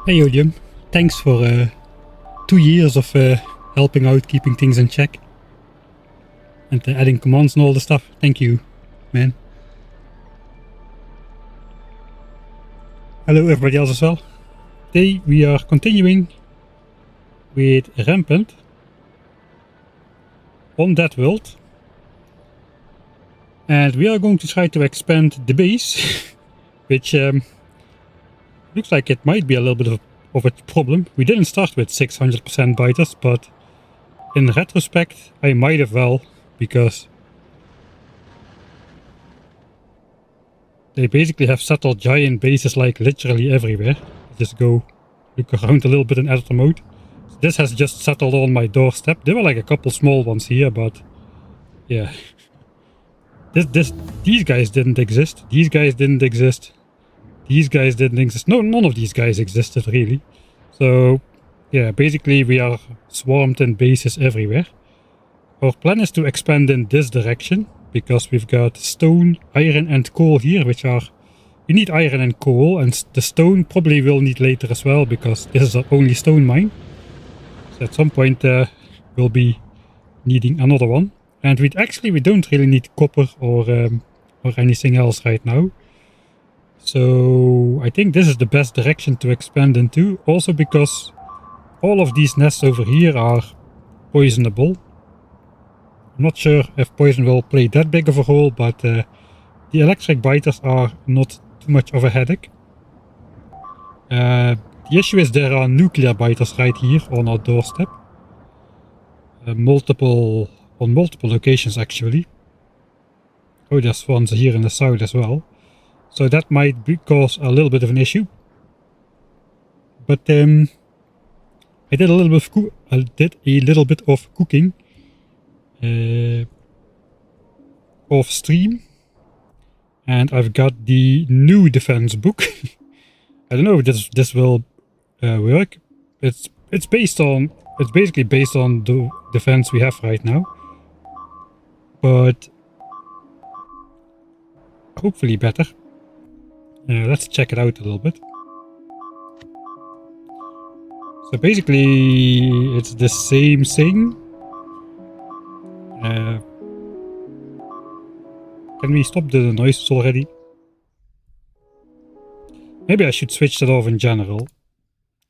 Hey yo Jim, thanks for 2 years of helping out, keeping things in check and adding commands and all the stuff. Thank you, man. Hello everybody else as well. Today we are continuing with Rampant on that world, and we are going to try to expand the base which looks like it might be a little bit of a problem. We didn't start with 600% biters, but in retrospect I might have well, because they basically have settled giant bases like literally everywhere. Just go look around a little bit in editor mode. So this has just settled on my doorstep. There were like a couple small ones here, but yeah. These guys didn't exist. These guys didn't exist. These guys didn't exist. No, none of these guys existed really. So yeah, basically we are swarmed in bases everywhere. Our plan is to expand in this direction, because we've got stone, iron and coal here, which are... We need iron and coal, and the stone probably will need later as well, because this is our only stone mine. So at some point we'll be needing another one. And we don't really need copper or anything else right now. So I think this is the best direction to expand into. Also because all of these nests over here are poisonable. I'm not sure if poison will play that big of a role, but the electric biters are not too much of a headache. The issue is there are nuclear biters right here on our doorstep. On multiple locations actually. Oh, there's ones here in the south as well. So that might cause a little bit of an issue. But I did a little bit of cooking off stream, and I've got the new defense book. I don't know if this will work. It's basically based on the defense we have right now, but hopefully better. Let's check it out a little bit. So basically it's the same thing. Can we stop the noises already? Maybe I should switch that off in general.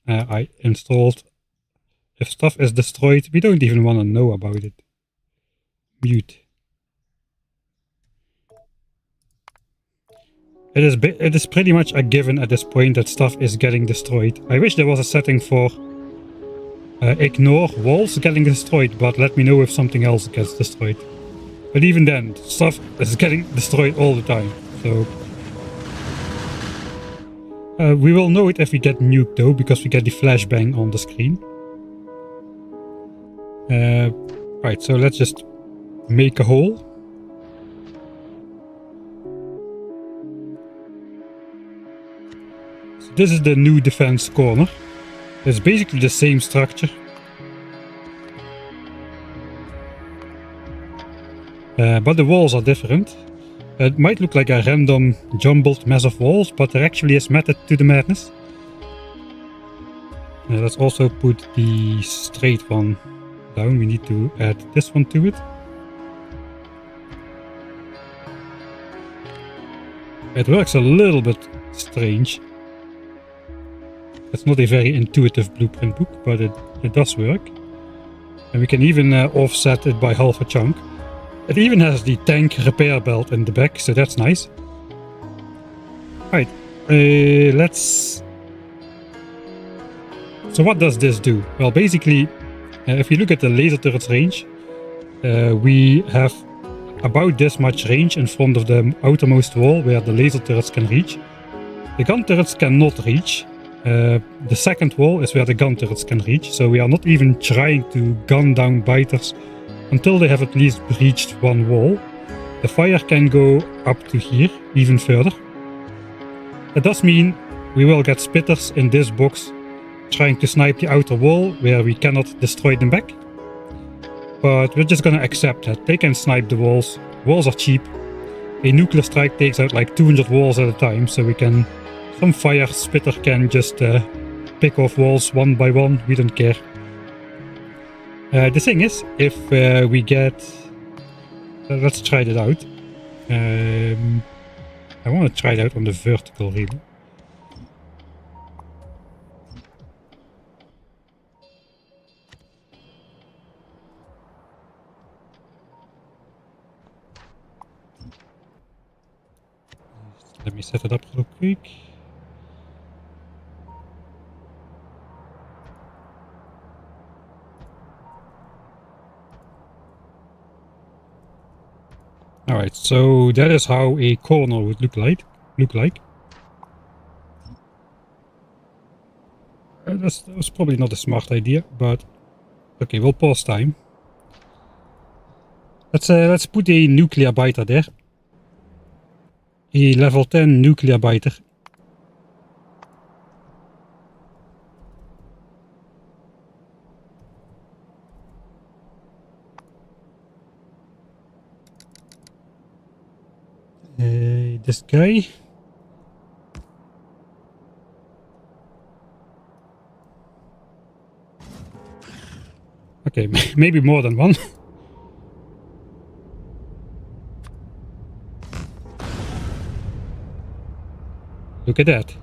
I installed... If stuff is destroyed, we don't even want to know about it. Mute. It is pretty much a given at this point that stuff is getting destroyed. I wish there was a setting for ignore walls getting destroyed, but let me know if something else gets destroyed. But even then, stuff is getting destroyed all the time, so... we will know it if we get nuked though, because we get the flashbang on the screen. Right, so let's just make a hole. So this is the new defense corner. It's basically the same structure. But the walls are different. It might look like a random jumbled mess of walls, but there actually is method to the madness. Let's also put the straight one down. We need to add this one to it. It works a little bit strange. It's not a very intuitive blueprint book, but it does work. And we can even offset it by half a chunk. It even has the tank repair belt in the back, so that's nice. Right, let's... So what does this do? Well, basically, if you look at the laser turret's range, we have about this much range in front of the outermost wall where the laser turrets can reach. The gun turrets cannot reach. The second wall is where the gun turrets can reach, so we are not even trying to gun down biters until they have at least breached one wall. The fire can go up to here, even further. That does mean we will get spitters in this box trying to snipe the outer wall where we cannot destroy them back. But we're just gonna accept that. They can snipe the walls. Walls are cheap. A nuclear strike takes out like 200 walls at a time, so we can... Some fire spitter can just pick off walls one by one. We don't care. The thing is, if we get... let's try that out. I want to try it out on the vertical really. Let me set it up real quick. Alright, so that is how a corner would look like. That was probably not a smart idea, but okay, we'll pause time. Let's put a nuclear biter there. A level 10 nuclear biter. This guy. Okay, maybe more than one. Look at that.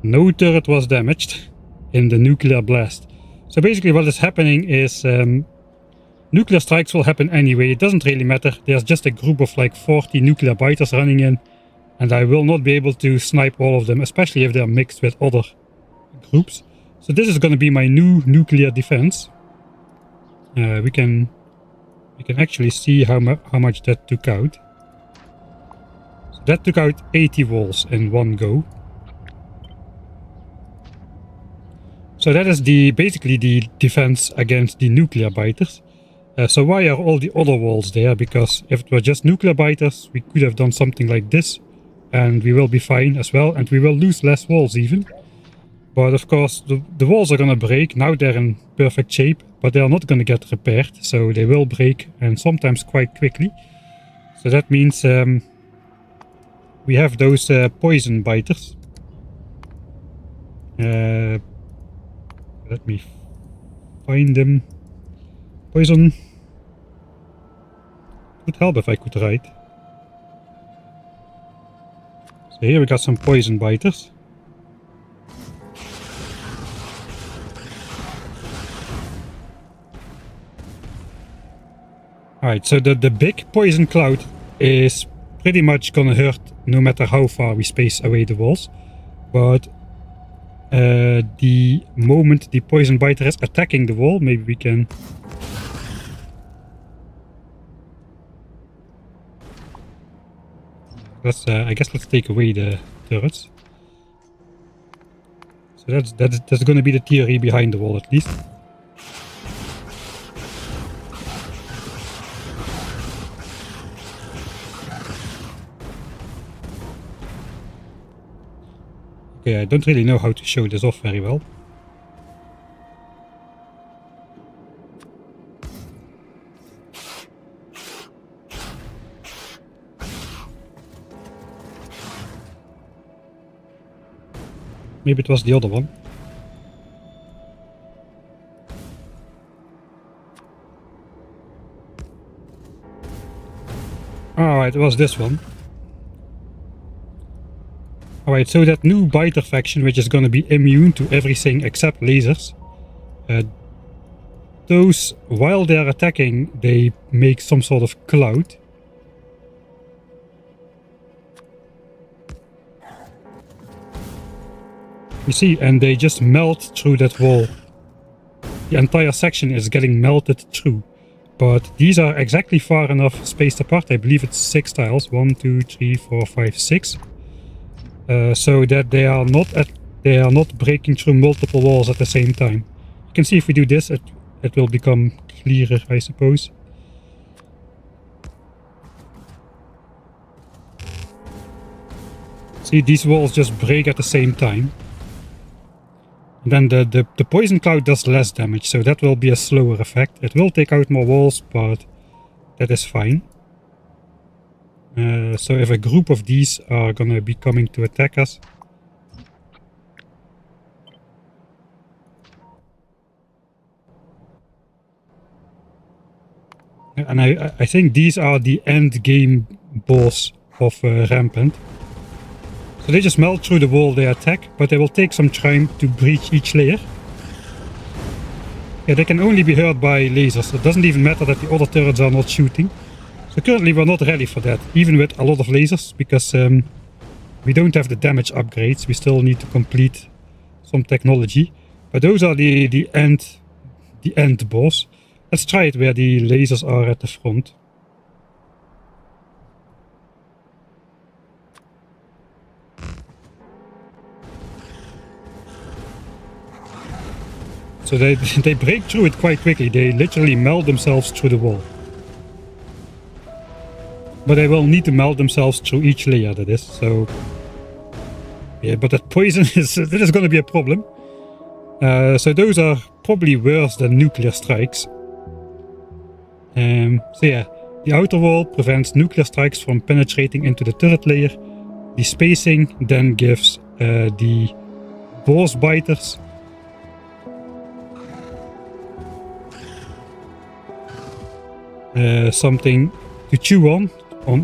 No turret was damaged in the nuclear blast. So basically what is happening is nuclear strikes will happen anyway. It doesn't really matter. There's just a group of like 40 nuclear biters running in. And I will not be able to snipe all of them, especially if they're mixed with other groups. So this is going to be my new nuclear defense. We can actually see how much that took out. So that took out 80 walls in one go. So that is basically the defense against the nuclear biters. So why are all the other walls there? Because if it were just nuclear biters, we could have done something like this. And we will be fine as well, and we will lose less walls even. But of course, the walls are gonna break. Now they're in perfect shape, but they are not gonna get repaired. So they will break, and sometimes quite quickly. So that means we have those poison biters. Let me find them. Poison. Would help if I could write. So here we got some poison biters. Alright, so the big poison cloud is pretty much gonna hurt no matter how far we space away the walls. But the moment the poison biter is attacking the wall, maybe we can... I guess let's take away the turrets. So that's going to be the theory behind the wall at least. Okay, I don't really know how to show this off very well. Maybe it was the other one. Alright, it was this one. Alright, so that new biter faction, which is going to be immune to everything except lasers. Those, while they're attacking, they make some sort of cloud. You see, and they just melt through that wall. The entire section is getting melted through. But these are exactly far enough spaced apart. I believe it's 6 tiles. 1, 2, 3, 4, 5, 6. So that they are not breaking through multiple walls at the same time. You can see if we do this, it will become clearer, I suppose. See, these walls just break at the same time. And then the poison cloud does less damage, so that will be a slower effect. It will take out more walls, but that is fine. So if a group of these are gonna be coming to attack us, And I think these are the end game boss of Rampant. So they just melt through the wall they attack, but they will take some time to breach each layer. Yeah, they can only be hurt by lasers. It doesn't even matter that the other turrets are not shooting. So currently we're not ready for that, even with a lot of lasers, because we don't have the damage upgrades. We still need to complete some technology. But those are the end boss. Let's try it where the lasers are at the front. So they break through it quite quickly. They literally melt themselves through the wall. But they will need to melt themselves through each layer, that is. So yeah, but that poison that is going to be a problem. So those are probably worse than nuclear strikes. So yeah, the outer wall prevents nuclear strikes from penetrating into the turret layer. The spacing then gives the boss biters something to chew on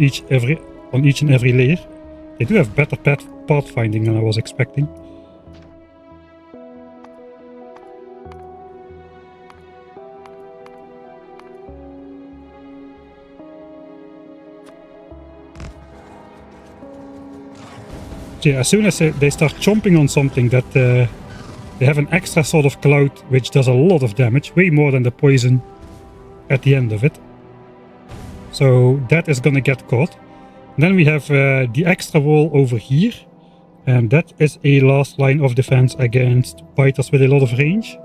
each and every layer. They do have better pathfinding than I was expecting. So yeah, as soon as they start chomping on something that they have an extra sort of cloud which does a lot of damage, way more than the poison at the end of it. So that is gonna get caught. And then we have the extra wall over here, and that is a last line of defense against biters with a lot of range,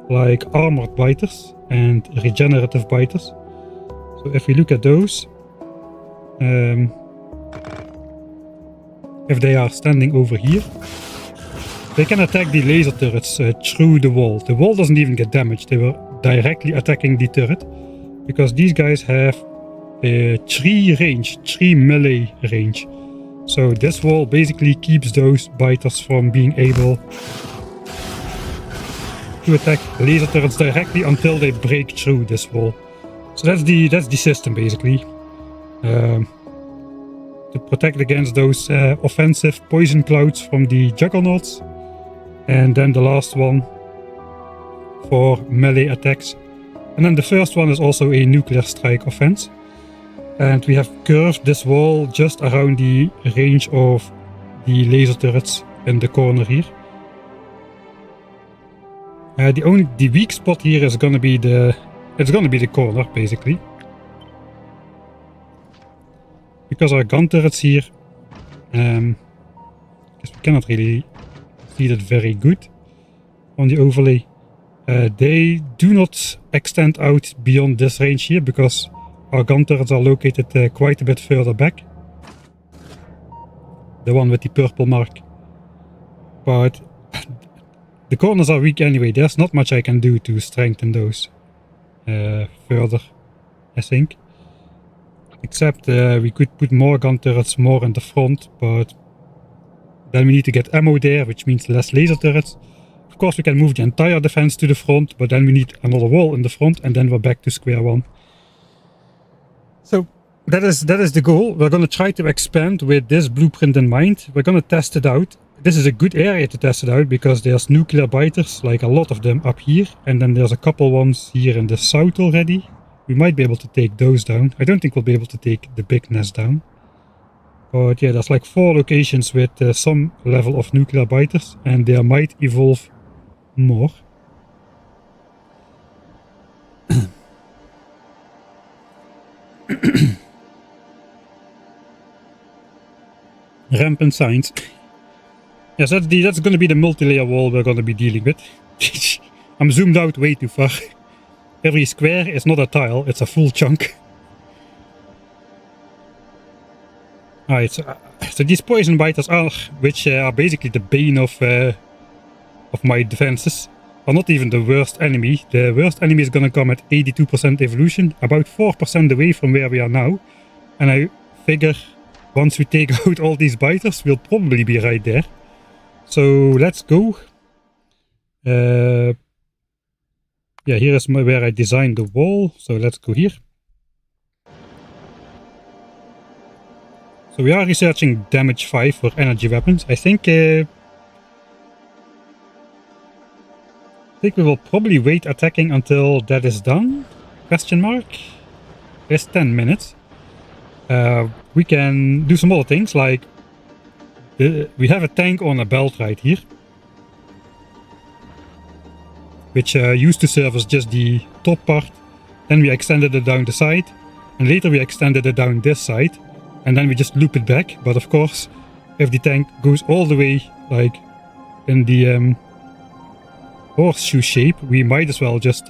like armored biters and regenerative biters. So if we look at those, if they are standing over here, they can attack the laser turrets through the wall. The wall doesn't even get damaged. They were directly attacking the turret, because these guys have 3 melee range. So this wall basically keeps those biters from being able to attack laser turrets directly until they break through this wall. So that's the system basically. To protect against those offensive poison clouds from the juggernauts. And then the last one for melee attacks. And then the first one is also a nuclear strike offense. And we have curved this wall just around the range of the laser turrets in the corner here. The weak spot here is gonna be the corner basically, because our gun turrets here, I guess we cannot really see that very good on the overlay. They do not extend out beyond this range here, because our gun turrets are located quite a bit further back. The one with the purple mark. But the corners are weak anyway. There's not much I can do to strengthen those further, I think. Except we could put more gun turrets more in the front, but then we need to get ammo there, which means less laser turrets. Of course we can move the entire defense to the front, but then we need another wall in the front, and then we're back to square one. So that is the goal. We're going to try to expand with this blueprint in mind. We're going to test it out. This is a good area to test it out, because there's nuclear biters, like a lot of them up here, and then there's a couple ones here in the south already. We might be able to take those down. I don't think we'll be able to take the big nest down. But yeah, there's like 4 locations with some level of nuclear biters, and there might evolve more. Rampant signs. Yes, that's going to be the multi-layer wall we're going to be dealing with. I'm zoomed out way too far. Every square is not a tile, it's a full chunk. Alright, so these poison biters which are basically the bane of my defenses, are not even the worst enemy. The worst enemy is gonna come at 82% evolution, about 4% away from where we are now. And I figure once we take out all these biters, we'll probably be right there. So let's go. Yeah, here is where I designed the wall, so let's go here. So we are researching damage 5 for energy weapons. I think we will probably wait attacking until that is done. Question mark? It's 10 minutes. We can do some other things like we have a tank on a belt right here, which used to serve as just the top part. Then we extended it down the side, and later we extended it down this side, and then we just loop it back. But of course, if the tank goes all the way like in the horseshoe shape, we might as well just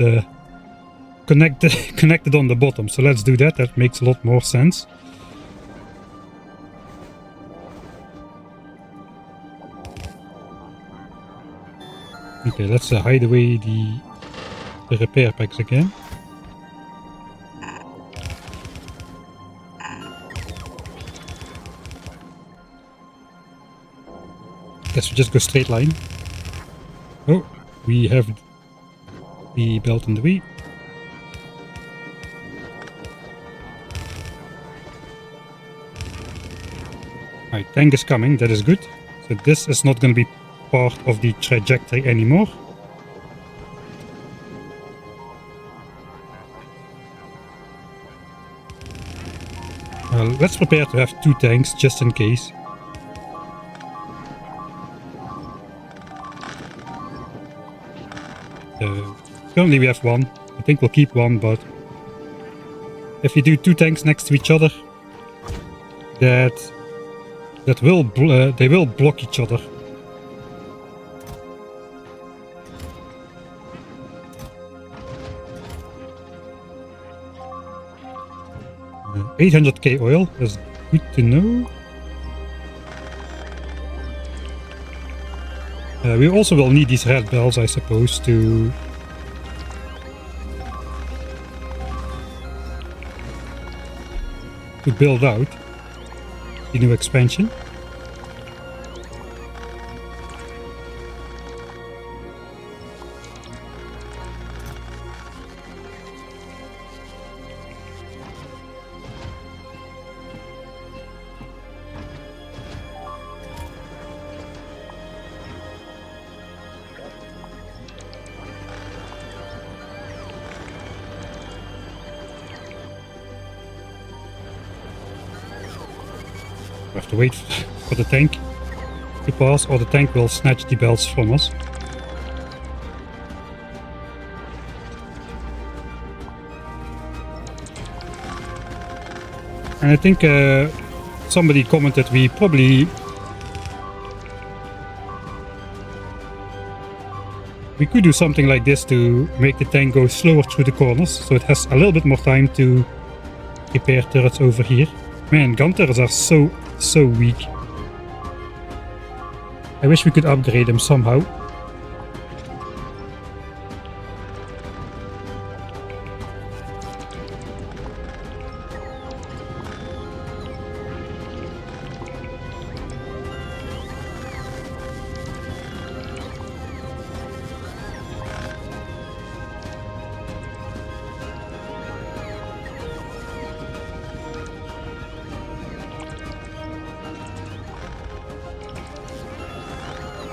connect it on the bottom. So let's do that. That makes a lot more sense. Okay, let's hide away the repair packs again. Guess we just go straight line. Oh, we have the belt in the way. Alright, tank is coming, that is good. So this is not going to be part of the trajectory anymore. Let's prepare to have 2 tanks just in case. Currently we have 1. I think we'll keep 1, but if you do 2 tanks next to each other, they will block each other. Uh, 800k oil, that's good to know. We also will need these red bells, I suppose, to build out the new expansion. We have to wait for the tank to pass, or the tank will snatch the belts from us. And I think somebody commented we could do something like this to make the tank go slower through the corners, so it has a little bit more time to repair turrets over here. Man, gun turrets are so weak. I wish we could upgrade them somehow.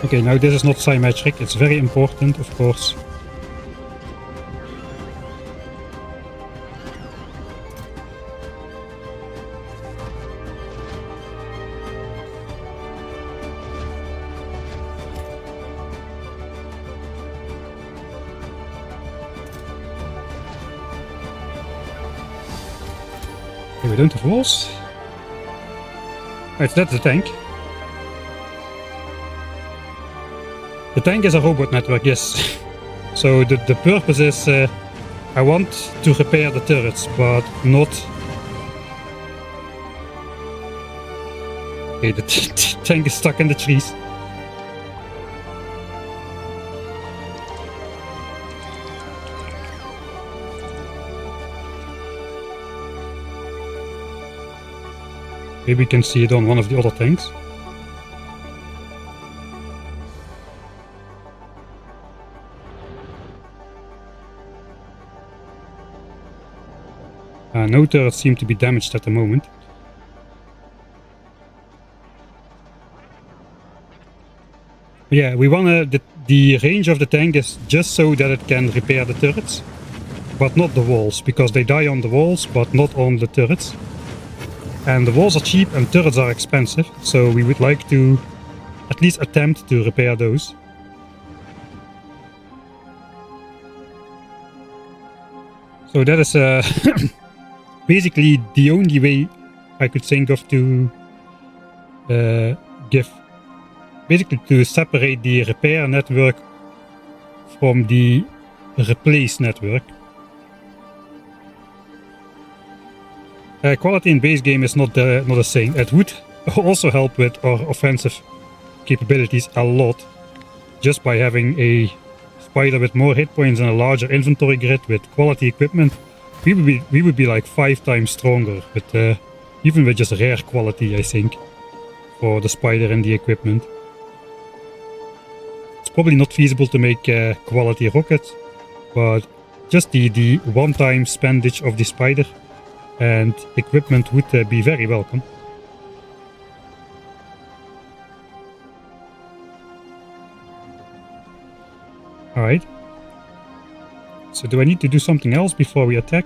Okay, now this is not symmetric, it's very important, of course. Okay, we don't have walls. Right, so that's the tank. The tank is a robot network, yes. So the purpose is I want to repair the turrets, but not... Okay, the tank is stuck in the trees. Maybe we can see it on one of the other tanks. No turrets seem to be damaged at the moment. Yeah, we want the range of the tank is just so that it can repair the turrets, but not the walls, because they die on the walls, but not on the turrets. And the walls are cheap and turrets are expensive, so we would like to at least attempt to repair those. So that is basically the only way I could think of to to separate the repair network from the replace network. Quality in base game is not a saying. It would also help with our offensive capabilities a lot, just by having a spider with more hit points and a larger inventory grid with quality equipment. We would be like 5 times stronger, with even with just rare quality, I think, for the spider and the equipment. It's probably not feasible to make quality rockets, but just the one-time spendage of the spider and equipment would be very welcome. Alright. So do I need to do something else before we attack?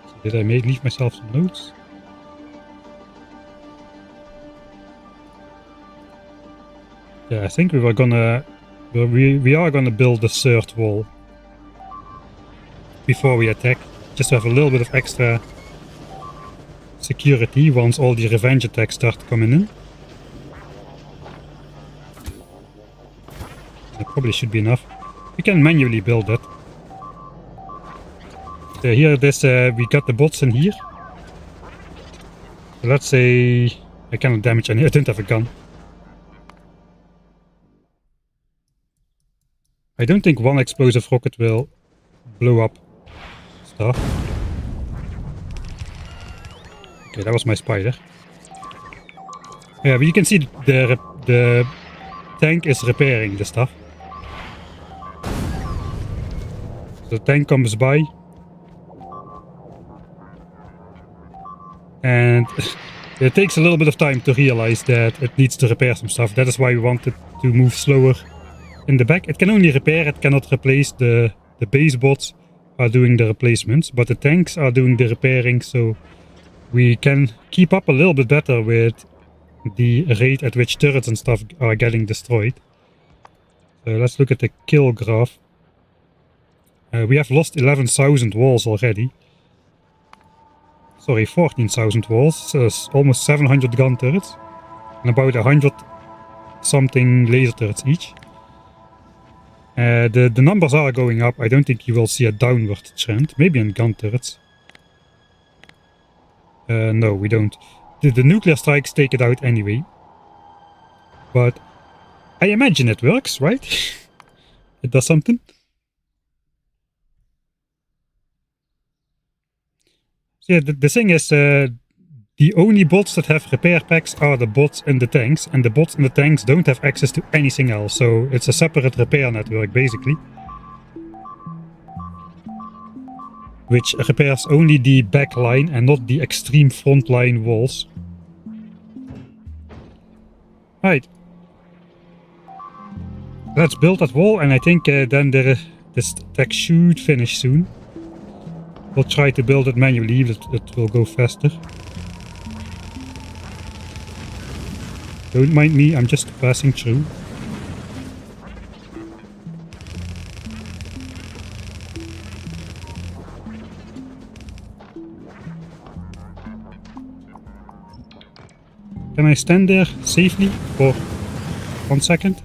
So did I leave myself some notes? Yeah, I think we are gonna build the third wall before we attack, just to have a little bit of extra security once all the revenge attacks start coming in. That probably should be enough. We can manually build that. So here we got the bots in here. So let's say I cannot damage any. I don't have a gun. I don't think one explosive rocket will blow up stuff. Okay, that was my spider. Yeah, but you can see the tank is repairing the stuff. The tank comes by, and it takes a little bit of time to realize that it needs to repair some stuff. That is why we wanted to move slower in the back. It can only repair, it cannot replace. The base bots are doing the replacements, but the tanks are doing the repairing, so we can keep up a little bit better with the rate at which turrets and stuff are getting destroyed. So let's look at the kill graph. We have lost 11,000 walls already. Sorry, 14,000 walls. Almost 700 gun turrets. And about 100 something laser turrets each. The numbers are going up. I don't think you will see a downward trend. Maybe in gun turrets. No, we don't. The nuclear strikes take it out anyway. But I imagine it works, right? It does something. Yeah, the thing is, the only bots that have repair packs are the bots in the tanks, and the bots in the tanks don't have access to anything else, so it's a separate repair network, basically. Which repairs only the back line and not the extreme front line walls. Right. Let's build that wall, and I think then this attack should finish soon. We'll try to build it manually, it will go faster. Don't mind me, I'm just passing through. Can I stand there safely for 1 second?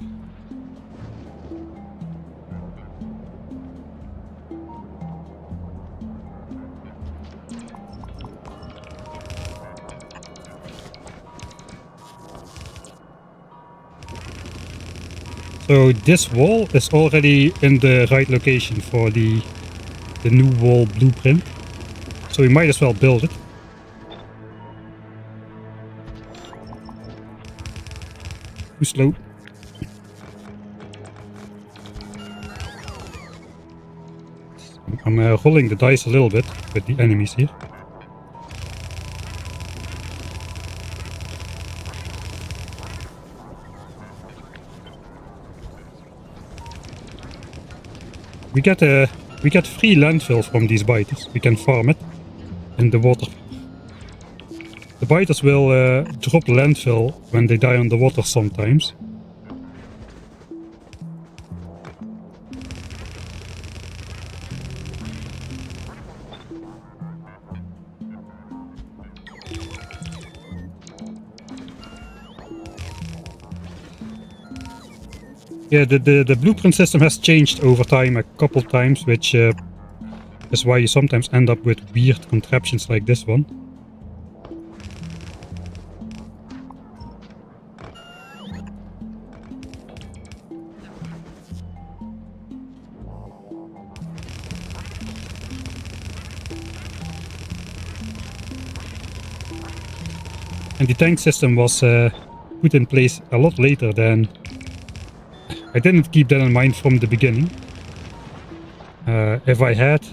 So this wall is already in the right location for the new wall blueprint. So we might as well build it. Too slow. I'm rolling the dice a little bit with the enemies here. we get free landfill from these biters. We can farm it in the water. The biters will drop landfill when they die on the water sometimes. Yeah, the blueprint system has changed over time a couple times, which is why you sometimes end up with weird contraptions like this one. And the tank system was put in place a lot later than... I didn't keep that in mind from the beginning. If I had,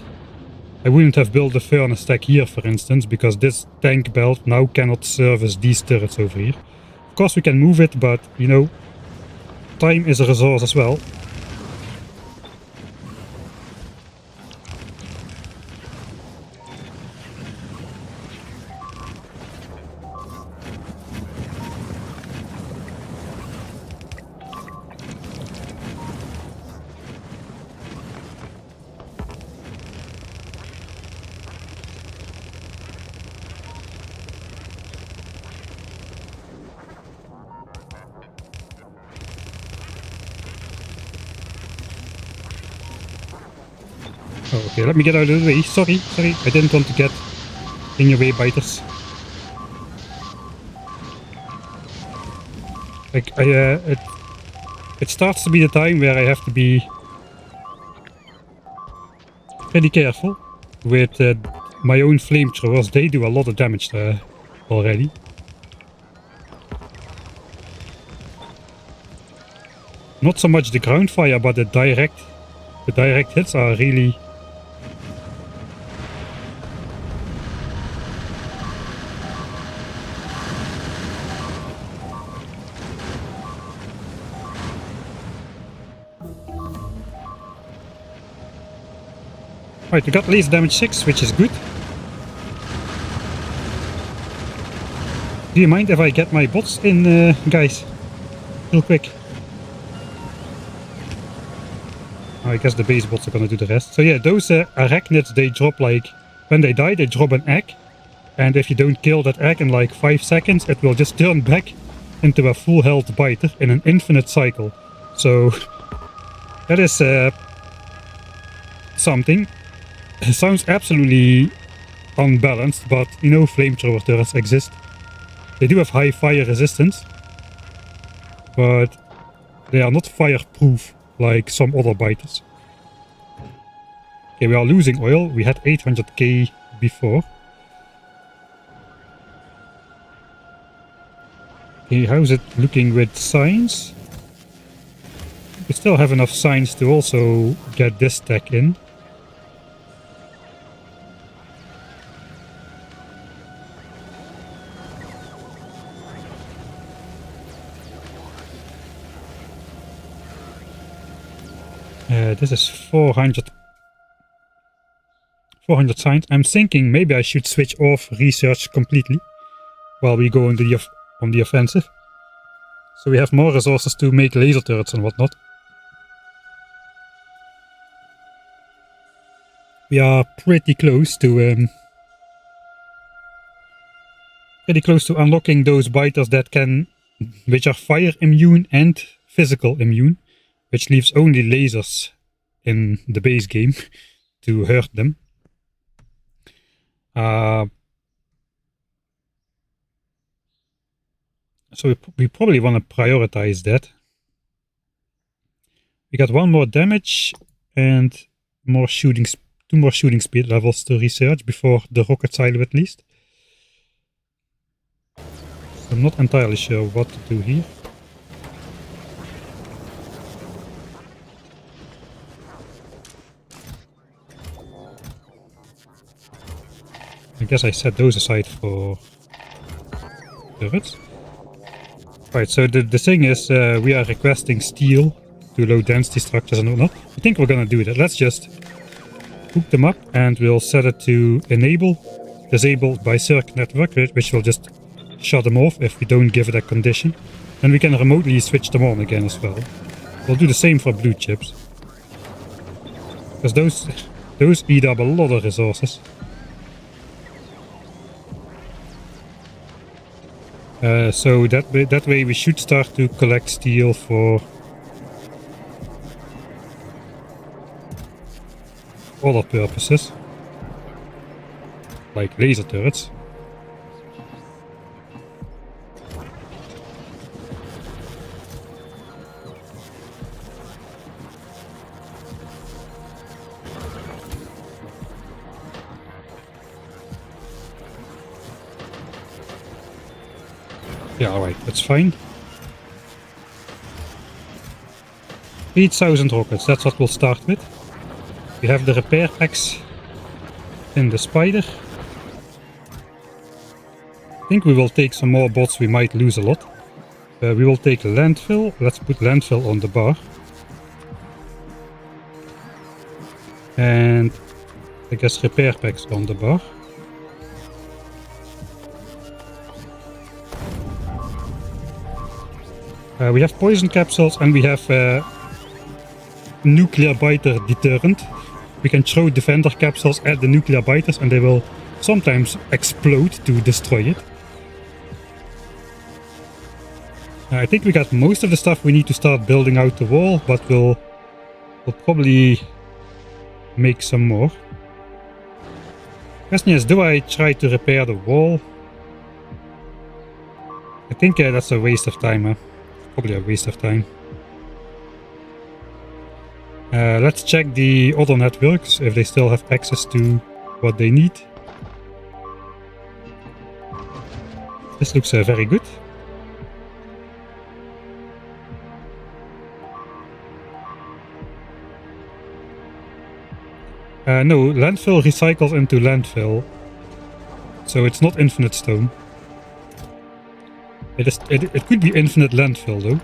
I wouldn't have built a furnace stack here, for instance, because this tank belt now cannot service these turrets over here. Of course we can move it, but, you know, time is a resource as well. Oh, okay, let me get out of the way. Sorry, I didn't want to get in your way, biters. Like, it starts to be the time where I have to be pretty careful with my own flamethrowers. They do a lot of damage there already. Not so much the ground fire, but the direct hits are really... Right, we got laser damage 6, which is good. Do you mind if I get my bots in, guys? Real quick. I guess the base bots are gonna do the rest. So yeah, those arachnids, they drop like... When they die, they drop an egg. And if you don't kill that egg in like 5 seconds, it will just turn back into a full health biter in an infinite cycle. So... that is something. It sounds absolutely unbalanced, but you know, flamethrower turrets exist. They do have high fire resistance, but they are not fireproof like some other biters. Okay, we are losing oil. We had 800k before. Okay, how's it looking with science? We still have enough science to also get this stack in. This is 400 science. I'm thinking maybe I should switch off research completely while we go on the offensive. So we have more resources to make laser turrets and whatnot. We are pretty close to unlocking those biters which are fire immune and physical immune, which leaves only lasers in the base game to hurt them. So we probably want to prioritize that. We got 1 more damage and two more shooting speed levels to research before the rocket silo at least. So I'm not entirely sure what to do here. I guess I set those aside for turrets. Right, so the thing is, we are requesting steel to low density structures and whatnot. I think we're gonna do that. Let's just hook them up and we'll set it to enable, disabled by circuit network, which will just shut them off if we don't give it a condition. And we can remotely switch them on again as well. We'll do the same for blue chips. Because those eat up a lot of resources. So that way we should start to collect steel for other purposes, like laser turrets. Yeah, alright, that's fine. 8,000 rockets, that's what we'll start with. We have the repair packs in the spider. I think we will take some more bots, we might lose a lot. We will take landfill, let's put landfill on the bar. And I guess repair packs on the bar. We have poison capsules and we have nuclear biter deterrent. We can throw defender capsules at the nuclear biters and they will sometimes explode to destroy it. I think we got most of the stuff we need to start building out the wall, but we'll probably make some more. Question is, do I try to repair the wall? I think that's a waste of time. Huh? Probably a waste of time. Let's check the other networks if they still have access to what they need. This looks very good. No, landfill recycles into landfill, so it's not infinite stone. It could be infinite landfill though.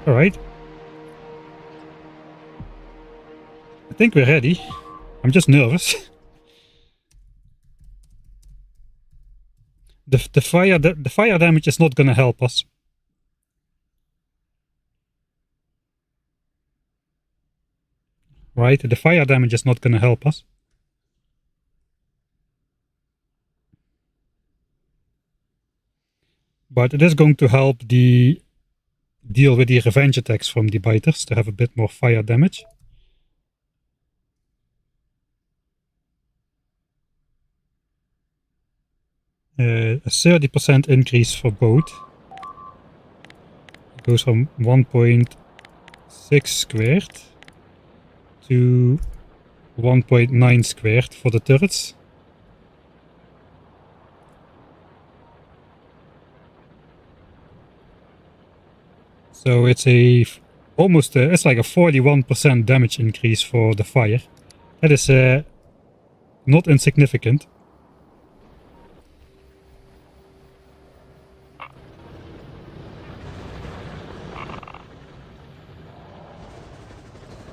Alright. I think we're ready. I'm just nervous. The fire damage is not gonna help us. Right, the fire damage is not gonna help us. But it is going to help deal with the revenge attacks from the biters to have a bit more fire damage. A 30% increase for both. It goes from 1.6 squared to 1.9 squared for the turrets. So it's it's like a 41% damage increase for the fire. That is not insignificant.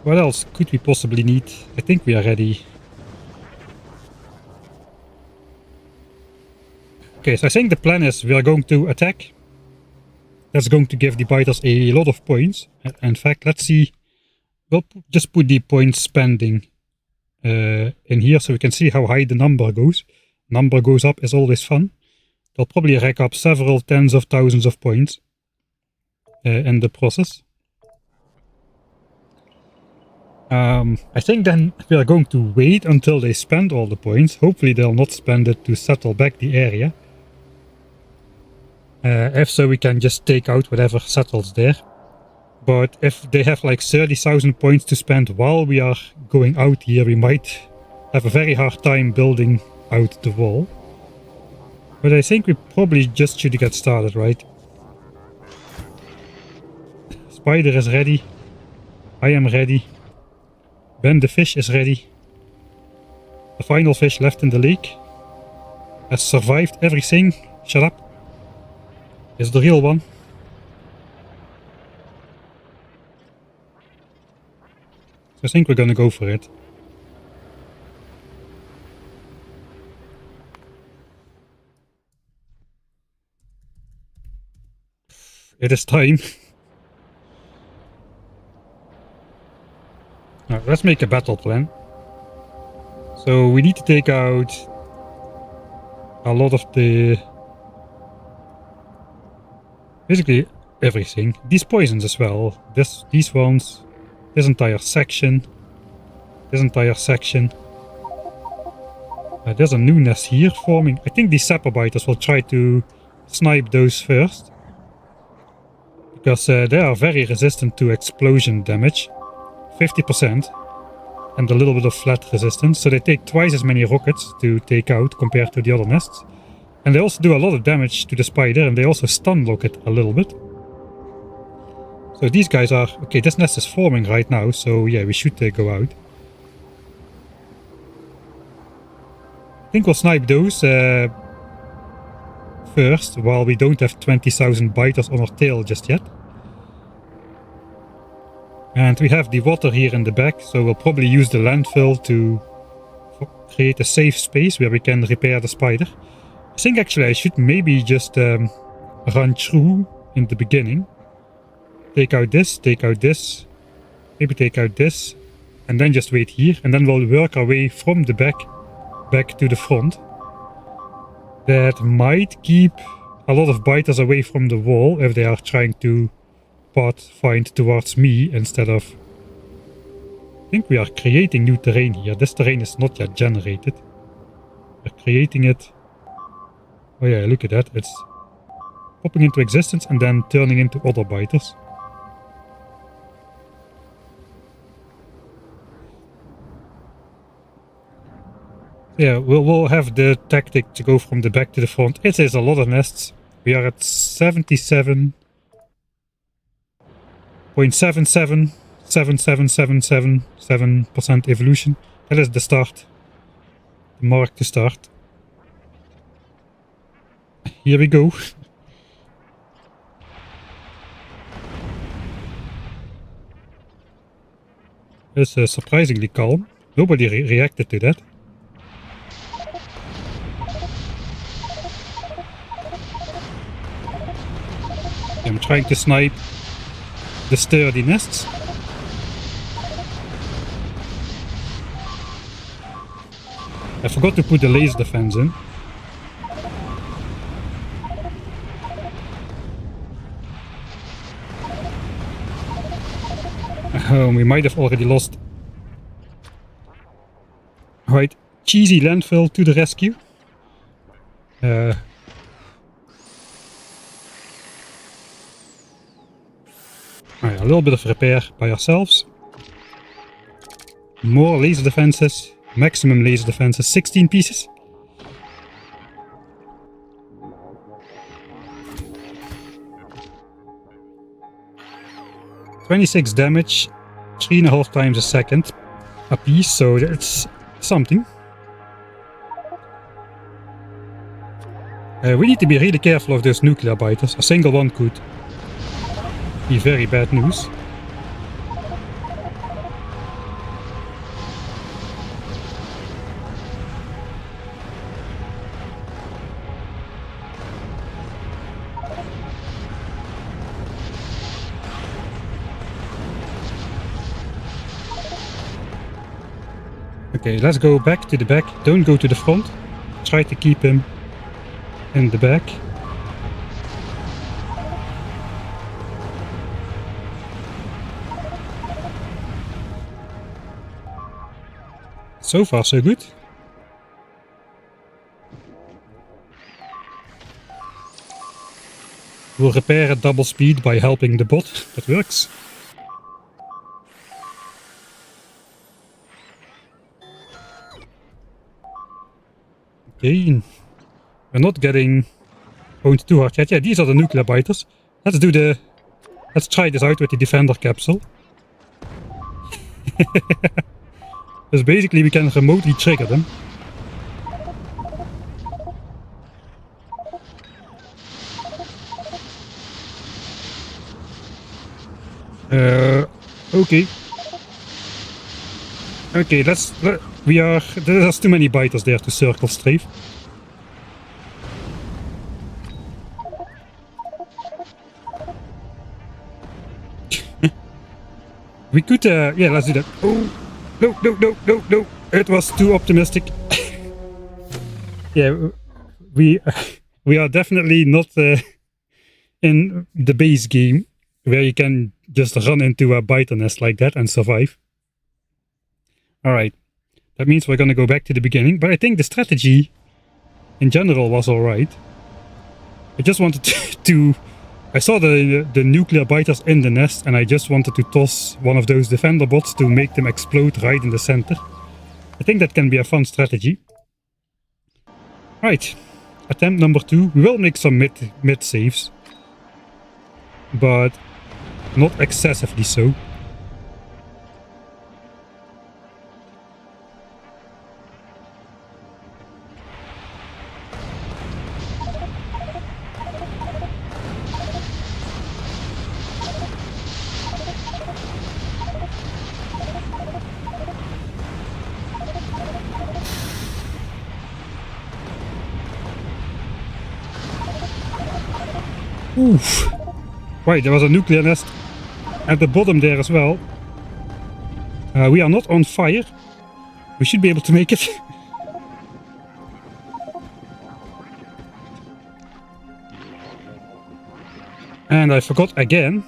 What else could we possibly need? I think we are ready. Okay, so I think the plan is we are going to attack. That's going to give the biters a lot of points. In fact, let's see. We'll just put the point spending in here so we can see how high the number goes. Number goes up is always fun. They'll probably rack up several tens of thousands of points in the process. I think then we are going to wait until they spend all the points. Hopefully they'll not spend it to settle back the area. If so, we can just take out whatever settles there. But if they have like 30,000 points to spend while we are going out here, we might have a very hard time building out the wall. But I think we probably just should get started, right? Spider is ready. I am ready. Ben the fish is ready. The final fish left in the lake has survived everything. Shut up. Is the real one. So I think we're gonna go for it. It is time. Now, let's make a battle plan. So we need to take out a lot of the... basically everything. These poisons as well. These ones. This entire section. This entire section. There's a new nest here forming. I think these sapper biters will try to snipe those first. Because they are very resistant to explosion damage. 50%. And a little bit of flat resistance. So they take twice as many rockets to take out compared to the other nests. And they also do a lot of damage to the spider, and they also stun lock it a little bit. So these guys are... okay, this nest is forming right now, so yeah, we should go out. I think we'll snipe those first, while we don't have 20,000 biters on our tail just yet. And we have the water here in the back, so we'll probably use the landfill to create a safe space where we can repair the spider. I think actually I should maybe just run through in the beginning. Take out this, maybe take out this, and then just wait here, and then we'll work our way from the back to the front. That might keep a lot of biters away from the wall if they are trying to pathfind towards me instead of... I think we are creating new terrain here. This terrain is not yet generated. We're creating it. Oh yeah, look at that. It's popping into existence and then turning into other biters. Yeah, we'll have the tactic to go from the back to the front. It is a lot of nests. We are at 77.77777% evolution. That is the start. The mark to start. Here we go. It's surprisingly calm. Nobody reacted to that. I'm trying to snipe the sturdy nests. I forgot to put the laser defense in. We might have already lost. Right, cheesy landfill to the rescue. A little bit of repair by ourselves. More laser defenses. Maximum laser defenses, 16 pieces. $26 damage, 3.5 times a second a piece, so that's something. We need to be really careful of those nuclear biters. A single one could be very bad news. Okay, let's go back to the back. Don't go to the front. Try to keep him in the back. So far, so good. We'll repair at double speed by helping the bot. That works. Okay. We're not getting owned too hard yet. Yeah, these are the nuclear biters. Let's try this out with the defender capsule. Because basically we can remotely trigger them. Okay. Okay, there's too many biters there to circle strafe. We could, yeah, let's do that. Oh, no. It was too optimistic. Yeah, we are definitely not in the base game where you can just run into a biter nest like that and survive. Alright, that means we're gonna go back to the beginning, but I think the strategy in general was alright. I just wanted to I saw the nuclear biters in the nest and I just wanted to toss one of those defender bots to make them explode right in the center. I think that can be a fun strategy. Right, attempt number 2. We will make some mid saves, but not excessively so. Oof. Right, there was a nuclear nest at the bottom there as well. We are not on fire. We should be able to make it. And I forgot again,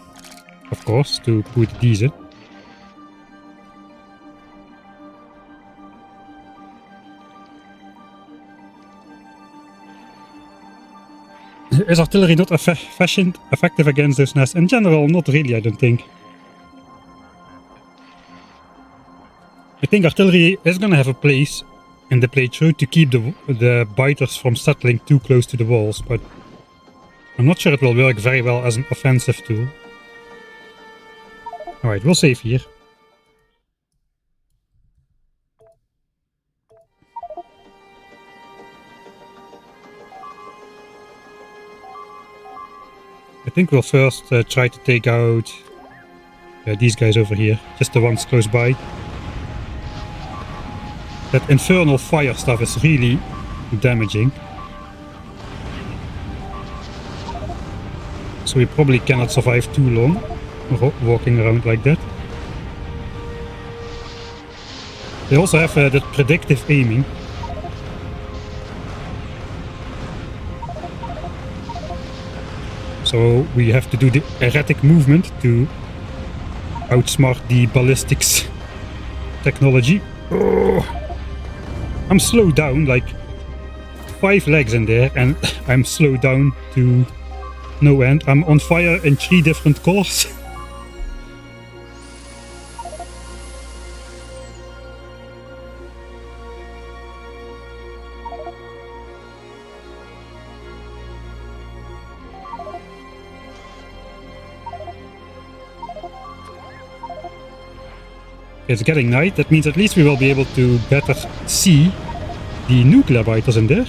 of course, to put these in. Is artillery not effective against those nests? In general, not really, I don't think. I think artillery is gonna have a place in the playthrough to keep the biters from settling too close to the walls, but I'm not sure it will work very well as an offensive tool. Alright, we'll save here. I think we'll first try to take out these guys over here, just the ones close by. That infernal fire stuff is really damaging. So we probably cannot survive too long walking around like that. They also have that predictive aiming. So we have to do the erratic movement to outsmart the ballistics technology. Oh, I'm slowed down like 5 legs in there and I'm slowed down to no end. I'm on fire in 3 different colors. It's getting night, that means at least we will be able to better see the nuclear biters in there.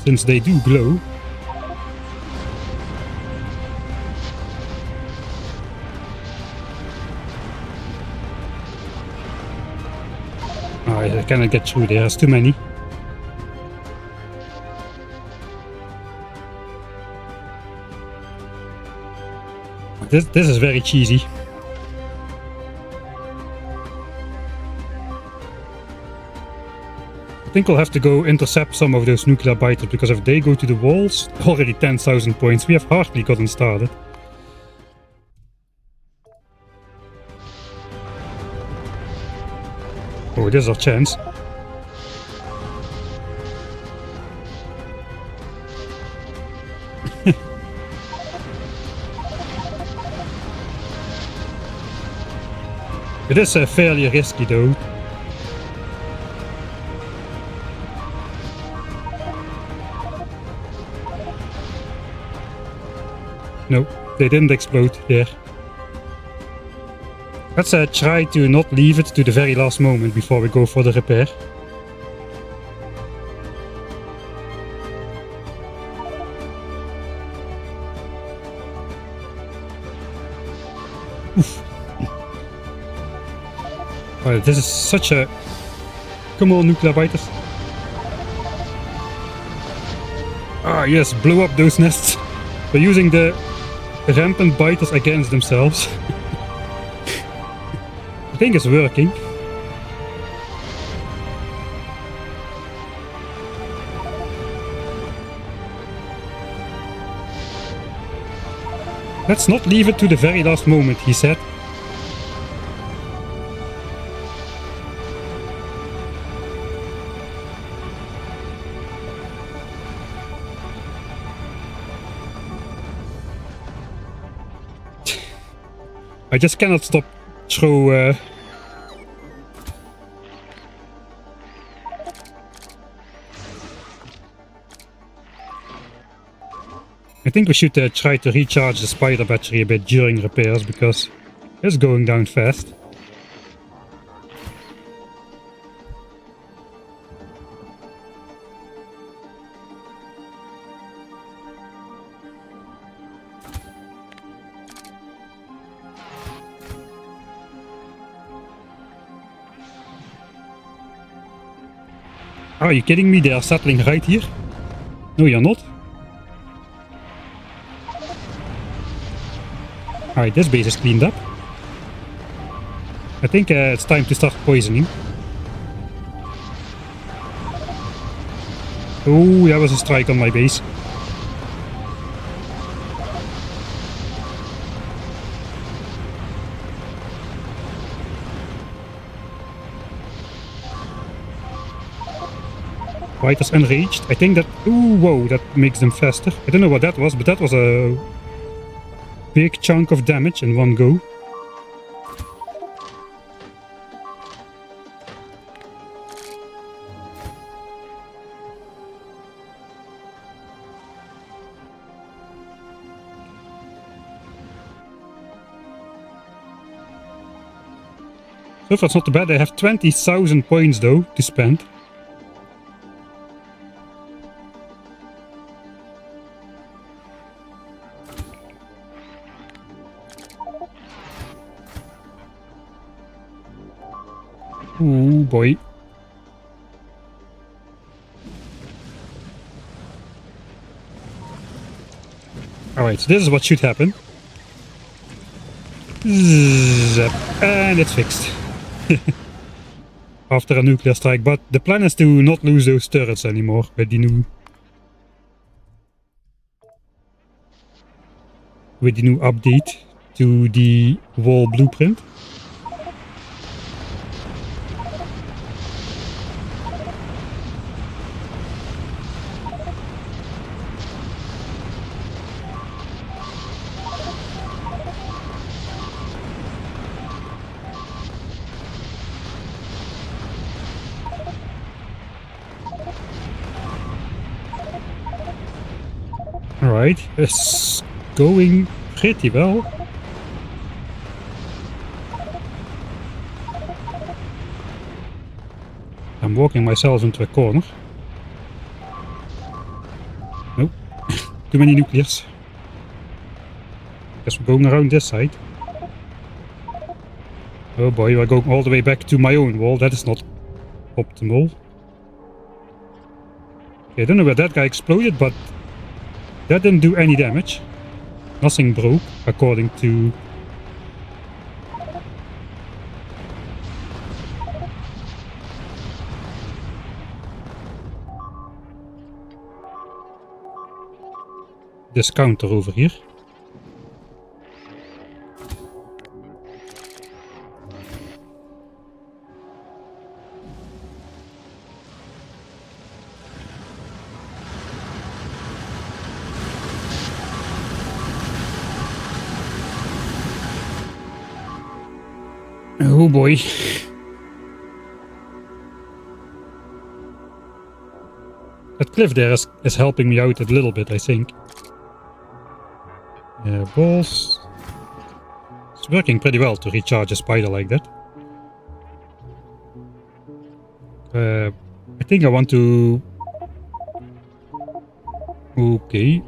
Since they do glow. I cannot get through there, there's too many. This is very cheesy. I think we'll have to go intercept some of those nuclear biters, because if they go to the walls, already 10,000 points, we have hardly gotten started. Oh, this is our chance. It is fairly risky though. No, they didn't explode there. Let's try to not leave it to the very last moment before we go for the repair. Alright, this is such a... Come on, nuclear biters. Ah, yes, blow up those nests. We're using the rampant biters against themselves. I think it's working. Let's not leave it to the very last moment, he said. I just cannot stop throw I think we should try to recharge the spider battery a bit during repairs, because it's going down fast. Are you kidding me? They are settling right here? No, you're not. Alright, this base is cleaned up. I think it's time to start poisoning. Oh, that was a strike on my base. Fighters enraged. I think that... Ooh, whoa, that makes them faster. I don't know what that was, but that was a big chunk of damage in one go. So far it's not too bad. I have 20,000 points though to spend. Oh boy. Alright, so this is what should happen. Zap, and it's fixed. After a nuclear strike, but the plan is to not lose those turrets anymore with the new update to the wall blueprint. Alright, it's going pretty well. I'm walking myself into a corner. Nope, too many nuclears. Guess we're going around this side. Oh boy, we're going all the way back to my own wall. That is not optimal. Okay, I don't know where that guy exploded, but that didn't do any damage. Nothing broke, according to... this counter over here. Oh boy. That cliff there is helping me out a little bit, I think. Balls. It's working pretty well to recharge a spider like that. I think I want to... Okay.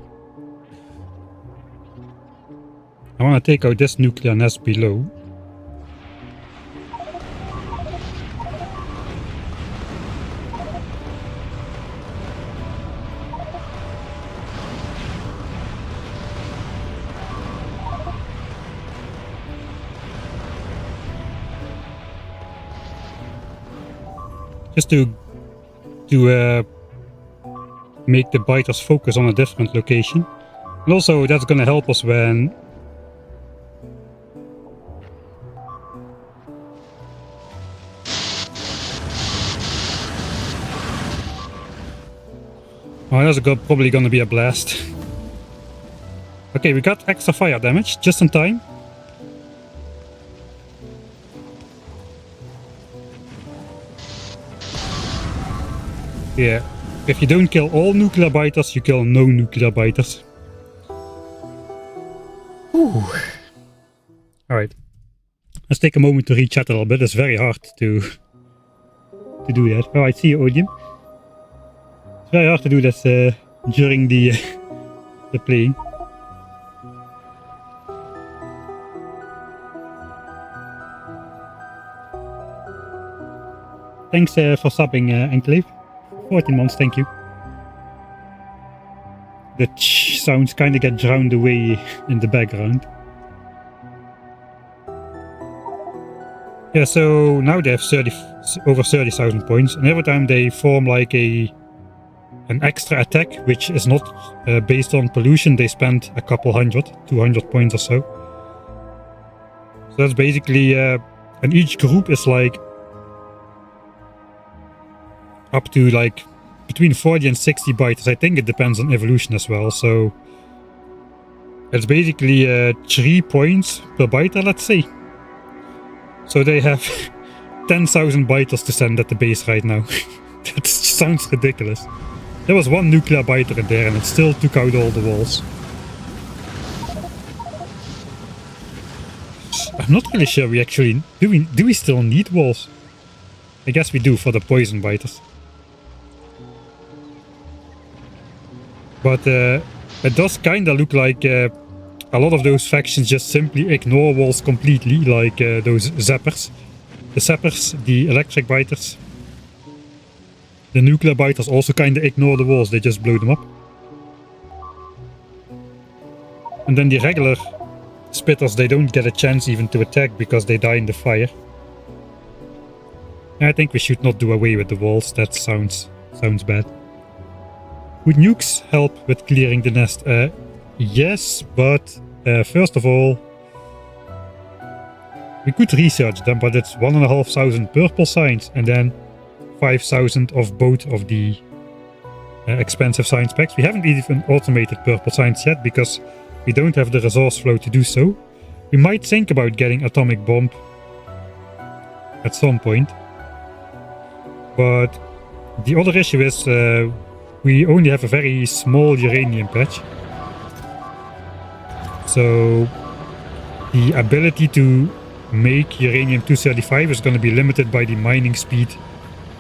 I want to take out this nuclear nest below. just to make the biters focus on a different location. And also that's gonna help us when oh, that's probably gonna be a blast. Okay, we got extra fire damage just in time. Yeah, if you don't kill all nuclear biters, you kill no nuclear biters. Alright, let's take a moment to re-chat a little bit. It's very hard to do that. Alright, see you, Odium. It's very hard to do this during the playing. Thanks for subbing, Enclave. 14 months, thank you. The sounds kind of get drowned away in the background. Yeah, so now they have over 30,000 points, and every time they form like an extra attack, which is not based on pollution, they spend a couple 200 points or so. So that's basically, and each group is like up to like between 40 and 60 biters. I think it depends on evolution as well. So it's basically 3 points per biter, let's say. So they have 10,000 biters to send at the base right now. That sounds ridiculous. There was one nuclear biter in there and it still took out all the walls. I'm not really sure we actually... Do we still need walls? I guess we do for the poison biters. But it does kinda look like a lot of those factions just simply ignore walls completely, like those zappers. The zappers, the electric biters. The nuclear biters also kinda ignore the walls, they just blow them up. And then the regular spitters, they don't get a chance even to attack because they die in the fire. I think we should not do away with the walls, that sounds bad. Would nukes help with clearing the nest? Yes, but first of all, we could research them, but it's 1,500 purple signs and then 5,000 of both of the expensive science packs. We haven't even automated purple signs yet because we don't have the resource flow to do so. We might think about getting atomic bomb at some point, but the other issue is we only have a very small uranium patch. So the ability to make uranium-235 is going to be limited by the mining speed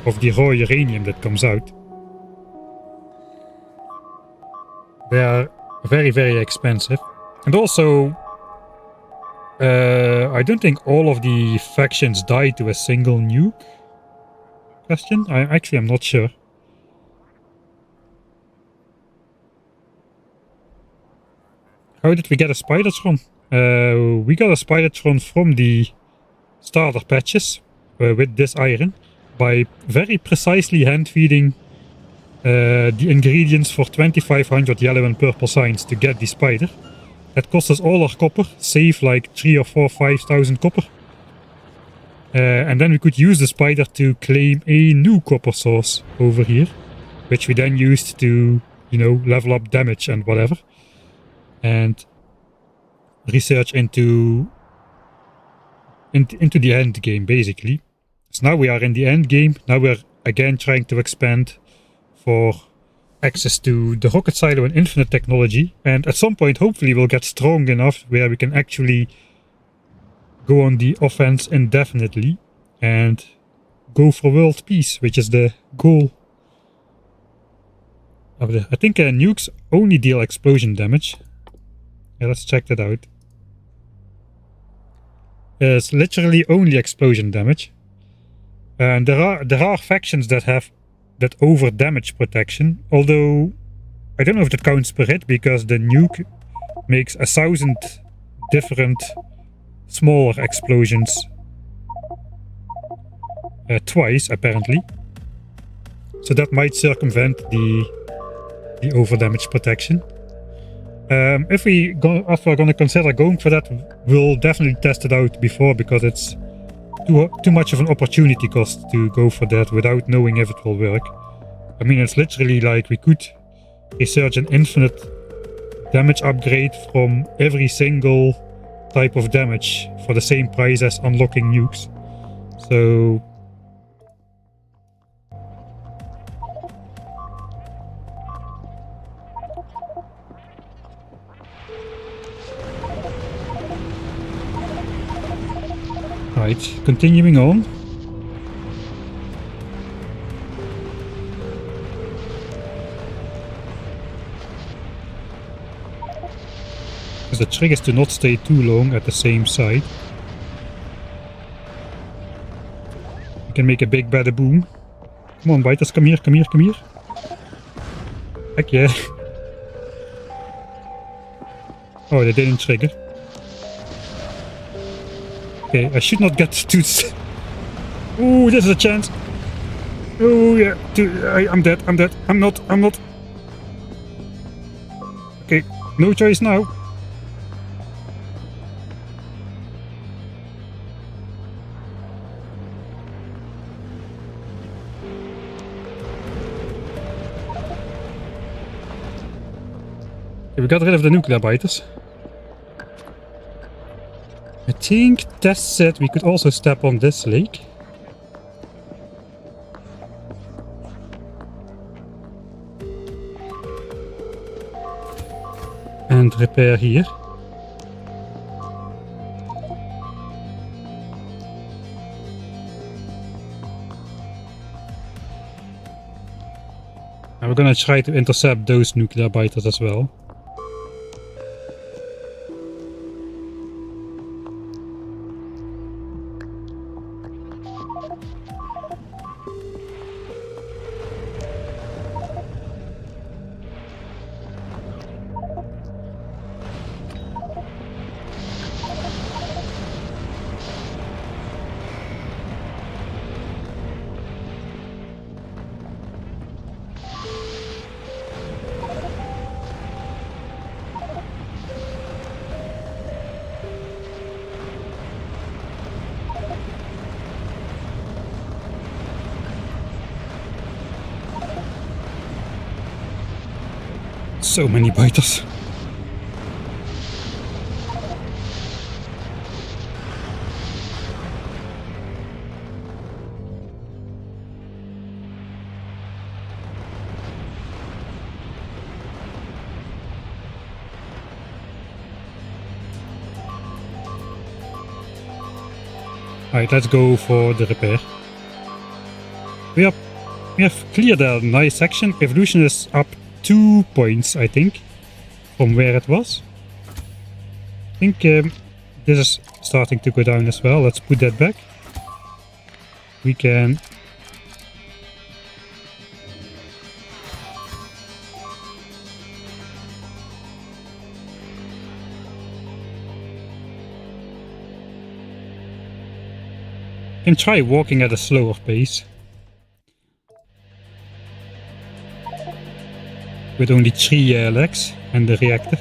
of the raw uranium that comes out. They are very, very expensive. And also, I don't think all of the factions die to a single nuke. Question? I'm not sure. How did we get a Spidertron? We got a Spidertron from the starter patches with this iron by very precisely hand feeding the ingredients for 2,500 yellow and purple signs to get the spider. That cost us all our copper, save like 3 or 4, 5,000 copper. And then we could use the spider to claim a new copper source over here, which we then used to, you know, level up damage and whatever. And research into the end game, basically. So now we are in the end game. Now we're again trying to expand for access to the rocket silo and infinite technology. And at some point, hopefully, we'll get strong enough where we can actually go on the offense indefinitely and go for world peace, which is the goal. I think nukes only deal explosion damage. Yeah, let's check that out. It's literally only explosion damage. And there are factions that have that over damage protection, although I don't know if that counts per hit because the nuke makes 1,000 different smaller explosions twice apparently. So that might circumvent the over damage protection. If we're going to consider going for that, we'll definitely test it out before, because it's too much of an opportunity cost to go for that without knowing if it will work. I mean, it's literally like we could research an infinite damage upgrade from every single type of damage for the same price as unlocking nukes. So right, continuing on. Because the trick is to not stay too long at the same site. You can make a big bada boom. Come on, biters, come here, come here, come here. Heck yeah. Oh, they didn't trigger. Okay, I should not get to... Ooh, this is a chance. Oh yeah, I'm dead, I'm dead. I'm not. Okay, no choice now. Okay, we got rid of the nuclear biters. I think Tess said we could also step on this lake. And repair here. And we're gonna try to intercept those nuclear biters as well. So many biters. Alright, let's go for the repair. We have cleared a nice section. Evolution is up 2 points, I think, from where it was. I think this is starting to go down as well. Let's put that back. We can... try walking at a slower pace. With only 3 legs and the reactor.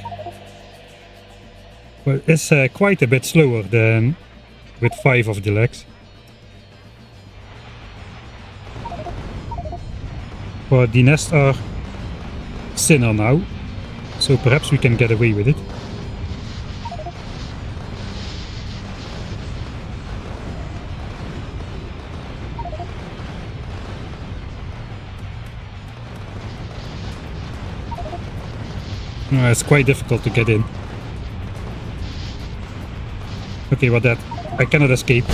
Well, it's quite a bit slower than with 5 of the legs. But the nests are thinner now, so perhaps we can get away with it. It's quite difficult to get in. Okay, but that I cannot escape.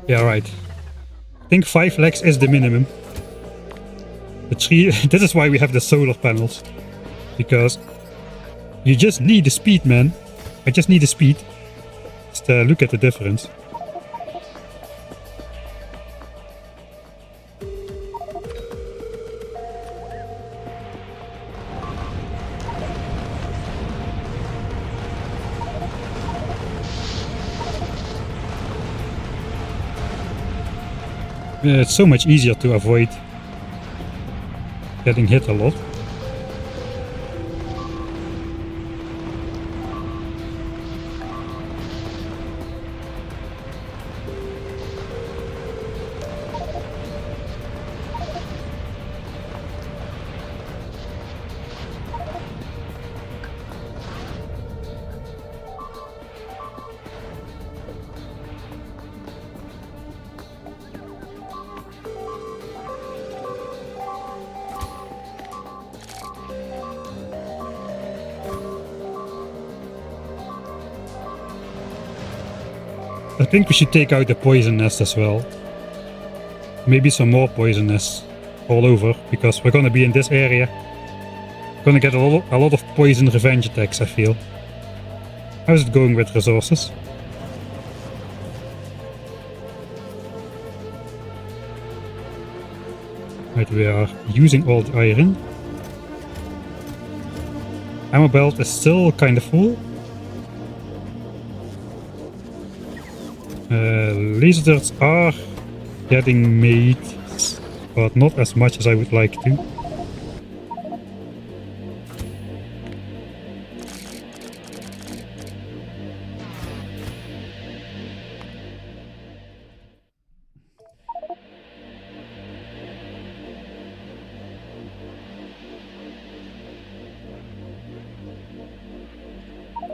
Yeah, right. I think 5 legs is the minimum. The 3. This is why we have the solar panels, because you just need the speed, man. I just need the speed. Just look at the difference. It's so much easier to avoid getting hit a lot. I think we should take out the poison nest as well. Maybe some more poison nests all over, because we're gonna be in this area. Gonna get a lot of poison revenge attacks, I feel. How's it going with resources? Right, we are using all the iron. Ammo belt is still kind of full. Laser darts are getting made, but not as much as I would like to.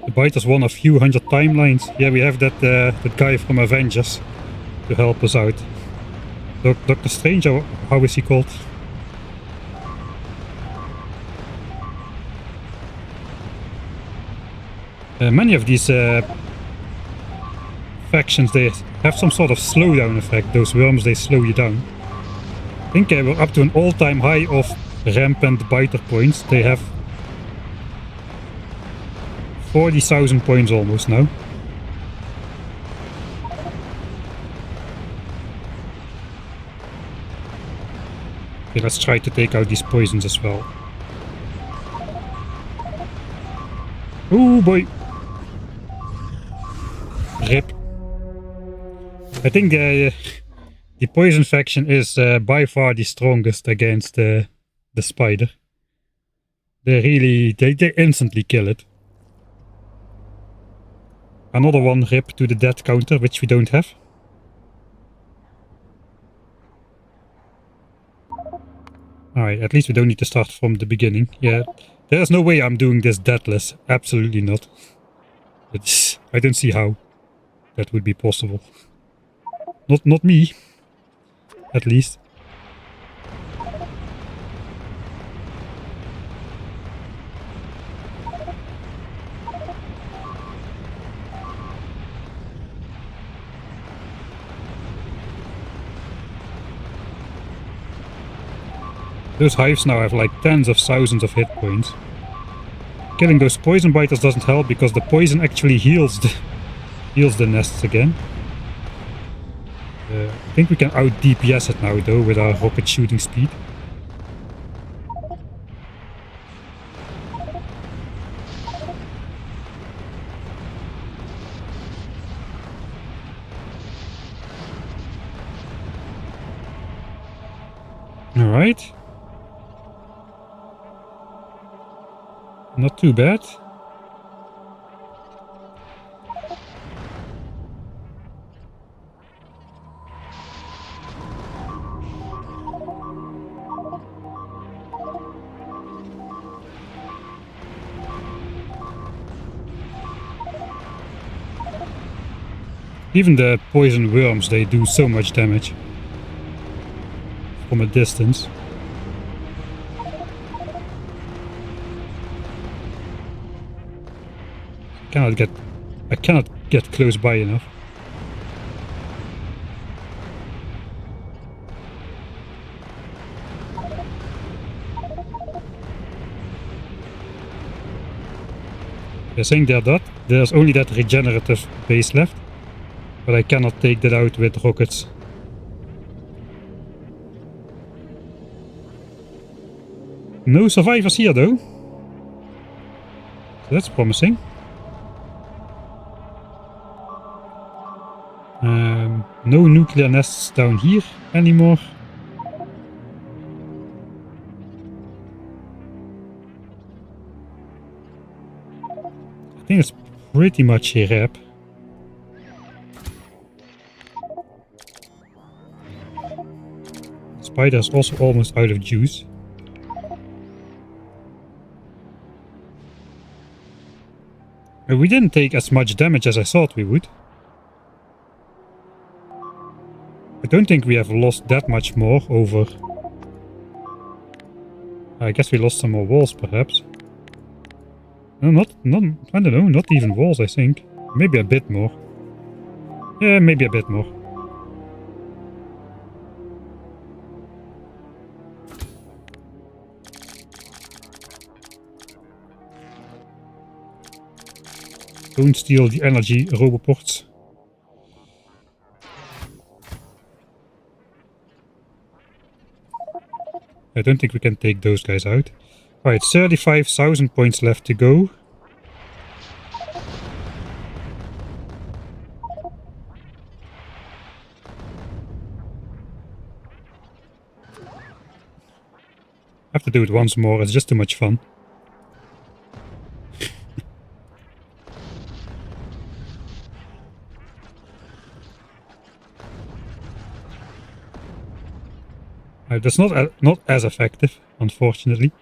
The Biter's won a few hundred timelines. Yeah, we have that guy from Avengers to help us out. Doctor Strange, or how is he called? Many of these factions, they have some sort of slowdown effect. Those worms, they slow you down. I think we're up to an all-time high of Rampant Biter points. They have 40,000 points almost now. Okay, let's try to take out these poisons as well. Oh boy! Rip. I think the poison faction is by far the strongest against the spider. They instantly kill it. Another one rip to the death counter, which we don't have. Alright, at least we don't need to start from the beginning. Yeah, there's no way I'm doing this deathless. Absolutely not. I don't see how that would be possible. Not me, at least. Those hives now have like tens of thousands of hit points. Killing those poison biters doesn't help because the poison actually heals the nests again. I think we can out DPS it now though with our rocket shooting speed. Alright. Not too bad. Even the poison worms, they do so much damage from a distance. I cannot get close by enough. They're saying there's only that regenerative base left, but I cannot take that out with rockets. No survivors here though, so that's promising. No nuke nuclear nests down here anymore. I think it's pretty much a wrap. Spider's also almost out of juice. We didn't take as much damage as I thought we would. I don't think we have lost that much more over... I guess we lost some more walls, perhaps. No, I don't know, not even walls, I think. Maybe a bit more. Yeah, maybe a bit more. Don't steal the energy, roboports. I don't think we can take those guys out. Alright, 35,000 points left to go. I have to do it once more, it's just too much fun. That's not as effective, unfortunately.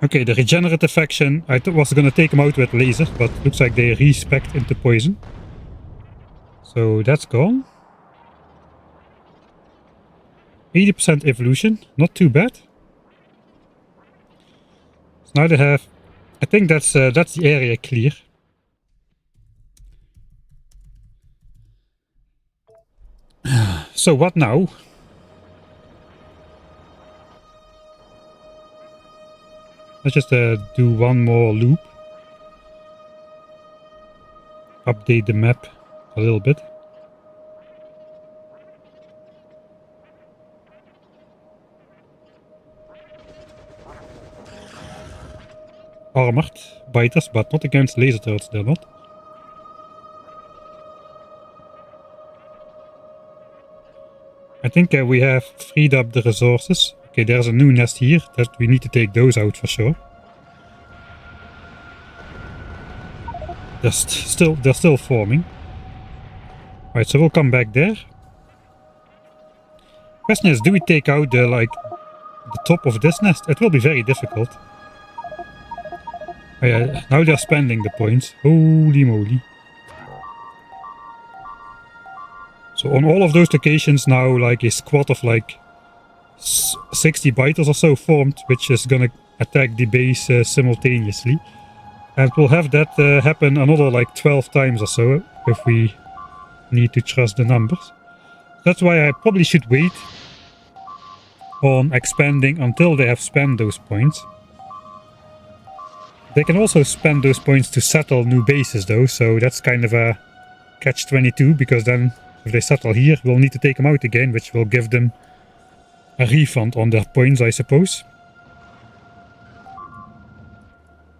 Okay, the regenerative faction, I was gonna take them out with laser, but looks like they respect into poison. So that's gone. 80% evolution, not too bad. So now they have, I think that's the area clear. So what now? Let's just do one more loop. Update the map a little bit. Armored biters, but not against laser turrets, they're not. I think we have freed up the resources. Okay, there's a new nest here, that we need to take those out for sure. They're still forming. Alright, so we'll come back there. Question is, do we take out the top of this nest? It will be very difficult. Oh yeah, now they're spending the points. Holy moly. So on all of those locations now, like a squad of like 60 biters or so formed, which is gonna attack the base simultaneously. And we'll have that happen another like 12 times or so, if we need to trust the numbers. That's why I probably should wait on expanding until they have spent those points. They can also spend those points to settle new bases though, so that's kind of a catch-22, because then if they settle here, we'll need to take them out again, which will give them a refund on their points, I suppose.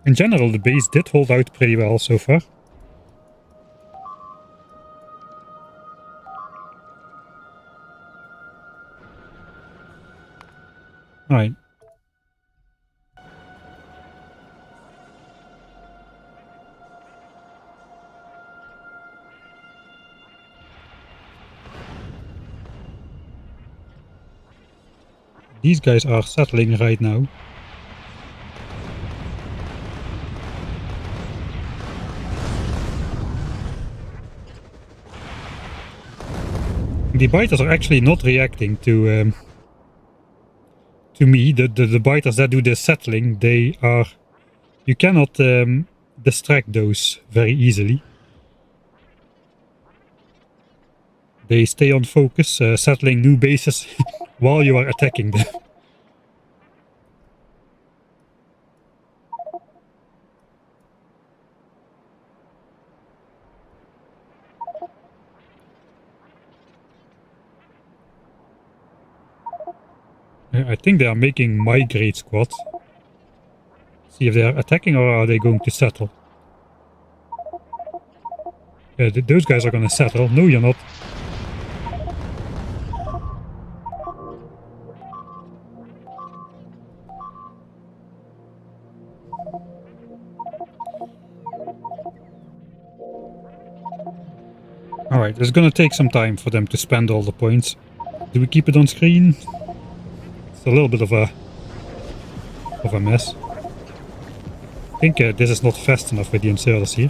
In general, the base did hold out pretty well so far. Right. These guys are settling right now. The biters are actually not reacting to me. The biters that do the settling, they are... You cannot distract those very easily. They stay on focus, settling new bases while you are attacking them. I think they are making migrate squads. See if they're attacking or are they going to settle. Those guys are gonna settle. No, you're not. Alright, it's gonna take some time for them to spend all the points. Do we keep it on screen? It's a little bit of a mess. I think this is not fast enough with the inserters here.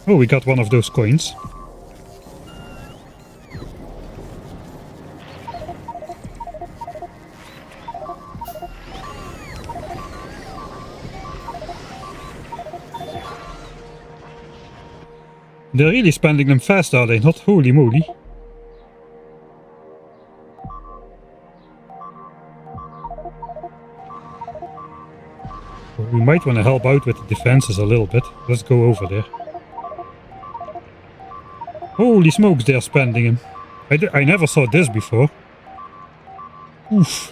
Oh, we got one of those coins. They're really spending them fast, are they not? Holy moly. We might want to help out with the defenses a little bit. Let's go over there. Holy smokes, they're spending him. I never saw this before. Oof.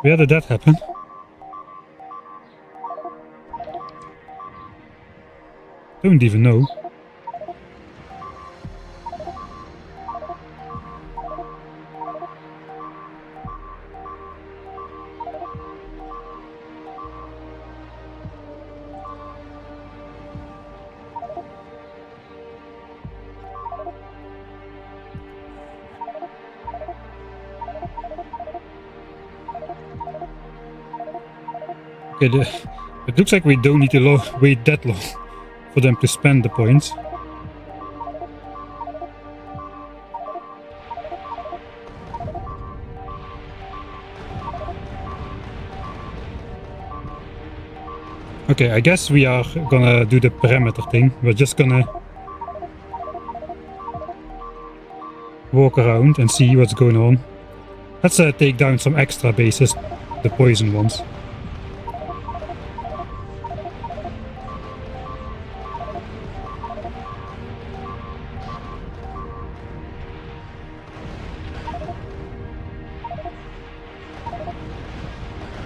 Where did that happen? Don't even know. Okay, it looks like we don't need to wait that long for them to spend the points. Okay, I guess we are gonna do the perimeter thing. We're just gonna walk around and see what's going on. Let's take down some extra bases, the poison ones.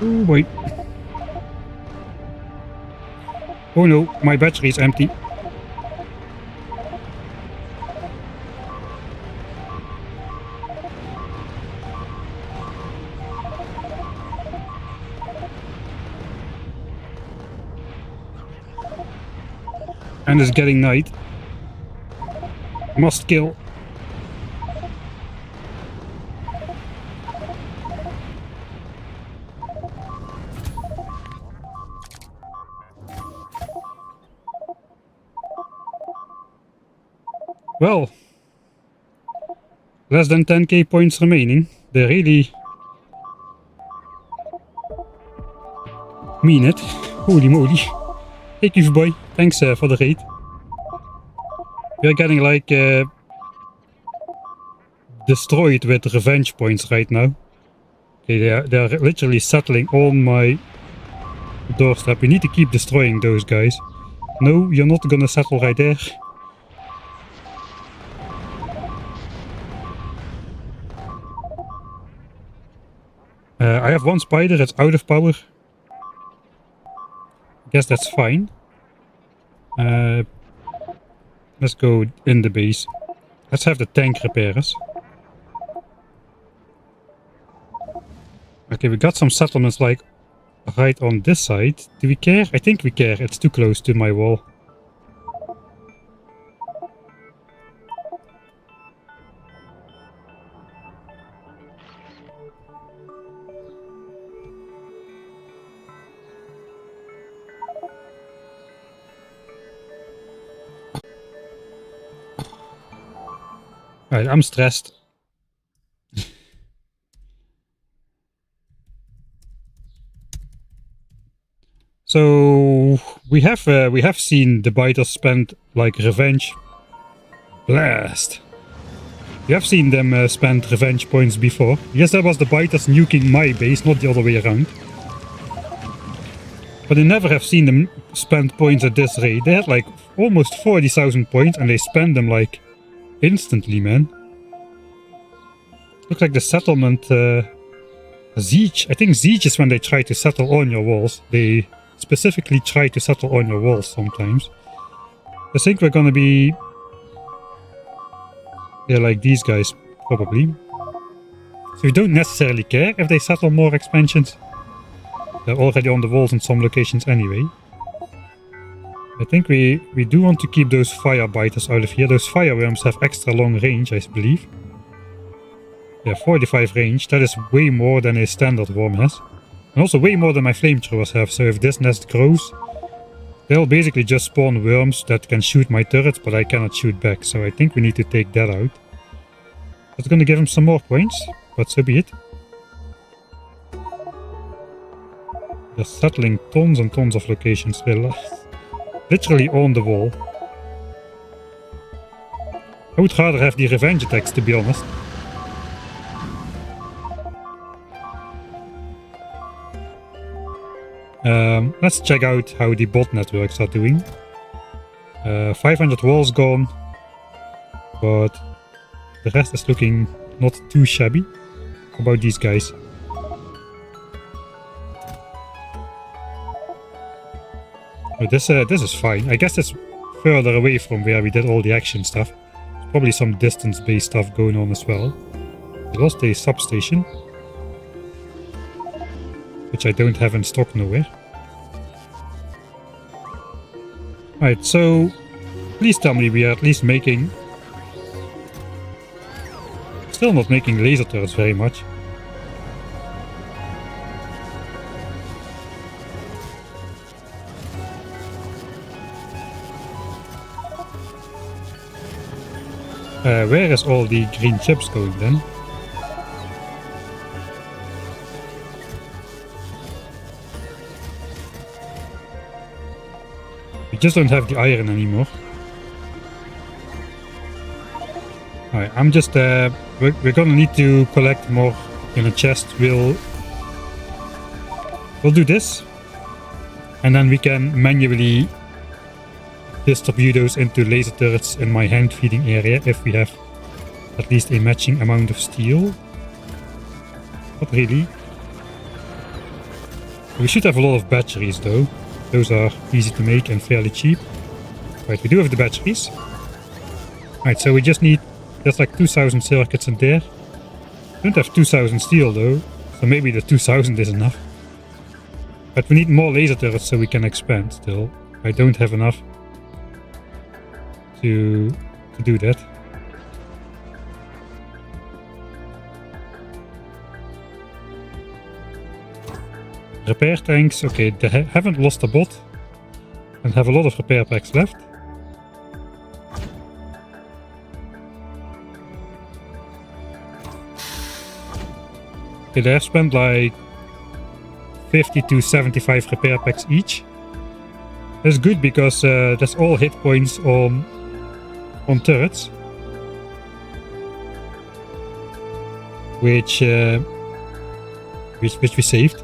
Oh wait. Oh no, my battery is empty. And it's getting night. Must kill. Well, less than 10k points remaining. They really mean it. Holy moly. Hey boy, thanks for the raid. We're getting like destroyed with revenge points right now. Okay, they're literally settling on my doorstep. We need to keep destroying those guys. No, you're not gonna settle right there. I have one spider, it's out of power. Guess that's fine. Let's go in the base. Let's have the tank repairers. Okay, we got some settlements like right on this side. Do we care? I think we care. It's too close to my wall. Alright, I'm stressed. So we have seen the biters spend like revenge. Blast. We have seen them spend revenge points before. Yes, that was the biters nuking my base, not the other way around. But I never have seen them spend points at this rate. They had like almost 40,000 points and they spend them like instantly, man. Looks like the settlement siege. I think siege is when they try to settle on your walls. They specifically try to settle on your walls sometimes. I think we're gonna be... yeah, like these guys, probably. So we don't necessarily care if they settle more expansions. They're already on the walls in some locations anyway. I think we do want to keep those firebiters out of here. Those fireworms have extra long range, I believe. Yeah, 45 range. That is way more than a standard worm has. And also way more than my flamethrowers have. So if this nest grows, they'll basically just spawn worms that can shoot my turrets, but I cannot shoot back. So I think we need to take that out. That's gonna give him some more points, but so be it. They're settling tons and tons of locations. They're literally on the wall. I would rather have the revenge attacks, to be honest. Let's check out how the bot networks are doing. 500 walls gone, but the rest is looking not too shabby. How about these guys? Oh, this is fine. I guess it's further away from where we did all the action stuff. There's probably some distance-based stuff going on as well. We lost a substation, which I don't have in stock nowhere. Right, so please tell me we are at least making... still not making laser turrets very much. Where is all the green chips going then? We just don't have the iron anymore. Alright, I'm just... we're gonna need to collect more in a chest. We'll do this. And then we can manually distribute those into laser turrets in my hand feeding area if we have at least a matching amount of steel. Not really. We should have a lot of batteries though. Those are easy to make and fairly cheap. Right, we do have the batteries. Right, so we just need... there's like 2000 circuits in there. Don't have 2000 steel though, so maybe the 2000 is enough. But we need more laser turrets so we can expand still. I don't have enough to do that. Repair tanks, okay, they haven't lost a bot and have a lot of repair packs left. Okay, they have spent like 50 to 75 repair packs each. That's good because that's all hit points on turrets, which we saved.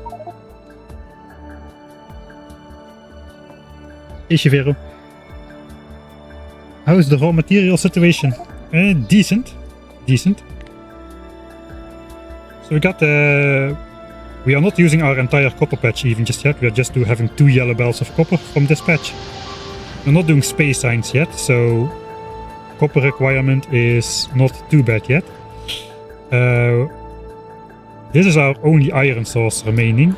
Hey Shivero, how is the raw material situation? Decent. So we got we are not using our entire copper patch even just yet. We are just having 2 yellow bells of copper from this patch. We're not doing space signs yet, so copper requirement is not too bad yet. This is our only iron source remaining.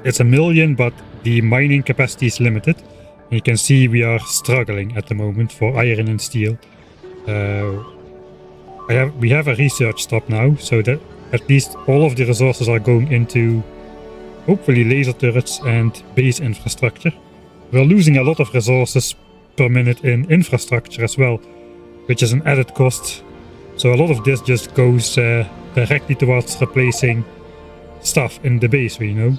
It's 1 million, but the mining capacity is limited. And you can see we are struggling at the moment for iron and steel. We have a research stop now, so that at least all of the resources are going into hopefully laser turrets and base infrastructure. We're losing a lot of resources per minute in infrastructure as well, which is an added cost. So a lot of this just goes directly towards replacing stuff in the base, you know,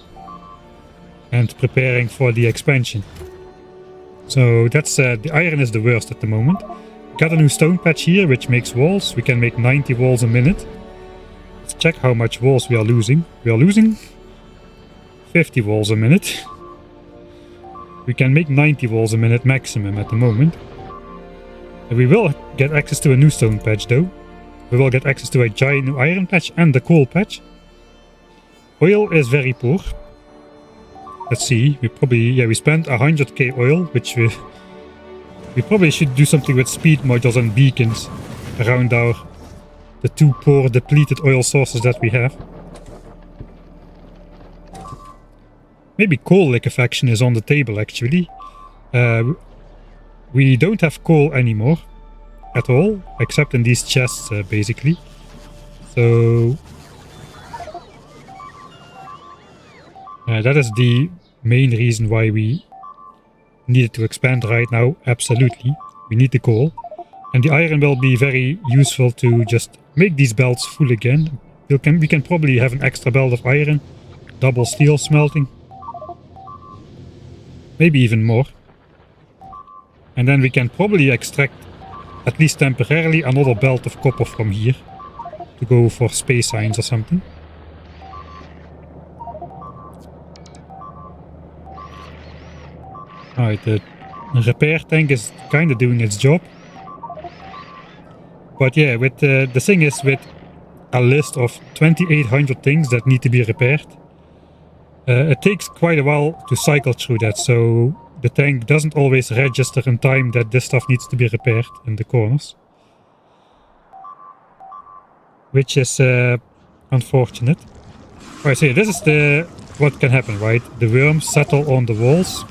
and preparing for the expansion. So that's the iron is the worst at the moment. Got a new stone patch here which makes walls. We can make 90 walls a minute. Let's check how much walls we are losing. We are losing 50 walls a minute. We can make 90 walls a minute maximum at the moment. And we will get access to a new stone patch though. we will get access to a giant new iron patch and the coal patch. Oil is very poor. Let's see, we spent 100k oil, which we probably should do something with speed modules and beacons around the two poor depleted oil sources that we have. Maybe coal liquefaction is on the table actually. We don't have coal anymore at all, except in these chests basically. So that is the main reason why we needed to expand right now. Absolutely, we need the coal, and the iron will be very useful to just make these belts full again. We can probably have an extra belt of iron, double steel smelting, maybe even more, and then we can probably extract, at least temporarily, another belt of copper from here to go for space signs or something. Alright, the repair tank is kind of doing its job. But yeah, with the thing is, with a list of 2800 things that need to be repaired, it takes quite a while to cycle through that, so the tank doesn't always register in time that this stuff needs to be repaired in the corners. Which is unfortunate. Alright, so yeah, this is what can happen, right? The worms settle on the walls.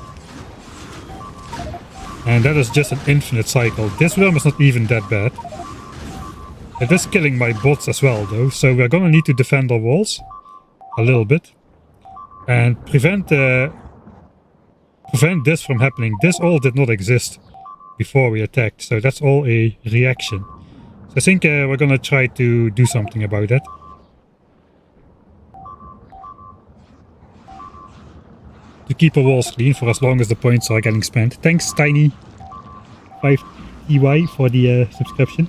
And that is just an infinite cycle. This worm is not even that bad. It is killing my bots as well though, so we're gonna need to defend our walls a little bit. And prevent this from happening. This all did not exist before we attacked, so that's all a reaction. So I think we're gonna try to do something about that. To keep our walls clean for as long as the points are getting spent. Thanks Tiny5TY for the subscription.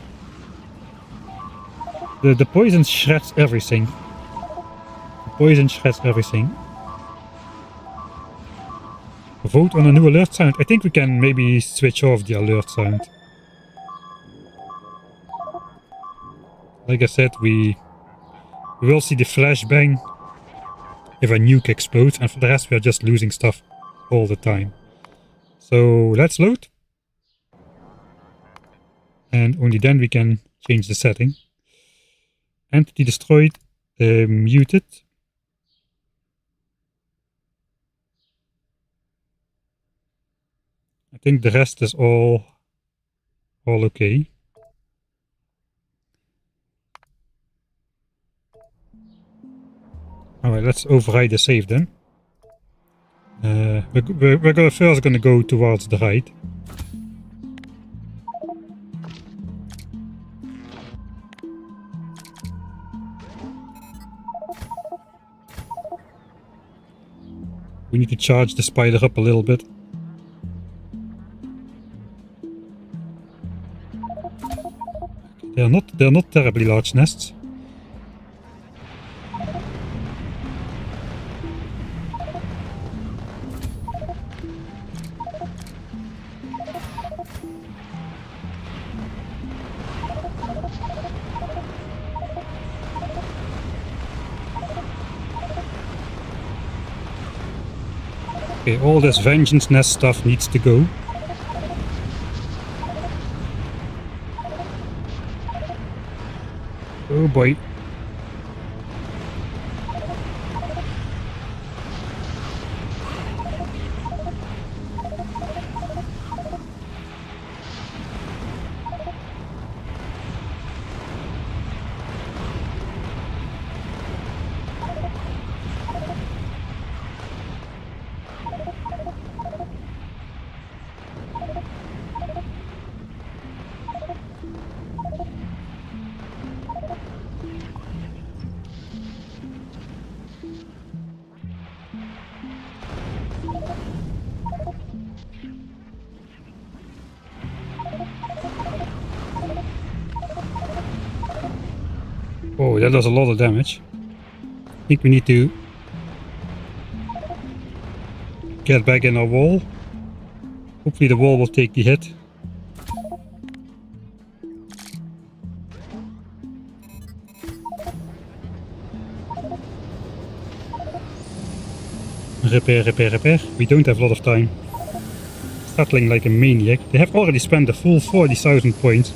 The poison shreds everything. The poison shreds everything. Vote on a new alert sound. I think we can maybe switch off the alert sound. Like I said, we will see the flashbang if a nuke explodes, and for the rest we are just losing stuff all the time. So let's load. And only then we can change the setting. Entity destroyed, muted. I think the rest is all okay. Alright, let's override the save then. We're first gonna go towards the right. We need to charge the spider up a little bit. They're not terribly large nests. Okay, all this vengeance nest stuff needs to go. Oh boy. Oh, that does a lot of damage. I think we need to get back in our wall. Hopefully the wall will take the hit. Repair, repair, repair. We don't have a lot of time. Settling like a maniac. They have already spent the full 40,000 points.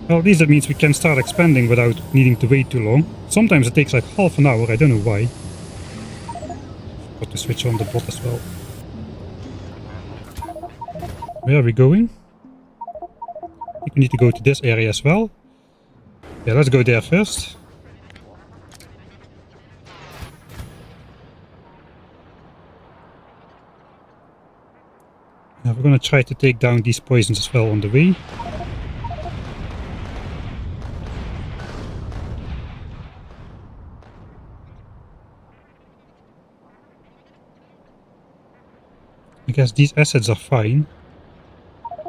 Well, at least that means we can start expanding without needing to wait too long. Sometimes it takes like half an hour, I don't know why. Got to switch on the bot as well. Where are we going? I think we need to go to this area as well. Yeah, let's go there first. We're gonna try to take down these poisons as well on the way. I guess these acids are fine,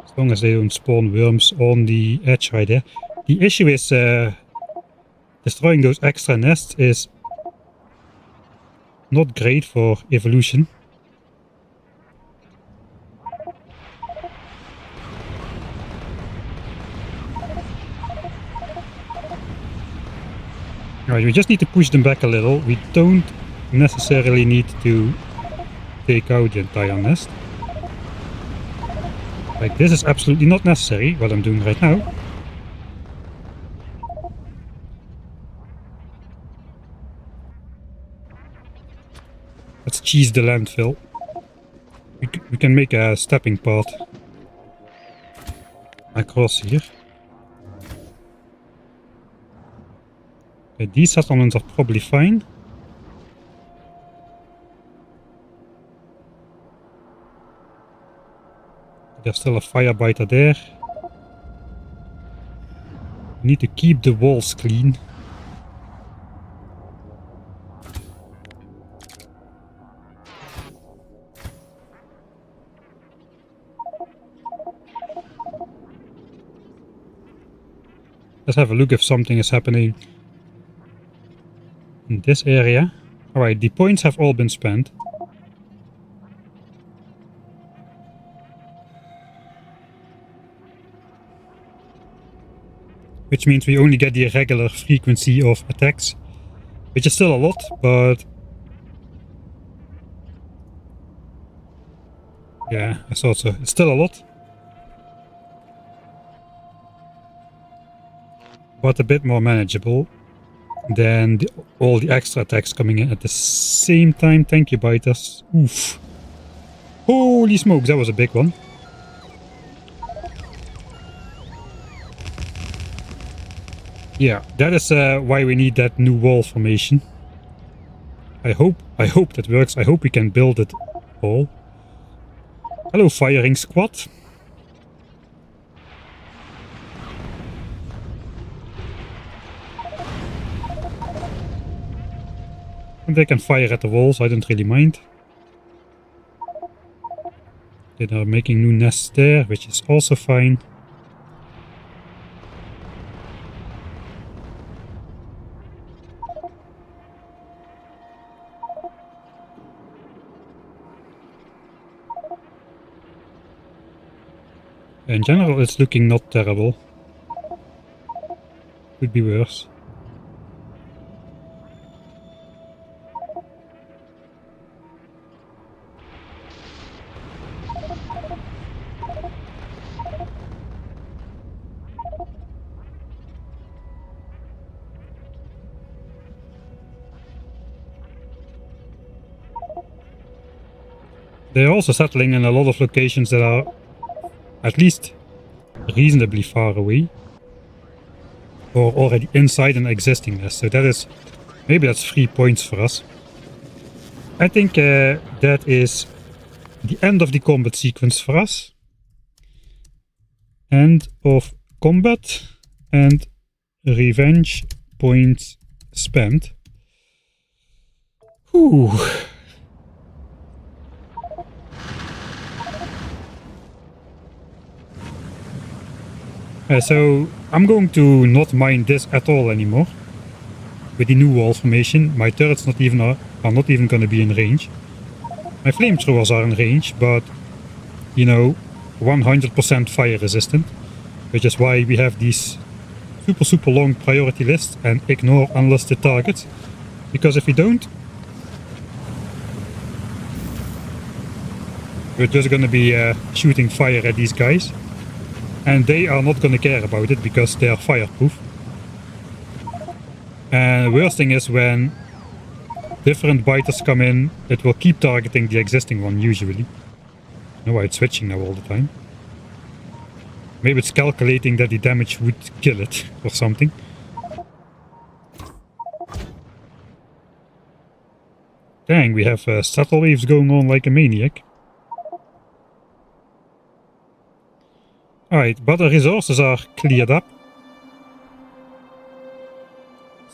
as long as they don't spawn worms on the edge right there. The issue is destroying those extra nests is not great for evolution. Right, we just need to push them back a little. We don't necessarily need to take out the entire nest. Like, this is absolutely not necessary, what I'm doing right now. Let's cheese the landfill. We can make a stepping path across here. Okay, these settlements are probably fine. There's still a firebiter there. We need to keep the walls clean. Let's have a look if something is happening in this area. Alright, the points have all been spent. Which means we only get the regular frequency of attacks, which is still a lot, but yeah, I thought so. It's still a lot, but a bit more manageable than all the extra attacks coming in at the same time. Thank you, biters. Oof. Holy smokes, that was a big one. Yeah, that is why we need that new wall formation. I hope that works. I hope we can build it all. Hello, firing squad. And they can fire at the walls, I don't really mind. They are making new nests there, which is also fine. In general, it's looking not terrible. Could be worse. They're also settling in a lot of locations that are at least reasonably far away, or already inside an existing nest. So that is, maybe that's 3 points for us. I think that is the end of the combat sequence for us. End of combat and revenge points spent. Whew. So I'm going to not mine this at all anymore. With the new wall formation, my turrets are not even going to be in range. My flamethrowers are in range, but you know, 100% fire resistant, which is why we have these super long priority lists and ignore unlisted targets. Because if we don't, We're just gonna be shooting fire at these guys. And they are not gonna care about it because they are fireproof. And the worst thing is when different biters come in, it will keep targeting the existing one usually. No, it's switching now all the time. Maybe it's calculating that the damage would kill it or something. Dang, we have shuttle waves going on like a maniac. Alright, but the resources are cleared up.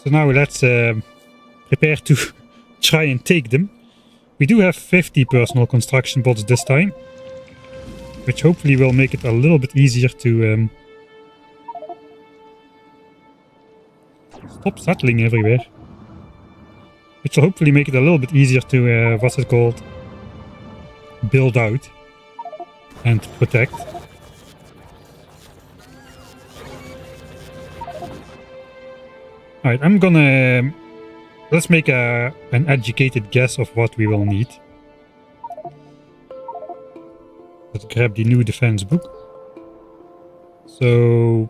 So now let's prepare to try and take them. We do have 50 personal construction bots this time, which hopefully will make it a little bit easier to stop settling everywhere. Which will hopefully make it a little bit easier to, what's it called, build out and protect. Alright, I'm gonna... let's make an educated guess of what we will need. Let's grab the new defense book. So...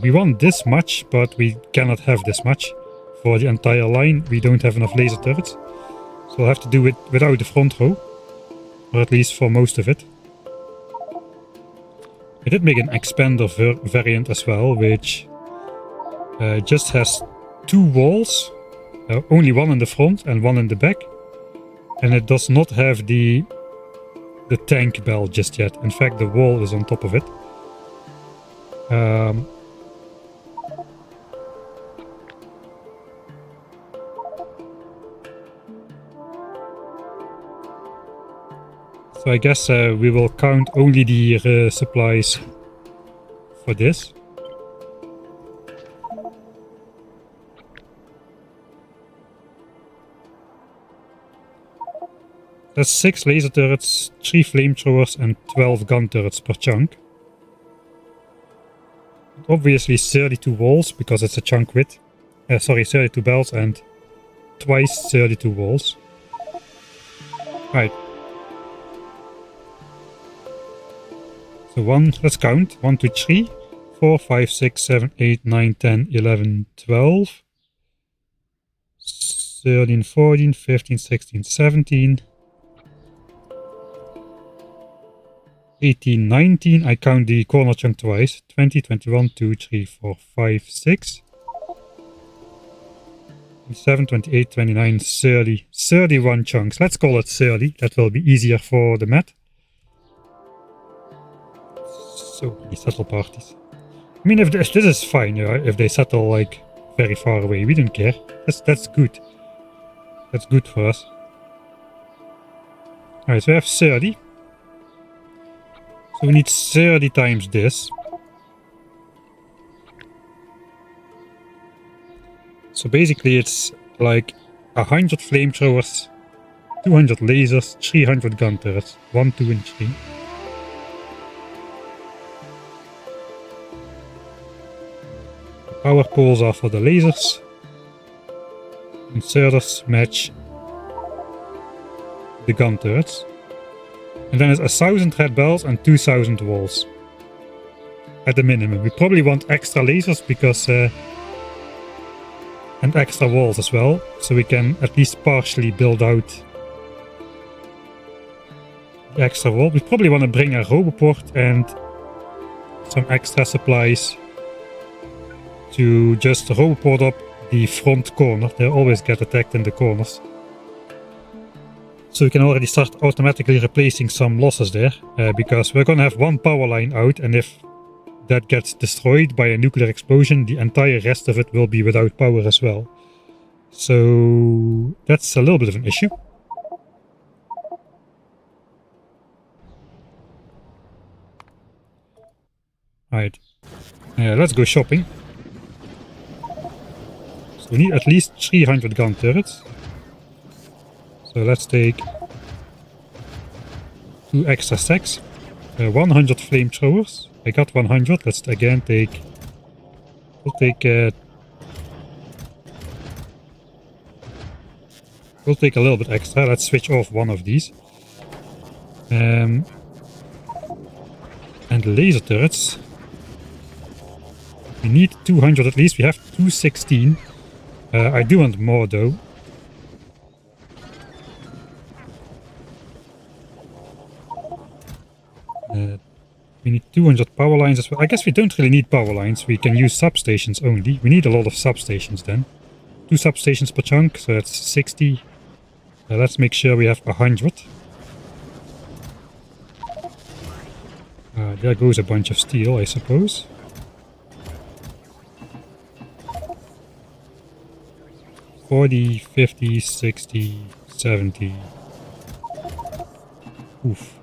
we want this much, but we cannot have this much. For the entire line, we don't have enough laser turrets. So we'll have to do it without the front row. Or at least for most of it. I did make an expander variant as well, which just has 2 walls. Only one in the front and one in the back. And it does not have the tank bell just yet. In fact, the wall is on top of it. So I guess we will count only the supplies for this. That's 6 laser turrets, 3 flamethrowers and 12 gun turrets per chunk. Obviously 32 walls because it's a chunk width. Sorry, 32 bells and twice 32 walls. Right. So let's count. 1, 2, 3, 4, 5, 6, 7, 8, 9, 10, 11, 12, 13, 14, 15, 16, 17, 18, 19. I count the corner chunk twice. 20, 21, 2, 3, 4, 5, 6, 27, 28, 29, 30, 31 chunks. Let's call it 30. That will be easier for the math. So many settle parties. I mean, if this is fine, yeah, if they settle like very far away, we don't care. That's good. That's good for us. Alright, so we have 30. So we need 30 times this. So basically it's like 100 flamethrowers, 200 lasers, 300 gun turrets. 1, 2 and 3. Power poles are for the lasers. Inserters match the gun turrets. And then it's 1000 red bells and 2000 walls. At the minimum. We probably want extra lasers because... and extra walls as well. So we can at least partially build out the extra wall. We probably want to bring a roboport and some extra supplies to just roboport up the front corner. They always get attacked in the corners. So we can already start automatically replacing some losses there. Because we're gonna have 1 power line out, and if that gets destroyed by a nuclear explosion, the entire rest of it will be without power as well. So that's a little bit of an issue. Alright, let's go shopping. So we need at least 300 gun turrets. So let's take 2 extra stacks. 100 flamethrowers. I got 100. Let's again take We'll take a little bit extra. Let's switch off one of these. And laser turrets. We need 200 at least. We have 216. I do want more though. We need 200 power lines as well. I guess we don't really need power lines. We can use substations only. We need a lot of substations then. 2 substations per chunk, so that's 60. Let's make sure we have 100. There goes a bunch of steel, I suppose. $40, $50, $60, $70. Oof.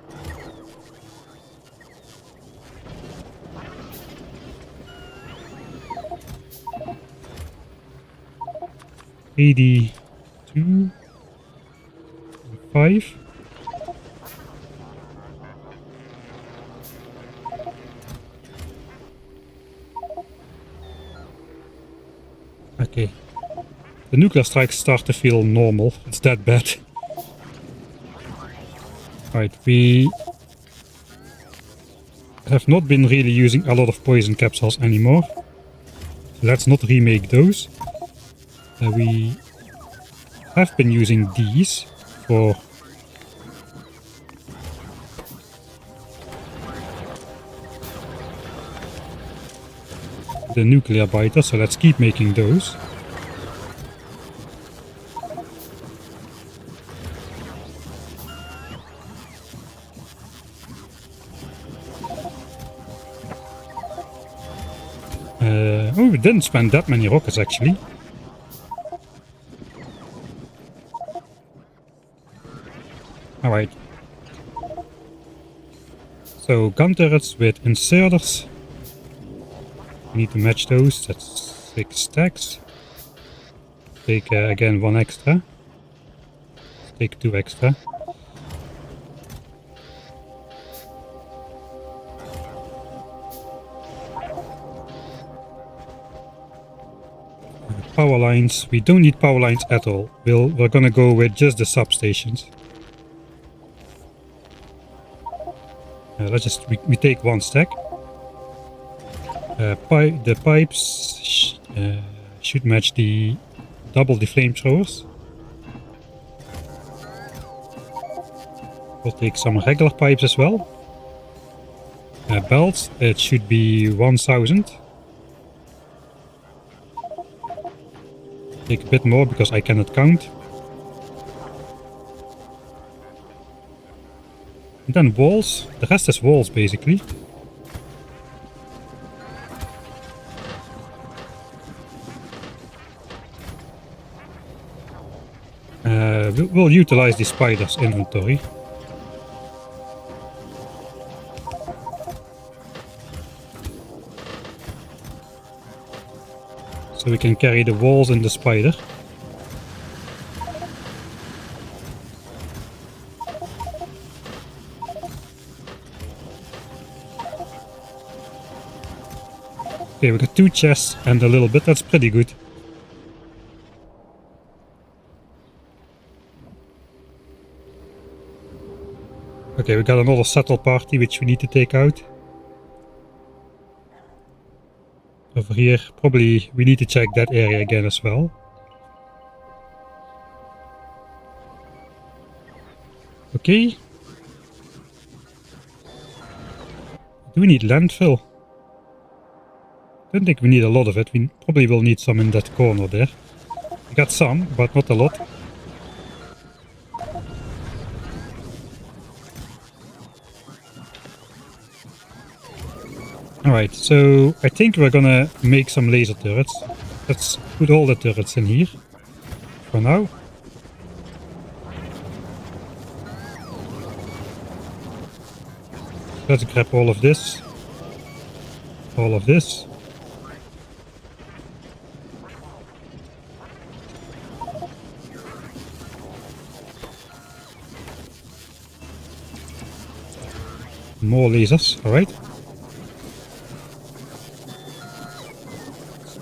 $82, $5. Okay. The nuclear strikes start to feel normal. It's that bad. Right, we have not been really using a lot of poison capsules anymore. Let's not remake those. We have been using these for the nuclear biter, so let's keep making those. Oh, we didn't spend that many rockets actually. Alright. So gun turrets with inserters. We need to match those. That's 6 stacks. Take again 1 extra. Take 2 extra. Power lines. We don't need power lines at all. We're gonna go with just the substations. We take 1 stack. The pipes should match double the flamethrowers. We'll take some regular pipes as well. Belts, it should be 1000. Take a bit more because I cannot count. And then walls. The rest is walls basically. We'll utilize the spider's inventory. So we can carry the walls and the spider. Okay, we got 2 chests and a little bit. That's pretty good. Okay, we got another settle party which we need to take out. Over here, probably we need to check that area again as well. Okay. Do we need landfill? Don't think we need a lot of it. We probably will need some in that corner there. We got some, but not a lot. Alright, so I think we're gonna make some laser turrets. Let's put all the turrets in here for now. Let's grab all of this. All of this. More lasers, alright.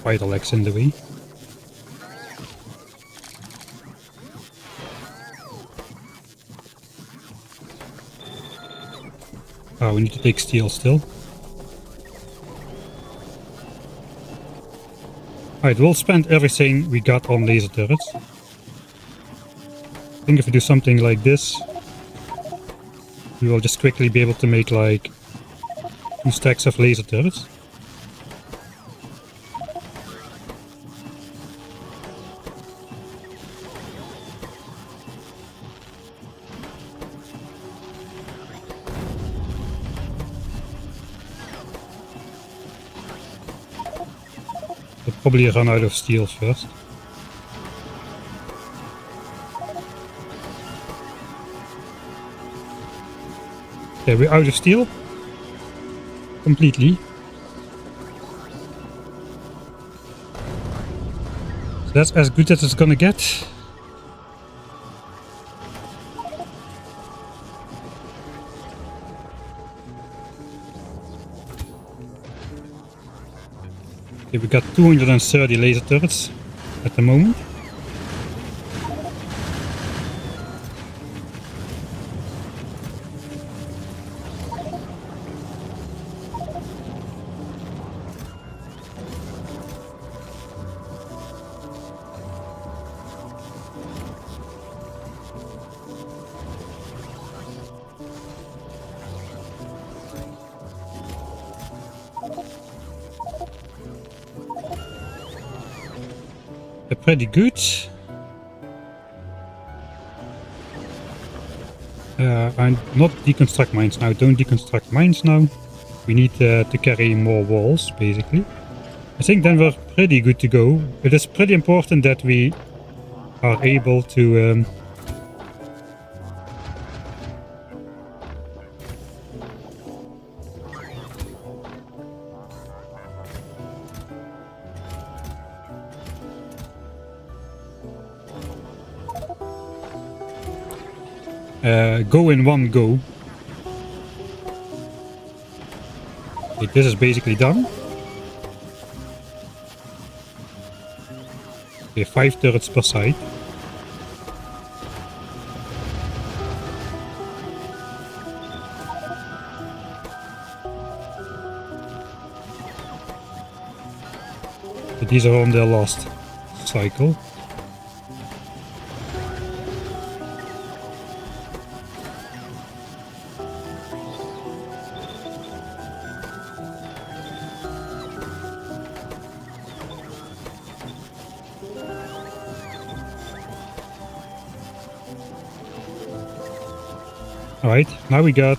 spider legs in the way. Oh, we need to take steel still. Alright, we'll spend everything we got on laser turrets. I think if we do something like this, we will just quickly be able to make like 2 stacks of laser turrets. We'll probably run out of steel first. Okay, we're out of steel. Completely. So that's as good as it's gonna get. Okay, we got 230 laser turrets at the moment. They're pretty good. And not deconstruct mines now. Don't deconstruct mines now. We need to carry more walls, basically. I think then we're pretty good to go. It is pretty important that we are able to go in one go. Okay, this is basically done. Okay, 5 turrets per side. So these are on their last cycle. Alright, now we got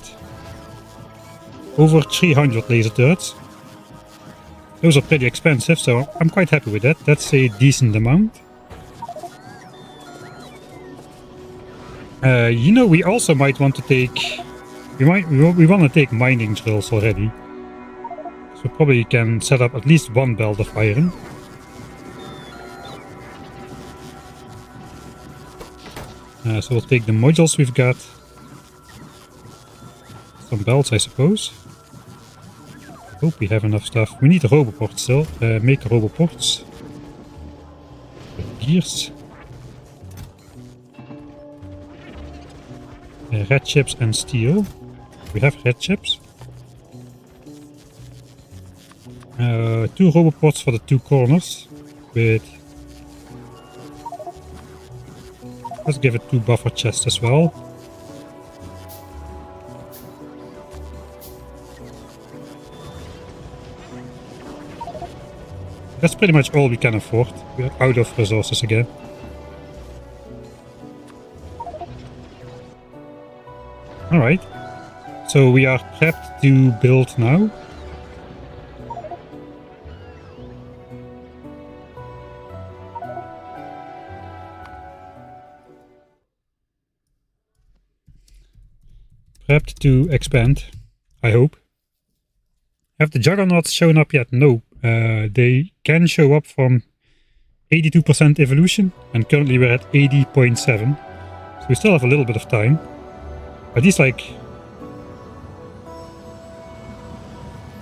over 300 laser turrets. Those are pretty expensive, so I'm quite happy with that. That's a decent amount. You know, we also might want to take... We want to take mining drills already. So probably can set up at least one belt of iron. So we'll take the modules we've got. Some belts, I suppose. Hope we have enough stuff. We need a roboport still. Make roboports. Gears. Red chips and steel. We have red chips. 2 roboports for the 2 corners. With... Let's give it 2 buffer chests as well. That's pretty much all we can afford. We're out of resources again. Alright. So we are prepped to build now. Prepped to expand, I hope. Have the juggernauts shown up yet? No. They can show up from 82% evolution, and currently we're at 80.7. So we still have a little bit of time. But these are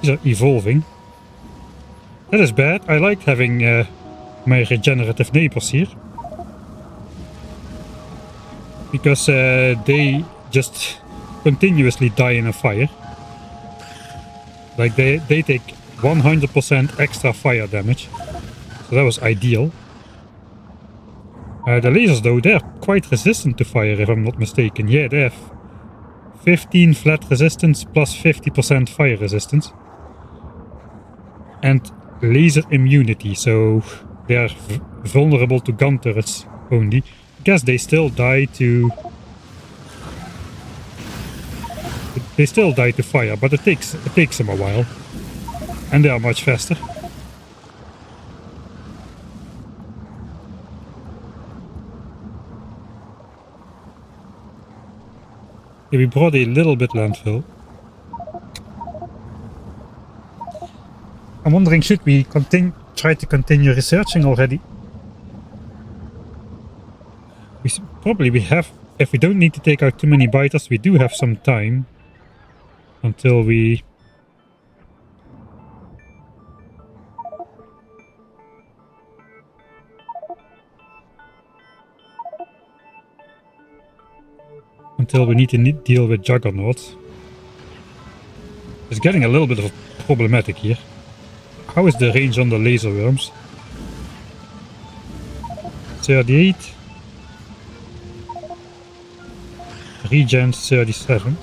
evolving. That is bad. I like having my regenerative neighbors here. Because they just continuously die in a fire. Like they take 100% extra fire damage. So that was ideal. The lasers though, they're quite resistant to fire if I'm not mistaken. Yeah, they have 15 flat resistance plus 50% fire resistance. And laser immunity, so they are vulnerable to gun turrets only. I guess they still die to... They still die to fire, but it takes them a while. And they are much faster. Yeah, we brought a little bit landfill. I'm wondering, should we try to continue researching already? We have, if we don't need to take out too many biters, we do have some time until we... Until we need to deal with juggernauts. It's getting a little bit of problematic here. How is the range on the laser worms? 38. Regen 37.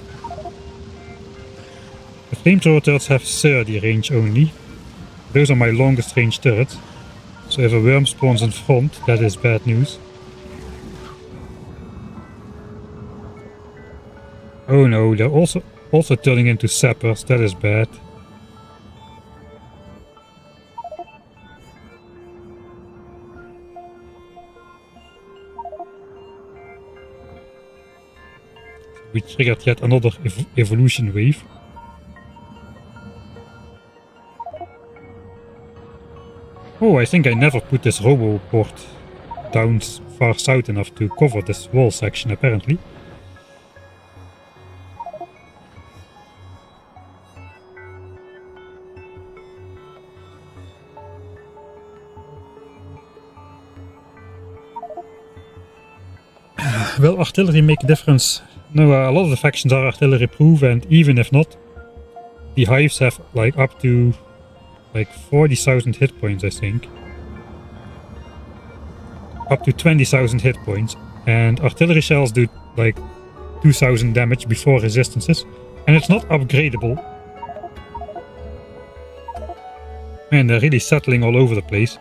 The flamethrower turrets have 30 range only. Those are my longest range turrets. So if a worm spawns in front, that is bad news. Oh no, they're also turning into sappers, that is bad. We triggered yet another evolution wave. Oh, I think I never put this roboport down far south enough to cover this wall section apparently. Will artillery make a difference? No, a lot of the factions are artillery proof, and even if not, the hives have like up to like 40,000 hit points, I think. Up to 20,000 hit points, and artillery shells do like 2,000 damage before resistances, and it's not upgradable. Man, they're really settling all over the place.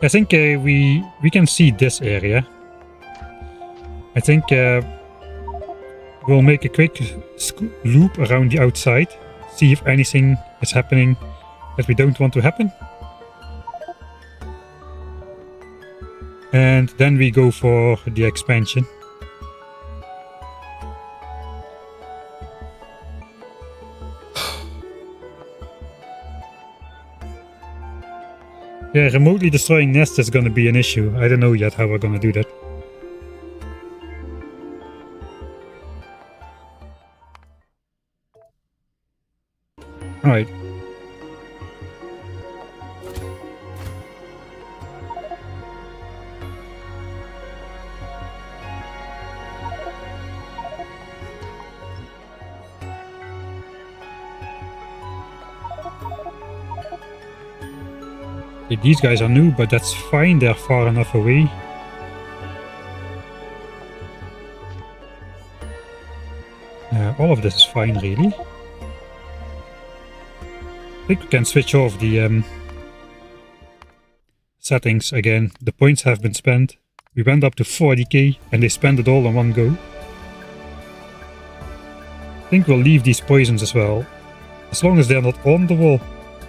I think we can see this area. I think we'll make a quick loop around the outside, see if anything is happening that we don't want to happen. And then we go for the expansion. Yeah, remotely destroying nests is gonna be an issue. I don't know yet how we're gonna do that. Alright. Okay, these guys are new, but that's fine, they're far enough away. All of this is fine, really. I think we can switch off the settings again. The points have been spent. We went up to 40k and they spent it all in one go. I think we'll leave these poisons as well. As long as they're not on the wall,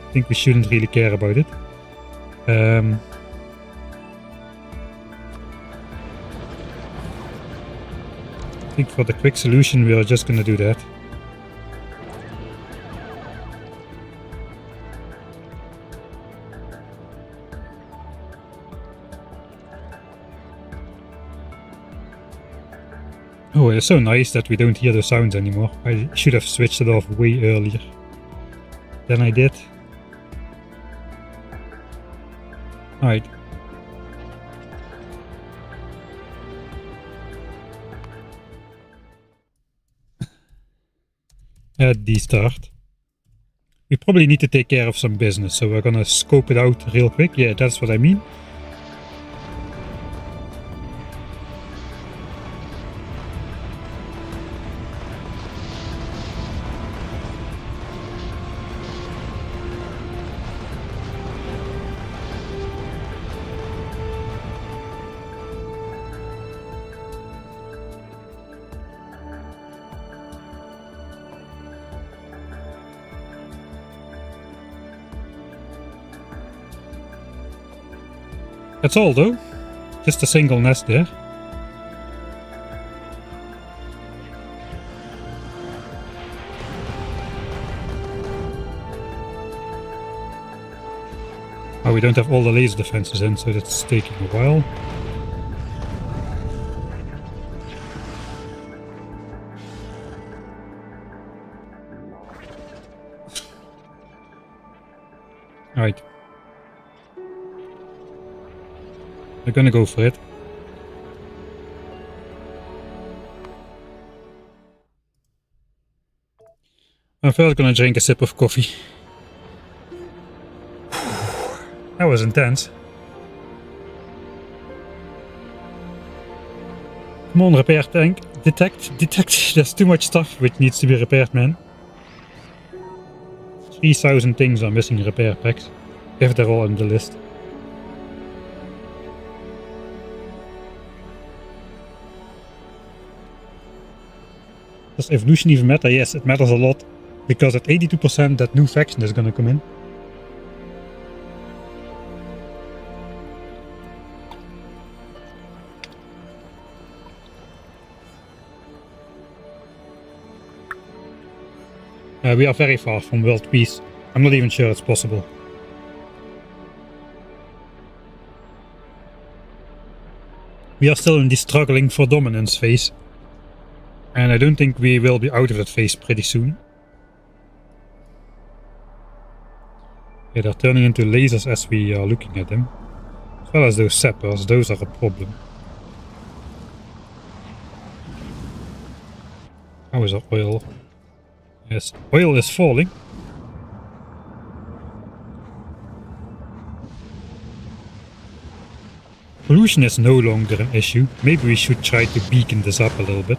I think we shouldn't really care about it. I think for the quick solution we are just gonna do that. Oh, it's so nice that we don't hear the sounds anymore. I should have switched it off way earlier than I did. Alright. At the start. We probably need to take care of some business, so we're gonna scope it out real quick. Yeah, that's what I mean. That's all though. Just a single nest there. Oh, we don't have all the laser defenses in, so that's taking a while. Alright. We're gonna go for it. I'm first gonna drink a sip of coffee. That was intense. Come on, repair tank. Detect. There's too much stuff which needs to be repaired, man. 3,000 things are missing repair packs. If they're all on the list. Does evolution even matter? Yes, it matters a lot. Because at 82% that new faction is gonna come in. We are very far from world peace. I'm not even sure it's possible. We are still in the struggling for dominance phase. And I don't think we will be out of that phase pretty soon. Yeah, they're turning into lasers as we are looking at them. As well as those sappers, those are a problem. How is our oil? Yes, oil is falling. Pollution is no longer an issue. Maybe we should try to beacon this up a little bit.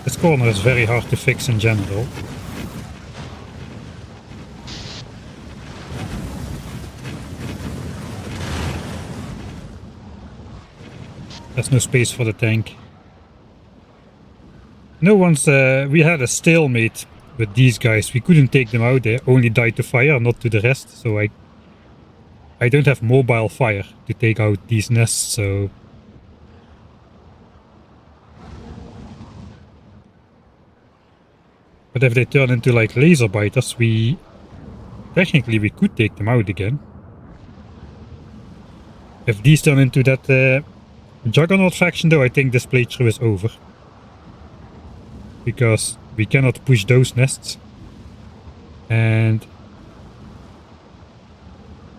This corner is very hard to fix in general. There's no space for the tank. No one's... we had a stalemate with these guys. We couldn't take them out. They only died to fire, not to the rest. So I don't have mobile fire to take out these nests, so... But if they turn into like laser biters, technically we could take them out again. If these turn into that Juggernaut faction though, I think this playthrough is over. Because we cannot push those nests. And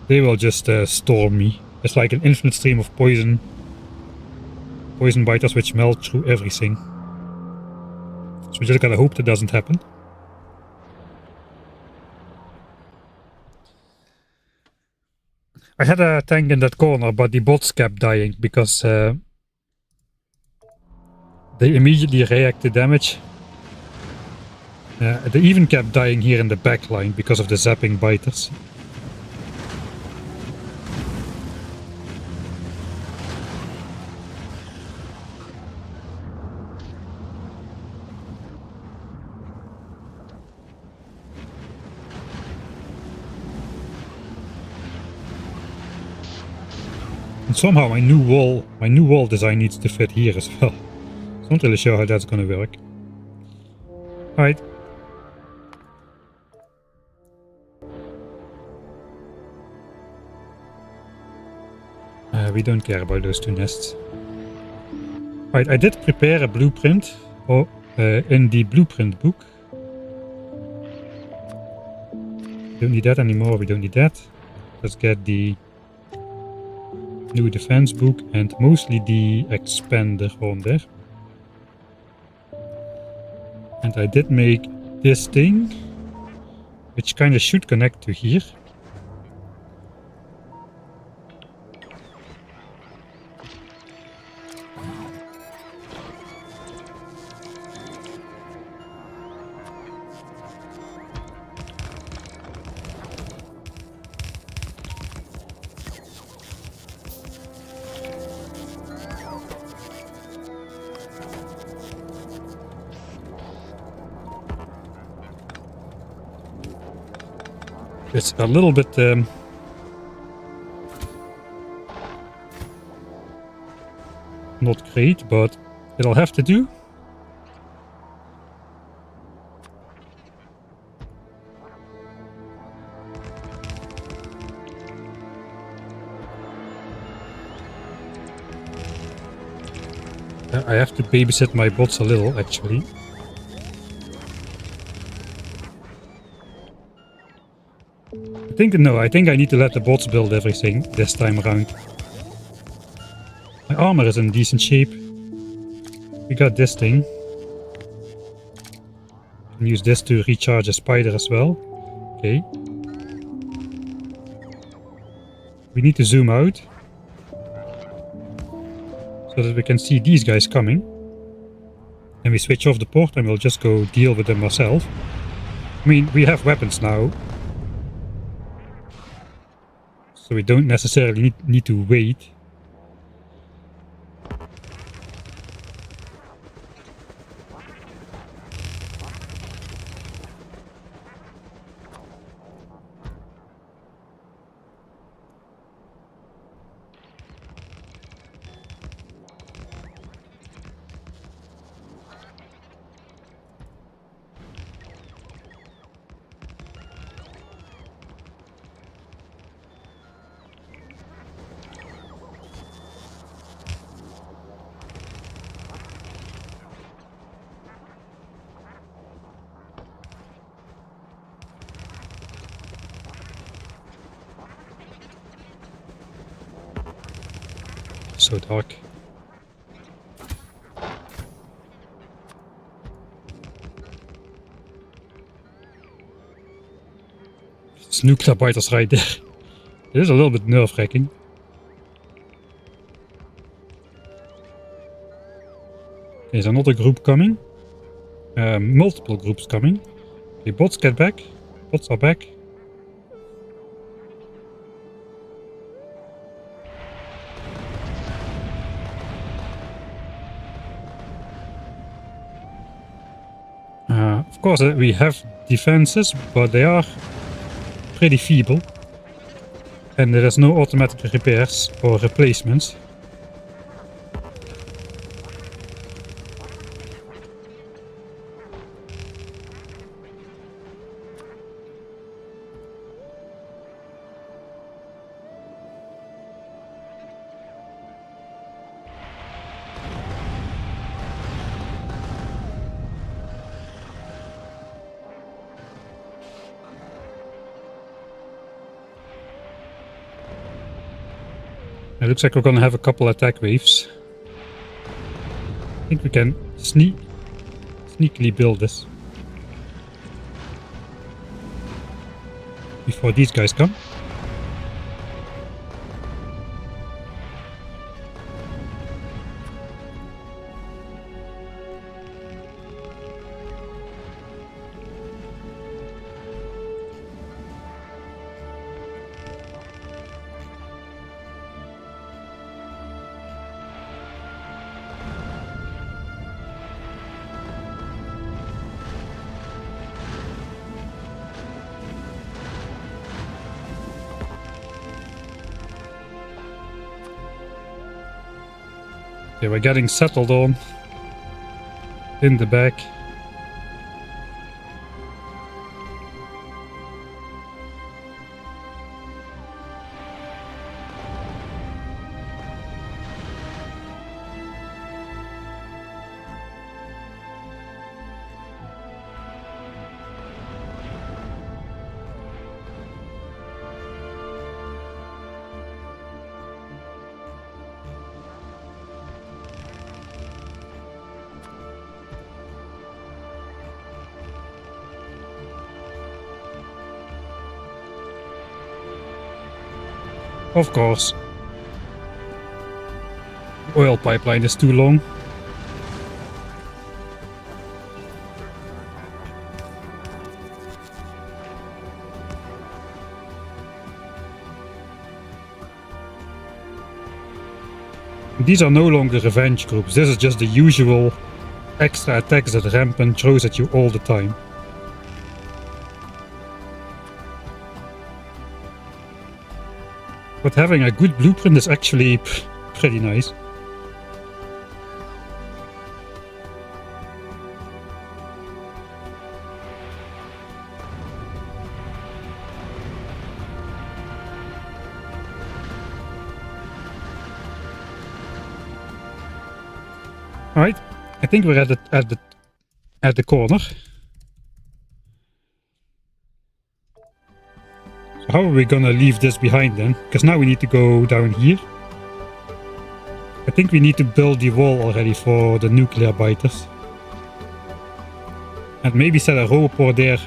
they will just storm me. It's like an infinite stream of poison biters which melt through everything. So we just gotta hope that doesn't happen. I had a tank in that corner, but the bots kept dying because they immediately react to damage. They even kept dying here in the back line because of the zapping biters. And somehow my new wall design needs to fit here as well. So I'm not really sure how that's gonna work. Alright. We don't care about those two nests. Alright, I did prepare a blueprint in the blueprint book. Don't need that anymore, we don't need that. Let's get the new defense book and mostly the expander on there. And I did make this thing, which kind of should connect to here. It's a little bit not great, but it'll have to do. I have to babysit my bots a little, actually. I think I need to let the bots build everything this time around. My armor is in decent shape. We got this thing. Can use this to recharge a spider as well. Okay. We need to zoom out so that we can see these guys coming. And we switch off the port and we'll just go deal with them ourselves. I mean, we have weapons now. So we don't necessarily need to wait. So dark. Nuclear biters right there. It is a little bit nerve-wracking. There's another group coming. Multiple groups coming. Okay, bots get back. Bots are back. Of course, we have defenses, but they are pretty feeble. And there is no automatic repairs or replacements. It looks like we're gonna have a couple attack waves. I think we can sneakily build this before these guys come. Okay, we're getting settled on in the back. Of course. Oil pipeline is too long. These are no longer revenge groups. This is just the usual extra attacks that Rampant throws at you all the time. But having a good blueprint is actually pretty nice. All right, I think we're at the corner. So how are we gonna leave this behind then? Because now we need to go down here. I think we need to build the wall already for the nuclear biters. And maybe set a roboport there.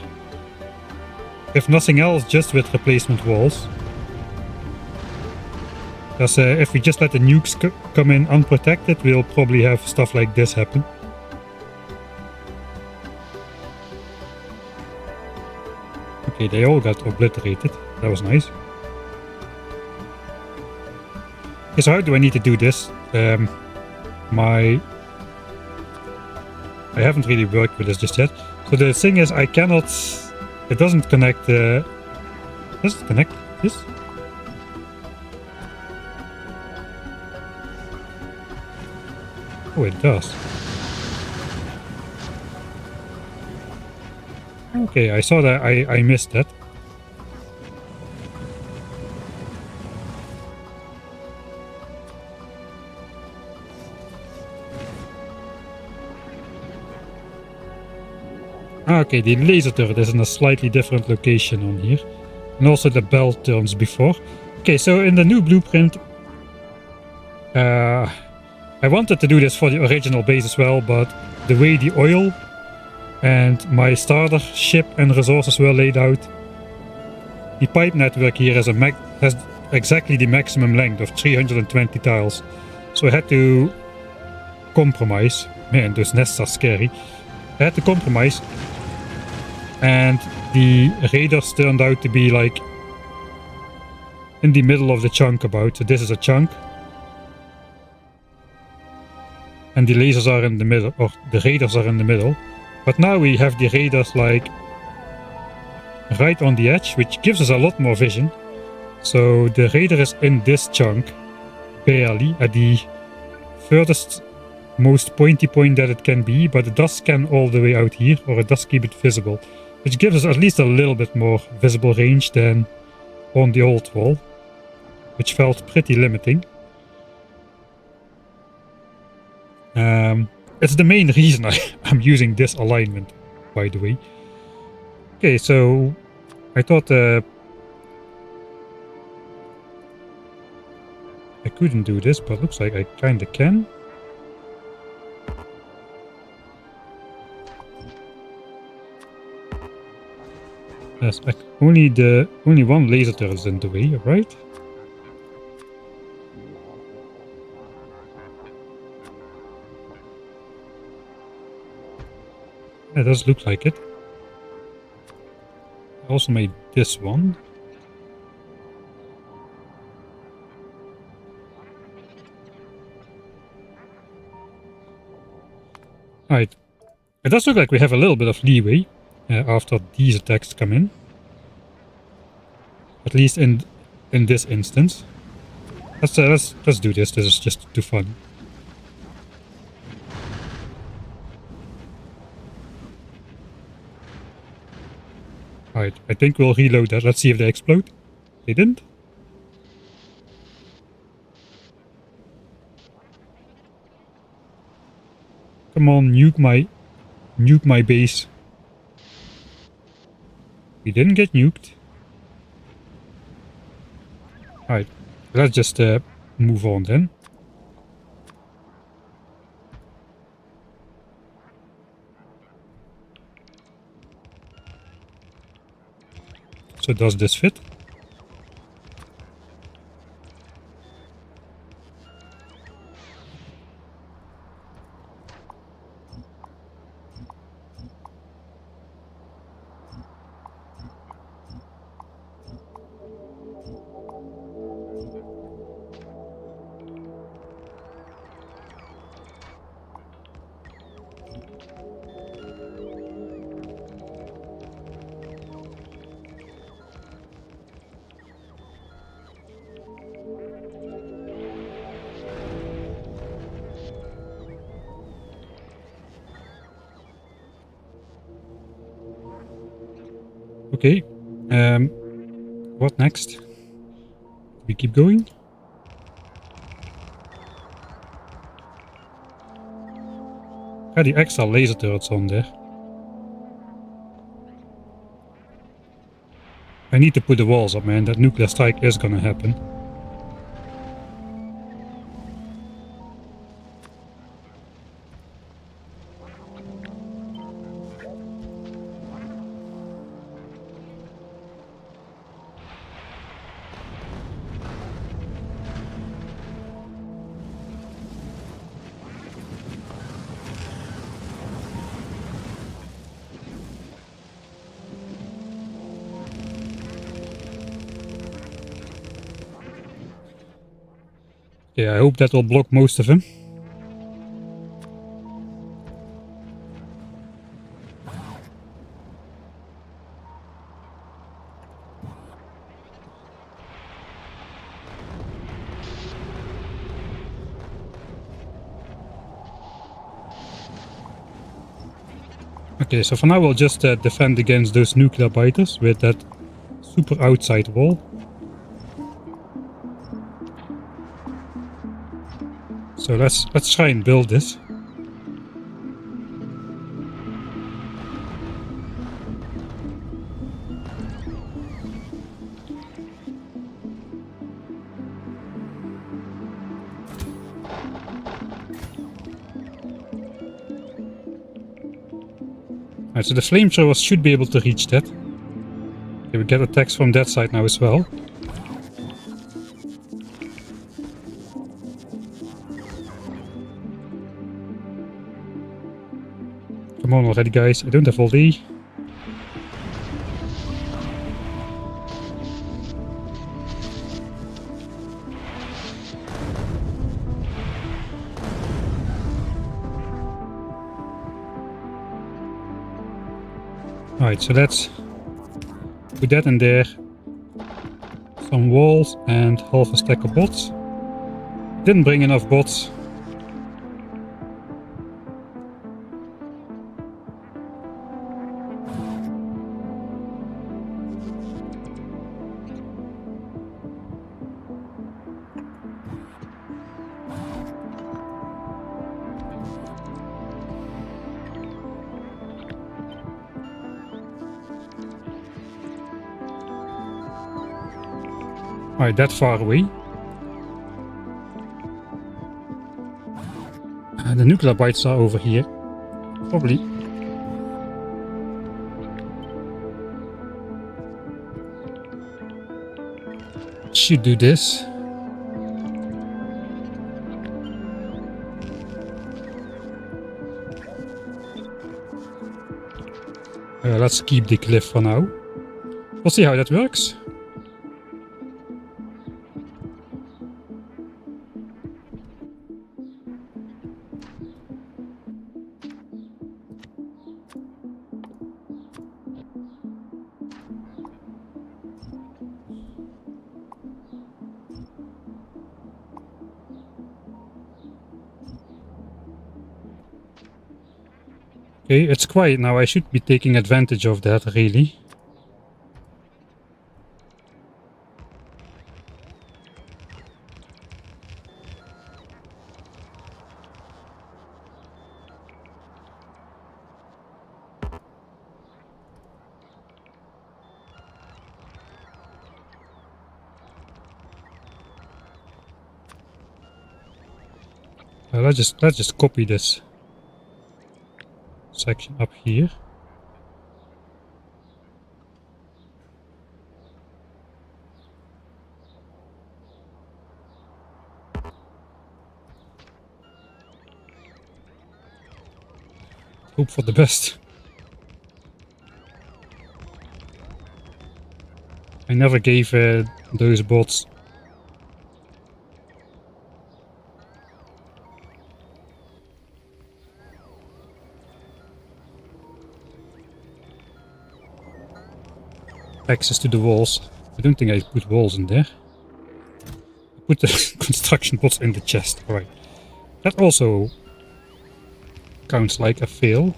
If nothing else, just with replacement walls. Because if we just let the nukes come in unprotected, we'll probably have stuff like this happen. Okay, they all got obliterated. That was nice. Okay, so how do I need to do this? I haven't really worked with this just yet. So the thing is, I cannot... It doesn't connect... Does it connect this? Oh, it does. Okay, I saw that. I missed that. Okay, the laser turret is in a slightly different location on here. And also the bell turns before. Okay, so in the new blueprint... I wanted to do this for the original base as well, but the way the oil and my starter ship and resources were laid out, the pipe network here has exactly the maximum length of 320 tiles. So I had to compromise. Man, those nests are scary. I had to compromise, and the raiders turned out to be like in the middle of the chunk about. So this is a chunk. And the lasers are in the middle, or the raiders are in the middle. But now we have the raiders like right on the edge, which gives us a lot more vision. So the raider is in this chunk, barely, at the furthest most pointy point that it can be, but it does scan all the way out here, or it does keep it visible, which gives us at least a little bit more visible range than on the old wall, which felt pretty limiting. It's the main reason I'm using this alignment, by the way. Okay, so I thought I couldn't do this, but looks like I kinda can. Yes, only one laser turret is in the way, right? It does look like it. I also made this one. Alright. It does look like we have a little bit of leeway after these attacks come in. At least in this instance. Let's do this. This is just too fun. Alright, I think we'll reload that. Let's see if they explode. They didn't. Come on, nuke my base. We didn't get nuked. Alright, let's just move on then. So does this fit? Okay. What next? We keep going? Got the extra laser turrets on there. I need to put the walls up, man. That nuclear strike is gonna happen. Yeah, I hope that will block most of him. Okay, so for now we'll just defend against those nuclear biters with that super outside wall. So let's try and build this. Alright, so the flamethrowers should be able to reach that. Okay, we get attacks from that side now as well. Come on already, guys. I don't have all day. Alright, so let's put that in there. Some walls and half a stack of bots. Didn't bring enough bots. Alright, that far away. The nuclear bites are over here. Probably. Should do this. Let's keep the cliff for now. We'll see how that works. Okay, it's quiet now. I should be taking advantage of that, really. Let's just copy this section up here. Hope for the best. I never gave those bots access to the walls. I don't think I put walls in there. I put the construction bots in the chest. Alright. That also counts like a fail.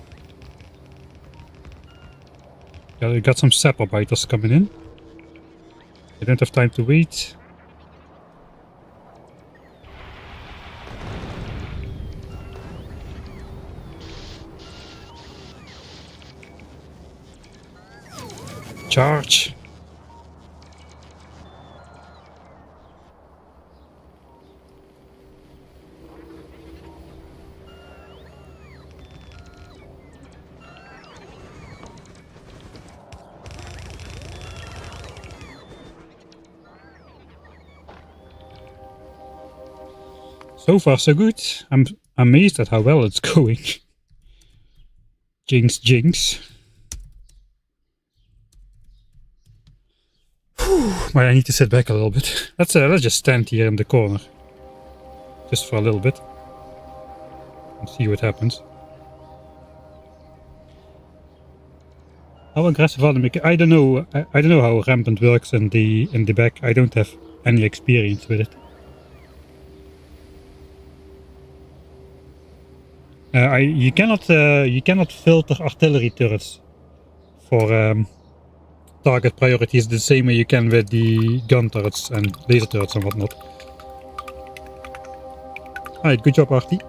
We got some sapper biters coming in. I don't have time to wait. Charge! So far so good. I'm amazed at how well it's going. Jinx, jinx. Whew, but I need to sit back a little bit. Let's just stand here in the corner. Just for a little bit. And see what happens. How aggressive are they? I don't know. I don't know how Rampant works in the back. I don't have any experience with it. You cannot filter artillery turrets for target priorities the same way you can with the gun turrets and laser turrets and whatnot. Alright, good job, Artie.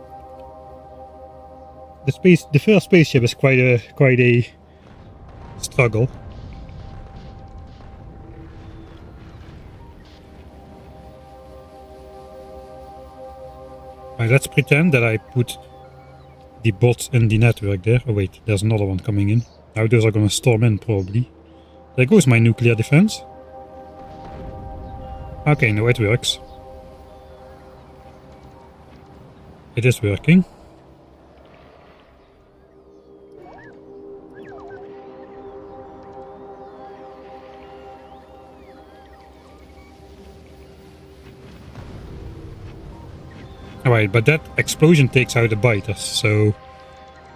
The first spaceship is quite a struggle. Alright, let's pretend that I put the bots in the network there. Oh wait, there's another one coming in. Now those are gonna storm in probably. There goes my nuclear defense. Okay, no, it works. It is working. Alright, but that explosion takes out the biters, so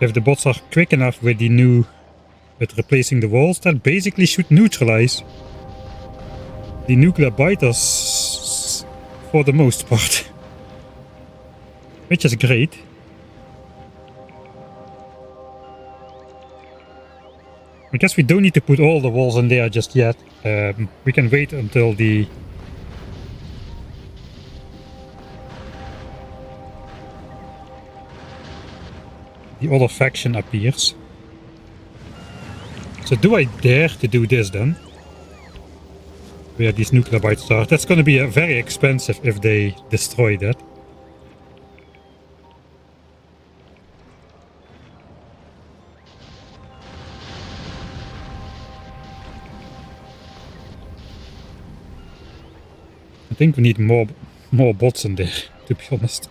if the bots are quick enough with with replacing the walls, that basically should neutralize the nuclear biters for the most part. Which is great. I guess we don't need to put all the walls in there just yet. We can wait until the other faction appears. So do I dare to do this then? Where these nuclear biters are. That's going to be very expensive if they destroy that. I think we need more bots in there, to be honest.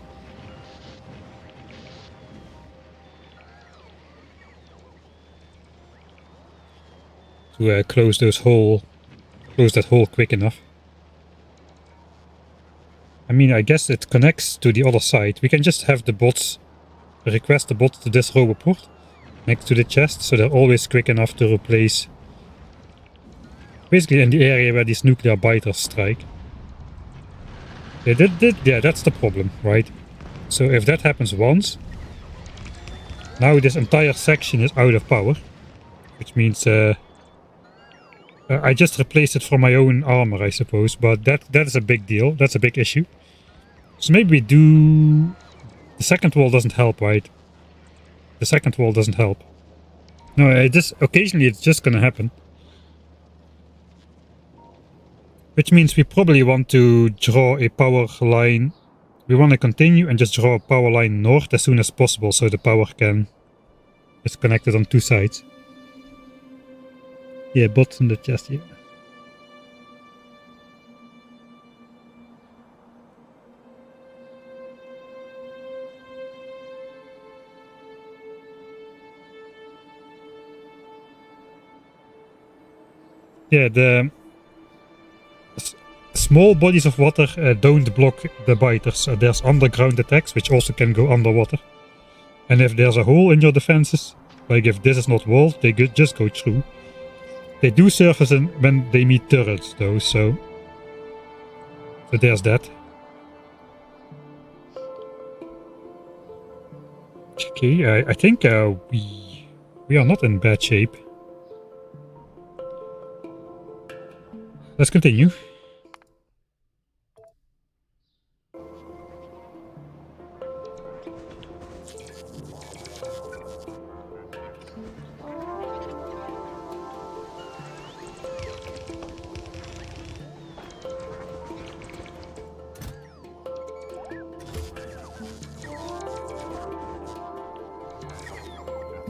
To close that hole quick enough. I mean, I guess it connects to the other side. We can just have the bots request the bots to this roboport next to the chest, so they're always quick enough to replace. Basically, in the area where these nuclear biters strike. Yeah, that's the problem, right? So if that happens once, now this entire section is out of power, which means I just replaced it from my own armor, I suppose, but that is a big deal. That's a big issue. So maybe we do... The second wall doesn't help, right? The second wall doesn't help. No, occasionally it's just gonna happen. Which means we probably want to draw a power line. We want to continue and just draw a power line north as soon as possible, so the power is connected on two sides. Yeah, bots in the chest here. Yeah, the small bodies of water don't block the biters. There's underground attacks, which also can go underwater. And if there's a hole in your defenses, like if this is not walled, they just go through. They do surface when they meet turrets though, so there's that. Okay, I think we are not in bad shape. Let's continue.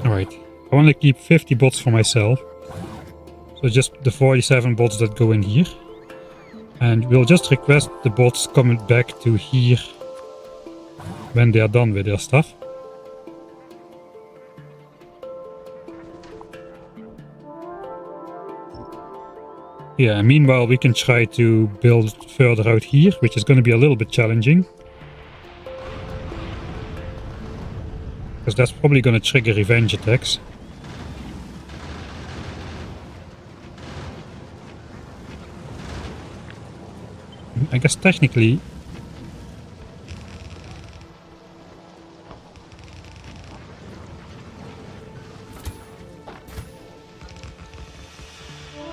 Alright, I want to keep 50 bots for myself. So just the 47 bots that go in here. And we'll just request the bots coming back to here when they are done with their stuff. Yeah, and meanwhile we can try to build further out here, which is going to be a little bit challenging. Because that's probably going to trigger revenge attacks. I guess technically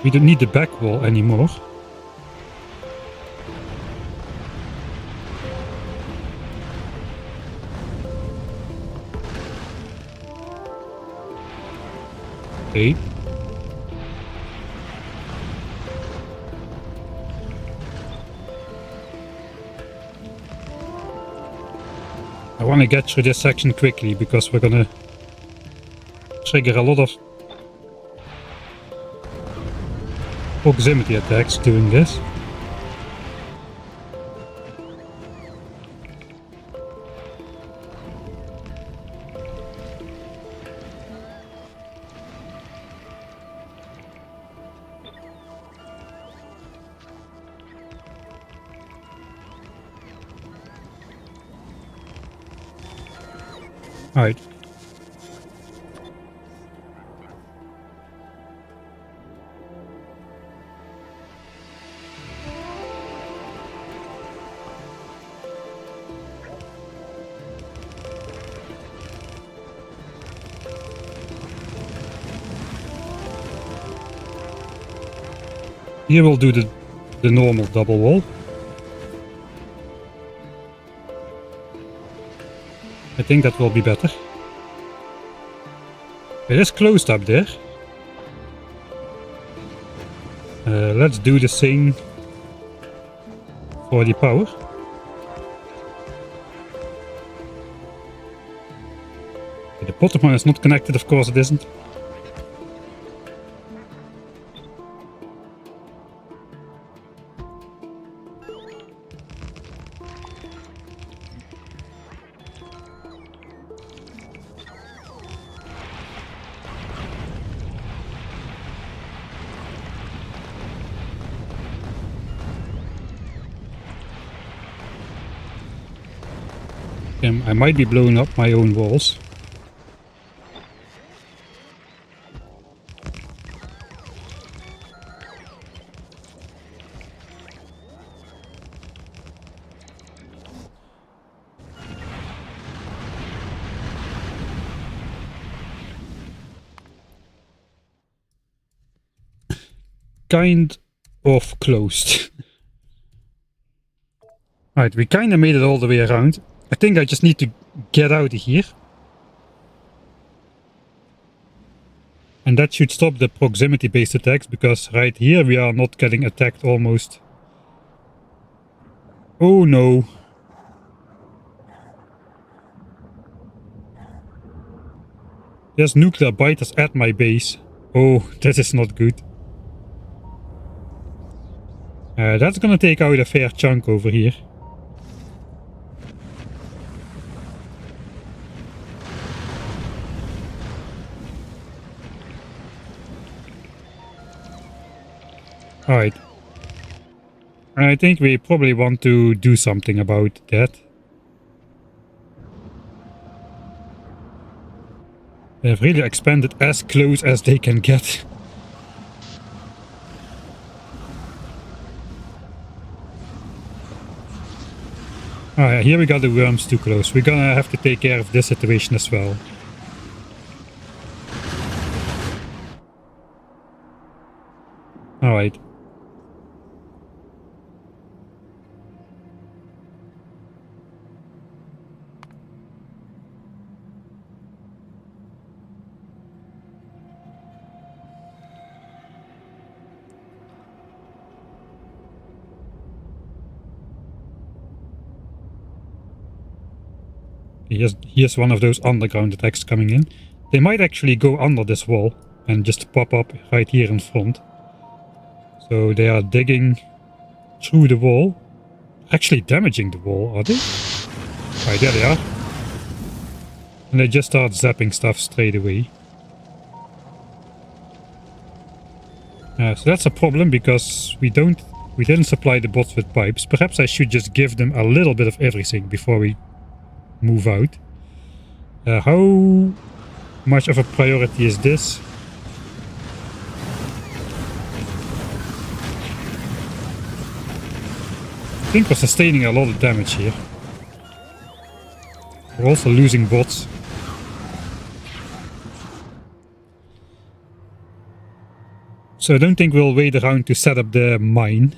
we don't need the back wall anymore. Okay. I want to get through this section quickly because we're gonna trigger a lot of proximity attacks doing this. Alright. Here we'll do the normal double wall. I think that will be better. It is closed up there. Let's do the same for the power. The bottom one is not connected, of course it isn't. I might be blowing up my own walls. Kind of closed. Alright, we kind of made it all the way around. I think I just need to get out of here. And that should stop the proximity based attacks, because right here we are not getting attacked almost. Oh no. There's nuclear biters at my base. Oh, that is not good. That's gonna take out a fair chunk over here. Alright. I think we probably want to do something about that. They've really expanded as close as they can get. Alright, here we got the worms too close. We're gonna have to take care of this situation as well. Alright. Here's one of those underground attacks coming in. They might actually go under this wall and just pop up right here in front. So they are digging through the wall. Actually damaging the wall, are they? Right, there they are. And they just start zapping stuff straight away. So that's a problem because we didn't supply the bots with pipes. Perhaps I should just give them a little bit of everything before we move out. How much of a priority is this? I think we're sustaining a lot of damage here. We're also losing bots. So I don't think we'll wait around to set up the mine.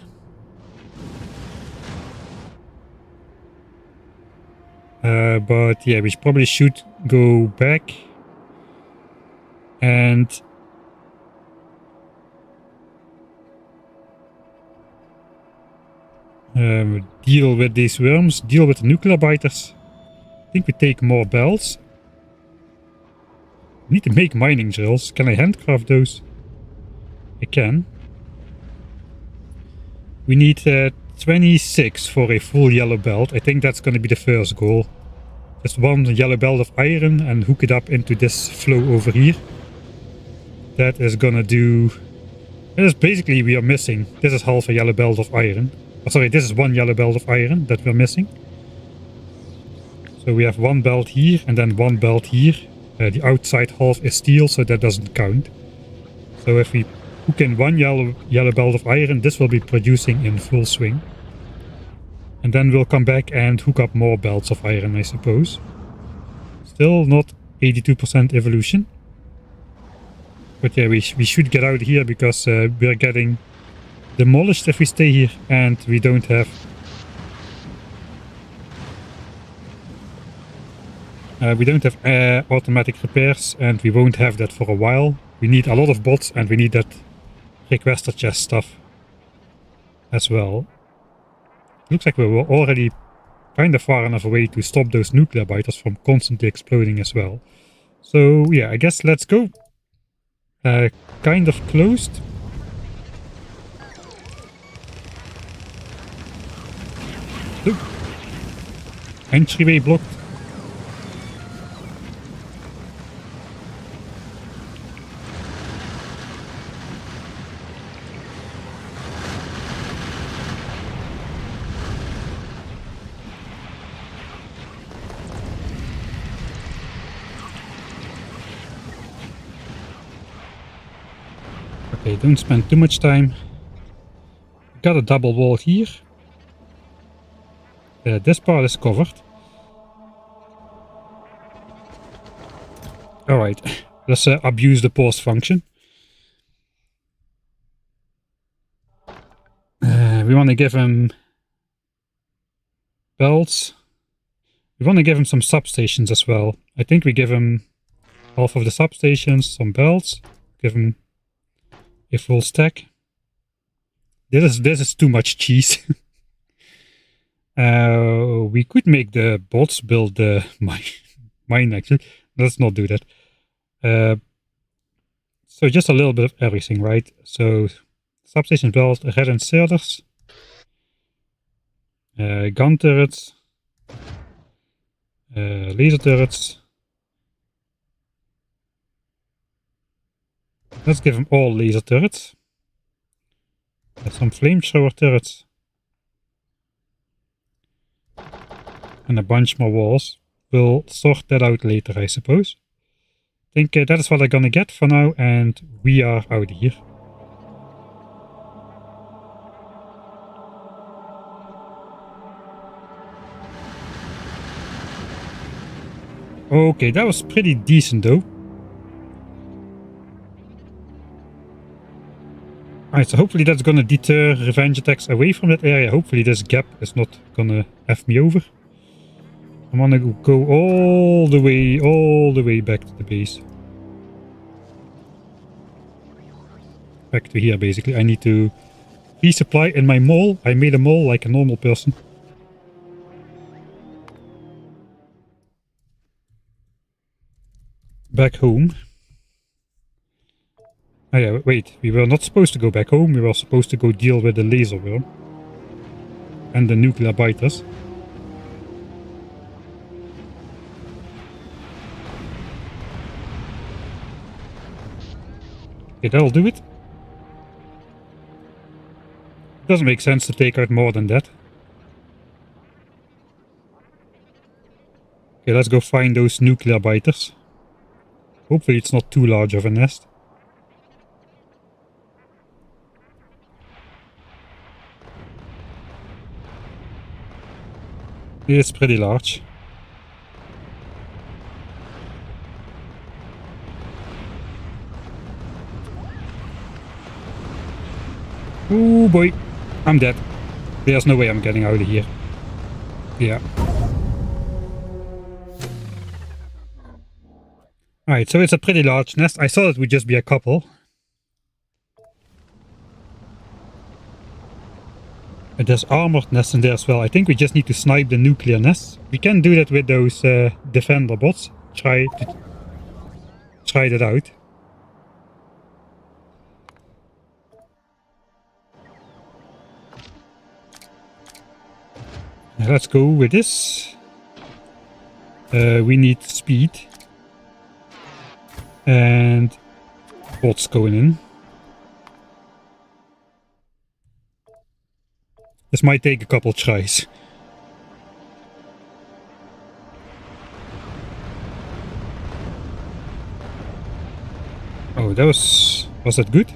But yeah, we probably should go back and deal with these worms, deal with the nuclear biters. I think we take more bells. We need to make mining drills. Can I handcraft those? I can. We need 26 for a full yellow belt. I think that's going to be the first goal. Just one yellow belt of iron and hook it up into this flow over here. That is gonna do... That is basically we are missing. This is half a yellow belt of iron. Oh, sorry, this is one yellow belt of iron that we're missing. So we have one belt here and then one belt here. The outside half is steel, so that doesn't count. So if we hook in one yellow belt of iron, this will be producing in full swing. And then we'll come back and hook up more belts of iron, I suppose. Still not 82% evolution. But yeah, we should get out of here because we're getting demolished if we stay here and we don't have... automatic repairs and we won't have that for a while. We need a lot of bots and we need that requester chest stuff as well. Looks like we were already kind of far enough away to stop those nuclear biters from constantly exploding as well. So yeah, I guess let's go. Kind of closed. Look. Entryway blocked. Okay, don't spend too much time. Got a double wall here. This part is covered. Alright, let's abuse the pause function. We want to give him belts. We want to give him some substations as well. I think we give him half of the substations, some belts. Give him a full stack. This is too much cheese. We could make the bots build the mine actually. Let's not do that. So just a little bit of everything, right? So substation belts, red inserters, gun turrets, laser turrets. Let's give them all laser turrets. Some flamethrower turrets. And a bunch more walls. We'll sort that out later, I suppose. I think that is what I'm gonna get for now, and we are out of here. Okay, that was pretty decent though. Alright, so hopefully that's gonna deter revenge attacks away from that area. Hopefully this gap is not gonna F me over. I wanna go all the way back to the base. Back to here basically. I need to resupply in my mall. I made a mall like a normal person. back home. Oh yeah, wait, we were not supposed to go back home, we were supposed to go deal with the laser worm. And the nuclear biters. Okay, that'll do it. Doesn't make sense to take out more than that. Okay, let's go find those nuclear biters. Hopefully it's not too large of a nest. It's pretty large. Oh boy, I'm dead. There's no way I'm getting out of here. Yeah. Alright, so it's a pretty large nest. I thought it would just be a couple. And there's armored nests in there as well. I think we just need to snipe the nuclear nests. We can do that with those defender bots. Try that out. Let's go with this. We need speed. And bots going in. This might take a couple tries. Oh, that was that good?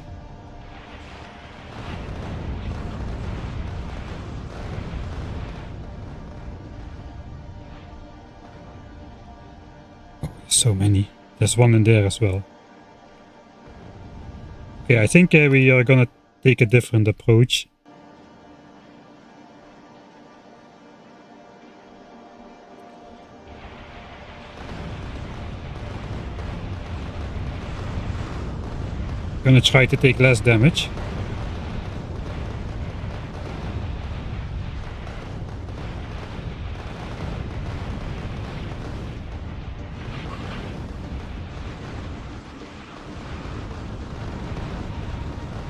Oh, so many. There's one in there as well. Okay, I think we are gonna take a different approach. Gonna try to take less damage.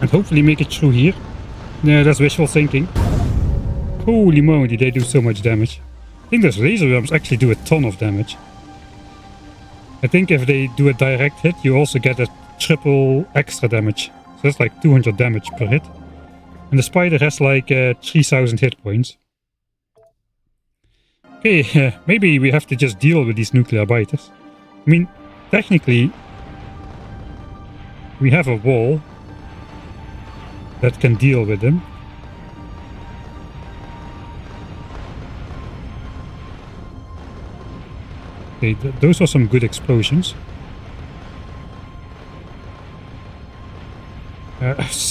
And hopefully make it through here. Yeah, that's wishful thinking. Holy moly, they do so much damage. I think those laser worms actually do a ton of damage. I think if they do a direct hit, you also get a triple extra damage. So that's like 200 damage per hit. And the spider has like 3000 hit points. Okay, maybe we have to just deal with these nuclear biters. I mean, technically, we have a wall that can deal with them. Okay, those are some good explosions.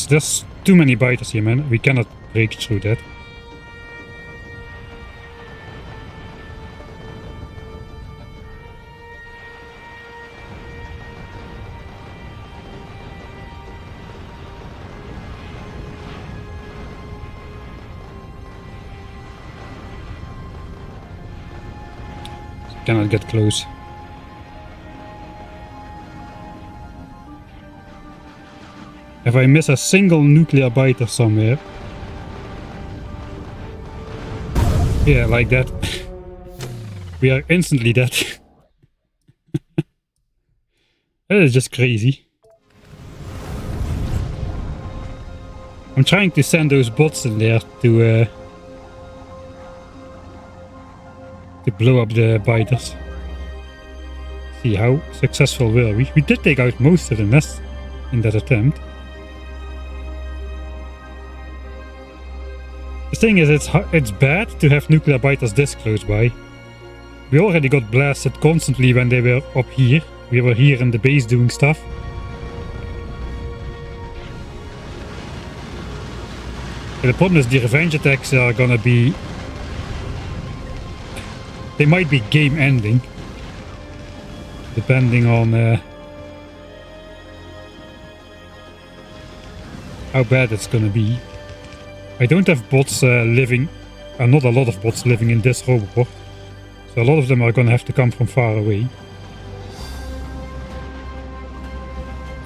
There's too many biters here, man. We cannot break through that. Cannot get close. If I miss a single nuclear biter somewhere. Yeah, like that. We are instantly dead. That is just crazy. I'm trying to send those bots in there to blow up the biters. See how successful were we? We did take out most of the nests in that attempt. The thing is, it's bad to have nuclear biters this close by. We already got blasted constantly when they were up here. We were here in the base doing stuff. And the problem is the revenge attacks are gonna be... They might be game ending. Depending on how bad it's gonna be. I don't have bots living, not a lot of bots living in this roboport. So a lot of them are gonna have to come from far away.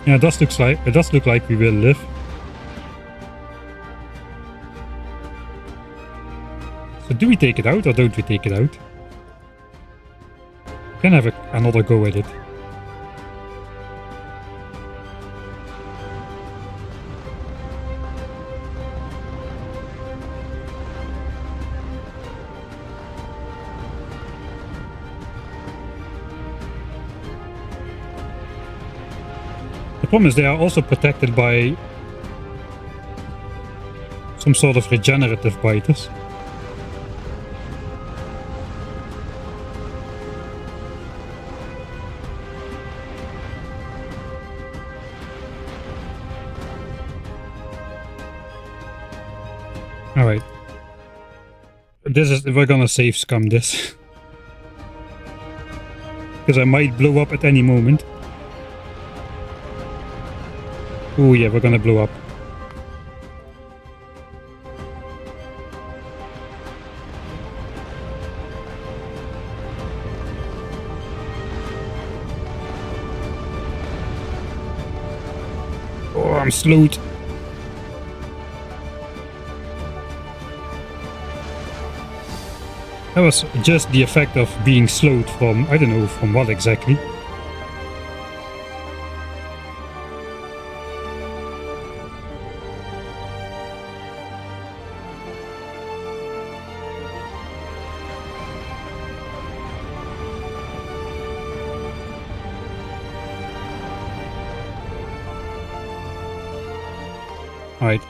Yeah, it does look like we will live. So do we take it out or don't we take it out? We can have another go at it. The problem is they are also protected by some sort of regenerative biters. Alright. We're gonna save scum this. Because I might blow up at any moment. Oh yeah, we're gonna blow up. Oh, I'm slowed. That was just the effect of being slowed from, I don't know from what exactly. Alright.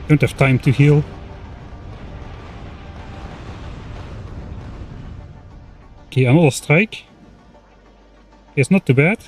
Don't have time to heal. Okay, another strike. It's not too bad.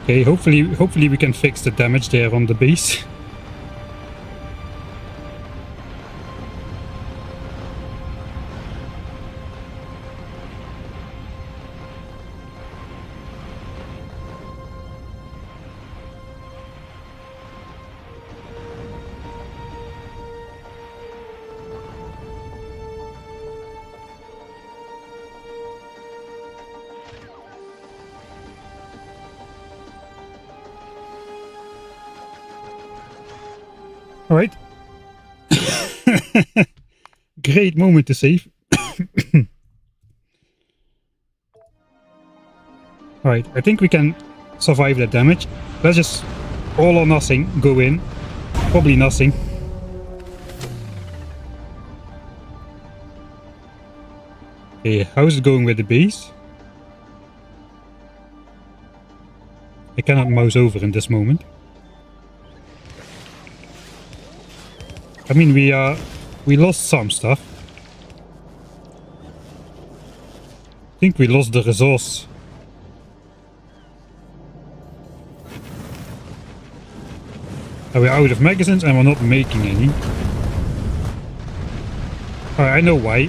Okay, hopefully we can fix the damage there on the base. All right. Great moment to save. All right, I think we can survive that damage. Let's just all or nothing go in. Probably nothing. Okay, how's it going with the base? I cannot mouse over in this moment. I mean, we lost some stuff. I think we lost the resource. We're out of magazines and we're not making any. I know why.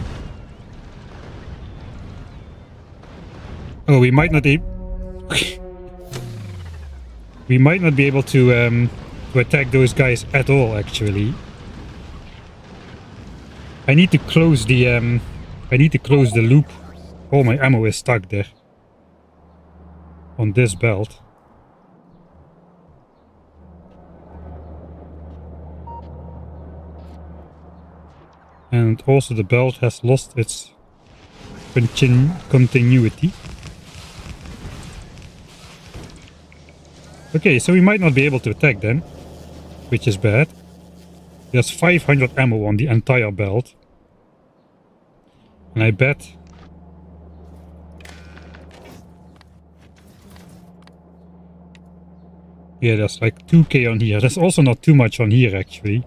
Oh, we might not be able to attack those guys at all, actually. I need to close the loop. All my ammo is stuck there. On this belt. And also the belt has lost its continuity. Okay, so we might not be able to attack them, which is bad. There's 500 ammo on the entire belt. And I bet... Yeah, there's like 2k on here. There's also not too much on here, actually.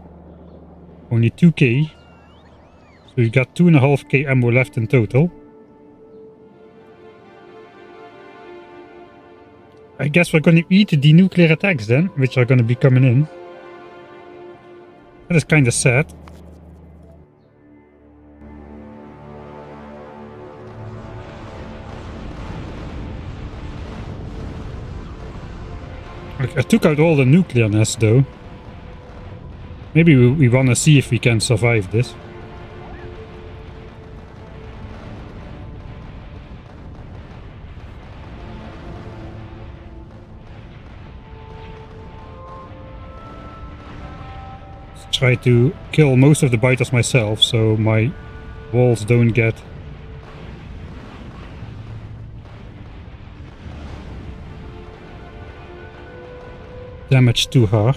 Only 2k. So we got 2.5k ammo left in total. I guess we're going to eat the nuclear attacks then, which are going to be coming in. That is kind of sad. I took out all the nuclear nests though. Maybe we want to see if we can survive this. Let's try to kill most of the biters myself so my walls don't get damaged too hard.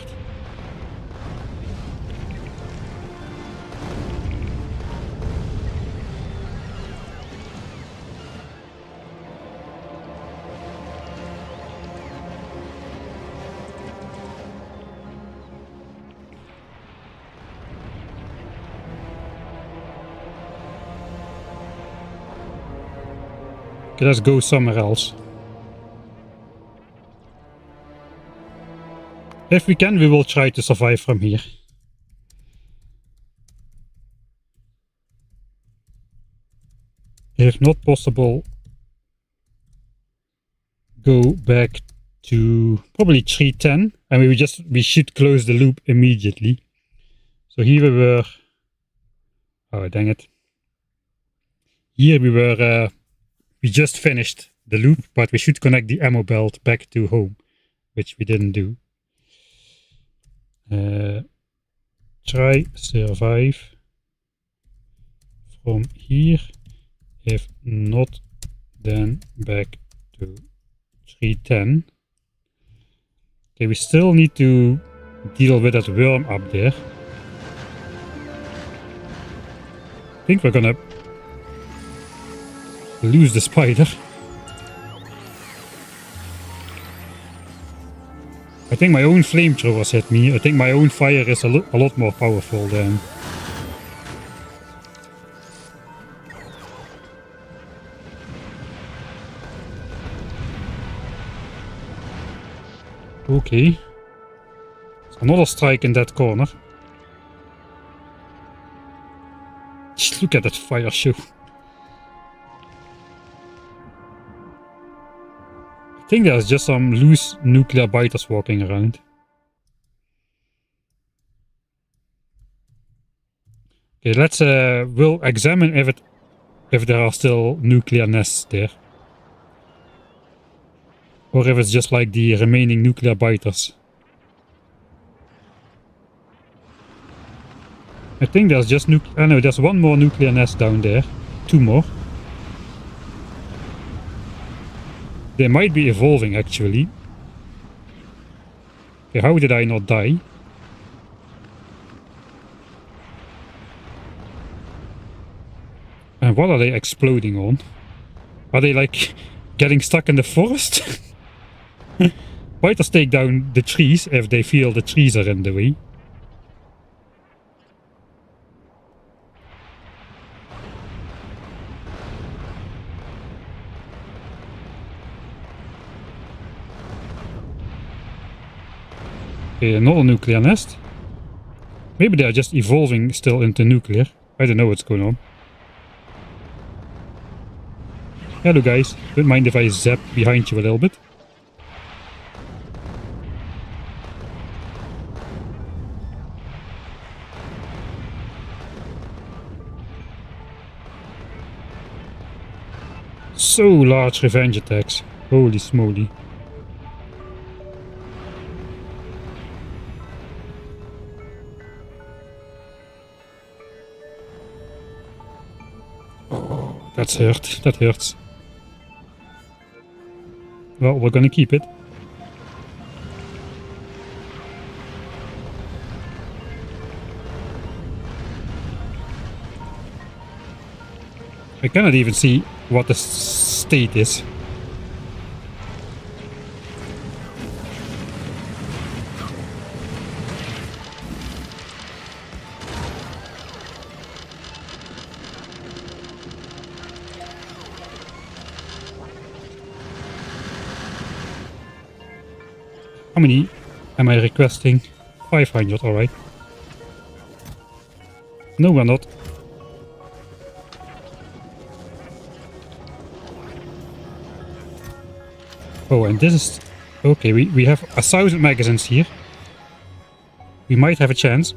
Okay, let's go somewhere else. If we can, we will try to survive from here. If not possible, go back to probably 310, and we should close the loop immediately. So here we were. Oh dang it! Here we were. We just finished the loop, but we should connect the ammo belt back to home, which we didn't do. Try survive from here. If not, then back to 310. Okay, we still need to deal with that worm up there. I think we're gonna lose the spider. I think my own flamethrowers hit me. I think my own fire is a lot more powerful than... Okay. There's another strike in that corner. Just look at that fire show. I think there's just some loose nuclear biters walking around. Okay, let's we'll examine if there are still nuclear nests there. Or if it's just like the remaining nuclear biters. I think there's just oh no, there's one more nuclear nest down there. 2 more. They might be evolving actually. Okay, how did I not die? And what are they exploding on? Are they like getting stuck in the forest? Biters take down the trees if they feel the trees are in the way. Okay, another nuclear nest. Maybe they are just evolving still into nuclear. I don't know what's going on. Hello guys, don't mind if I zap behind you a little bit. So large revenge attacks. Holy smoly. Oh, that's hurt. That hurts. Well, we're gonna keep it. I cannot even see what the state is. How many am I requesting? 500, alright. No, we're not. Oh, and this is... Okay, we have 1,000 magazines here. We might have a chance.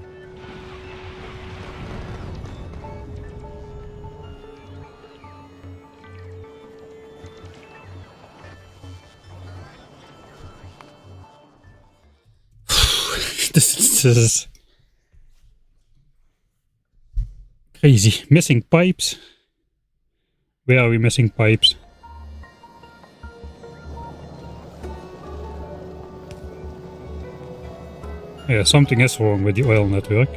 This is crazy. Missing pipes. Where are we missing pipes? Yeah, something is wrong with the oil network.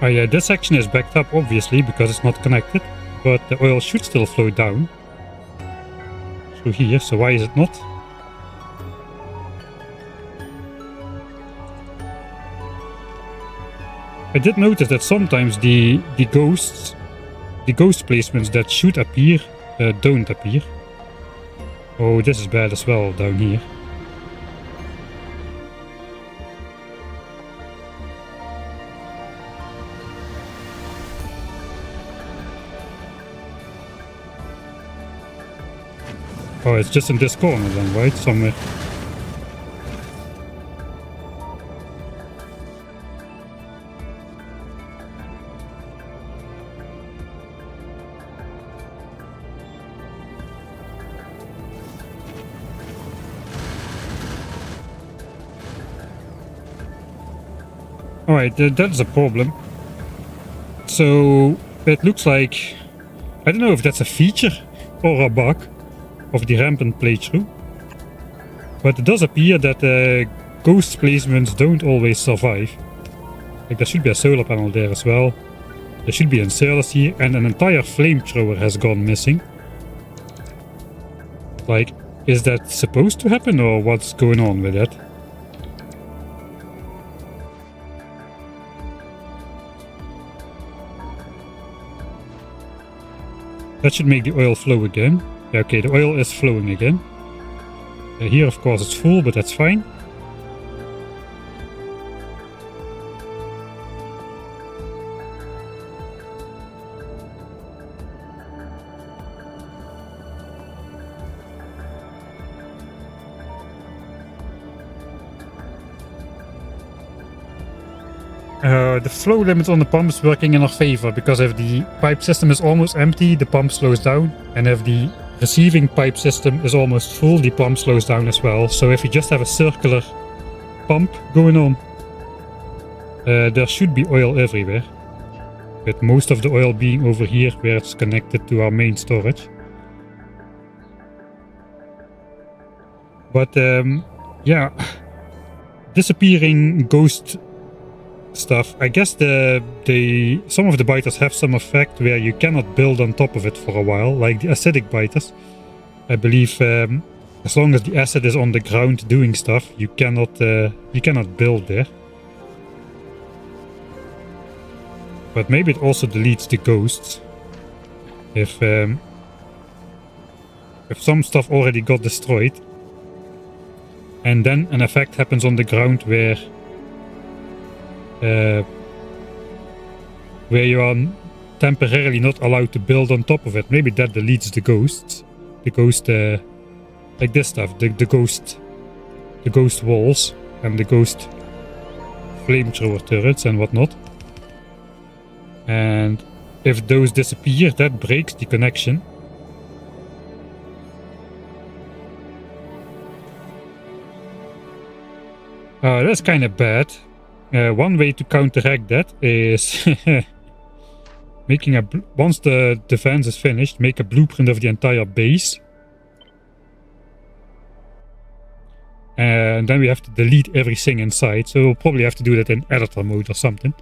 Oh yeah, this section is backed up obviously because it's not connected, but the oil should still flow down through here, so why is it not? I did notice that sometimes the ghost placements that should appear don't appear. Oh, this is bad as well down here. Oh, it's just in this corner then, right? Somewhere. Alright, that's a problem. So, it looks like... I don't know if that's a feature or a bug of the Rampant playthrough, but it does appear that ghost placements don't always survive. Like, there should be a solar panel there as well. There should be inserters here, and an entire flamethrower has gone missing. Like, is that supposed to happen, or what's going on with that? That should make the oil flow again. Yeah, okay, the oil is flowing again. Here, of course, it's full, but that's fine. The flow limit on the pump is working in our favor, because if the pipe system is almost empty, the pump slows down, and if the receiving pipe system is almost full, the pump slows down as well. So if you just have a circular pump going on, there should be oil everywhere, with most of the oil being over here where it's connected to our main storage. But yeah, disappearing ghost stuff. I guess some of the biters have some effect where you cannot build on top of it for a while, like the acidic biters. I believe as long as the acid is on the ground doing stuff, you cannot build there. But maybe it also deletes the ghosts if some stuff already got destroyed, and then an effect happens on the ground where where you are temporarily not allowed to build on top of it. Maybe that deletes the ghosts. The ghost, like this stuff, the ghost walls and the ghost flamethrower turrets and whatnot. And if those disappear, that breaks the connection. That's kind of bad. One way to counteract that is making once the defense is finished, make a blueprint of the entire base. And then we have to delete everything inside, so we'll probably have to do that in editor mode or something.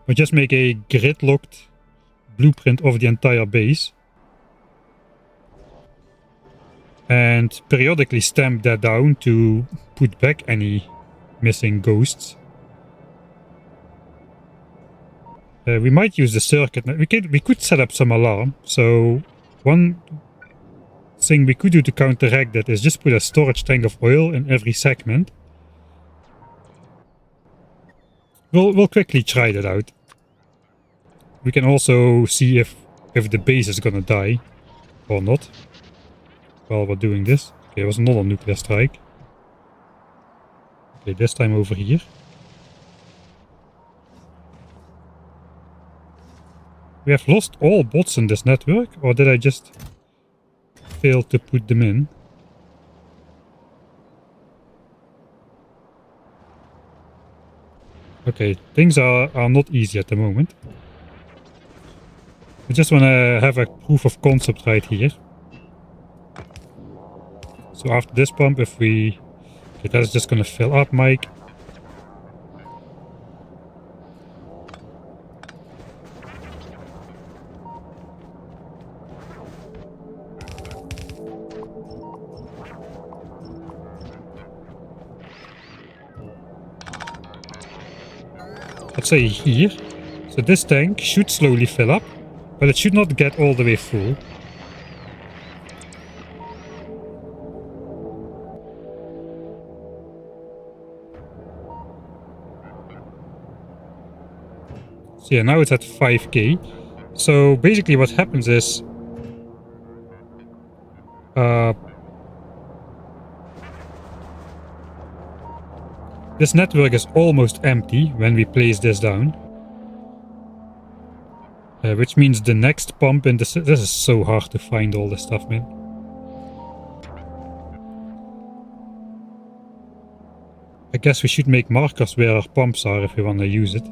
Or just make a grid-locked blueprint of the entire base. And periodically stamp that down to put back any missing ghosts. We might use the circuit. We could set up some alarm. So one thing we could do to counteract that is just put a storage tank of oil in every segment. We'll quickly try that out. We can also see if the base is gonna die or not while we're doing this. Okay, it was not a nuclear strike. Okay, this time over here. We have lost all bots in this network, or did I just fail to put them in? Okay, things are not easy at the moment. We just want to have a proof of concept right here. So after this pump, if we... Okay, that is just going to fill up, Mike. Let's say here. So this tank should slowly fill up, but it should not get all the way full. So yeah, now it's at 5k. So basically what happens is this network is almost empty when we place this down. Which means the next pump in this is so hard to find all this stuff, man. I guess we should make markers where our pumps are if we want to use it.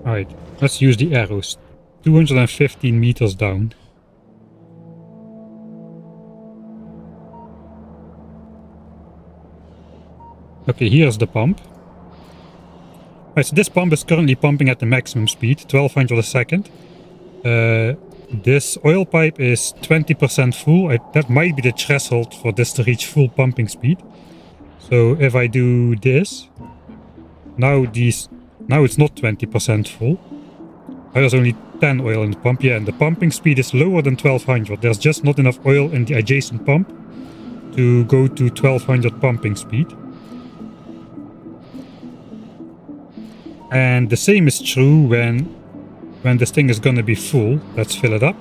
Alright, let's use the arrows. 215 meters down. Okay, here's the pump. Alright, so this pump is currently pumping at the maximum speed, 1200 a second. This oil pipe is 20% full. That might be the threshold for this to reach full pumping speed. So if I do this, now it's not 20% full. There's only 10 oil in the pump. Yeah, and the pumping speed is lower than 1200. There's just not enough oil in the adjacent pump to go to 1200 pumping speed. And the same is true when this thing is gonna be full. Let's fill it up.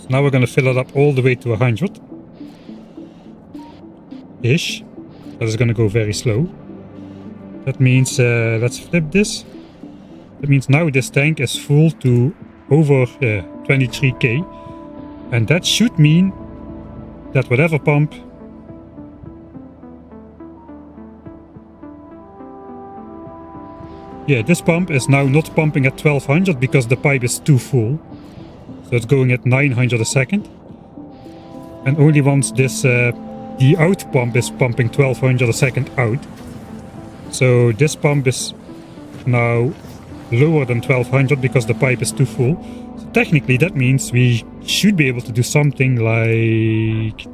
Now we're going to fill it up all the way to 100. Ish. That is going to go very slow. That means, let's flip this. That means now this tank is full to over 23k. And that should mean that whatever pump... Yeah, this pump is now not pumping at 1200 because the pipe is too full. So it's going at 900 a second. And only once this the out pump is pumping 1200 a second out. So this pump is now lower than 1200 because the pipe is too full. So technically that means we should be able to do something like...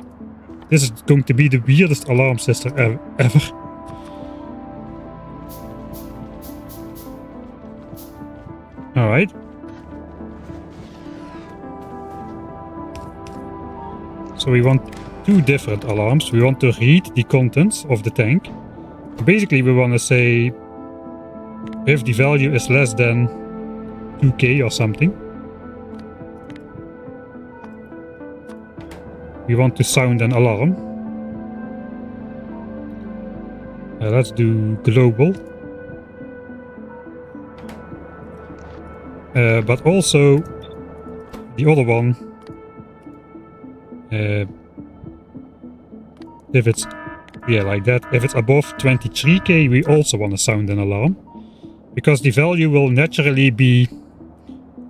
This is going to be the weirdest alarm system ever. Alright. So we want two different alarms. We want to read the contents of the tank. Basically we want to say if the value is less than 2k or something, we want to sound an alarm. Let's do global. But also the other one, if it's, yeah, like that, if it's above 23k, we also want to sound an alarm, because the value will naturally be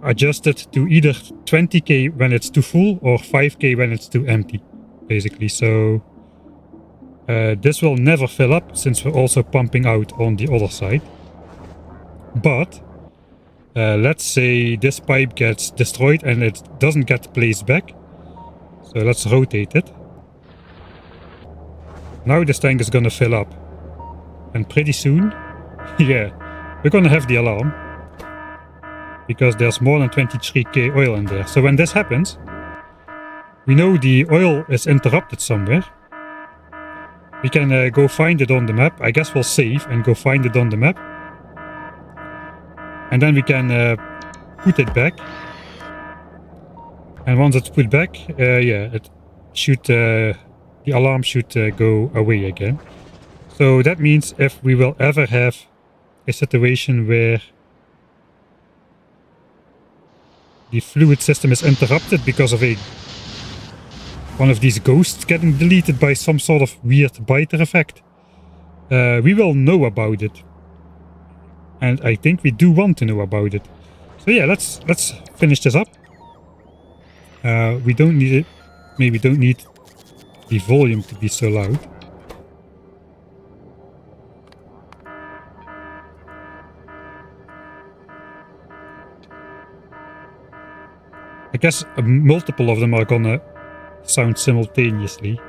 adjusted to either 20k when it's too full or 5k when it's too empty, basically. So this will never fill up since we're also pumping out on the other side. But let's say this pipe gets destroyed and it doesn't get placed back. So let's rotate it. Now this tank is gonna fill up. And pretty soon, yeah, we're gonna have the alarm. Because there's more than 23k oil in there. So when this happens, we know the oil is interrupted somewhere. We can go find it on the map. I guess we'll save and go find it on the map. And then we can put it back. And once it's put back, yeah, it should, the alarm should go away again. So that means if we will ever have a situation where the fluid system is interrupted because of one of these ghosts getting deleted by some sort of weird biter effect, we will know about it. And I think we do want to know about it. So yeah, let's finish this up. We don't need it. Maybe don't need the volume to be so loud. I guess multiple of them are gonna sound simultaneously.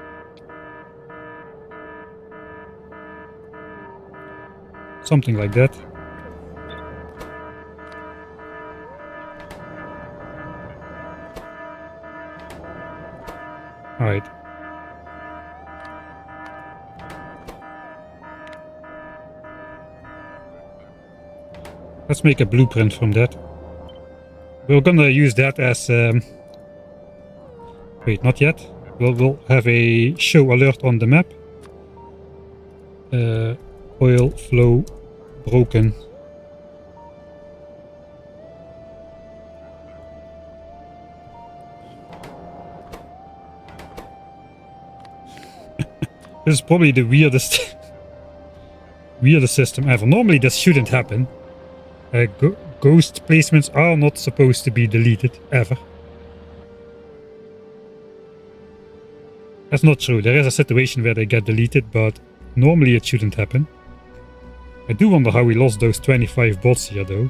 Something like that. Alright. Let's make a blueprint from that. We're gonna use that as... wait, not yet. We'll have a show alert on the map. Oil flow broken. This is probably the weirdest weirdest system ever. Normally this shouldn't happen. Ghost placements are not supposed to be deleted, ever. That's not true. There is a situation where they get deleted, but normally it shouldn't happen. I do wonder how we lost those 25 bots here, though.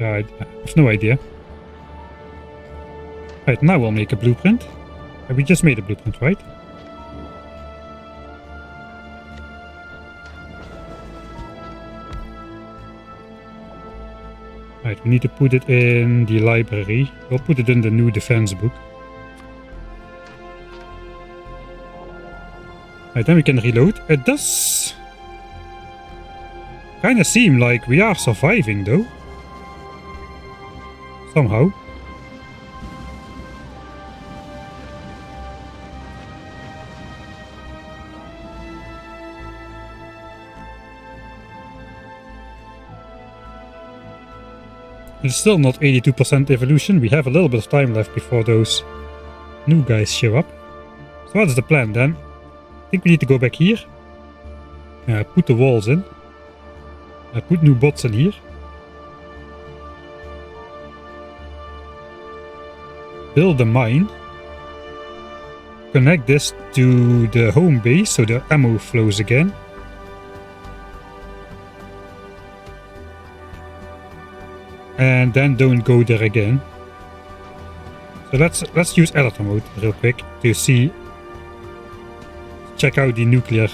I have no idea. Right, now we'll make a blueprint. We just made a blueprint, right? Right, we need to put it in the library. We'll put it in the new defense book. Right, then we can reload. It does kind of seem like we are surviving, though. Somehow. It's still not 82% evolution. We have a little bit of time left before those new guys show up. So what's the plan then? I think we need to go back here. Put the walls in. Put new bots in here. build a mine, connect this to the home base so the ammo flows again. And then don't go there again. So let's use editor mode real quick to check out the nuclear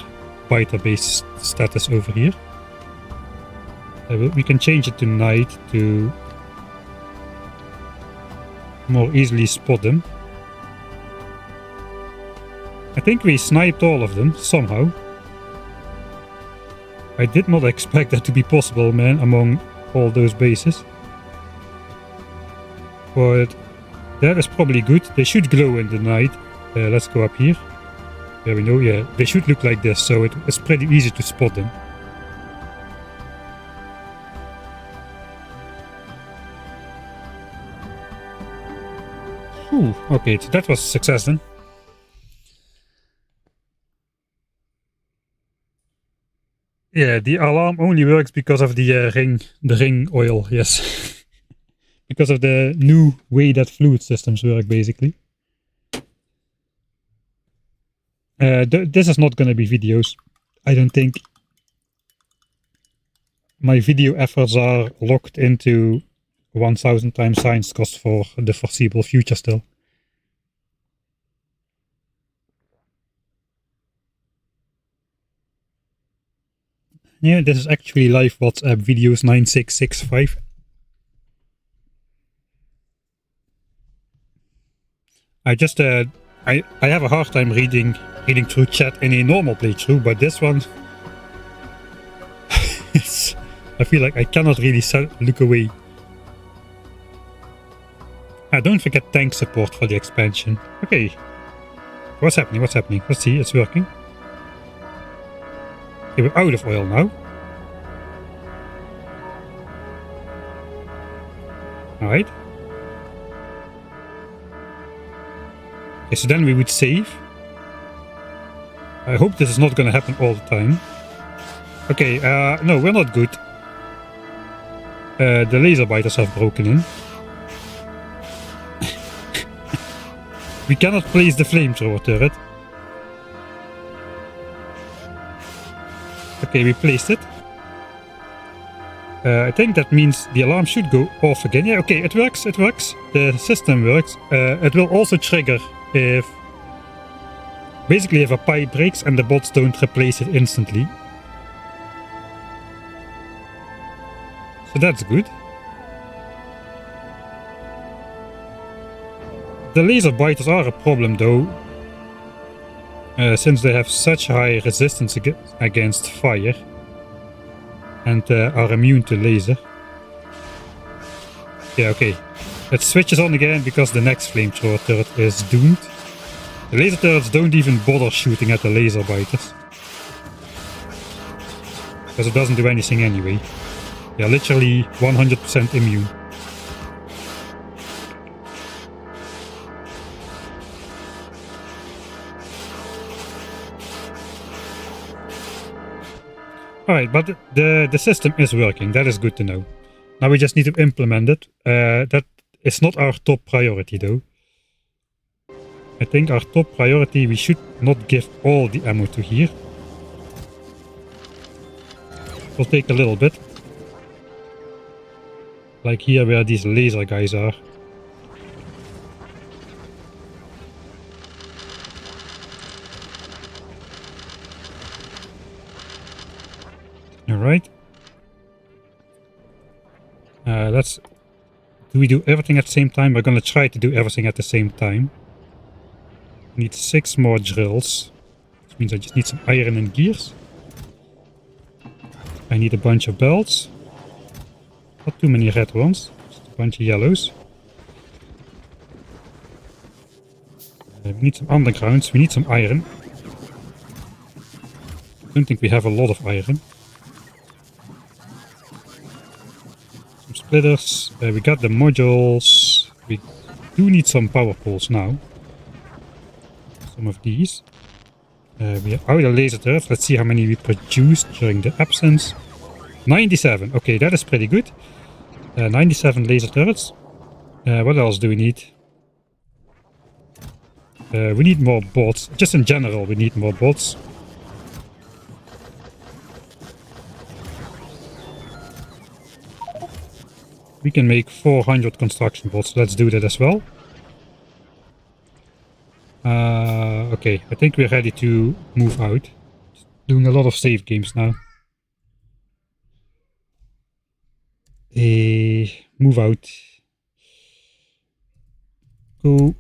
biter base status over here. We can change it to night to more easily spot them. I think we sniped all of them somehow. I did not expect that to be possible, man, among all those bases. But that is probably good. They should glow in the night. Let's go up here. There we go. Yeah, they should look like this, so it's pretty easy to spot them. Ooh, okay, so that was a success then. Yeah, the alarm only works because of the ring oil, yes. Because of the new way that fluid systems work, basically. This is not going to be videos. I don't think my video efforts are locked into 1000 times science cost for the foreseeable future still. Yeah, this is actually live WhatsApp videos 9665. I just I have a hard time reading through chat in a normal playthrough, but this one I feel like I cannot really look away. Don't forget tank support for the expansion. Okay. What's happening? What's happening? Let's see, it's working. Okay, we're out of oil now. Alright. Okay, so then we would save. I hope this is not going to happen all the time. Okay, no, we're not good. The laser biters have broken in. We cannot place the flamethrower turret. Okay, we placed it. I think that means the alarm should go off again. Yeah, okay, it works, it works. The system works. It will also trigger if... Basically if a pipe breaks and the bots don't replace it instantly. So that's good. The laser biters are a problem though, since they have such high resistance against fire and are immune to laser. Yeah, okay. It switches on again because the next flamethrower turret is doomed. The laser turrets don't even bother shooting at the laser biters, because it doesn't do anything anyway. They are literally 100% immune. Alright, but the system is working. That is good to know. Now we just need to implement it. That is not our top priority though. I think our top priority, we should not give all the ammo to here. We'll take a little bit. Like here where these laser guys are. Alright. Do we do everything at the same time? We're gonna try to do everything at the same time. Need 6 more drills. Which means I just need some iron and gears. I need a bunch of belts. Not too many red ones. Just a bunch of yellows. We need some undergrounds. We need some iron. I don't think we have a lot of iron. Some splitters. We got the modules. We do need some power poles now. Some of these. We are out of laser turrets. Let's see how many we produced during the absence. 97. Okay, that is pretty good. 97 laser turrets. What else do we need? We need more bots. Just in general, we need more bots. We can make 400 construction bots. Let's do that as well. Okay, I think we're ready to move out. Doing a lot of save games now. Move out. Go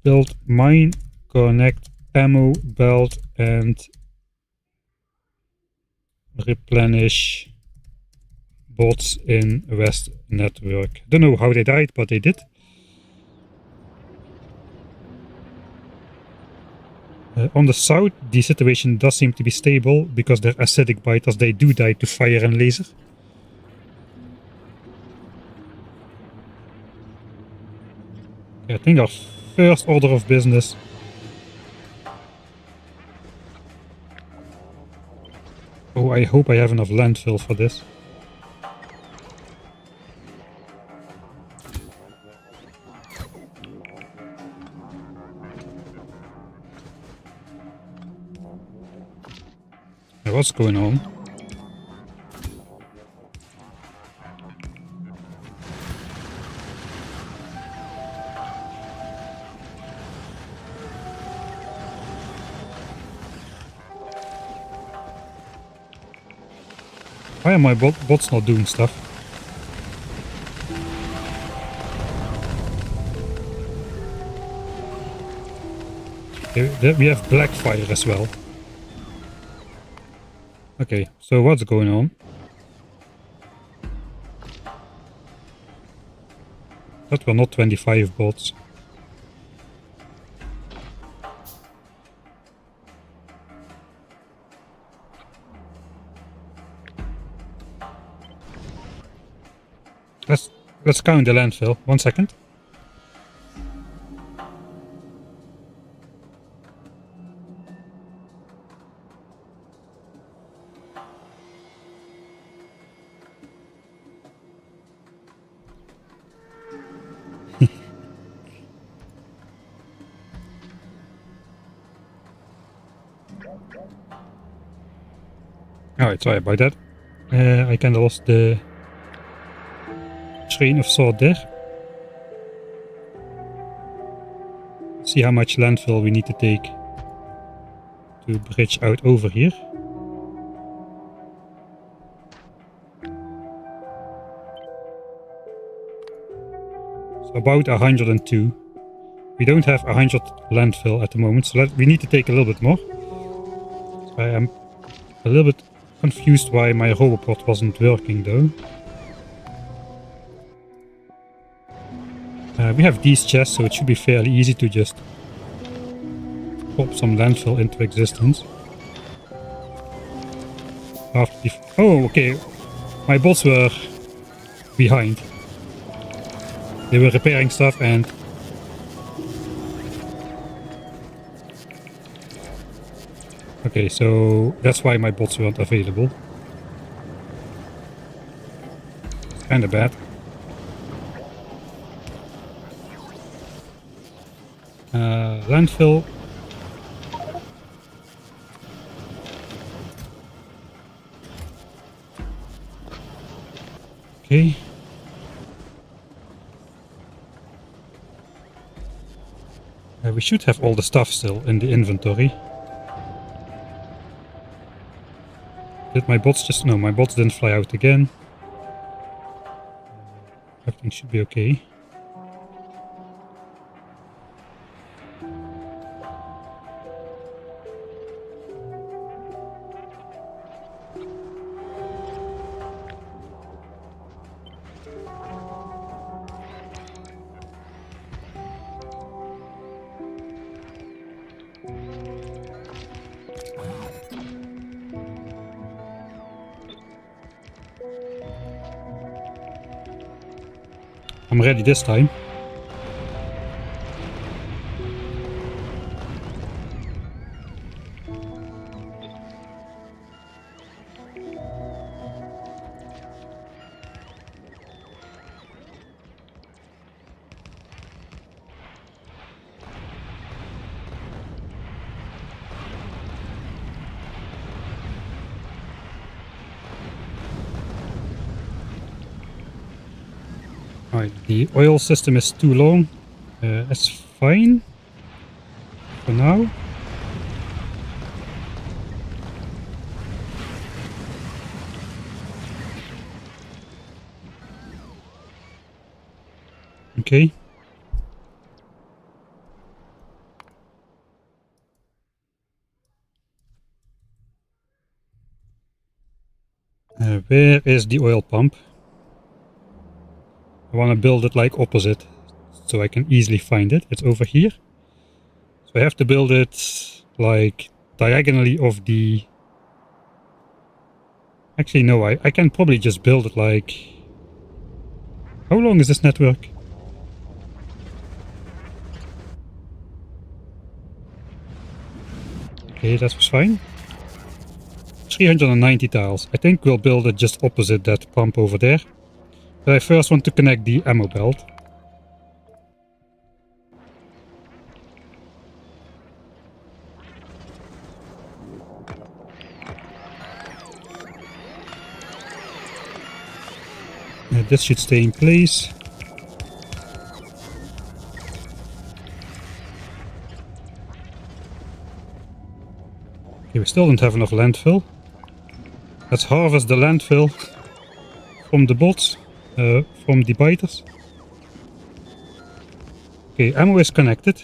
build mine, connect ammo belt, and replenish bots in West Network. Don't know how they died, but they did. On the south, the situation does seem to be stable because they're acidic biters. They do die to fire and laser. I think our first order of business. Oh, I hope I have enough landfill for this. What's going on? Why are my bots not doing stuff? We have Blackfire as well. Okay, so what's going on? That were not 25 bots. Let's count the landfill. 1 second. Alright, sorry about that. I kinda lost the train of thought there. See how much landfill we need to take to bridge out over here. So about 102. We don't have 100 landfill at the moment, so we need to take a little bit more. So I am a little bit confused why my roboport wasn't working though. We have these chests, so it should be fairly easy to just pop some landfill into existence. Oh, okay. My bots were behind. They were repairing stuff and... Okay, so that's why my bots weren't available. Kinda bad. Landfill. Okay. We should have all the stuff still in the inventory. Did my bots just... No, my bots didn't fly out again. Everything should be okay. I'm ready this time. Alright, the oil system is too long. That's fine for now. Okay. Where is the oil pump? I want to build it like opposite, so I can easily find it. It's over here. So I have to build it like diagonally of the... Actually, no, I can probably just build it like... How long is this network? Okay, that was fine. 390 tiles. I think we'll build it just opposite that pump over there. But I first want to connect the ammo belt. This should stay in place. Okay, we still don't have enough landfill. Let's harvest the landfill from the bots, from the biters. Okay, ammo is connected.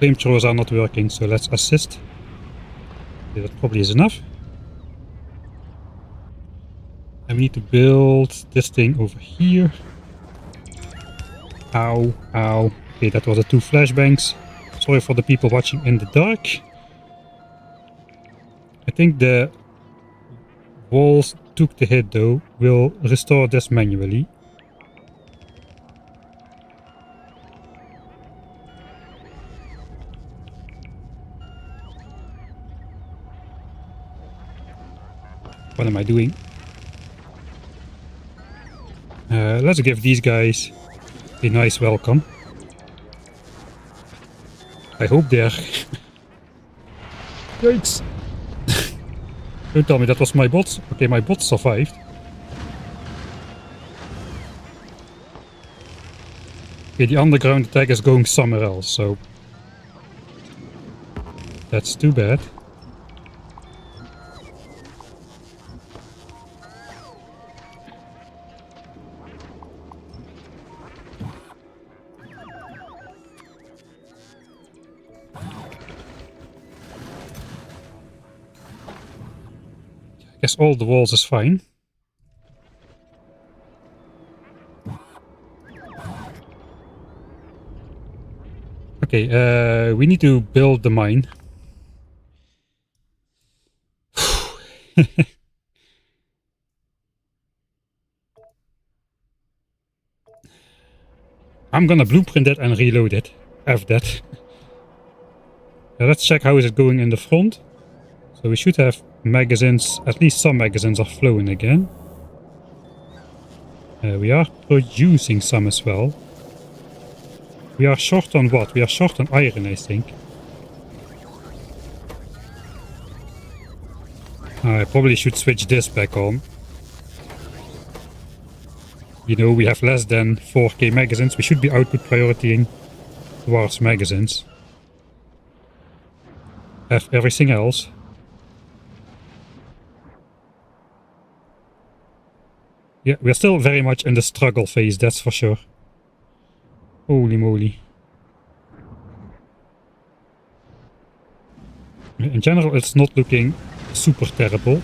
Flamethrowers are not working, so let's assist. Okay, that probably is enough. And we need to build this thing over here. Ow, ow. Okay, that was the 2 flashbangs. Sorry for the people watching in the dark. I think the walls took the hit though. We'll restore this manually. What am I doing? Let's give these guys a nice welcome. I hope they're... Yikes! Don't tell me that was my bots. Okay, my bots survived. Okay, the underground attack is going somewhere else, so... That's too bad. I guess all the walls is fine. Okay, we need to build the mine. I'm gonna blueprint it and reload it. F that. Let's check how is it going in the front. So we should have magazines, at least some magazines are flowing again. We are producing some as well. We are short on what? We are short on iron, I think. I probably should switch this back on. You know, we have less than 4k magazines. We should be output prioritying towards magazines. Have everything else. Yeah, we're still very much in the struggle phase, that's for sure. Holy moly. In general, it's not looking super terrible.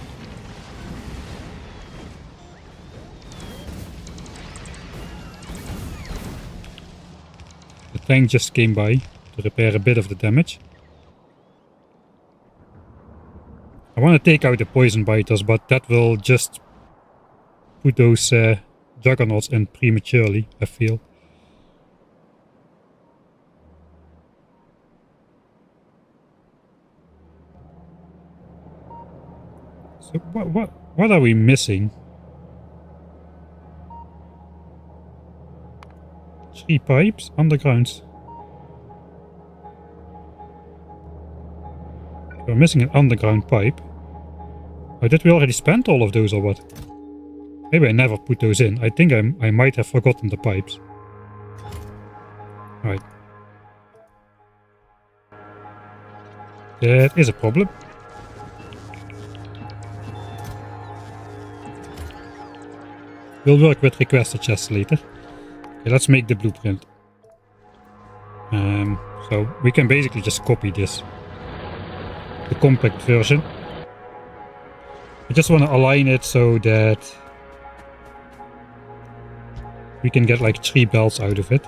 The tank just came by to repair a bit of the damage. I want to take out the poison biters, but that will just put those juggernauts in prematurely, I feel. So what are we missing? 3 pipes underground. We're missing an underground pipe. Oh, did we already spend all of those or what? Maybe I never put those in. I think I might have forgotten the pipes. Right. That is a problem. We'll work with requested chests later. Okay, let's make the blueprint. So we can basically just copy this. The compact version. I just want to align it so that we can get like 3 belts out of it.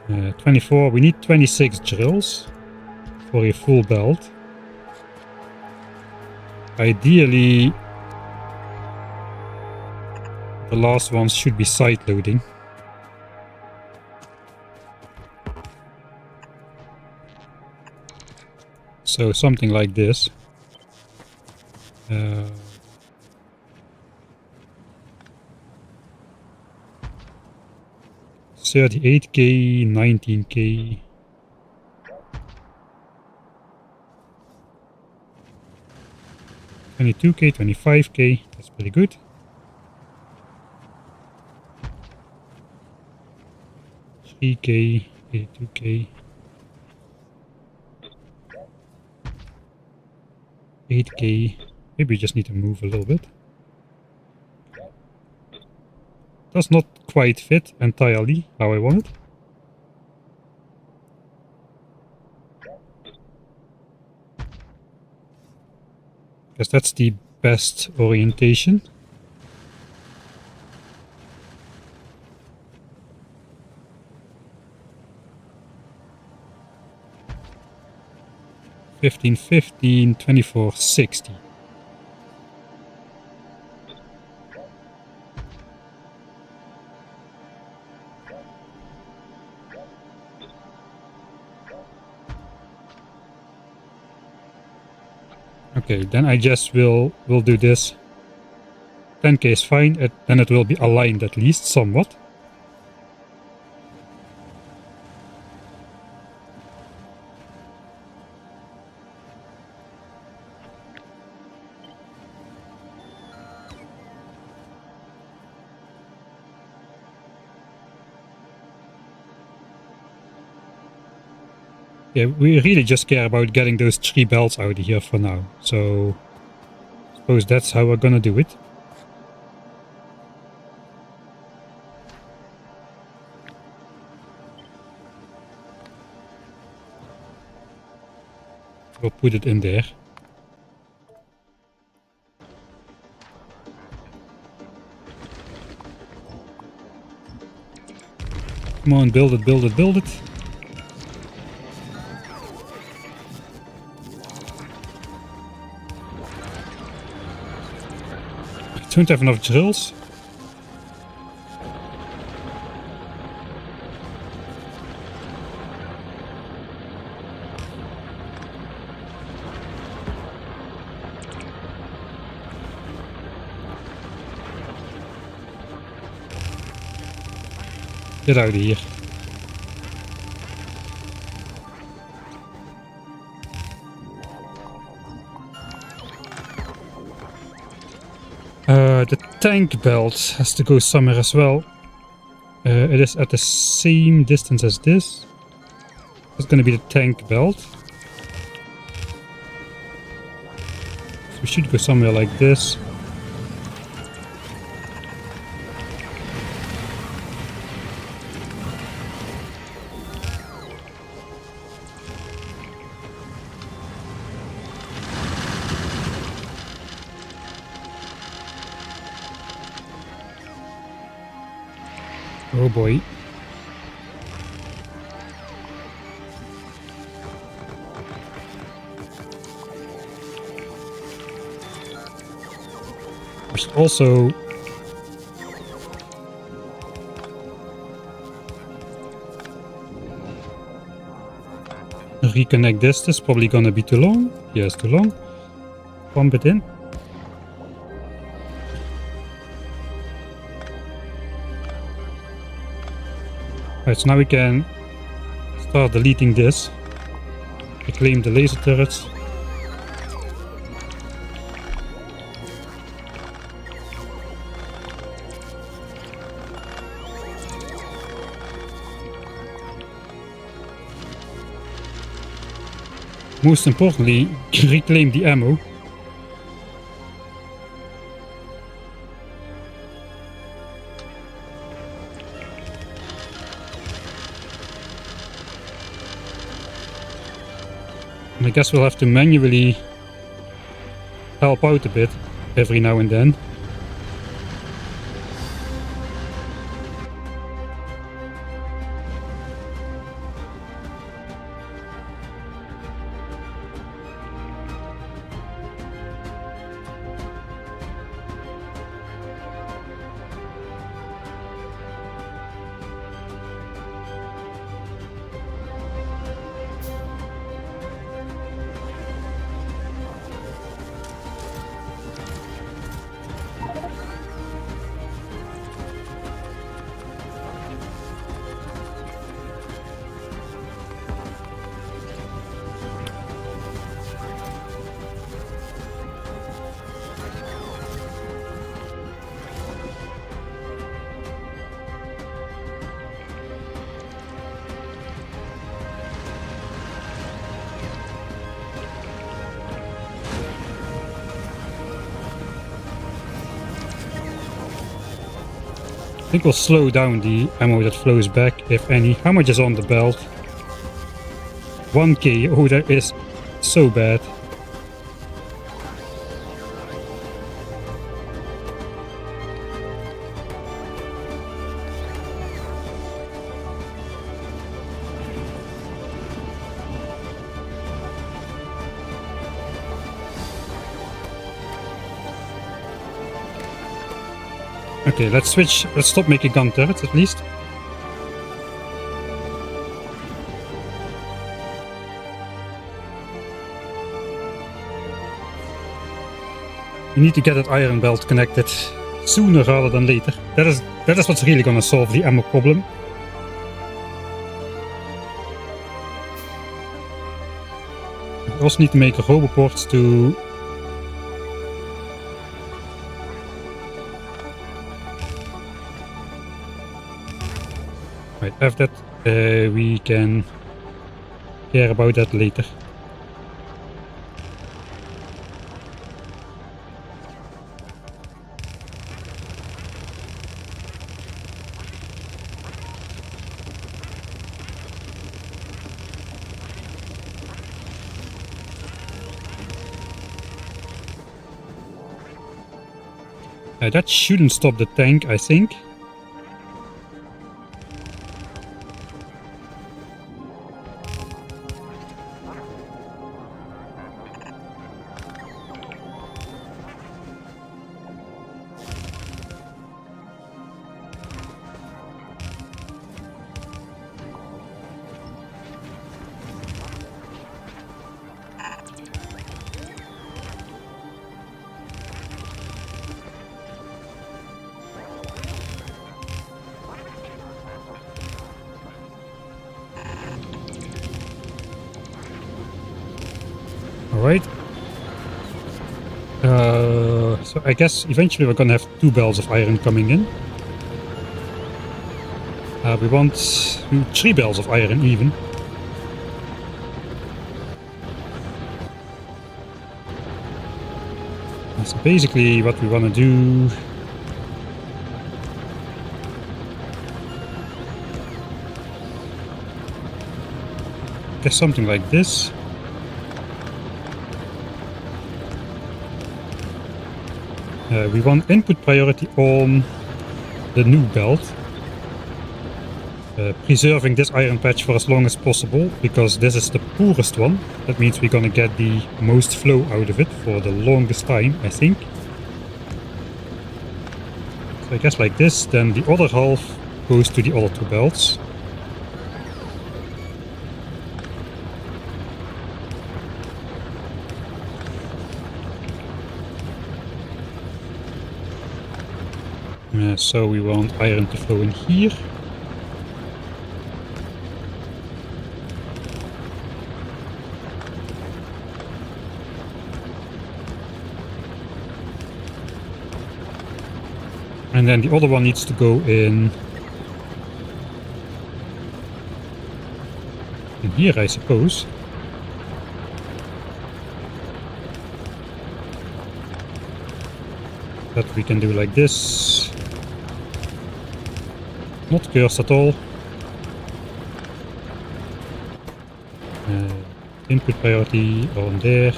24, we need 26 drills for a full belt. Ideally, the last ones should be side loading. So something like this. 38k, 19k. $22k, 25k, that's pretty good. $3k, 82k. 8k. Maybe we just need to move a little bit. Does not quite fit entirely how I want it. Guess that's the best orientation. $15.15, $24.60. Okay, then I just will do this. 10k is fine, then it will be aligned at least somewhat. Yeah, we really just care about getting those 3 belts out of here for now. So, I suppose that's how we're gonna do it. We'll put it in there. Come on, build it, build it, build it. Don't have enough drills. Get out of here. The tank belt has to go somewhere as well. It is at the same distance as this. It's going to be the tank belt. So we should go somewhere like this. Oh boy. I should also reconnect this. This is probably gonna be too long. Yes, too long. Pump it in. Right, so now we can start deleting this. Reclaim the laser turrets. Most importantly, reclaim the ammo. And I guess we'll have to manually help out a bit every now and then. I think we'll slow down the ammo that flows back, if any. How much is on the belt? 1k. Oh, that is so bad. Okay, let's switch. Let's stop making gun turrets at least. We need to get that iron belt connected sooner rather than later. That is what's really gonna solve the ammo problem. We also need to make roboports to after that, we can care about that later. That shouldn't stop the tank, I think. Alright. So I guess eventually we're gonna have 2 belts of iron coming in. We want 3 belts of iron even. That's basically what we want to do. Guess something like this. We want input priority on the new belt. Preserving this iron patch for as long as possible, because this is the poorest one. That means we're gonna get the most flow out of it for the longest time, I think. So I guess like this, then the other half goes to the other 2 belts. So we want iron to flow in here. And then the other one needs to go in here, I suppose. That we can do like this. Not cursed at all. Input priority on there.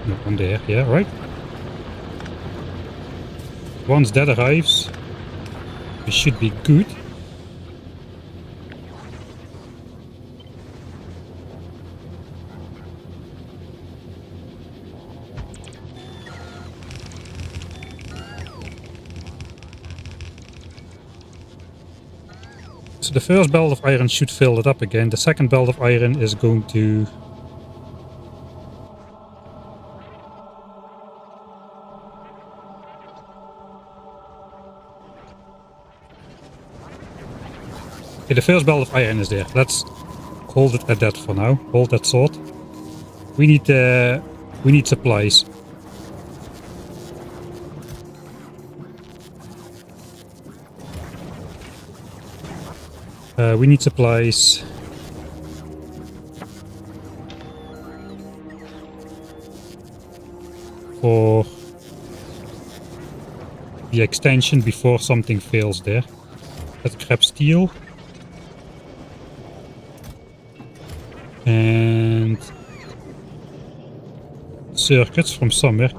No, on there, yeah, right. Once that arrives, we should be good. So the first belt of iron should fill it up again. The second belt of iron is going to... Okay, the first belt of iron is there. Let's hold it at that for now. Hold that thought. We need supplies. We need supplies. For the extension before something fails there. Let's grab steel. And circuits from somewhere.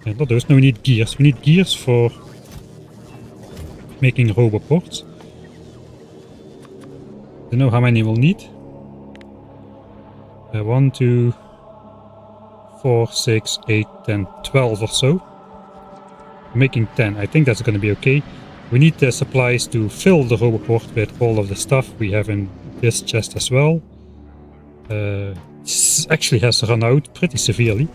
And not those. No, we need gears. We need gears for making roboports. Don't know how many we'll need. 1, 2, 4, 6, 8, 10, 12 or so. Making 10. I think that's going to be okay. We need the supplies to fill the roboport with all of the stuff we have in this chest as well. This actually has run out pretty severely.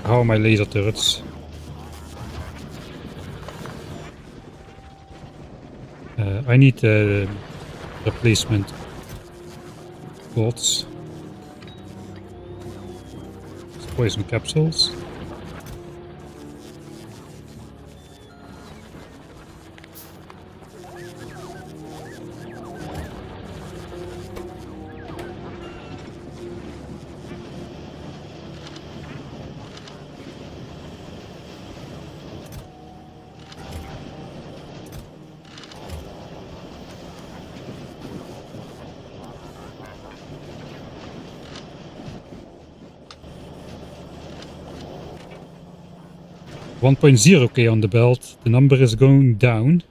How are my laser turrets? I need replacement bots. Poison capsules. $1.0k on the belt. The number is going down.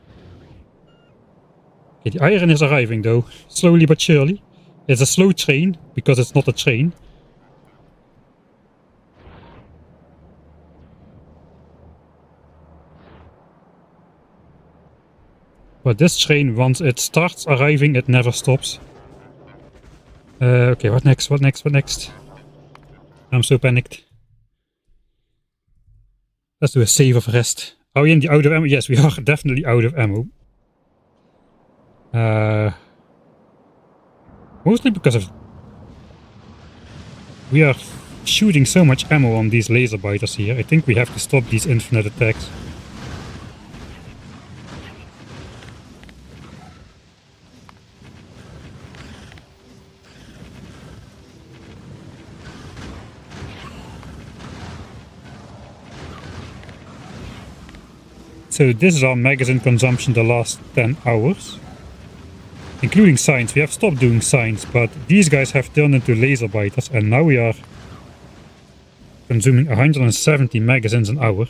Okay, the iron is arriving though, slowly but surely. It's a slow train because it's not a train. But this train, once it starts arriving, it never stops. Okay, what next? What next? What next? I'm so panicked. Let's do a save of rest. Are we out of ammo? Yes, we are definitely out of ammo. Mostly because of... we are shooting so much ammo on these laser biters here. I think we have to stop these infinite attacks. So this is our magazine consumption the last 10 hours. Including science. We have stopped doing science, but these guys have turned into laser biters and now we are consuming 170 magazines an hour.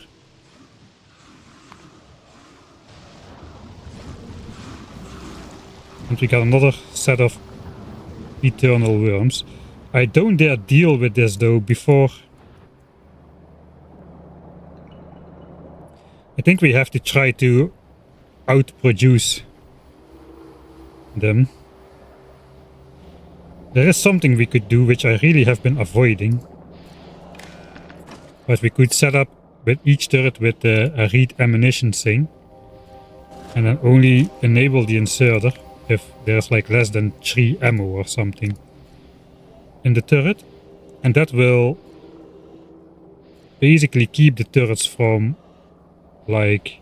And we got another set of eternal worms. I don't dare deal with this though before... I think we have to try to outproduce them. There is something we could do which I really have been avoiding. But we could set up with each turret with a read ammunition thing. And then only enable the inserter if there's like less than 3 ammo or something in the turret. And that will basically keep the turrets from like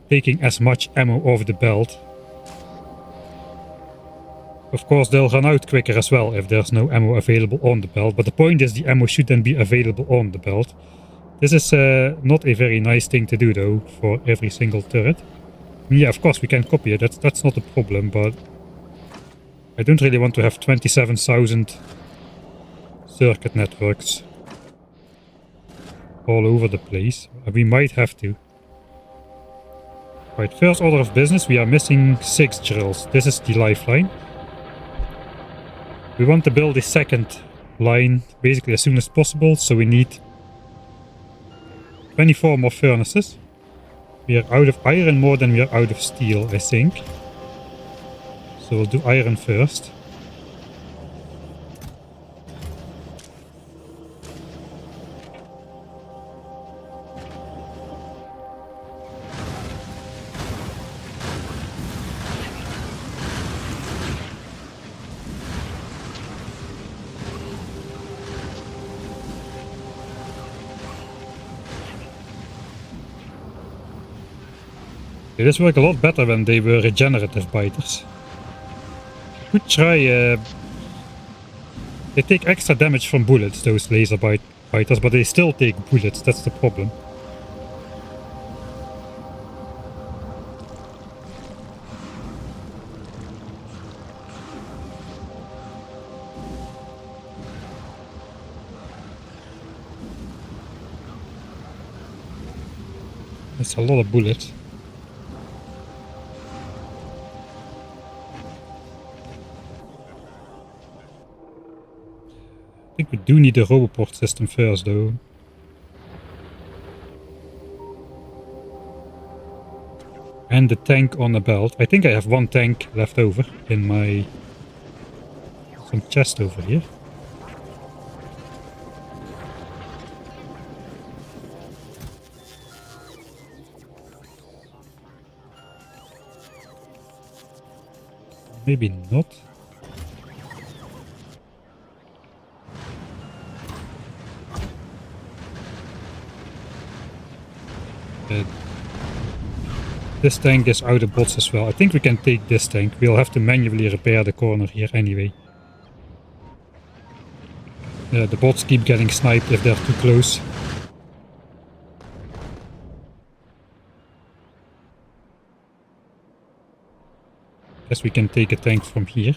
taking as much ammo off the belt. Of course, they'll run out quicker as well if there's no ammo available on the belt, but the point is the ammo should then be available on the belt. This is not a very nice thing to do though for every single turret. Yeah, of course we can copy it, that's not a problem, but I don't really want to have 27,000 circuit networks all over the place. We might have to. Right, first order of business, we are missing 6 drills. This is the lifeline. We want to build a second line basically as soon as possible, so we need 24 more furnaces. We are out of iron more than we are out of steel, I think. So we'll do iron first. Okay, this worked a lot better when they were regenerative biters. Could try... they take extra damage from bullets, those laser biters, but they still take bullets, that's the problem. That's a lot of bullets. I think we do need a roboport system first though. And the tank on the belt. I think I have 1 tank left over in my... some chest over here. Maybe not. This tank is out of bots as well. I think we can take this tank. We'll have to manually repair the corner here anyway. The bots keep getting sniped if they're too close. Guess we can take a tank from here.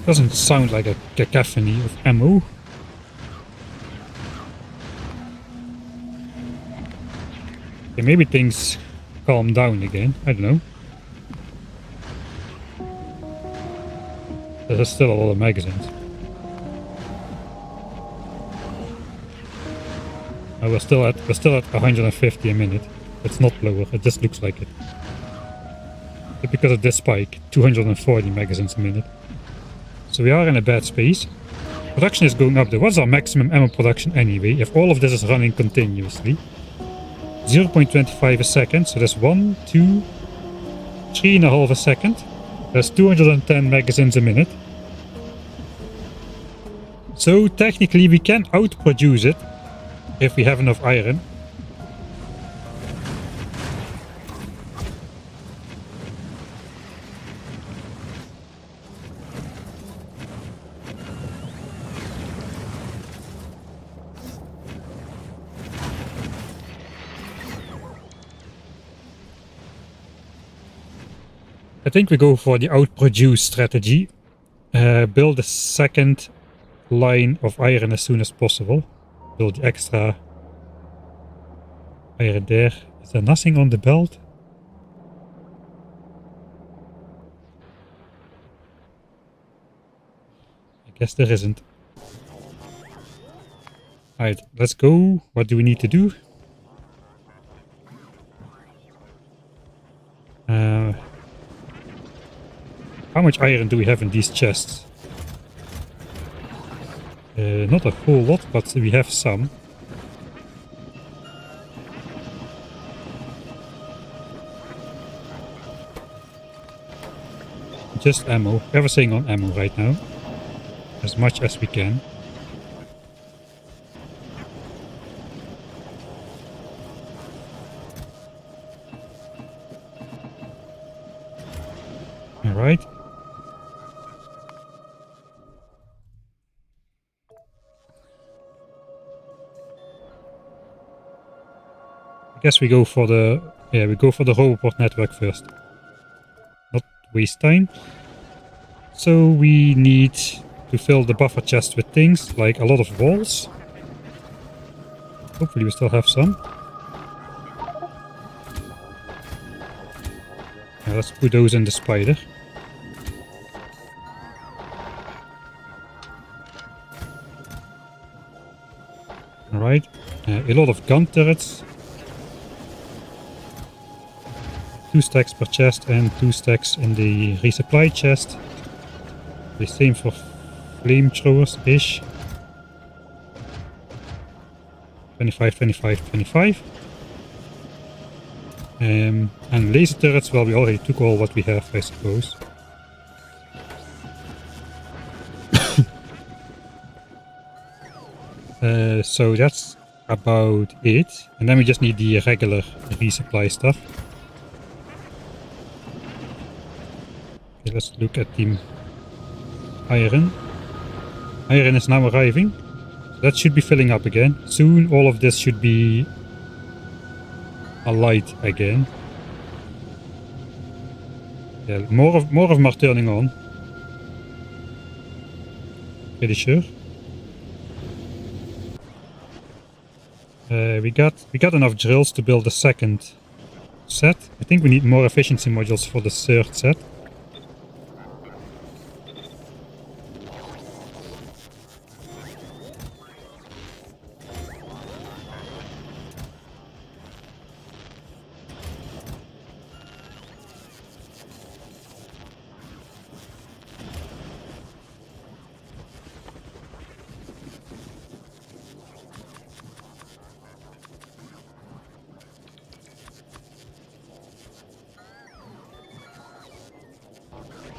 Doesn't sound like a cacophony of ammo. Okay, maybe things calm down again. I don't know. There's still a lot of magazines. Oh, we're still at 150 a minute. It's not lower. It just looks like it. But because of this spike, 240 magazines a minute. So we are in a bad space. Production is going up though. What's our maximum ammo production anyway, if all of this is running continuously? 0.25 a second, so that's 1, 2, 3.5 a second. That's 210 magazines a minute. So technically we can outproduce it if we have enough iron. I think we go for the outproduce strategy. Build a second line of iron as soon as possible. Build the extra iron there. Is there nothing on the belt? I guess there isn't. Alright, let's go. What do we need to do? How much iron do we have in these chests? Not a whole lot, but we have some. Just ammo. Everything on ammo right now. As much as we can. Alright. I guess we go for the Roboport network first. Not waste time. So we need to fill the buffer chest with things like a lot of walls. Hopefully we still have some. Now let's put those in the spider. Alright, a lot of gun turrets. 2 stacks per chest and 2 stacks in the resupply chest. The same for flamethrowers-ish. 25, 25, 25. And laser turrets, well, we already took all what we have, I suppose. So that's about it. And then we just need the regular resupply stuff. Okay, let's look at the iron. Iron is now arriving. That should be filling up again. Soon all of this should be alight again. Yeah, more of them are turning on. Pretty sure. We got enough drills to build a second set. I think we need more efficiency modules for the third set.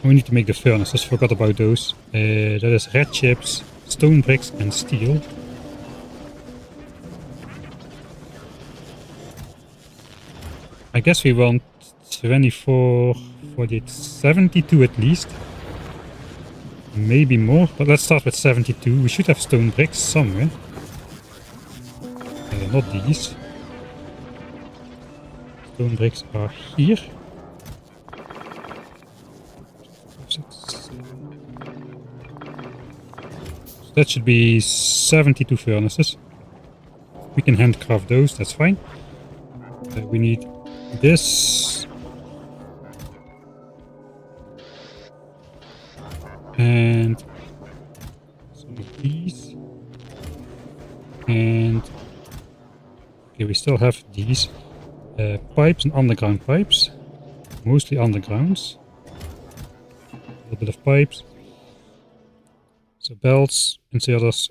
We need to make the furnaces, forgot about those. That is red chips, stone bricks and steel. I guess we want 24, 48, 72 at least. Maybe more, but let's start with 72. We should have stone bricks somewhere. Not these. Stone bricks are here. That should be 72 furnaces. We can handcraft those, that's fine. We need this. And some of these. And okay, we still have these pipes and underground pipes. Mostly undergrounds. A little bit of pipes. So belts, inserters,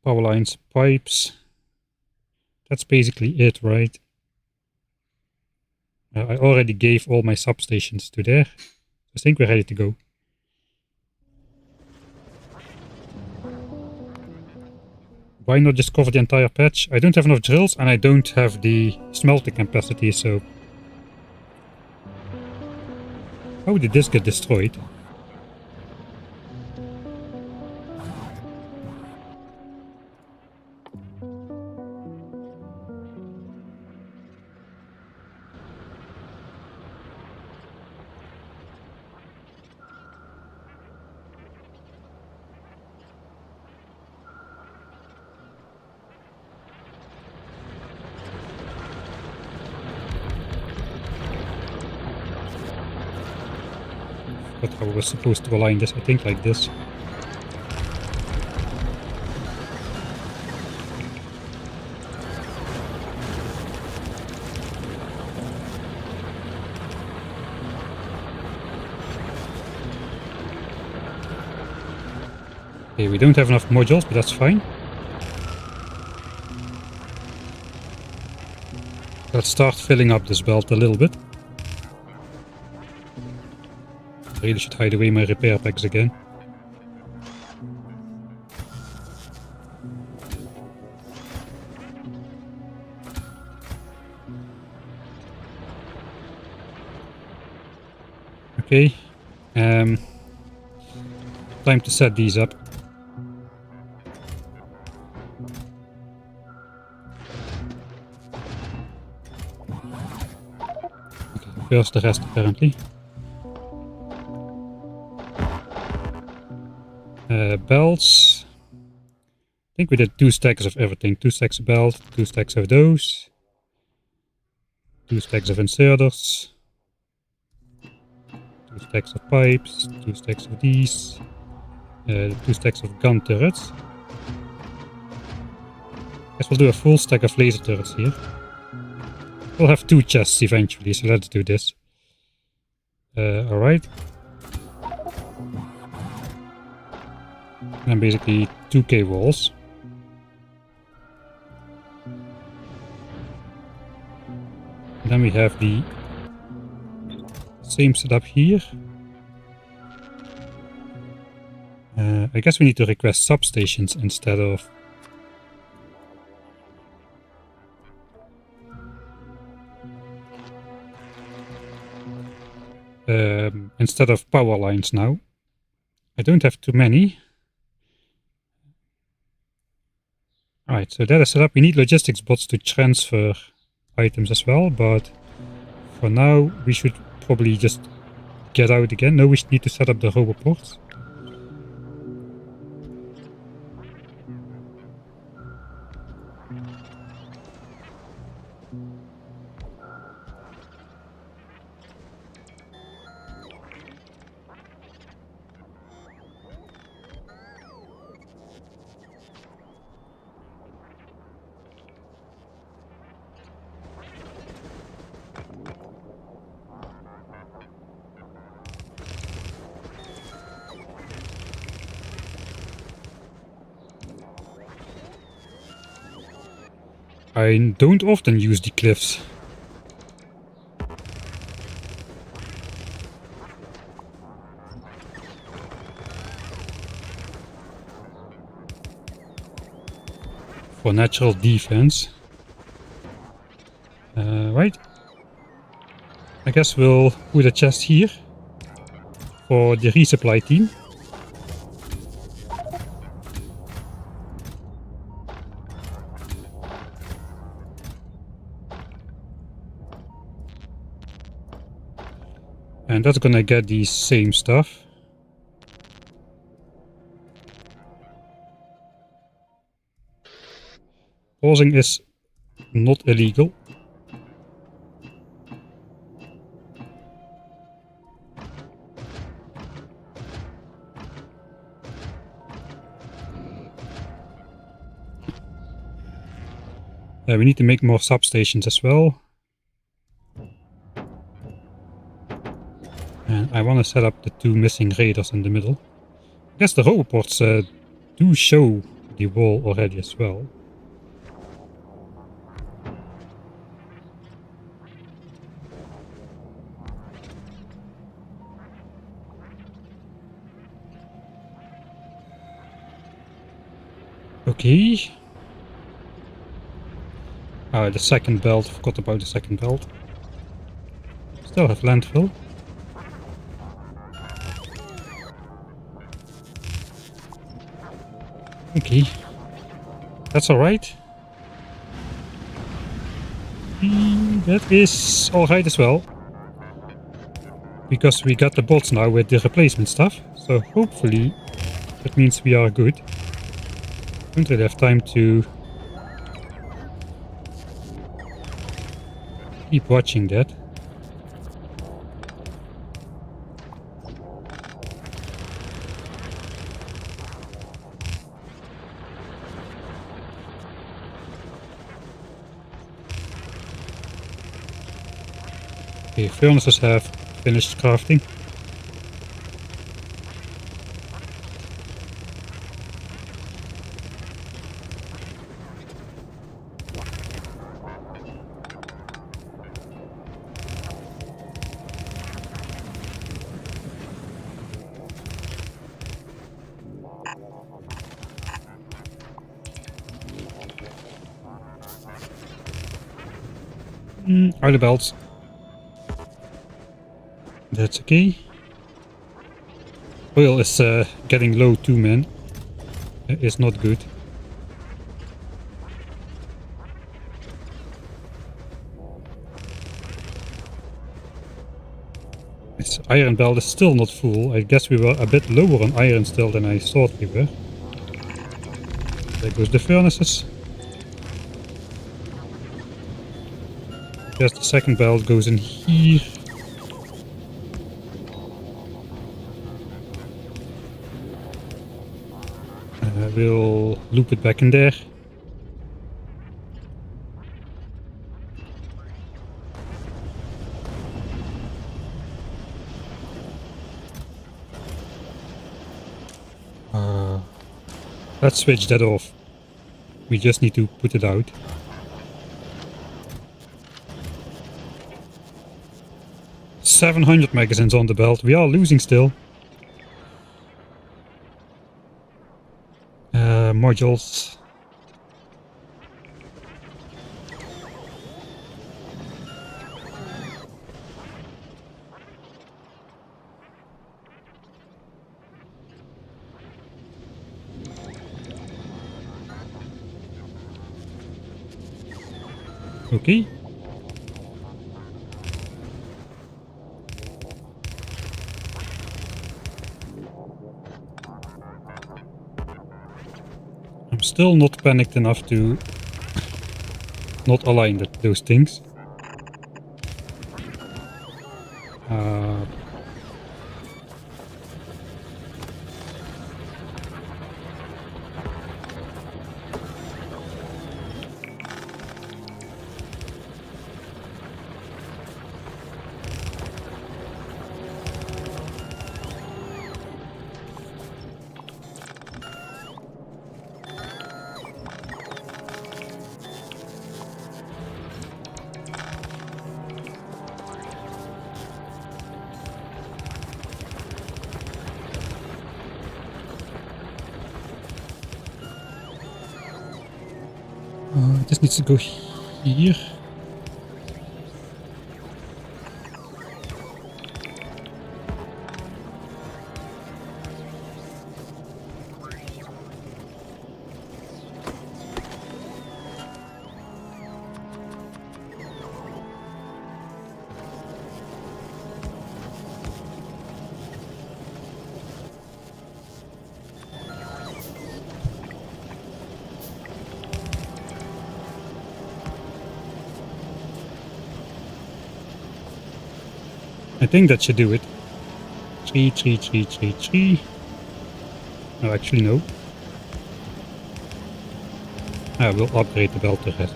power lines, pipes. That's basically it, right? I already gave all my substations to there. I think we're ready to go. Why not just cover the entire patch? I don't have enough drills and I don't have the smelting capacity, so... How did this get destroyed? forgot how I was supposed to align this. I think like this. Okay, we don't have enough modules, but that's fine. Let's start filling up this belt a little bit. I really should hide away my repair packs again. Okay. Time to set these up. First the rest apparently. Belts. I think we did 2 stacks of everything. 2 stacks of belt, 2 stacks of those. 2 stacks of inserters. 2 stacks of pipes, 2 stacks of these. 2 stacks of gun turrets. Guess we'll do a full stack of laser turrets here. We'll have 2 chests eventually, so let's do this. Alright. And basically 2k walls. And then we have the same setup here. I guess we need to request substations instead of power lines now. I don't have too many. Alright, so that is set up. We need logistics bots to transfer items as well, but for now we should probably just get out again. No, we need to set up the roboports. I don't often use the cliffs. For natural defense. Right. I guess we'll put a chest here for the resupply team. And that's gonna get the same stuff. Pausing is not illegal. We need to make more substations as well. And I want to set up the 2 missing raiders in the middle. I guess the roboports do show the wall already as well. Okay. The second belt, forgot about the second belt. Still have landfill. Okay, that's alright. That is alright as well. Because we got the bots now with the replacement stuff. So hopefully that means we are good. Don't really have time to keep watching that. Okay, furnaces have finished crafting. Are the belts? That's okay. Oil is getting low too, man. It's not good. This iron belt is still not full. I guess we were a bit lower on iron still than I thought we were. There goes the furnaces. Just the second belt goes in here. We'll loop it back in there. Let's switch that off. We just need to put it out. $700 magazines on the belt. We are losing still. Modules. Okay. I'm still not panicked enough to not align those things. This needs to go here. I think that should do it. 3, 3, 3, 3, 3. No, actually no. We'll upgrade the belt to red.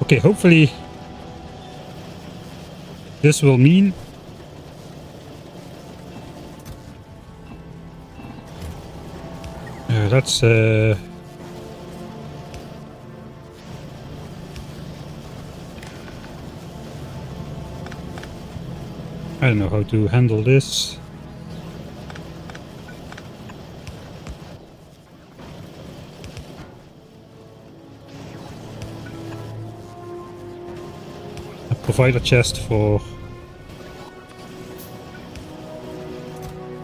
Okay, hopefully this will mean that's I don't know how to handle this. A provider chest for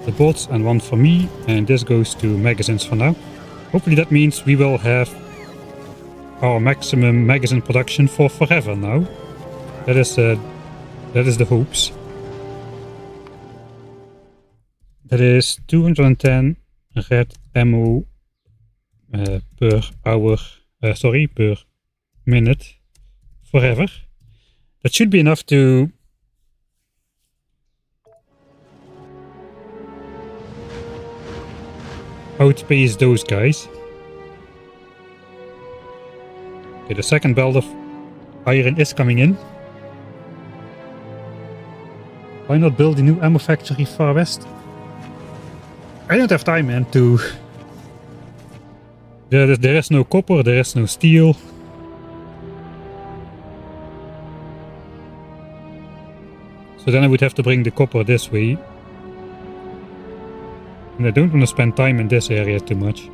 the bots and one for me, and this goes to magazines for now. Hopefully that means we will have our maximum magazine production for forever now. That is the hopes. That is 210 red ammo per hour, per minute, forever. That should be enough to outpace those guys. Okay, the second belt of iron is coming in. Why not build a new ammo factory far west? I don't have time, man, to... There is no copper, there is no steel. So then I would have to bring the copper this way. And I don't want to spend time in this area too much.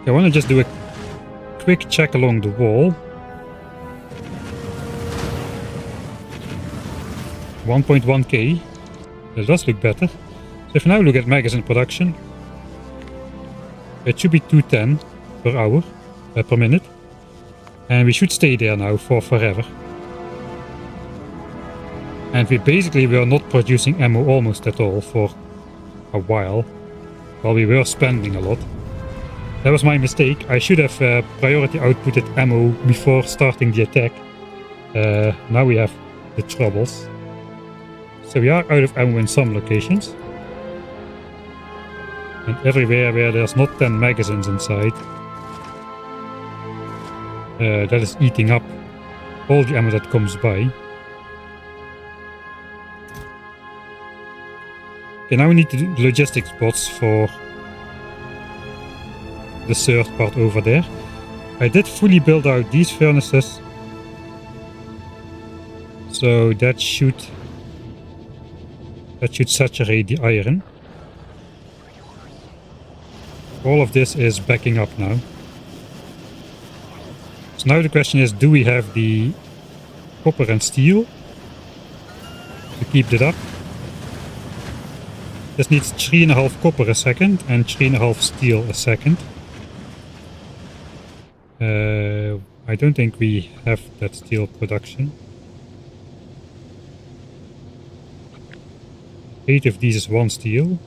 I want to just do a quick check along the wall. 1.1k. That does look better. So if you now look at magazine production, it should be 210 per hour, per minute. And we should stay there now for forever. And we are not producing ammo almost at all for a while. While we were spending a lot. That was my mistake. I should have priority outputted ammo before starting the attack. Now we have the troubles. So we are out of ammo in some locations. And everywhere where there's not 10 magazines inside, that is eating up all the ammo that comes by. Okay, now we need the logistics bots for the third part over there. I did fully build out these furnaces, so that should saturate the iron. All of this is backing up now. So now the question is, do we have the copper and steel to keep that up? This needs 3.5 copper a second and 3.5 steel a second. I don't think we have that steel production. 8 of these is 1 steel,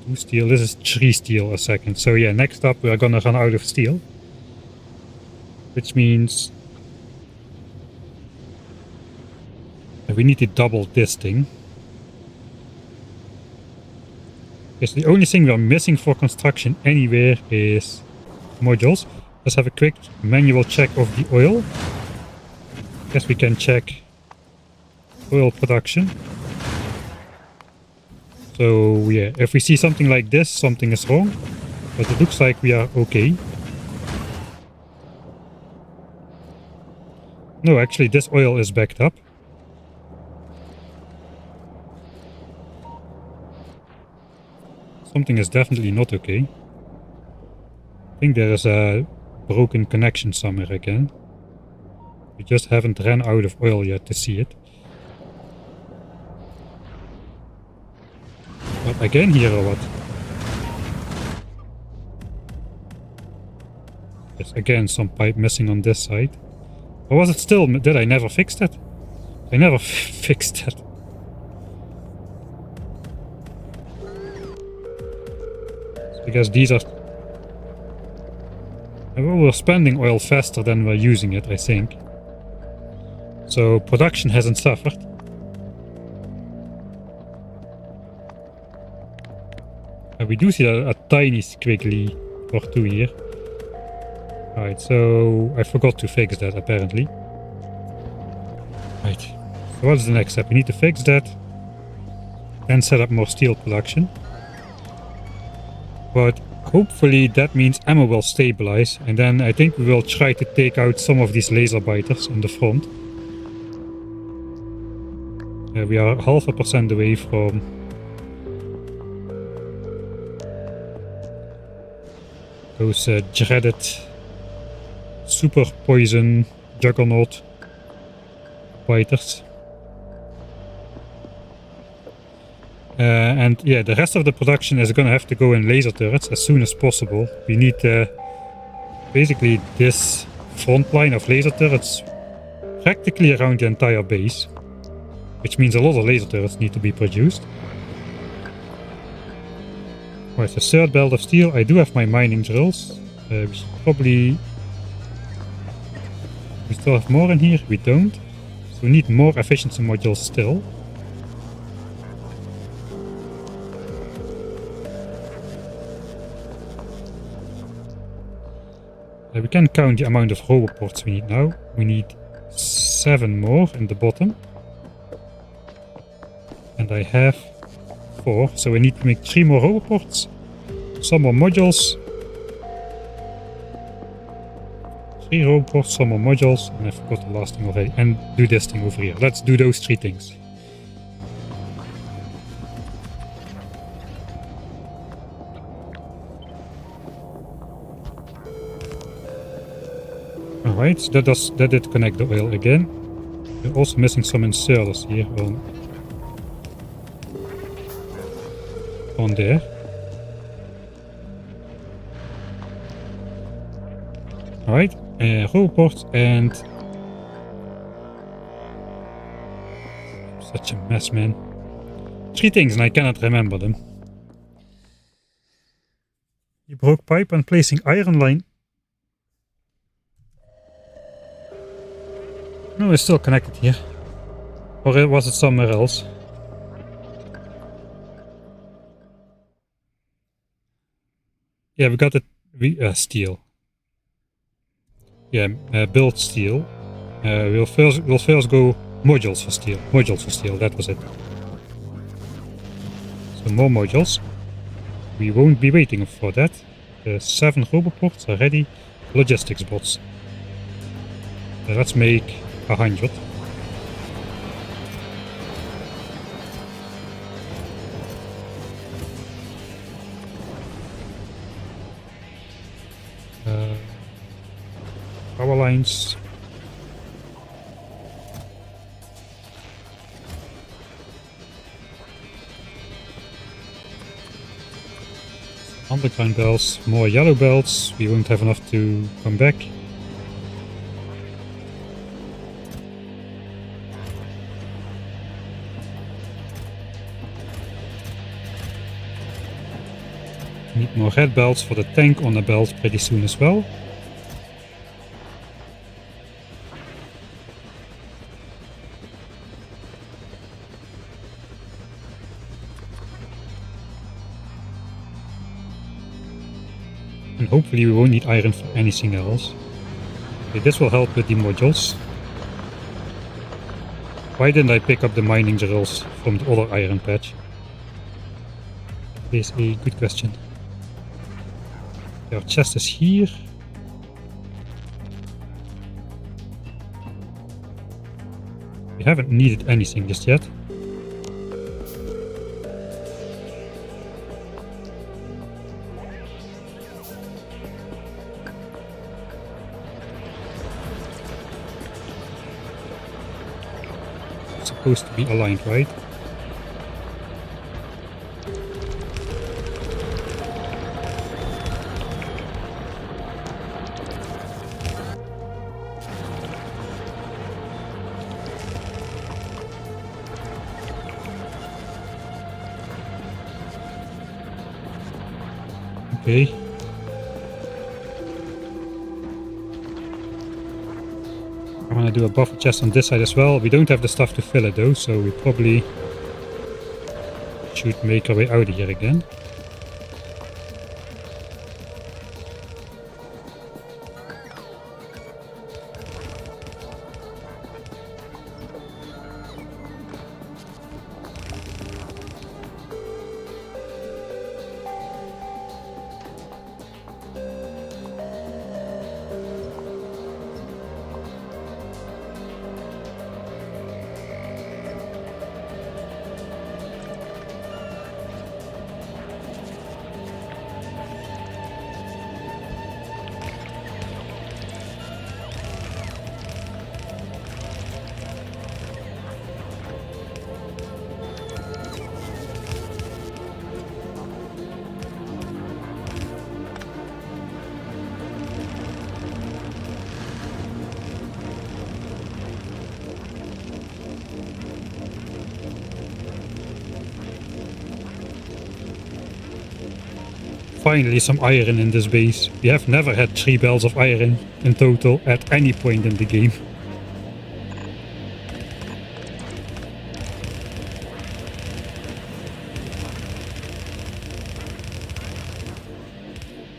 2 steel, this is 3 steel a second. So yeah, next up we are gonna run out of steel. Which means we need to double this thing. Yes, the only thing we are missing for construction anywhere is modules. Let's have a quick manual check of the oil. Guess we can check oil production. So yeah, if we see something like this, something is wrong. But it looks like we are okay. No, actually this oil is backed up. Something is definitely not okay. I think there is a broken connection somewhere again. We just haven't ran out of oil yet to see it. But again here or what? Yes, again some pipe missing on this side. Or was it still? Did I never fix that? I never fixed that. Because these are... We're spending oil faster than we're using it, I think. So production hasn't suffered. And we do see a tiny squiggly or two here. Right, so I forgot to fix that apparently. Right, so what's the next step? We need to fix that. Then set up more steel production. But hopefully that means ammo will stabilize, and then I think we will try to take out some of these laser biters on the front. We are 0.5% away from those dreaded super poison juggernaut biters. And yeah, the rest of the production is gonna have to go in laser turrets as soon as possible. We need basically this front line of laser turrets practically around the entire base, which means a lot of laser turrets need to be produced. Right, the third belt of steel. I do have my mining drills. We should probably... We still have more in here? We don't. So we need more efficiency modules still. We can count the amount of roboports we need now. We need 7 more in the bottom. I have 4, so we need to make 3 more roboports, some more modules, 3 roboports, some more modules, and I forgot the last thing already, and do this thing over here. Let's do those 3 things. Alright, so that did connect the oil again. We're also missing some inserters here on there. Alright, robot and... Such a mess, man. 3 things and I cannot remember them. You broke pipe and placing iron line. No, it's still connected here. Or was it somewhere else? Yeah, we got it. Steel. Yeah, build steel. We'll first go modules for steel. Modules for steel. That was it. So more modules. We won't be waiting for that. The 7 roboports are ready. Logistics bots. Let's make 100. Power lines. Underground belts, more yellow belts. We won't have enough to come back. Need more red belts for the tank on the belt pretty soon as well. And hopefully we won't need iron for anything else. Okay, this will help with the modules. Why didn't I pick up the mining drills from the other iron patch? Is a good question. Our chest is here. We haven't needed anything just yet. It's supposed to be aligned, right? Okay. I'm gonna do a buffer chest on this side as well. We don't have the stuff to fill it though, so we probably should make our way out of here again. Finally some iron in this base. We have never had 3 belts of iron in total at any point in the game.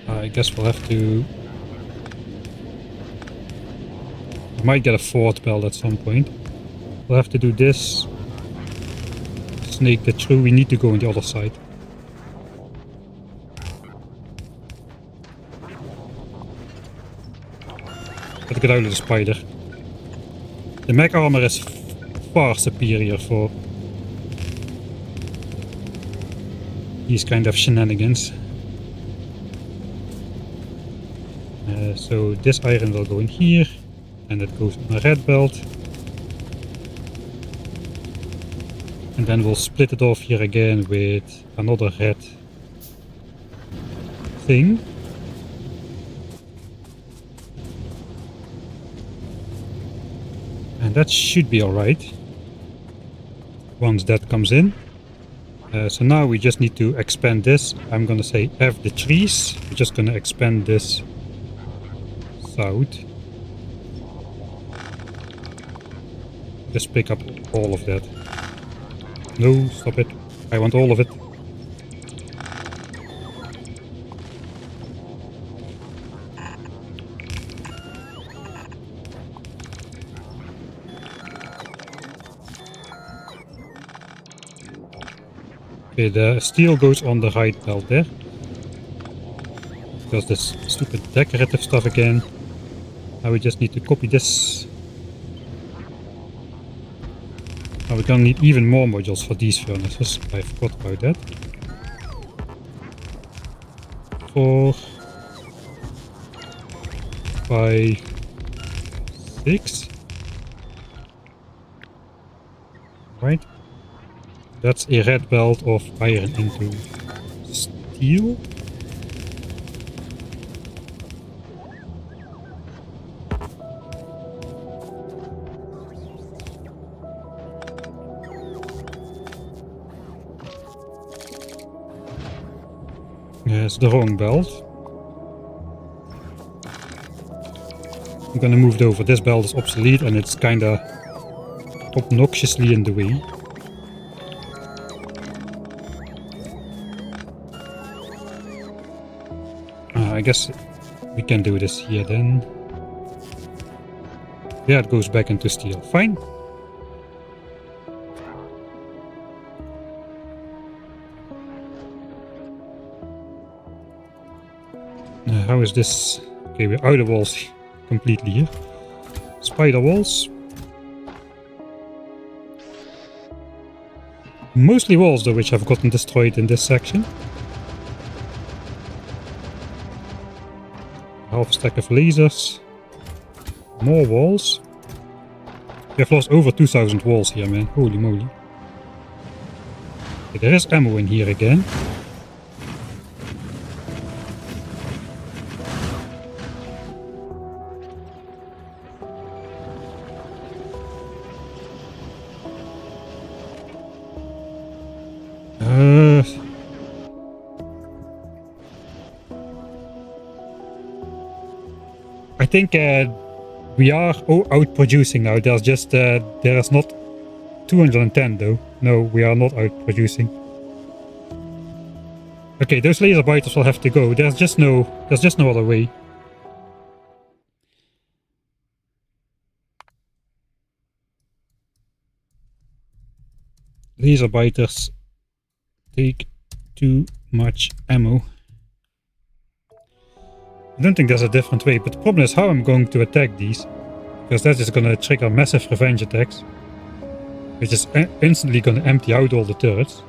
I guess we'll have to... I might get a 4th belt at some point. We'll have to do this. It's snake that through, we need to go on the other side. Let's get out of the spider. The mech armor is far superior for these kind of shenanigans. So this iron will go in here, and it goes on a red belt. And then we'll split it off here again with another red thing. And that should be alright once that comes in. So now we just need to expand this. I'm gonna say F the trees. We're just gonna expand this south. Just pick up all of that. No, stop it. I want all of it. Okay, the steel goes on the right belt there. Because this stupid decorative stuff again. Now we just need to copy this. Now we're gonna need even more modules for these furnaces. I forgot about that. 4, 5, 6. Right. That's a red belt of iron into steel. It's the wrong belt. I'm gonna move it over. This belt is obsolete and it's kinda obnoxiously in the way. I guess we can do this here then. Yeah, it goes back into steel. Fine. How is this? Okay, we're out of walls completely here. Spider walls. Mostly walls though, which have gotten destroyed in this section. Half a stack of lasers. More walls. We have lost over 2,000 walls here, man. Holy moly. Okay, there is ammo in here again. I think we are out producing now. There's just there is not 210 though. No, we are not out producing. Okay, those laser biters will have to go. There's just no other way. Laser biters take too much ammo. I don't think there's a different way, but the problem is how I'm going to attack these. Because that is going to trigger massive revenge attacks. Which is instantly going to empty out all the turrets.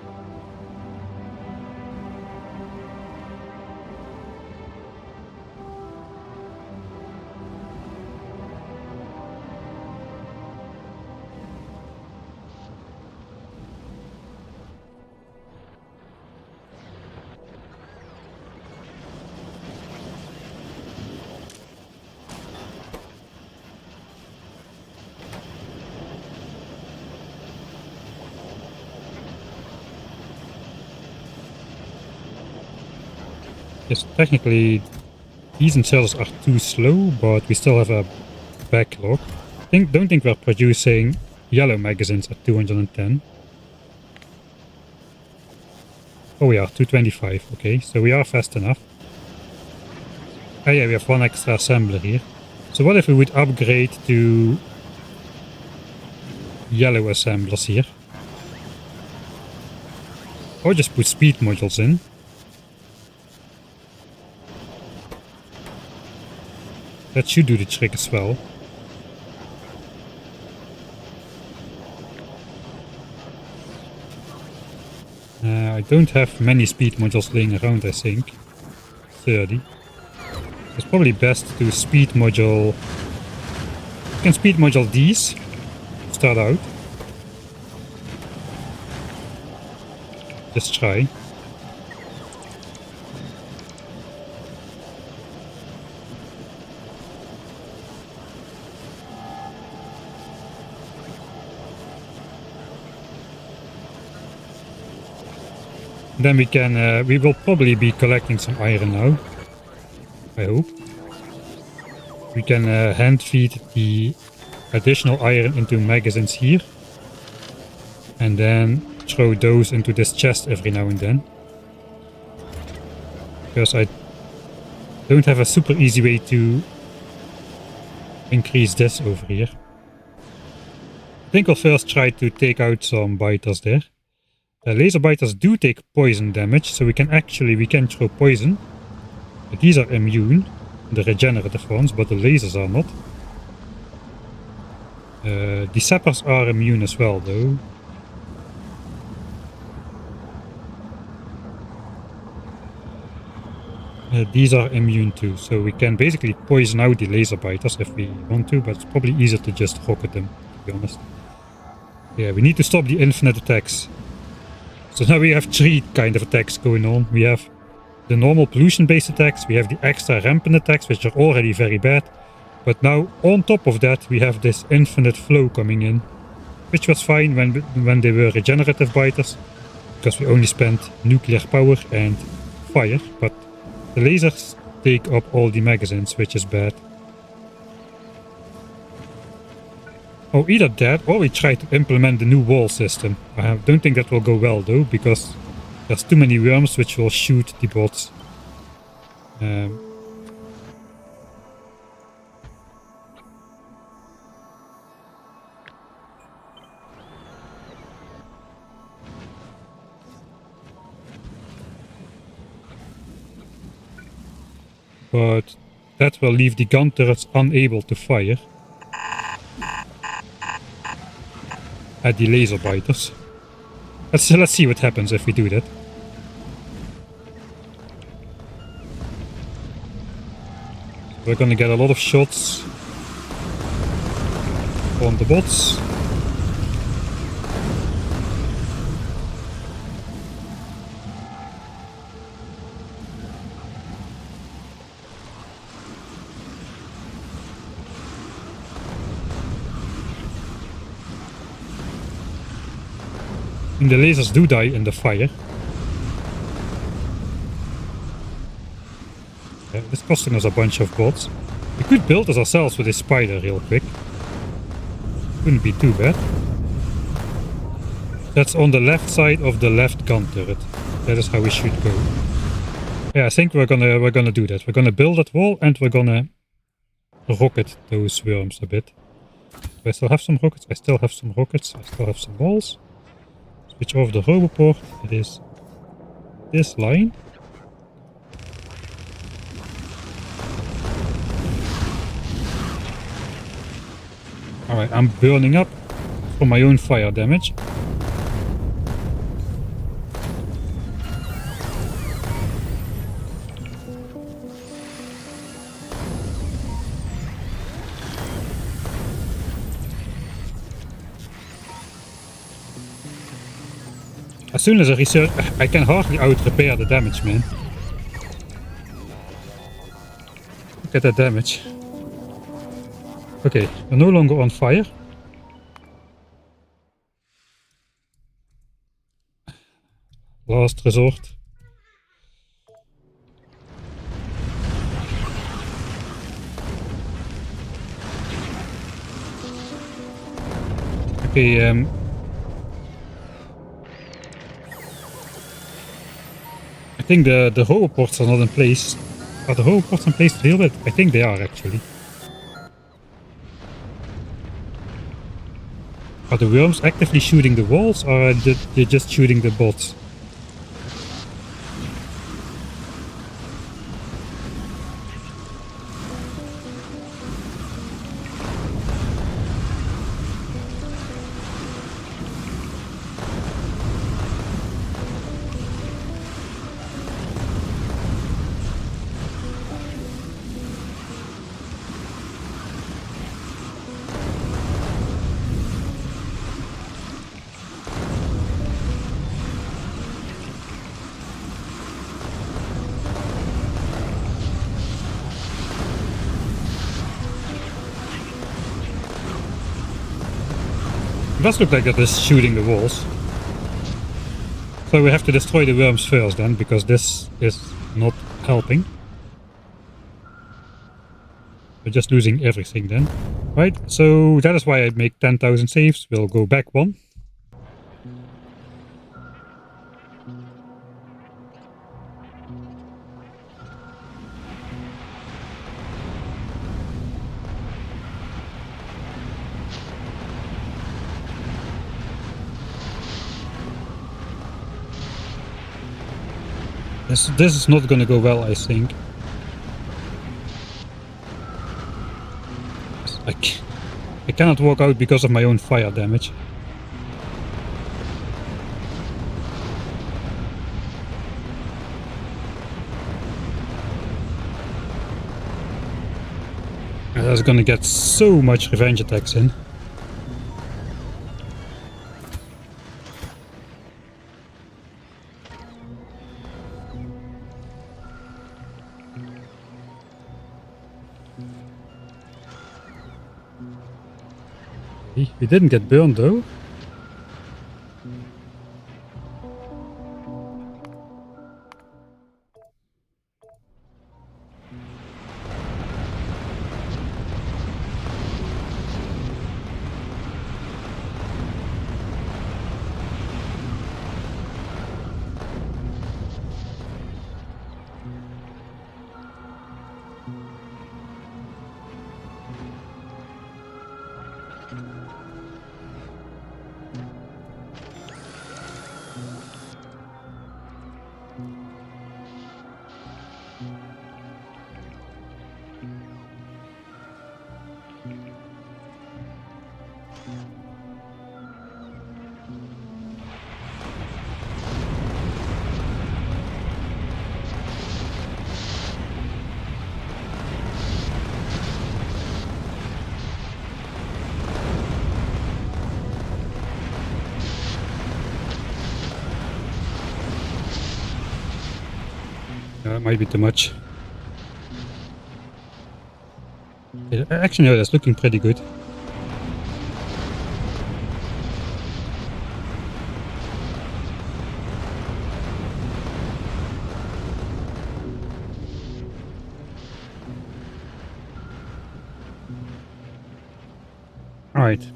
Yes, technically these inserters are too slow, but we still have a backlog. Don't think we're producing yellow magazines at 210. Oh, we are 225. Okay, so we are fast enough. Oh yeah, we have one extra assembler here. So what if we would upgrade to yellow assemblers here? Or just put speed modules in. That should do the trick as well. I don't have many speed modules laying around, I think. 30. It's probably best to speed module... You can speed module these. Start out. Just try. Then we can, we will probably be collecting some iron now. I hope. We can hand feed the additional iron into magazines here. And then throw those into this chest every now and then. Because I don't have a super easy way to increase this over here. I think I'll first try to take out some biters there. Laser biters do take poison damage, so we can throw poison. But these are immune, the regenerative ones, but the lasers are not. The sappers are immune as well, though. These are immune too, so we can basically poison out the laser biters if we want to, but it's probably easier to just rocket them, to be honest. Yeah, we need to stop the infinite attacks. So now we have 3 kind of attacks going on. We have the normal pollution-based attacks, we have the extra rampant attacks, which are already very bad. But now, on top of that, we have this infinite flow coming in. Which was fine when they were regenerative biters, because we only spent nuclear power and fire, but the lasers take up all the magazines, which is bad. Oh, either that, or we try to implement the new wall system. I don't think that will go well though, because there's too many worms which will shoot the bots. But that will leave the gun turrets unable to fire at the laser biters. Let's see what happens if we do that. We're gonna get a lot of shots on the bots. And the lasers do die in the fire. Yeah, it's costing us a bunch of bots. We could build this ourselves with this spider real quick. Wouldn't be too bad. That's on the left side of the left gun turret. That is how we should go. Yeah, I think we're gonna do that. We're gonna build that wall and we're gonna rocket those worms a bit. Do I still have some rockets? I still have some rockets. I still have some walls. Switch off the roboport. It is this line. Alright, I'm burning up from my own fire damage. As soon as I research, I can hardly out-repair the damage, man. Look at that damage. Okay, we're no longer on fire. Last resort. Okay, I think the roboports are not in place. Are the roboports in place to deal with? I think they are actually. Are the worms actively shooting the walls or are they just shooting the bots? does look like it is shooting the walls. So we have to destroy the worms first then, because this is not helping. We're just losing everything then. Right, so that is why I make 10,000 saves. We'll go back one. This is not gonna go well, I think. I cannot walk out because of my own fire damage. I was gonna get so much revenge attacks in. We didn't get burned though. It might be too much. Actually, no, that's looking pretty good. All right.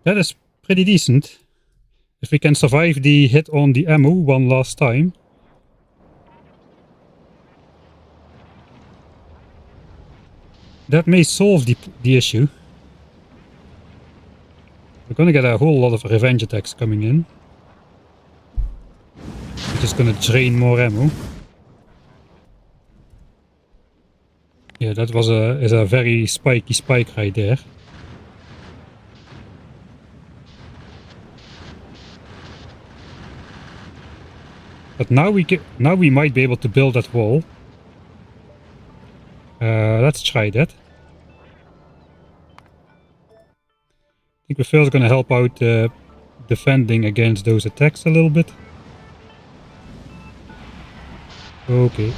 That is pretty decent. If we can survive the hit on the ammo one last time. That may solve the issue. We're gonna get a whole lot of revenge attacks coming in. Which is gonna drain more ammo. Yeah, that was a very spiky spike right there. But now we might be able to build that wall. Let's try that. I think we're first gonna help out defending against those attacks a little bit. Okay.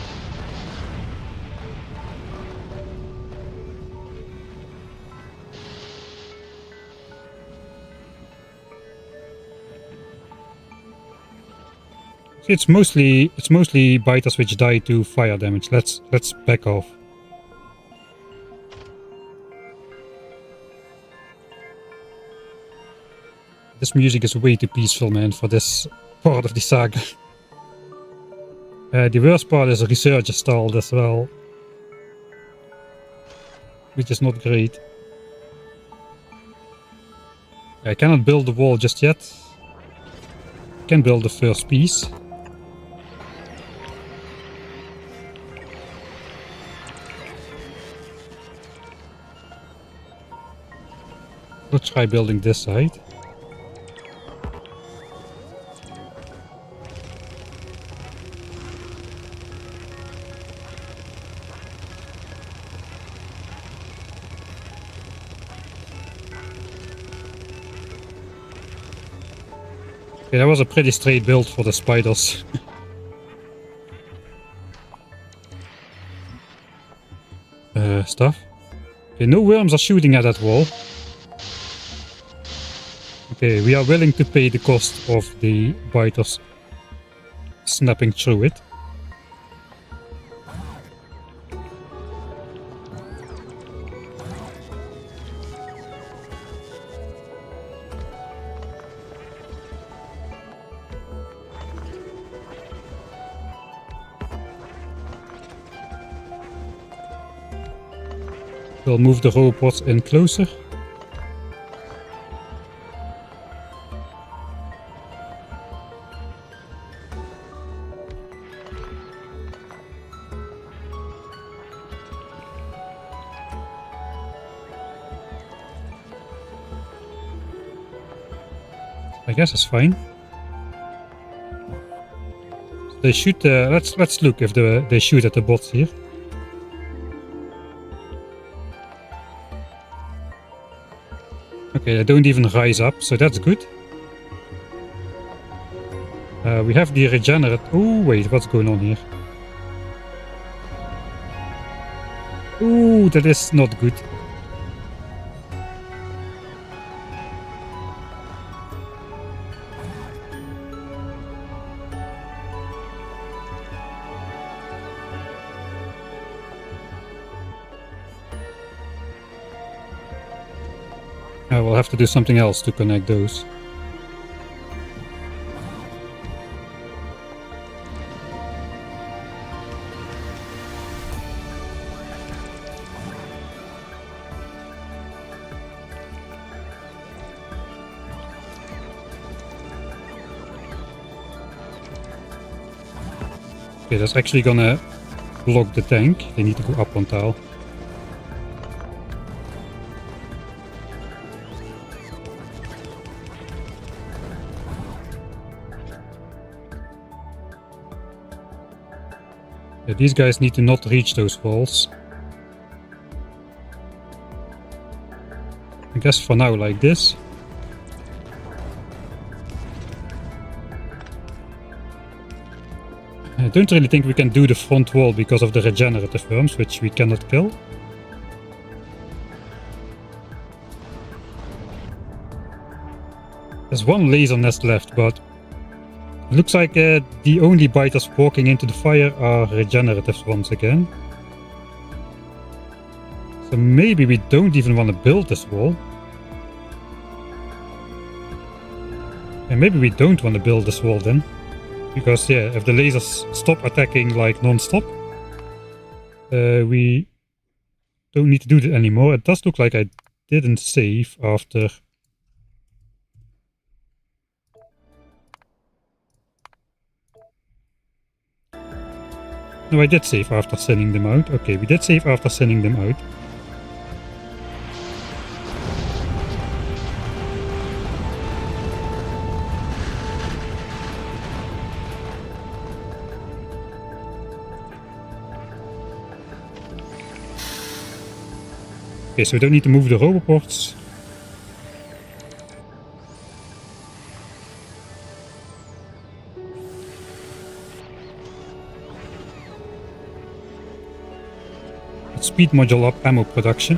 It's mostly biters which die to fire damage. Let's back off. This music is way too peaceful, man, for this part of the saga. The worst part is research is stalled as well, which is not great. I cannot build the wall just yet. I can build the first piece. Let's try building this side. Okay, that was a pretty straight build for the spiders. Stuff. Okay, no worms are shooting at that wall. Okay, we are willing to pay the cost of the biters snapping through it. We'll move the robots in closer. I guess it's fine. They shoot. Let's look if they shoot at the bots here. Okay, they don't even rise up, so that's good. We have the regenerate. Oh wait, what's going on here? Oh, that is not good. I will have to do something else to connect those. Okay, that's actually gonna block the tank. They need to go up on tile. Yeah, these guys need to not reach those walls. I guess for now like this. I don't really think we can do the front wall because of the regenerative worms, which we cannot kill. There's one laser nest left, but it looks like the only biters walking into the fire are regeneratives once again. So maybe we don't even want to build this wall. And maybe we don't want to build this wall then. Because yeah, if the lasers stop attacking like non-stop, we don't need to do that anymore. It does look like I didn't save after... No, I did save after sending them out. Okay, we did save after sending them out. Okay, so we don't need to move the roboports. Let's speed module up ammo production.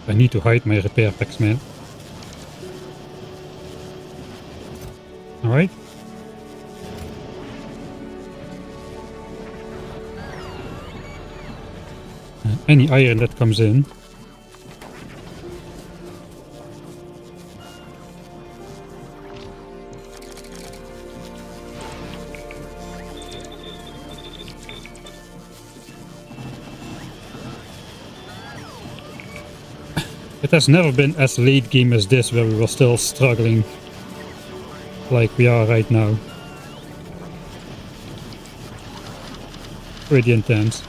I need to hide my repair packs, man. Alright. Any iron that comes in. It has never been as late game as this, where we were still struggling like we are right now. Pretty intense.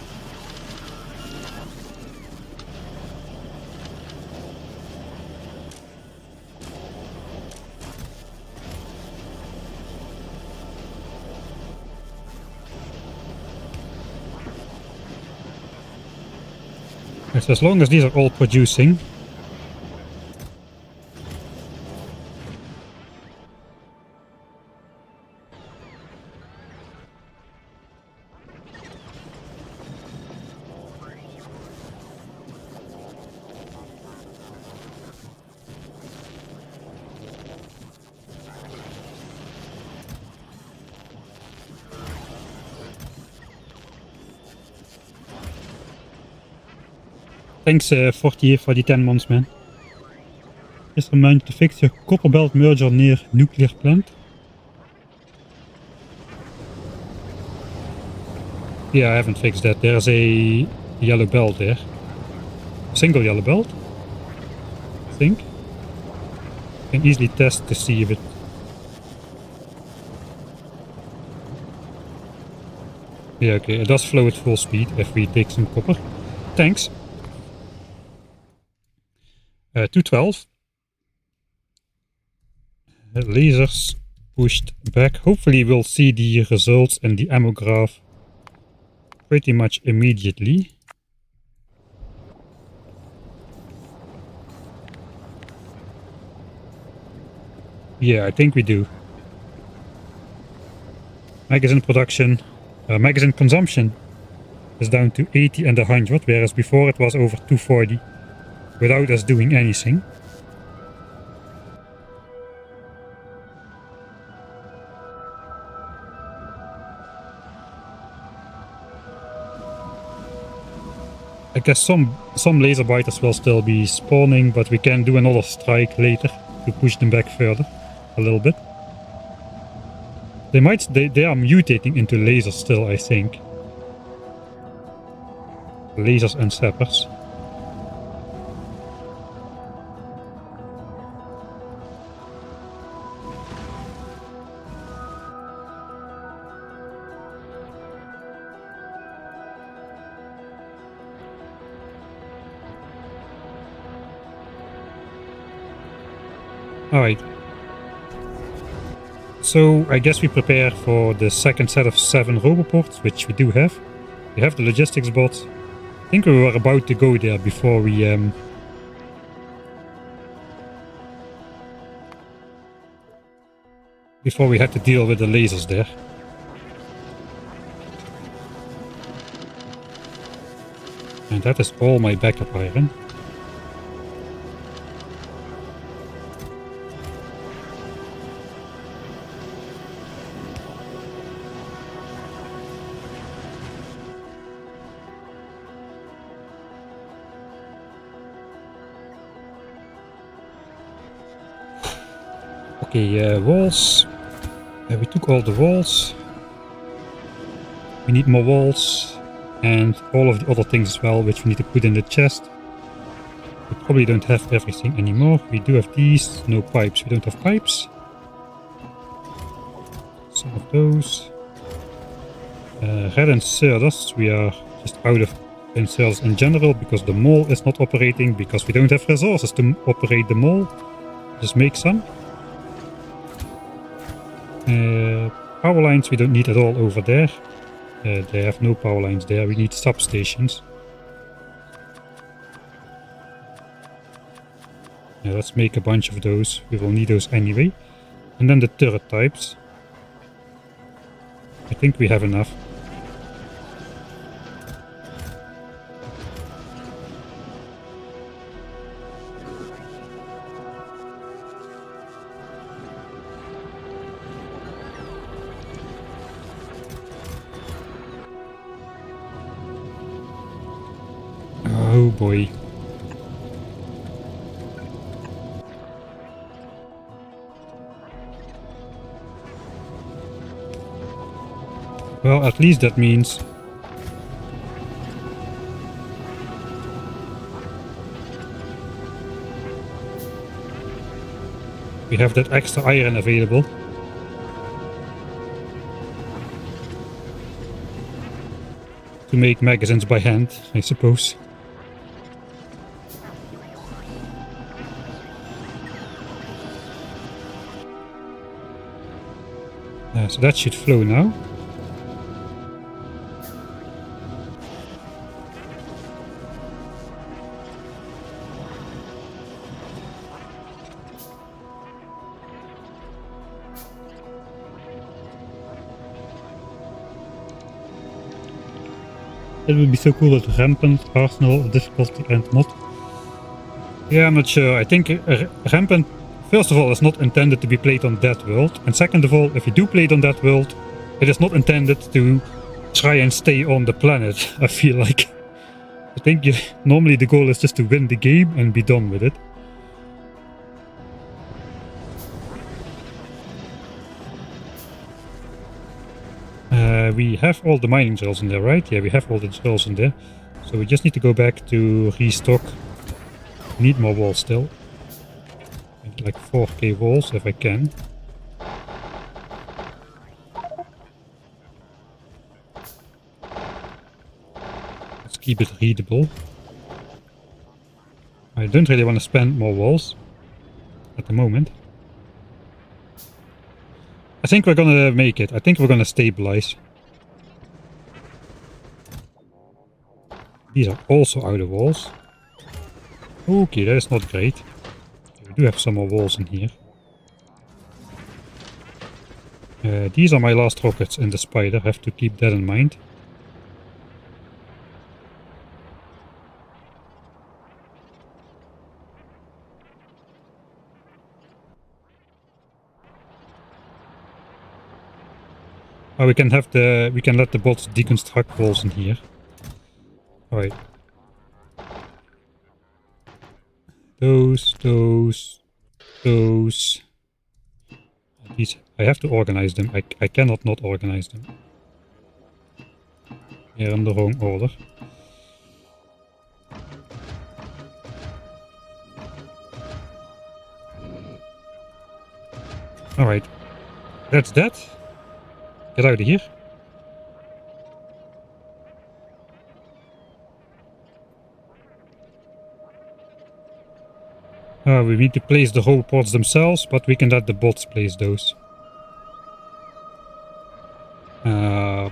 So as long as these are all producing. Thanks 40 for the 10 months, man. Just remind to fix your copper belt merger near nuclear plant. Yeah, I haven't fixed that. There's a yellow belt there. Single yellow belt, I think. Can easily test to see if it... Yeah, okay, it does flow at full speed if we take some copper. Thanks. 212. Lasers pushed back. Hopefully we'll see the results in the ammo graph pretty much immediately. Yeah, I think we do. Magazine production, magazine consumption is down to 80 and 100, whereas before it was over 240 without us doing anything. I guess some laser biters will still be spawning, but we can do another strike later to push them back further a little bit. They are mutating into lasers still, I think. Lasers and sappers. Alright. So I guess we prepare for the second set of 7 roboports, which we do have. We have the logistics bots. I think we were about to go there before we had to deal with the lasers there. And that is all my backup iron. Okay, walls. We took all the walls. We need more walls. And all of the other things as well, which we need to put in the chest. We probably don't have everything anymore. We do have these. No pipes. We don't have pipes. Some of those. Red inserters. We are just out of inserters in general because the mall is not operating. Because we don't have resources to operate the mall. Just make some. Power lines we don't need at all over there. They have no power lines there. We need substations. Yeah, let's make a bunch of those. We will need those anyway. And then the turret types. I think we have enough. Oh boy. Well, at least that means we have that extra iron available. To make magazines by hand, I suppose. So that should flow now. It would be so cool with Rampant, Arsenal, difficulty and mod. Yeah, I'm not sure. I think Rampant, first of all, is not intended to be played on that world. And second of all, if you do play it on that world, it is not intended to try and stay on the planet, I feel like. I think normally the goal is just to win the game and be done with it. We have all the mining drills in there, right? Yeah, we have all the drills in there. So we just need to go back to restock. We need more walls still. Like 4k walls if I can. Let's keep it readable. I don't really want to spend more walls at the moment. I think we're gonna make it. I think we're gonna stabilize. These are also outer walls. Okay, that is not great. We do have some more walls in here. These are my last rockets in the spider. Have to keep that in mind. Oh, we can let the bots deconstruct walls in here. Alright. Those. These, I have to organize them. I cannot not organize them. Here in the wrong order. Alright. That's that. Get out of here. We need to place the whole pods themselves, but we can let the bots place those. No,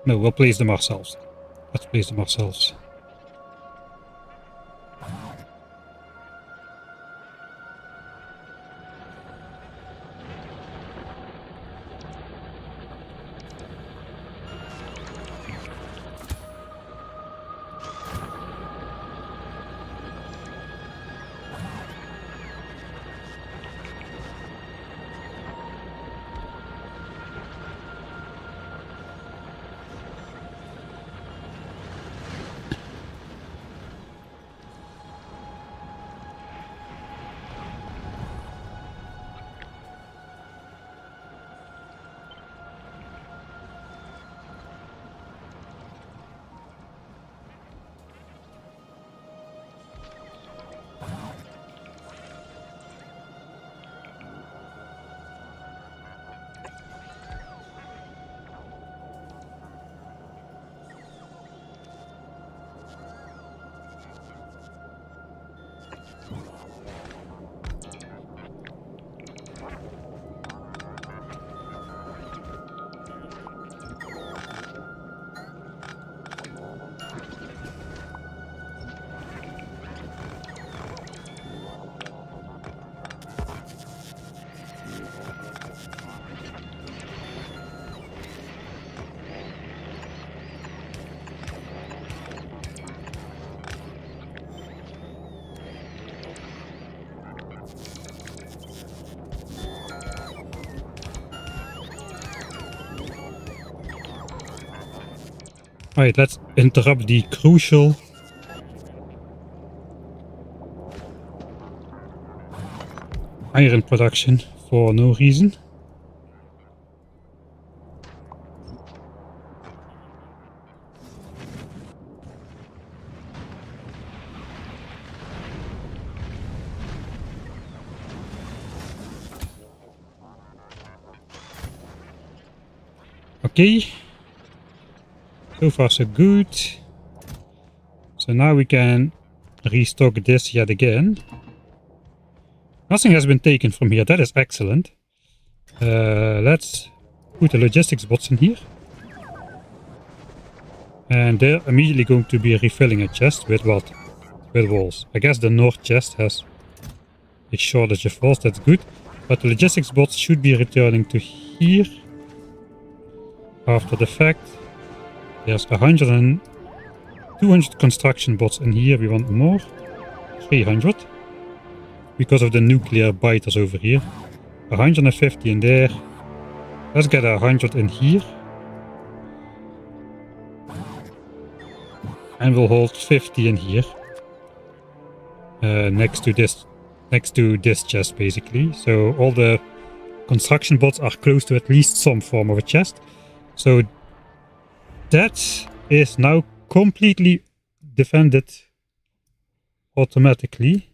we'll place them ourselves. Let's place them ourselves. Alright, let's interrupt the crucial iron production for no reason. Okay. So far so good. So now we can restock this yet again. Nothing has been taken from here. That is excellent. Let's put the logistics bots in here. And they're immediately going to be refilling a chest with what? With walls. I guess the north chest has a shortage of walls. That's good. But the logistics bots should be returning to here after the fact. There's 100 and 200 construction bots in here. We want more. 300. Because of the nuclear biters over here. 150 in there. Let's get 100 in here. And we'll hold 50 in here. Next to this chest, basically. So all the construction bots are close to at least some form of a chest. So that is now completely defended automatically.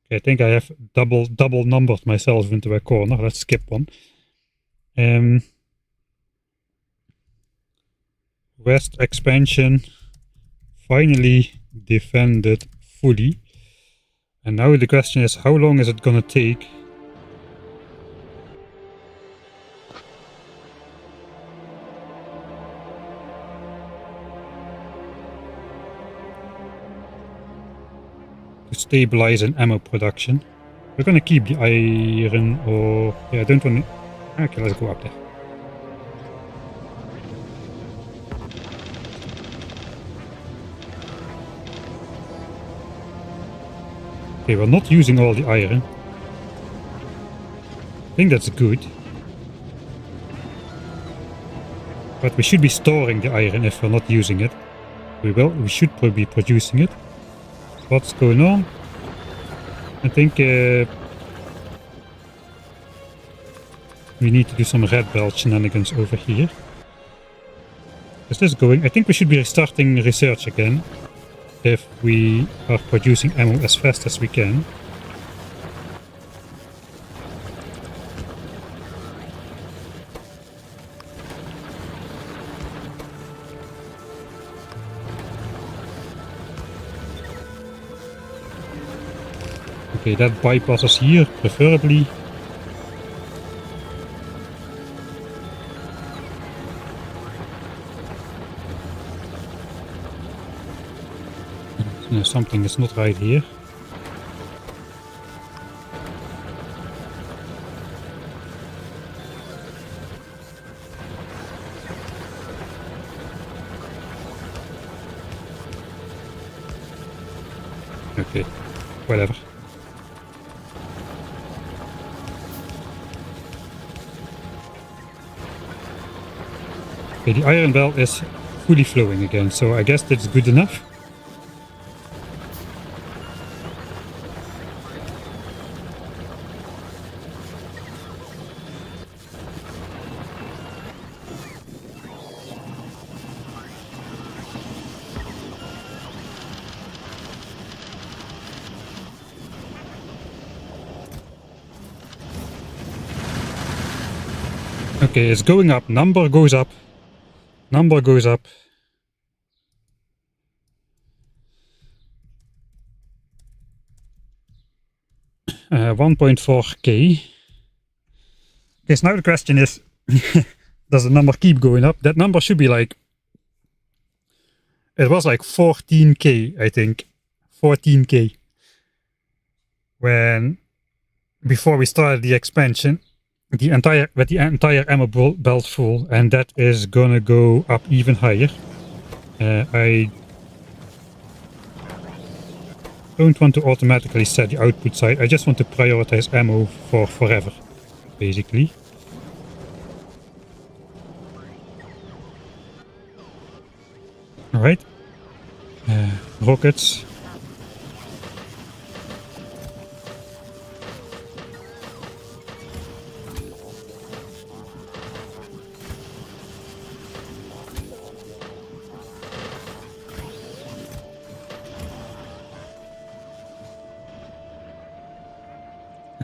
Okay, I think I have double numbered myself into a corner. Let's skip one. West expansion finally defended fully. And now the question is, how long is it gonna take to stabilize an ammo production? We're gonna keep the iron, or yeah, I don't want to. Okay, let's go up there. Okay, we're not using all the iron. I think that's good. But we should be storing the iron if we're not using it. We should probably be producing it. What's going on? I think we need to do some red belt shenanigans over here. Is this going? I think we should be restarting research again. If we are producing ammo as fast as we can. Okay, that bypasses here, preferably. Something is not right here. Okay, whatever. Okay, the iron belt is fully flowing again, so I guess that's good enough. Okay, it's going up. Number goes up. Number goes up. Uh, 1.4k. Okay, so now the question is, does the number keep going up? That number should be like, it was like 14k, I think. 14k. Before we started the expansion. With the entire ammo belt full, and that is gonna go up even higher. I don't want to automatically set the output side. I just want to prioritize ammo for forever, basically. All right. Rockets.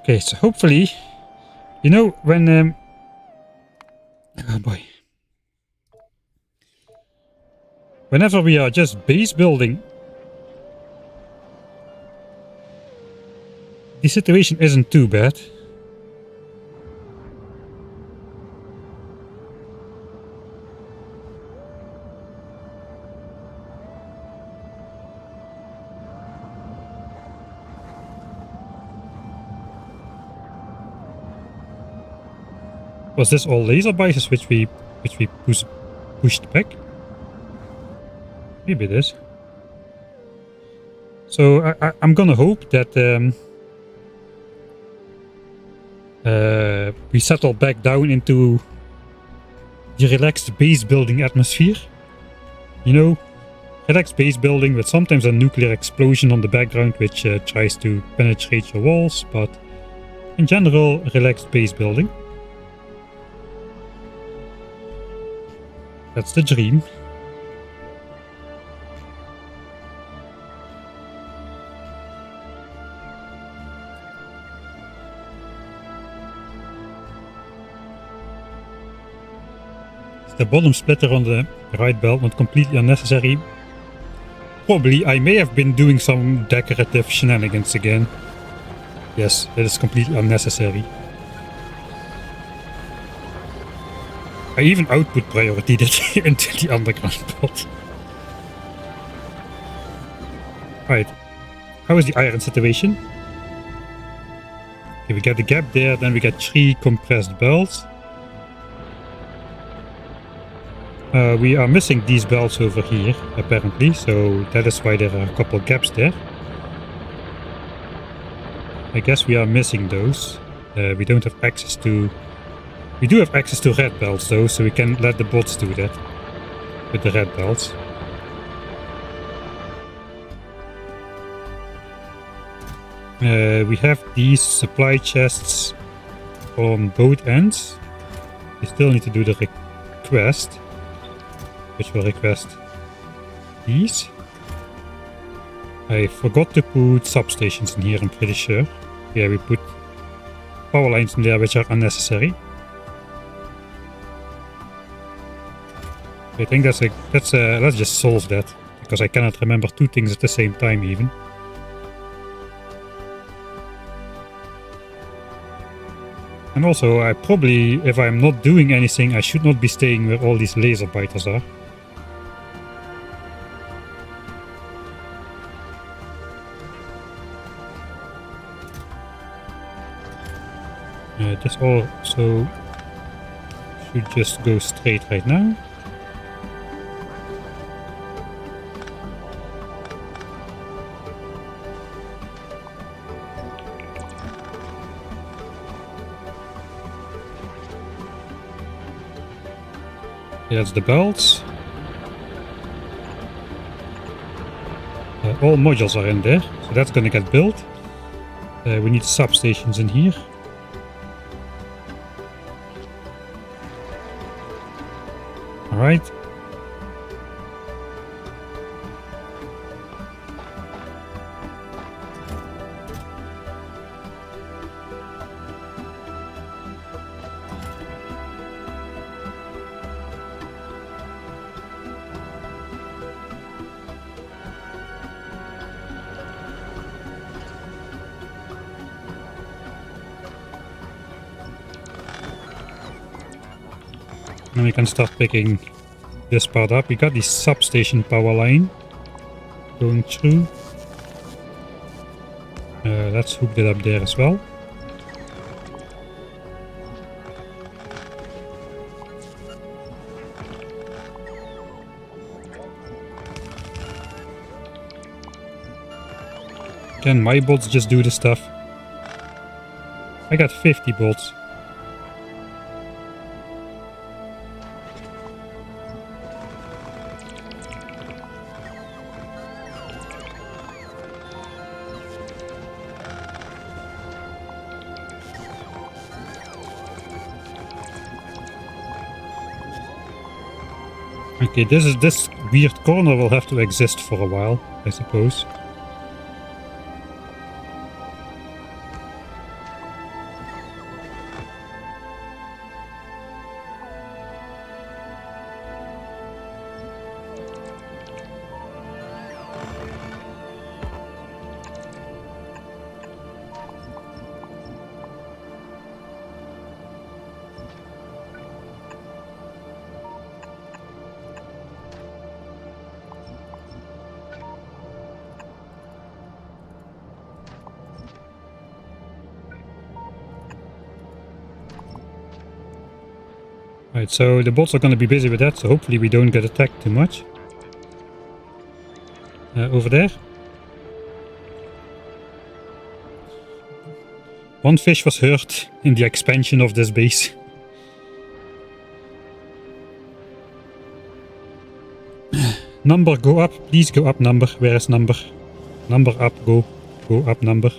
Okay, so hopefully, you know, when oh boy, whenever we are just base building, the situation isn't too bad. Was this all laser bases which we pushed back. Maybe it is. So I'm gonna hope that we settle back down into the relaxed base building atmosphere. You know, relaxed base building with sometimes a nuclear explosion on the background which tries to penetrate your walls, but in general, relaxed base building. That's the dream. The bottom splitter on the right belt, not completely unnecessary. Probably I may have been doing some decorative shenanigans again. Yes, that is completely unnecessary. I even output prioritied it into the underground belt. Right. How is the iron situation? Okay, we got the gap there, then we got 3 compressed belts. We are missing these belts over here, apparently, so that is why there are a couple gaps there. I guess we are missing those. We don't have access to... We do have access to red belts though, so we can let the bots do that with the red belts. We have these supply chests on both ends. We still need to do the request, which will request these. I forgot to put substations in here, I'm pretty sure. Yeah, we put power lines in there which are unnecessary. I think let's just solve that, because I cannot remember 2 things at the same time even. And also, I probably, if I'm not doing anything, I should not be staying where all these laser biters are. This also should just go straight right now. That's the belts. All modules are in there, so that's gonna get built. We need substations in here. Alright. And we can start picking this part up. We got the substation power line going through. Let's hook that up there as well. Can my bots just do the stuff? I got 50 bots. Okay, this weird corner will have to exist for a while, I suppose. Right, so the bots are gonna be busy with that, so hopefully we don't get attacked too much. Over there. One fish was hurt in the expansion of this base. Number, go up. Please go up, number. Where is number? Number up, go. Go up, number.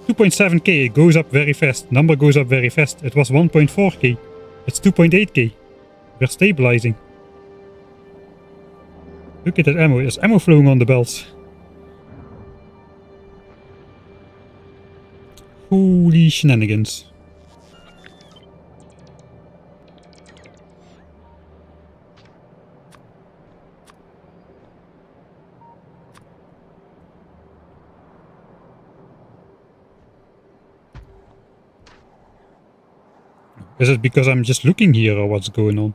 2.7k, it goes up very fast. Number goes up very fast. It was 1.4k. It's 2.8k. We're stabilizing. Look at that ammo. There's ammo flowing on the belts. Holy shenanigans. Is it because I'm just looking here or what's going on?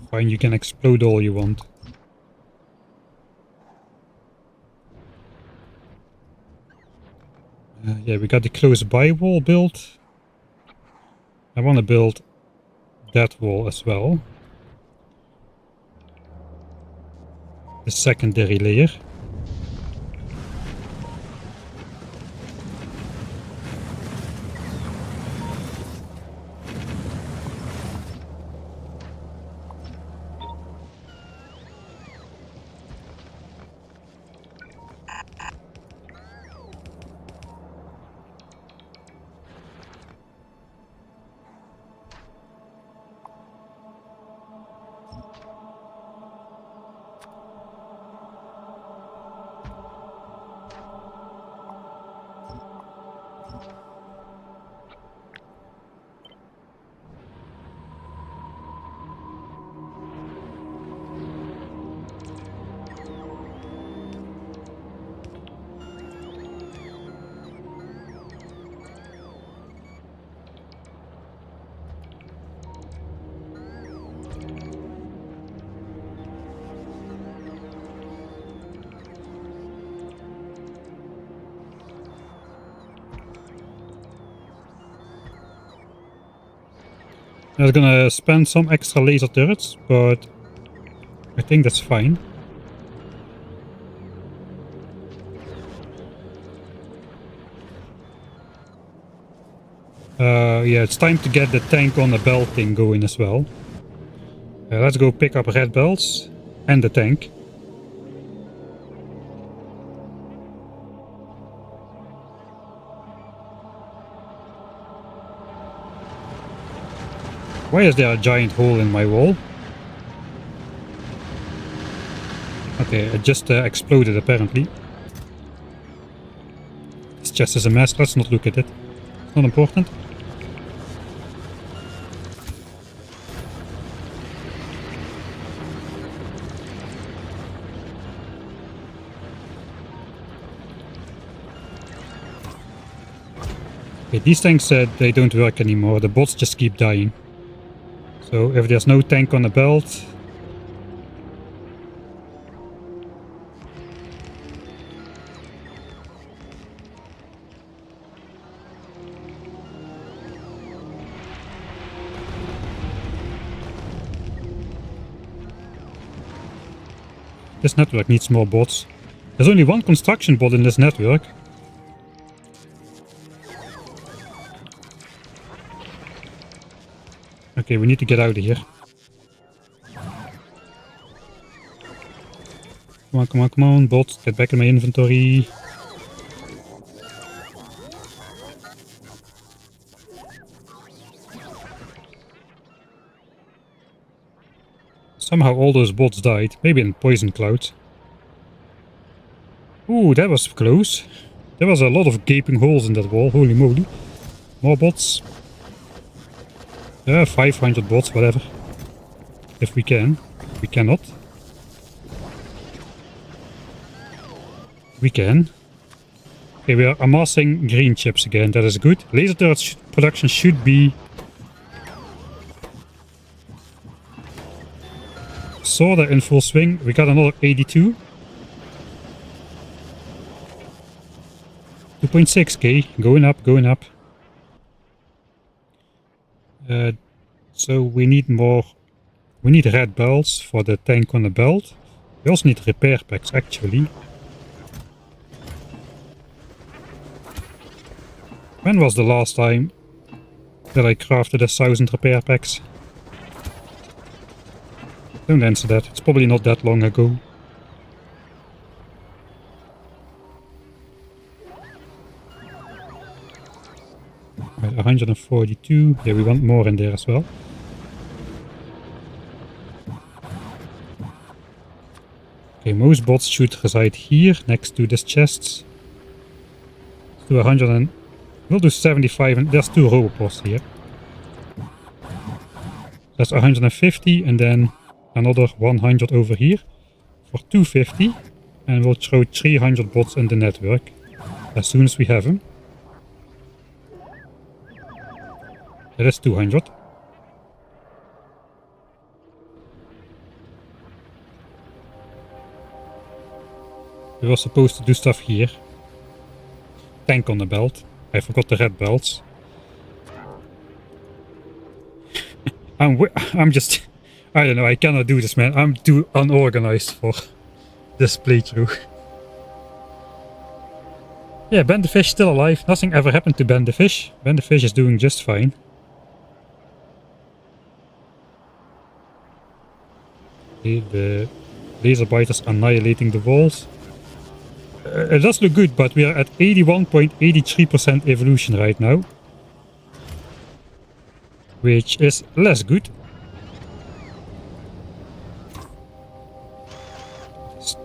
Fine, you can explode all you want. Yeah, we got the close by wall built. I want to build that wall as well. The secondary layer. I was gonna spend some extra laser turrets, but I think that's fine. Yeah, it's time to get the tank on the belt thing going as well. Let's go pick up red belts and the tank. Why is there a giant hole in my wall? Okay, it just exploded apparently. This chest is a mess, let's not look at it. It's not important. Okay, these tanks they don't work anymore, the bots just keep dying. So if there's no tank on the belt... This network needs more bots. There's only one construction bot in this network. Okay, we need to get out of here. Come on, come on, come on, bots, get back in my inventory. Somehow all those bots died, maybe in poison clouds. Ooh, that was close. There was a lot of gaping holes in that wall, holy moly. More bots. 500 bots, whatever. If we can. We cannot. We can. Okay, we are amassing green chips again, that is good. Laser turret production should be... Sorta in full swing. We got another 82. 2.6k, going up, going up. So we need more. We need red belts for the tank on the belt. We also need repair packs actually. When was the last time that I crafted 1,000 repair packs? Don't answer that. It's probably not that long ago. Right, 142. Yeah, we want more in there as well. Okay, most bots should reside here, next to these chests. Let's do 100 and... We'll do 75, and there's 2 robots here. That's 150, and then another 100 over here for 250. And we'll throw 300 bots in the network as soon as we have them. That is 200. We were supposed to do stuff here. Tank on the belt. I forgot the red belts. I'm just... I don't know, I cannot do this, man. I'm too unorganized for this playthrough. Yeah, Ben the Fish still alive. Nothing ever happened to Ben the Fish. Ben the Fish is doing just fine. Okay, the laser biters annihilating the walls. It does look good, but we are at 81.83% evolution right now. Which is less good. There's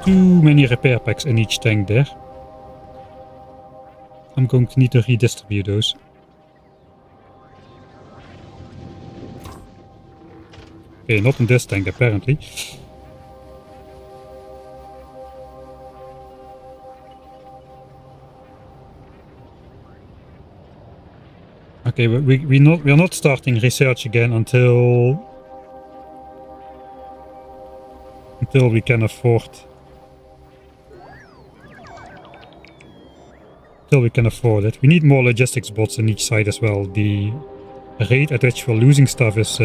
too many repair packs in each tank there. I'm going to need to redistribute those. Okay, not in this tank apparently. Okay, we're not starting research again until we can afford. Until we can afford it. We need more logistics bots in each side as well. The rate at which we're losing stuff is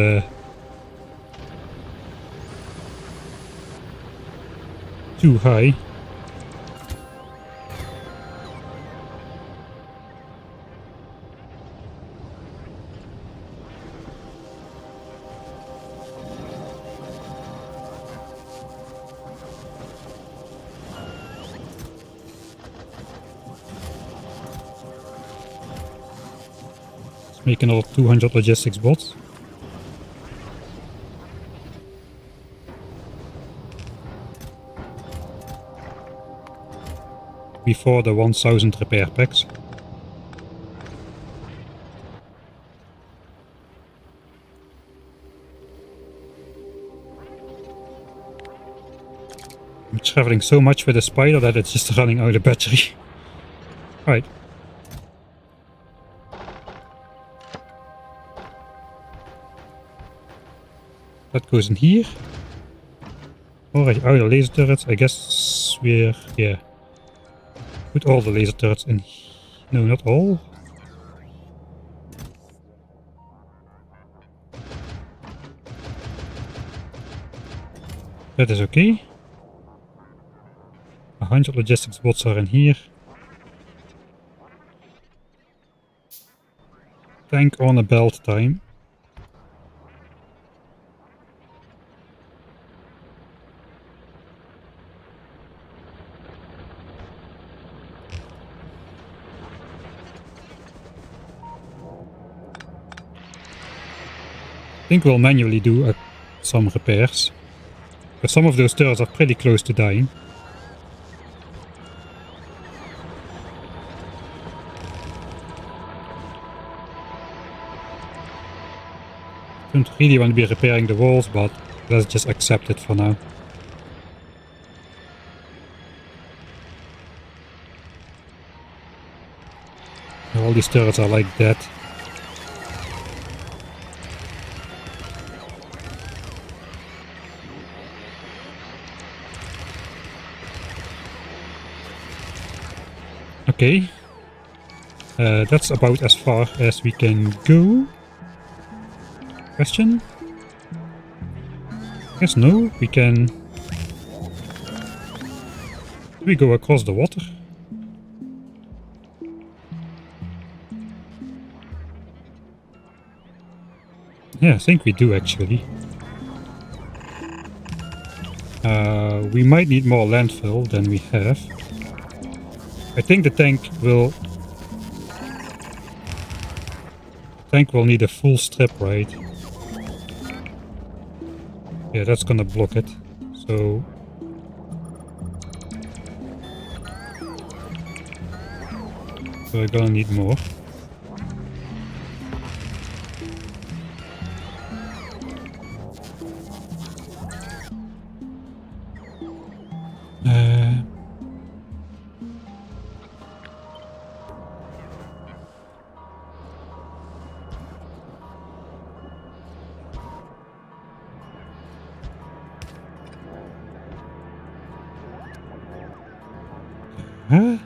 too high. Make another 200 logistics bots. Before the 1000 repair packs. I'm traveling so much with the spider that it's just running out of battery. Alright. That goes in here. Alright, out of laser turrets. I guess we're... yeah. Put all the laser turrets in. No, not all. That is okay. 100 logistics bots are in here. Tank on a belt time. I think we'll manually do some repairs. Because some of those turrets are pretty close to dying. Don't really want to be repairing the walls, but let's just accept it for now. All these turrets are like that. Okay. That's about as far as we can go. Question? Guess no, we can... Do we go across the water? Yeah, I think we do actually. We might need more landfill than we have. I think the tank will need a full strip, right? Yeah, that's gonna block it. So we're gonna need more. Huh?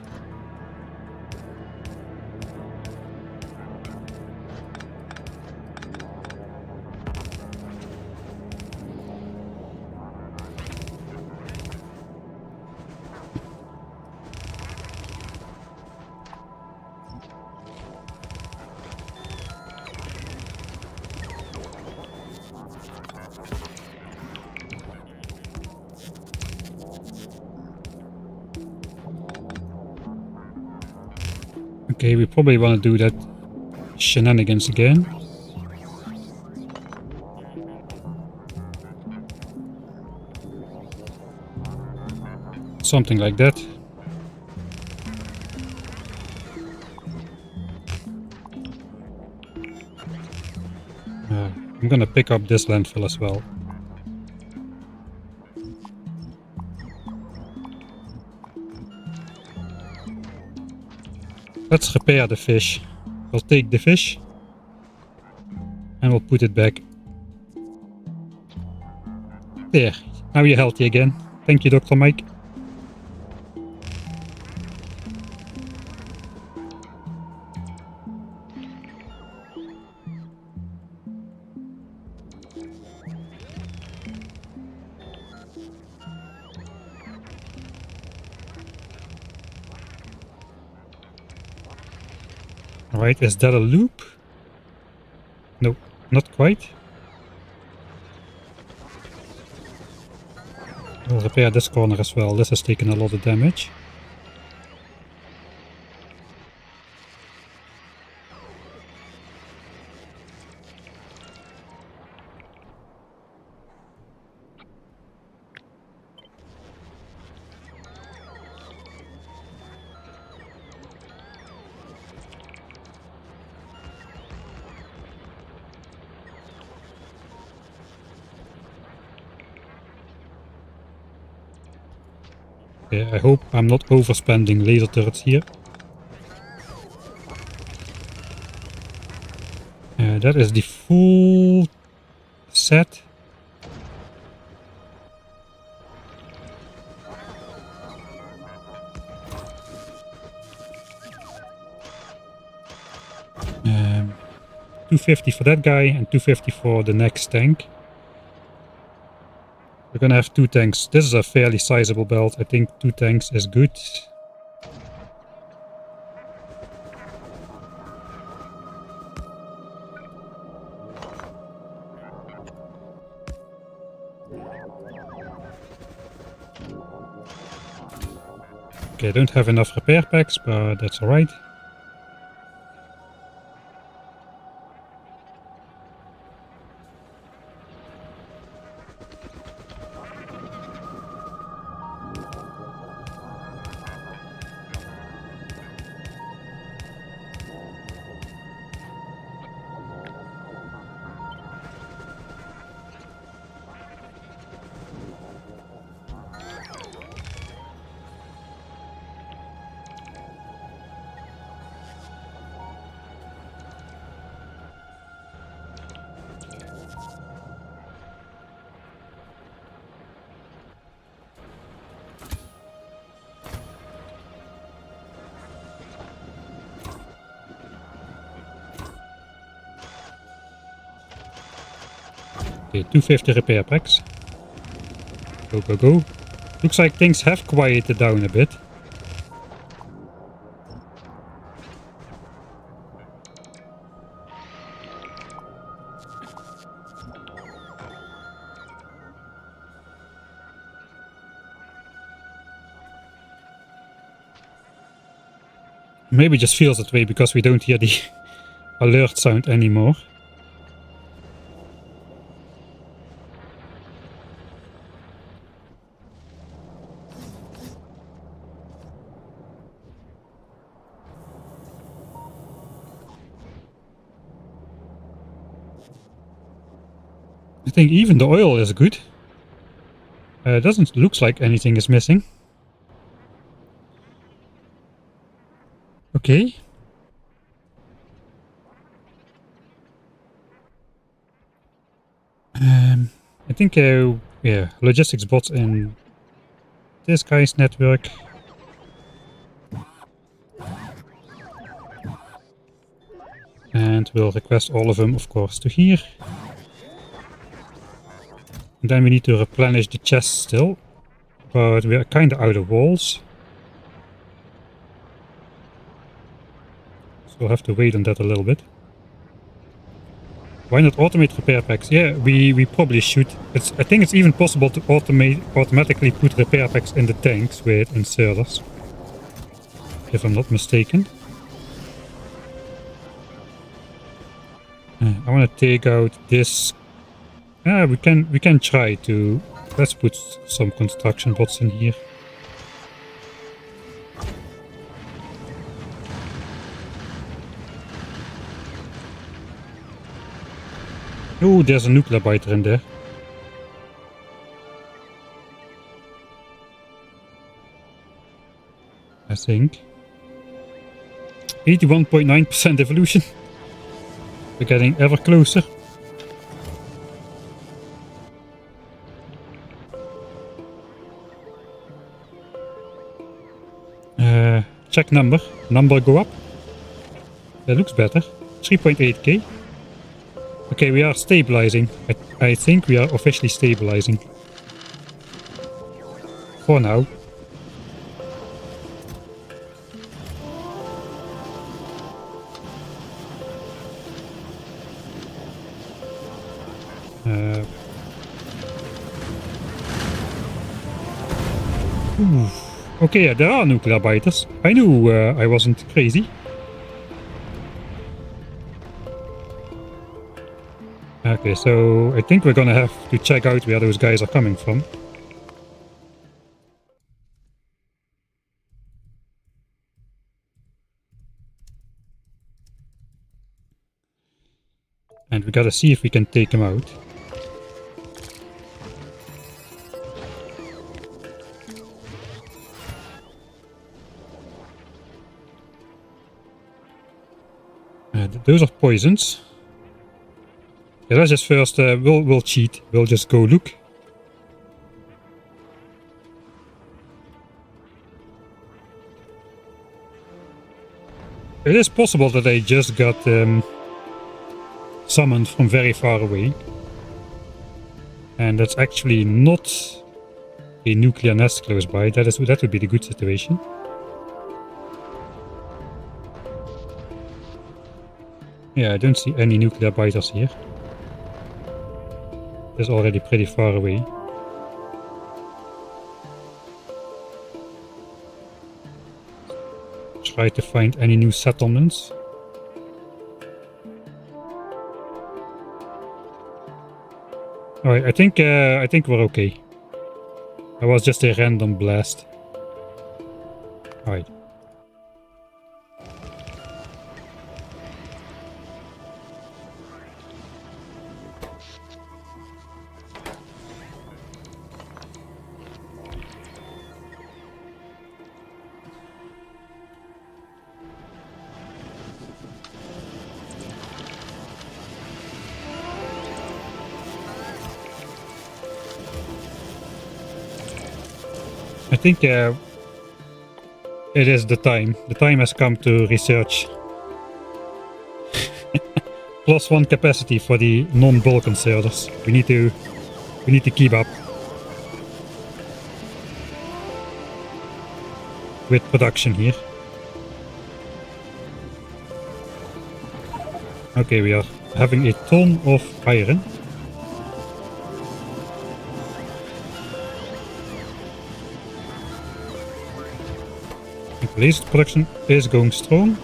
Okay, we probably want to do that shenanigans again. Something like that. I'm gonna pick up this landfill as well. Let's repair the fish. We'll take the fish and we'll put it back. There, now you're healthy again. Thank you, Dr. Mike. Alright, is that a loop? No, not quite. We'll repair this corner as well. This has taken a lot of damage. Okay, I hope I'm not overspending laser turrets here. That is the full set. $250 for that guy and $250 for the next tank. We're gonna have 2 tanks. This is a fairly sizable belt. I think 2 tanks is good. Okay, I don't have enough repair packs, but that's alright. Okay, 250 repair packs. Go, go, go. Looks like things have quieted down a bit. Maybe it just feels that way because we don't hear the alert sound anymore. I think even the oil is good. Doesn't look like anything is missing. Okay. I think, yeah, logistics bots in this guy's network. And we'll request all of them, of course, to here. And then we need to replenish the chest still. But we are kind of out of walls. So we'll have to wait on that a little bit. Why not automate repair packs? Yeah, we probably should. I think it's even possible to automatically put repair packs in the tanks with inserters. If I'm not mistaken. I want to take out this. We can try to. Let's put some construction bots in here. Oh, there's a nuclear biter in there. I think. 81.9% evolution. We're getting ever closer. Check number. Number go up. That looks better. 3.8k. Okay, we are stabilizing. I think we are officially stabilizing. For now. Okay, yeah, there are nuclear biters. I knew I wasn't crazy. Okay, so I think we're gonna have to check out where those guys are coming from. And we gotta see if we can take them out. Those are poisons. Yeah, let's just first, we'll cheat. We'll just go look. It is possible that they just got summoned from very far away. And that's actually not a nuclear nest close by. That would be the good situation. Yeah, I don't see any nuclear biters here. It's already pretty far away. Try to find any new settlements. Alright, I think we're okay. That was just a random blast. Alright. I think it is the time. The time has come to research +1 capacity for the non-bulk inserters. We need to keep up with production here. Okay, we are having a ton of iron. Laser production is going strong.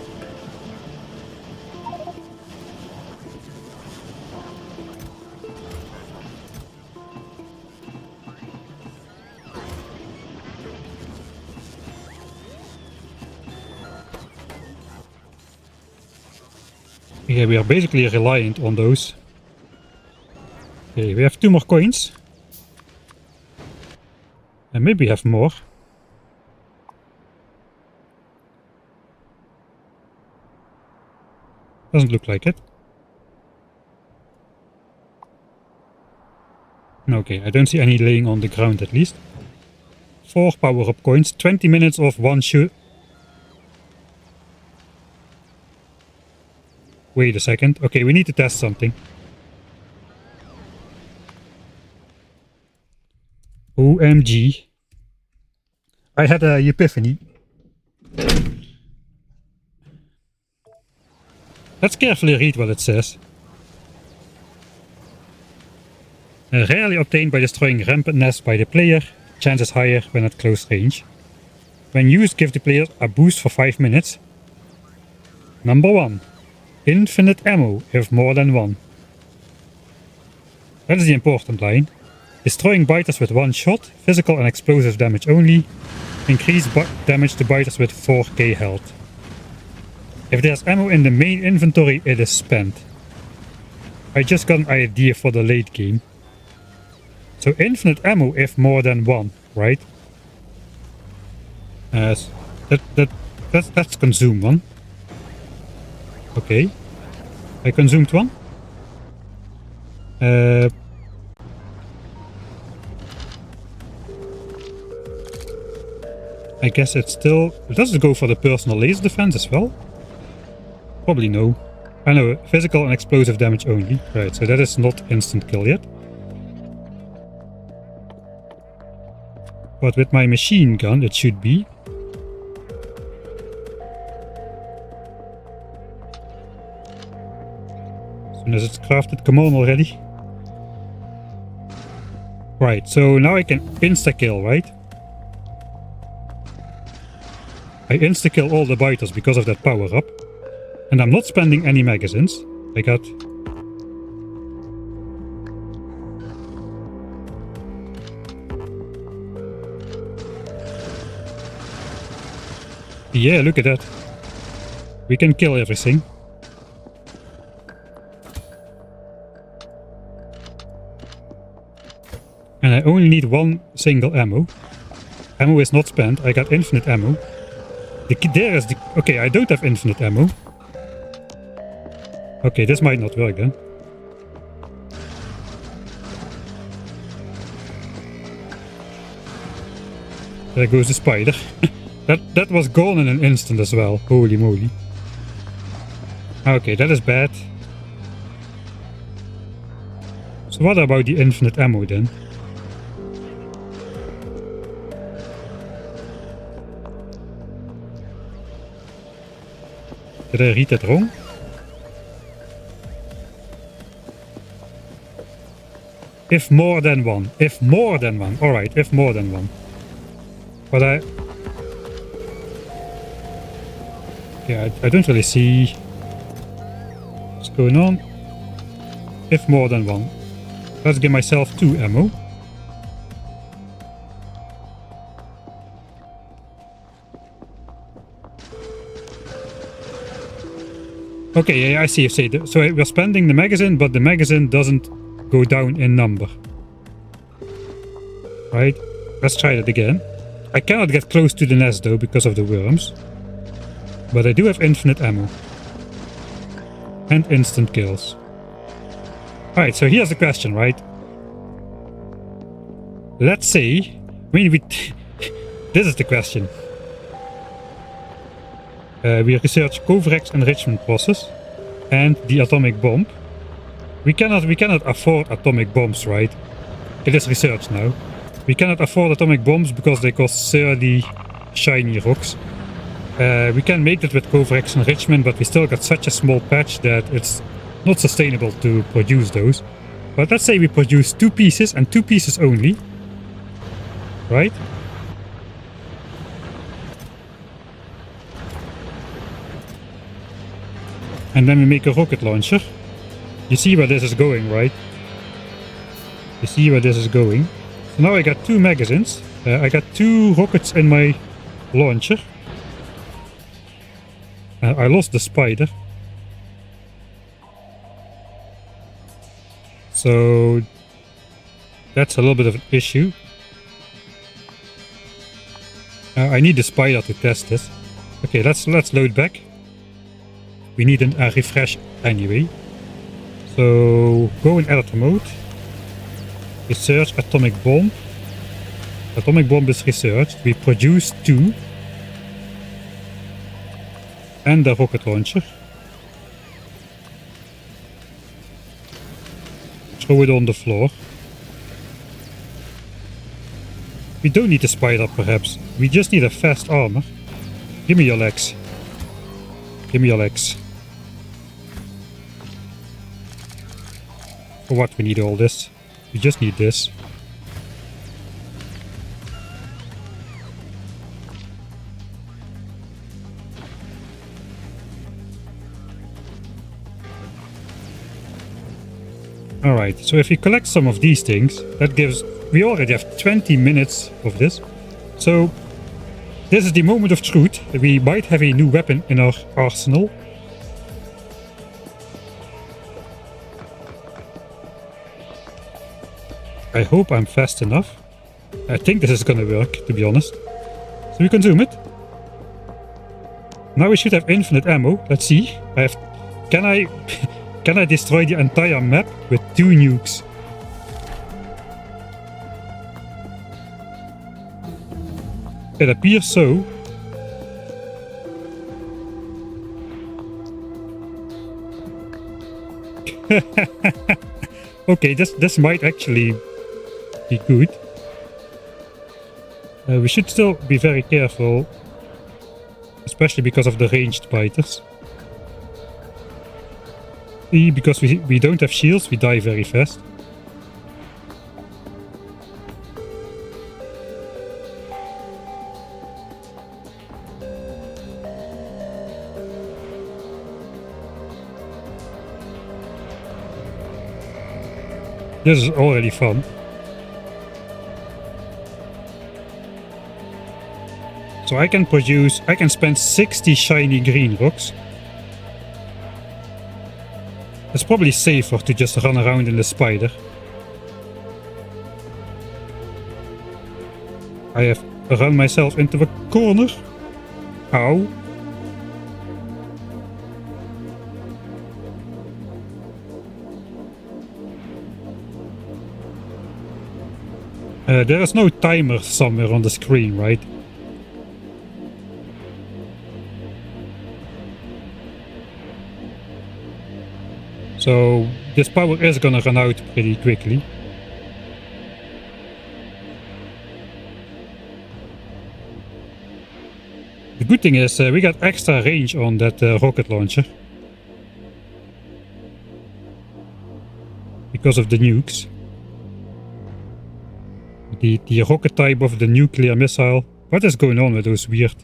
Yeah, we are basically reliant on those. Okay, we have 2 more coins. And maybe have more. Doesn't look like it. Okay, I don't see any laying on the ground at least. 4 power-up coins, 20 minutes of one shoot. Wait a second. Okay, we need to test something. OMG. I had a epiphany. Let's carefully read what it says. Rarely obtained by destroying rampant nests by the player. Chances higher when at close range. When used, give the player a boost for 5 minutes. Number 1. Infinite ammo if more than 1. That is the important line. Destroying biters with 1 shot, physical and explosive damage only. Increase damage to biters with 4k health. If there's ammo in the main inventory, it is spent. I just got an idea for the late game. So infinite ammo if more than 1, right? Let's consume 1. Okay. I consumed 1. I guess it's still... Does it go for the personal laser defense as well? Probably no. I know, physical and explosive damage only. Right, so that is not instant kill yet. But with my machine gun, it should be. As soon as it's crafted, come on already. Right, so now I can insta-kill, right? I insta-kill all the biters because of that power-up. And I'm not spending any magazines. I got... Yeah, look at that. We can kill everything. And I only need 1 single ammo. Ammo is not spent. I got infinite ammo. There is the... Okay, I don't have infinite ammo. Okay, this might not work then. There goes the spider. That was gone in an instant as well. Holy moly. Okay, that is bad. So what about the infinite ammo then? Did I read that wrong? If more than 1. If more than 1. Alright, if more than 1. But I don't really see what's going on. If more than 1. Let's give myself 2 ammo. Okay, yeah, I see. So we're spending the magazine, but the magazine doesn't go down in number. Right, let's try that again. I cannot get close to the nest though because of the worms. But I do have infinite ammo. And instant kills. Alright, so here's the question, right? Let's say... I mean, this is the question. We research Kovarex enrichment process. and the atomic bomb. We cannot afford atomic bombs, right? It is research now. We cannot afford atomic bombs because they cost 30 shiny rocks. We can make that with Covarex enrichment, but we still got such a small patch that it's not sustainable to produce those. But let's say we produce 2 pieces and 2 pieces only. Right? And then we make a rocket launcher. You see where this is going, right? You see where this is going. So now I got 2 magazines. I got 2 rockets in my launcher. I lost the spider. So that's a little bit of an issue. I need the spider to test this. Okay, let's load back. We need a refresh anyway. So go in editor mode. Research atomic bomb. Atomic bomb is researched. We produce 2. And the rocket launcher. Throw it on the floor. We don't need a spider perhaps. We just need a fast armor. Give me your legs. Give me your legs. For what we need all this? We just need this. Alright, so if we collect some of these things, that gives... We already have 20 minutes of this. So, this is the moment of truth. We might have a new weapon in our arsenal. I hope I'm fast enough. I think this is gonna work, to be honest. So we consume it. Now we should have infinite ammo. Let's see. Can I... Can I destroy the entire map with 2 nukes? It appears so. Okay, this might actually be good. We should still be very careful, especially because of the ranged biters. Because we don't have shields, we die very fast. This is already fun. So I can spend 60 shiny green rocks. It's probably safer to just run around in the spider. I have run myself into a corner. Ow. There is no timer somewhere on the screen, right? So this power is gonna run out pretty quickly. The good thing is we got extra range on that rocket launcher. Because of the nukes. The rocket type of the nuclear missile. What is going on with those weird...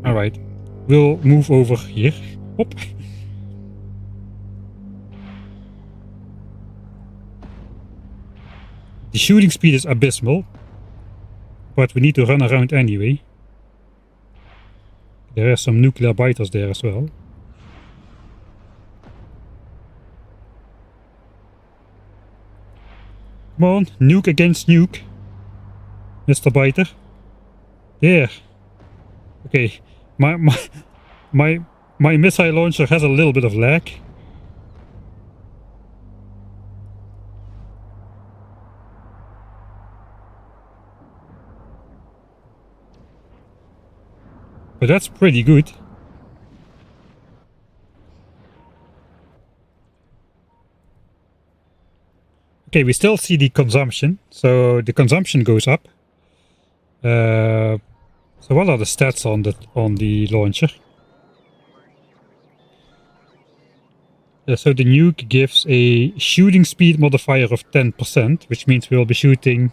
Alright, we'll move over here. Hop. The shooting speed is abysmal, but we need to run around anyway. There are some nuclear biters there as well. Come on, nuke against nuke, Mr. Biter. There. Okay, my missile launcher has a little bit of lag. But that's pretty good. Okay, we still see the consumption. So the consumption goes up. So what are the stats on the launcher? So the nuke gives a shooting speed modifier of 10%, which means we'll be shooting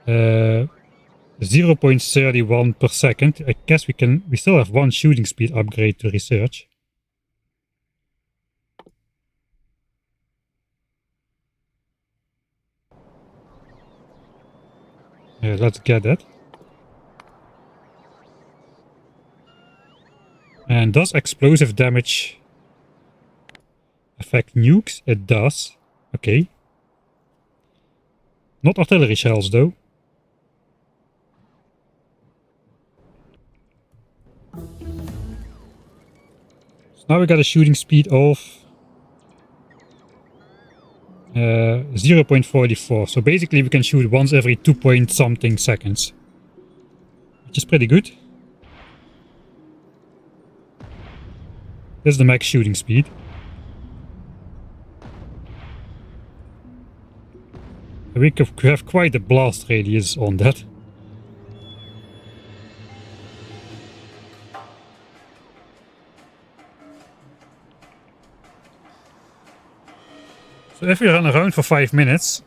0.31 per second. I guess we still have one shooting speed upgrade to research. Let's get that. And does explosive damage affect nukes? It does. Okay. Not artillery shells though. So now we got a shooting speed of 0.44. So basically we can shoot once every 2 point something seconds. Which is pretty good. This is the max shooting speed. We have quite a blast radius on that. So if we run around for 5 minutes,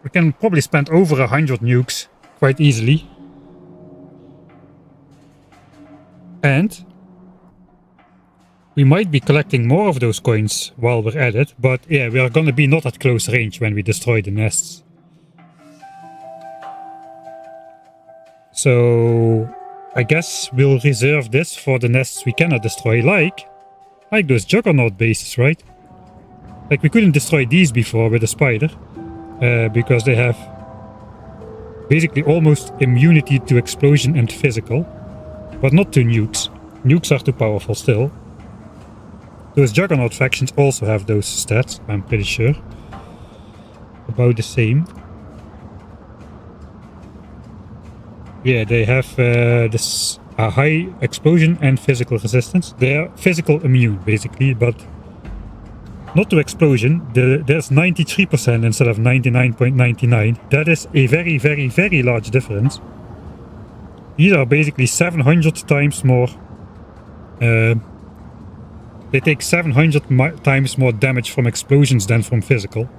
we can probably spend over 100 nukes quite easily. And we might be collecting more of those coins while we're at it, but yeah, we are gonna be not at close range when we destroy the nests. So I guess we'll reserve this for the nests we cannot destroy, like those Juggernaut bases, right? Like we couldn't destroy these before with the spider, because they have basically almost immunity to explosion and physical, but not to nukes. Nukes are too powerful still. Those Juggernaut factions also have those stats, I'm pretty sure. About the same. Yeah, they have this high explosion and physical resistance. They are physical immune, basically, but not to explosion. There's 93% instead of 99.99. That is a very, very, very large difference. These are basically 700 times more. They take 700 times more damage from explosions than from physical.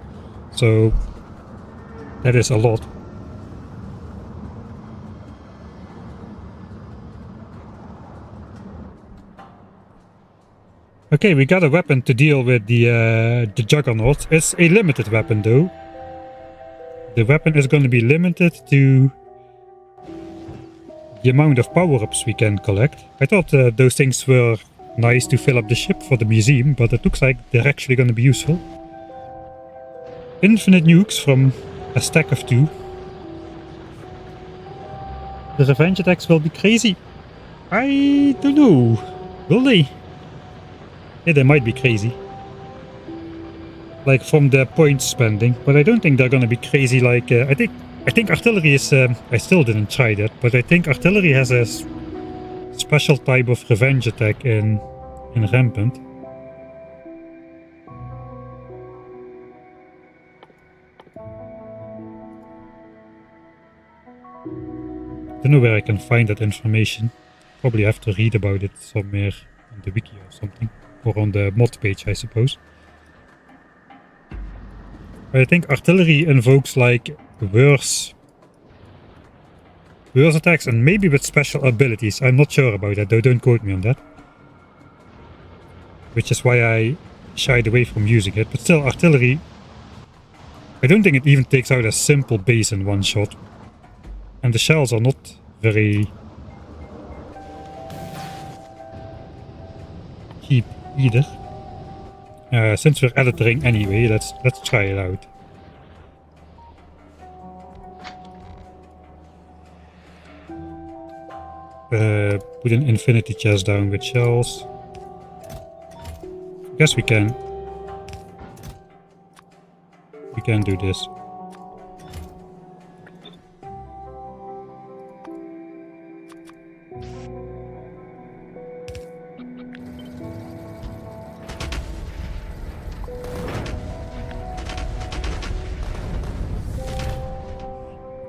So that is a lot. Okay, we got a weapon to deal with the Juggernaut. It's a limited weapon though. The weapon is going to be limited to the amount of power-ups we can collect. I thought those things were nice to fill up the ship for the museum, but it looks like they're actually going to be useful. Infinite nukes from a stack of 2. The revenge attacks will be crazy. I don't know. Will they? Yeah, they might be crazy. Like from the point spending, but I don't think they're gonna be crazy like... I think artillery is... I still didn't try that, but I think artillery has a special type of revenge attack in Rampant. Don't know where I can find that information. Probably have to read about it somewhere on the wiki or something. Or on the mod page, I suppose. But I think artillery invokes like worse attacks and maybe with special abilities. I'm not sure about that though, don't quote me on that. Which is why I shied away from using it. But still, artillery... I don't think it even takes out a simple base in one shot. And the shells are not very cheap either. Since we're editing anyway, let's try it out. Put an infinity chest down with shells. Guess we can. We can do this.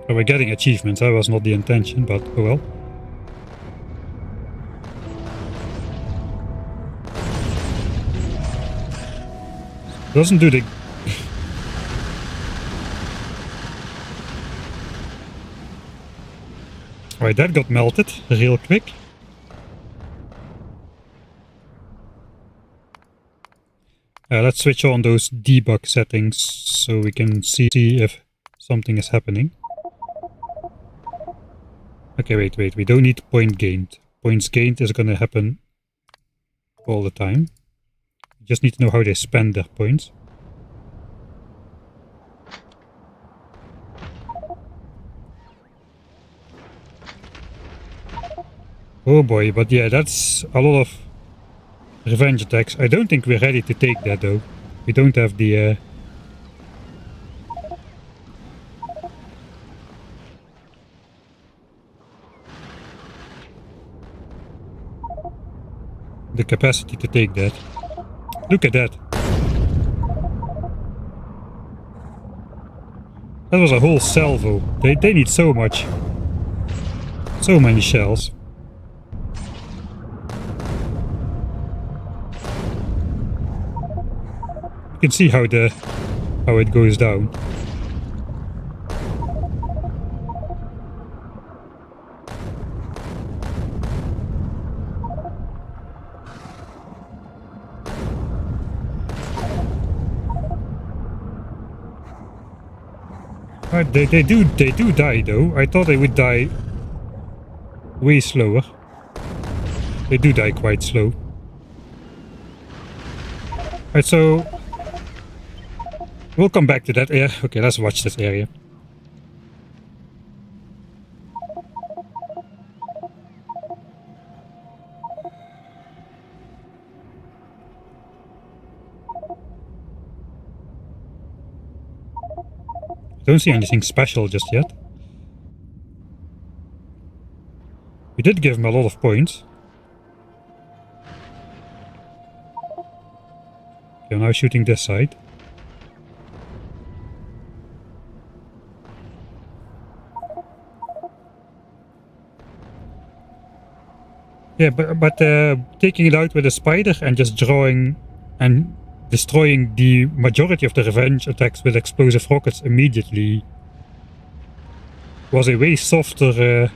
So we're getting achievements. That was not the intention, but oh well. Doesn't do the... Right, that got melted real quick. Let's switch on those debug settings so we can see if something is happening. Okay, wait, we don't need point gained. Points gained is gonna happen all the time. We just need to know how they spend their points. Oh boy, but yeah, that's a lot of revenge attacks. I don't think we're ready to take that though. We don't have the... the capacity to take that. Look at that. That was a whole salvo. They need so much. So many shells. You can see how it goes down. Right, they do die though. I thought they would die way slower. They do die quite slow. Right, so we'll come back to that area. Okay, let's watch this area. Don't see anything special just yet. We did give him a lot of points. Okay, I'm now shooting this side. Yeah, but taking it out with a spider and just drawing and destroying the majority of the revenge attacks with explosive rockets immediately was a way softer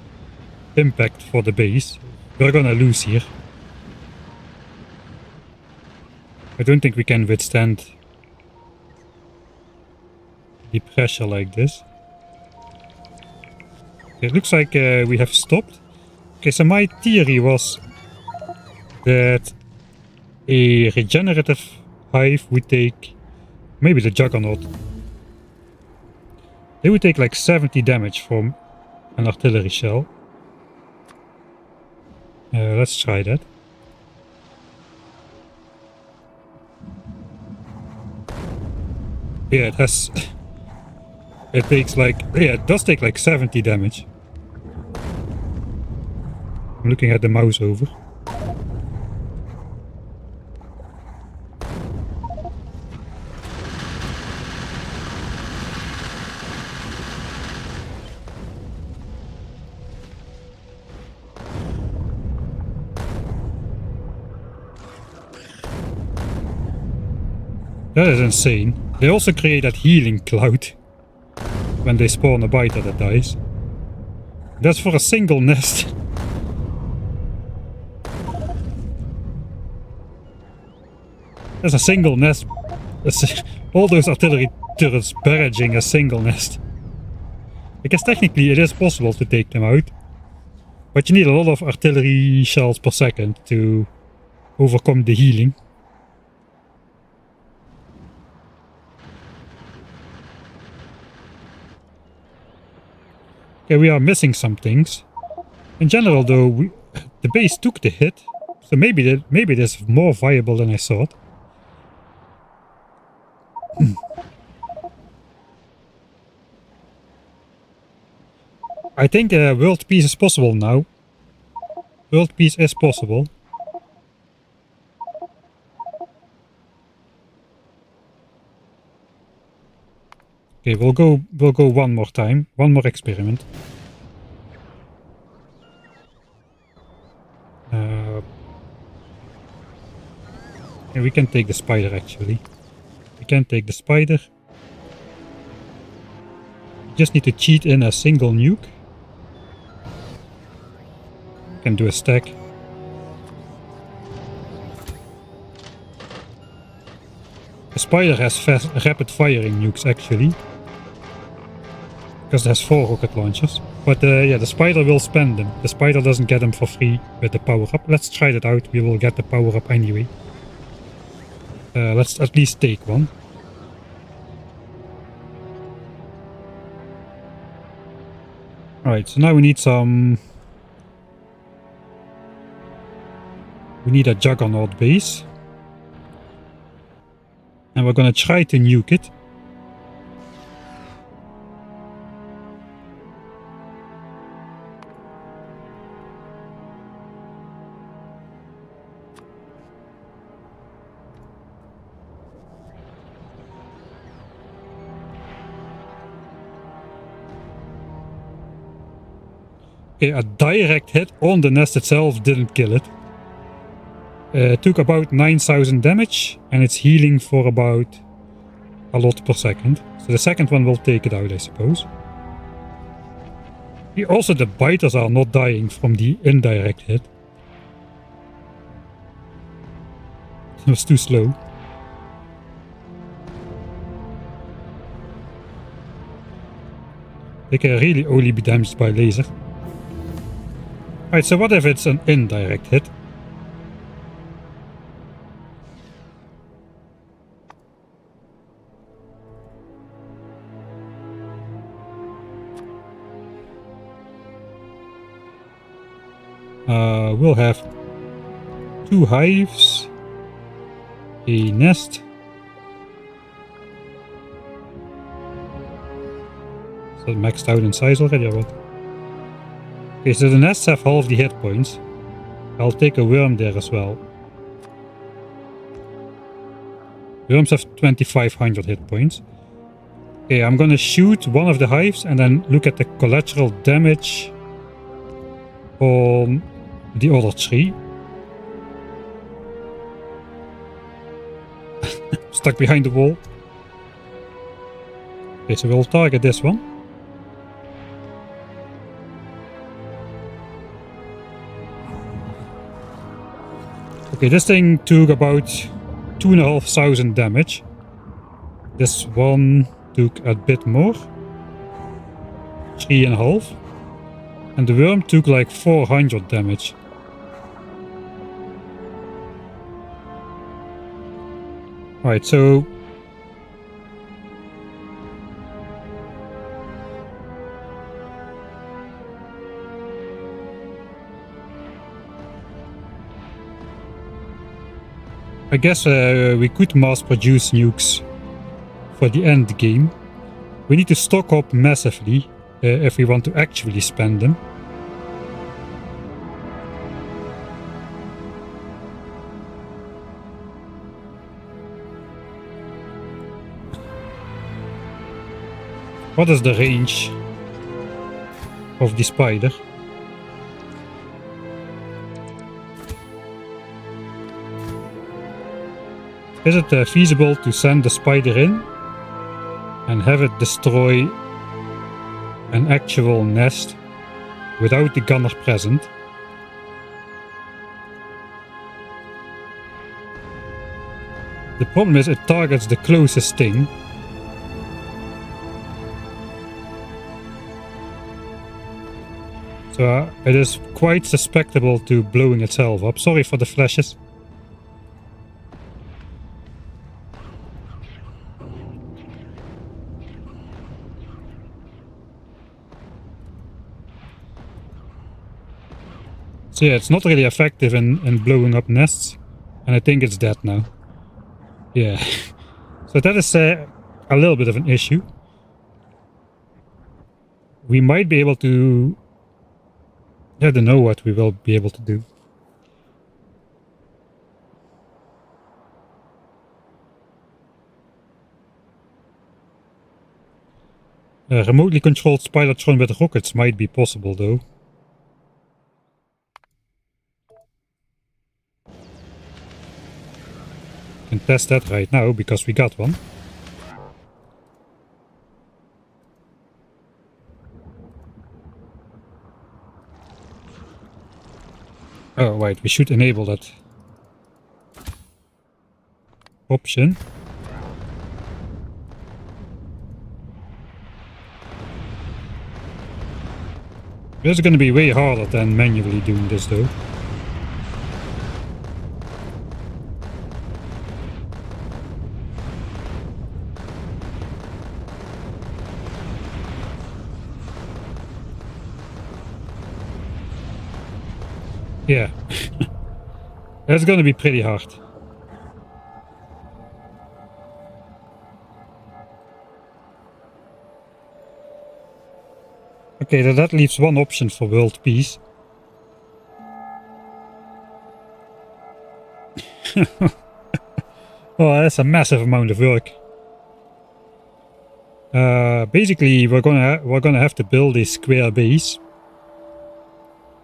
impact for the base. We're gonna lose here. I don't think we can withstand the pressure like this. Okay, it looks like we have stopped. Okay, so my theory was that a regenerative hive would take, maybe the Juggernaut, they would take like 70 damage from an artillery shell. Let's try that. Yeah, it has... it takes like... yeah, it does take like 70 damage. I'm looking at the mouse over. That is insane. They also create that healing cloud when they spawn a biter that dies. That's for a single nest. That's a single nest. That's all those artillery turrets barraging a single nest. I guess technically it is possible to take them out. But you need a lot of artillery shells per second to overcome the healing. Okay, we are missing some things. In general though, the base took the hit. So maybe it is more viable than I thought. I think world peace is possible now. World peace is possible. Okay, we'll go one more time. One more experiment. Yeah, we can take the spider actually. We can take the spider. We just need to cheat in a single nuke. Can do a stack. The spider has fast, rapid firing nukes actually. Because it has 4 rocket launchers. But yeah, the spider will spend them. The spider doesn't get them for free with the power up. Let's try that out. We will get the power up anyway. Let's at least take one. Alright, so now we need some... We need a juggernaut base. And we're gonna try to nuke it. Okay, a direct hit on the nest itself didn't kill it. Took about 9,000 damage, and it's healing for about a lot per second. So the second one will take it out, I suppose. Also, the biters are not dying from the indirect hit. It was too slow. They can really only be damaged by laser. Alright, so what if it's an indirect hit? We'll have 2 hives, a nest. Is that maxed out in size already or what? Okay, so the nests have half the hit points. I'll take a worm there as well. Worms have 2,500 hit points. Okay, I'm gonna shoot one of the hives and then look at the collateral damage on the other 3. Stuck behind the wall. Okay, so we'll target this one. Okay, this thing took about 2,500 damage. This one took a bit more. 3.5. And the worm took like 400 damage. Alright, so... I guess we could mass produce nukes for the end game. We need to stock up massively if we want to actually spend them. What is the range of the spider? Is it feasible to send the spider in and have it destroy an actual nest without the gunner present? The problem is it targets the closest thing. So it is quite susceptible to blowing itself up. Sorry for the flashes. So yeah, it's not really effective in blowing up nests. And I think it's dead now. Yeah. So that is a little bit of an issue. We might be able to... I don't know what we will be able to do. Remotely controlled Spidertron with rockets might be possible though. Can test that right now because we got one. Oh wait, we should enable that option. This is going to be way harder than manually doing this though. Yeah. That's going to be pretty hard. Okay, that leaves one option for world peace. Oh, that's a massive amount of work. Basically, we're gonna have to build a square base.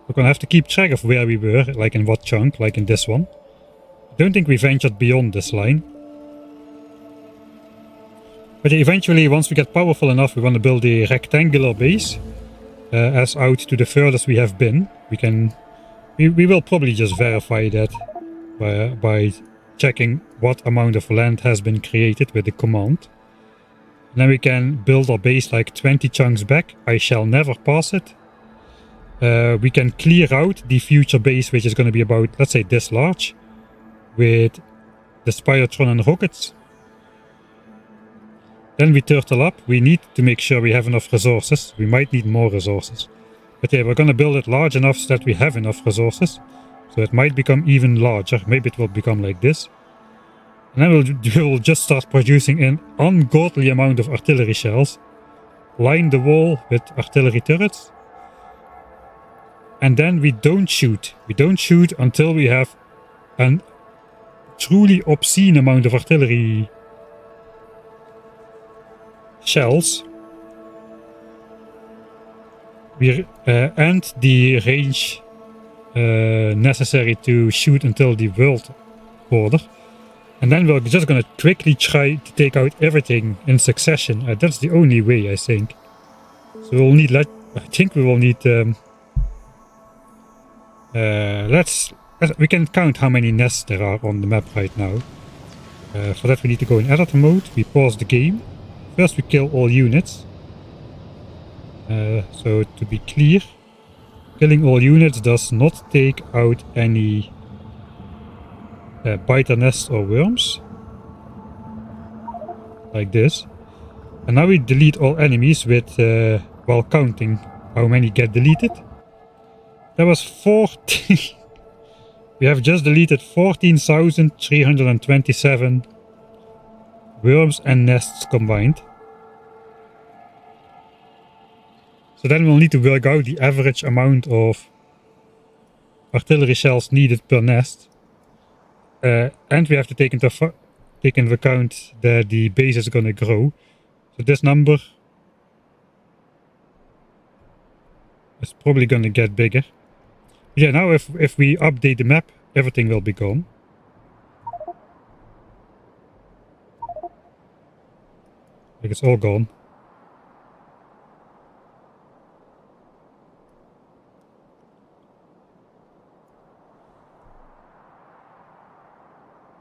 We're gonna have to keep track of where we were, like in what chunk, like in this one. I don't think we ventured beyond this line. But eventually, once we get powerful enough, we want to build a rectangular base. As out to the furthest we have been. We will probably just verify that by checking what amount of land has been created with the command. And then we can build our base like 20 chunks back. I shall never pass it. We can clear out the future base, which is going to be about, let's say, this large, with the Spidertron and rockets. Then we turtle up. We need to make sure we have enough resources. We might need more resources. But yeah, we're going to build it large enough so that we have enough resources. So it might become even larger. Maybe it will become like this. And then we'll just start producing an ungodly amount of artillery shells. Line the wall with artillery turrets. And then we don't shoot. We don't shoot until we have a truly obscene amount of artillery shells. And the range necessary to shoot until the world border. And then we're just gonna quickly try to take out everything in succession. That's the only way, I think. So we'll need, I think we will need, we can count how many nests there are on the map right now. For that we need to go in editor mode. We pause the game. First we kill all units. So to be clear, killing all units does not take out any biter nests or worms. Like this. And now we delete all enemies with while counting how many get deleted. That was 14. We have just deleted 14,327 worms and nests combined. So then we'll need to work out the average amount of artillery shells needed per nest. And we have to take into account that the base is going to grow. So this number is probably going to get bigger. But yeah, now if we update the map, everything will be gone. Like it's all gone.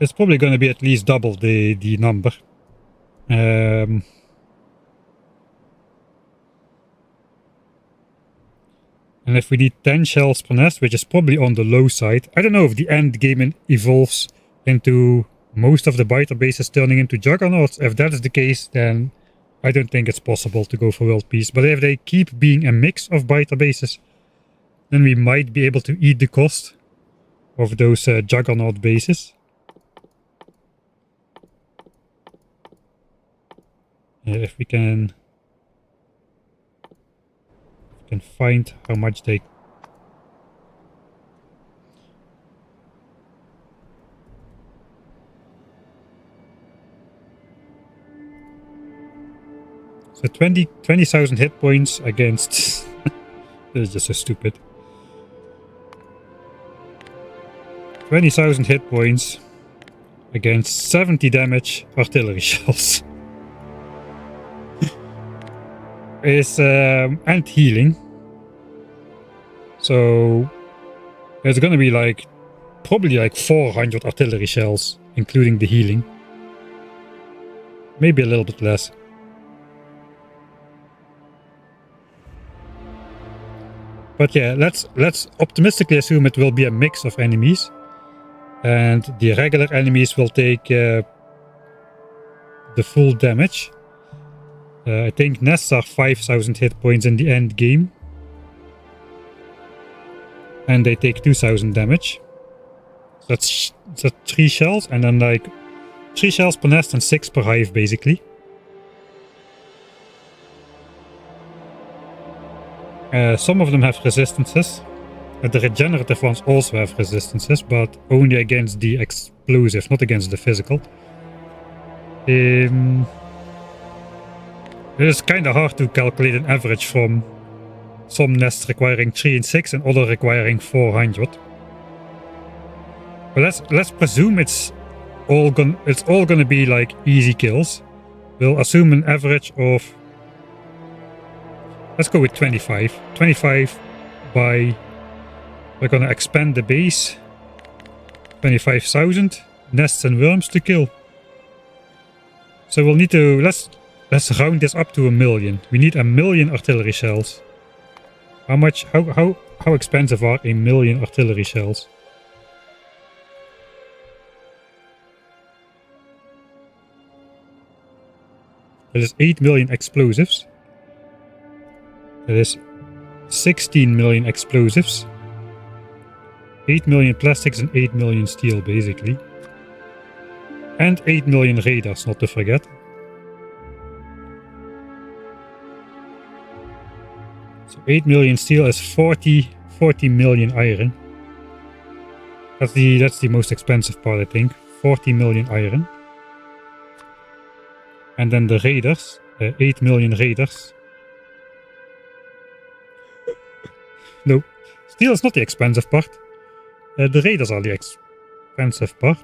It's probably going to be at least double the number. And if we need 10 shells per nest, which is probably on the low side. I don't know if the end game evolves into most of the biter bases turning into juggernauts. If that is the case, then I don't think it's possible to go for world peace. But if they keep being a mix of biter bases, then we might be able to eat the cost of those juggernaut bases. If we can find how much they So 20,000 hit points against... This is just so stupid. 20,000 hit points against 70 damage artillery shells. Is and healing. So it's gonna be like probably like 400 artillery shells, including the healing. Maybe a little bit less. But yeah, let's optimistically assume it will be a mix of enemies, and the regular enemies will take the full damage. I think nests are 5,000 hit points in the end game, and they take 2,000 damage. That's 3 shells, and then like 3 shells per nest and 6 per hive, basically. Some of them have resistances. The regenerative ones also have resistances, but only against the explosive, not against the physical. It is kind of hard to calculate an average from some nests requiring 3 and 6 and other requiring 400. But let's presume it's all gonna be like easy kills. We'll assume an average of, let's go with 25. 25 by, we're gonna expand the base, 25,000 nests and worms to kill. So we'll need to, let's round this up to 1,000,000. We need 1,000,000 artillery shells. How much, how expensive are 1,000,000 artillery shells? That is 8 million explosives. That is 16 million explosives. 8 million plastics and 8 million steel, basically. And 8 million radars, not to forget. So 8 million steel is 40 million iron. That's the most expensive part, I think. 40 million iron. And then the raiders, 8 million raiders. No, steel is not the expensive part. The raiders are the expensive part.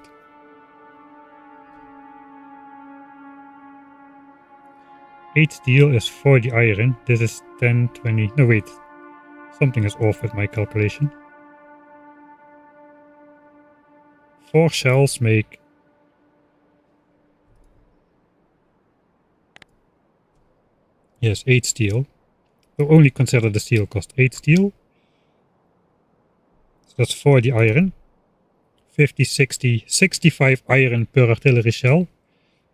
Eight steel is 40 iron. This is 10, 20. No, wait. Something is off with my calculation. 4 shells make... Yes, 8 steel. We'll only consider the steel cost. 8 steel. So that's 40 iron. 50, 60, 65 iron per artillery shell.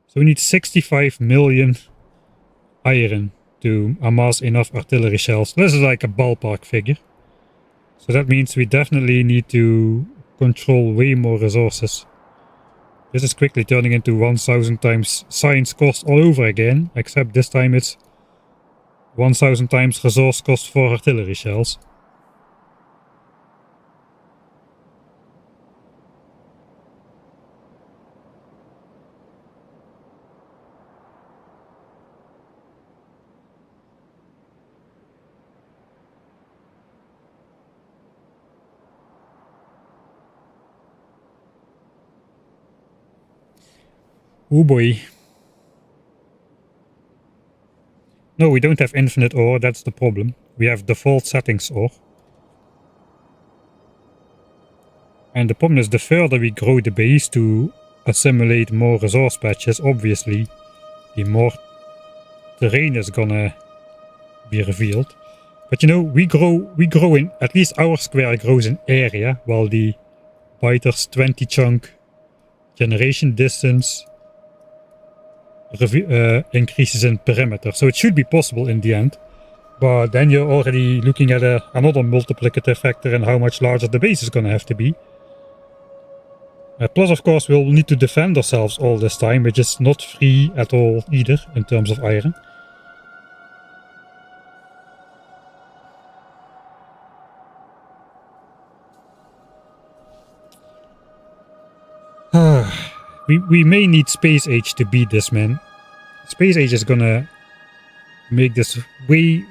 So we need 65 million iron to amass enough artillery shells. This is like a ballpark figure. So that means we definitely need to control way more resources. This is quickly turning into 1,000 times science cost all over again, except this time it's 1,000 times resource cost for artillery shells. Oh boy. No, we don't have infinite ore, that's the problem. We have default settings ore. And the problem is the further we grow the base to assimilate more resource patches, obviously, the more terrain is gonna be revealed. But you know, we grow in, at least our square grows in area, while the biter's 20 chunk generation distance increases in perimeter. So it should be possible in the end. But then you're already looking at another multiplicative factor in how much larger the base is going to have to be. Plus, of course, we'll need to defend ourselves all this time, which is not free at all either in terms of iron. We may need Space Age to beat this, man. Space Age is gonna make this way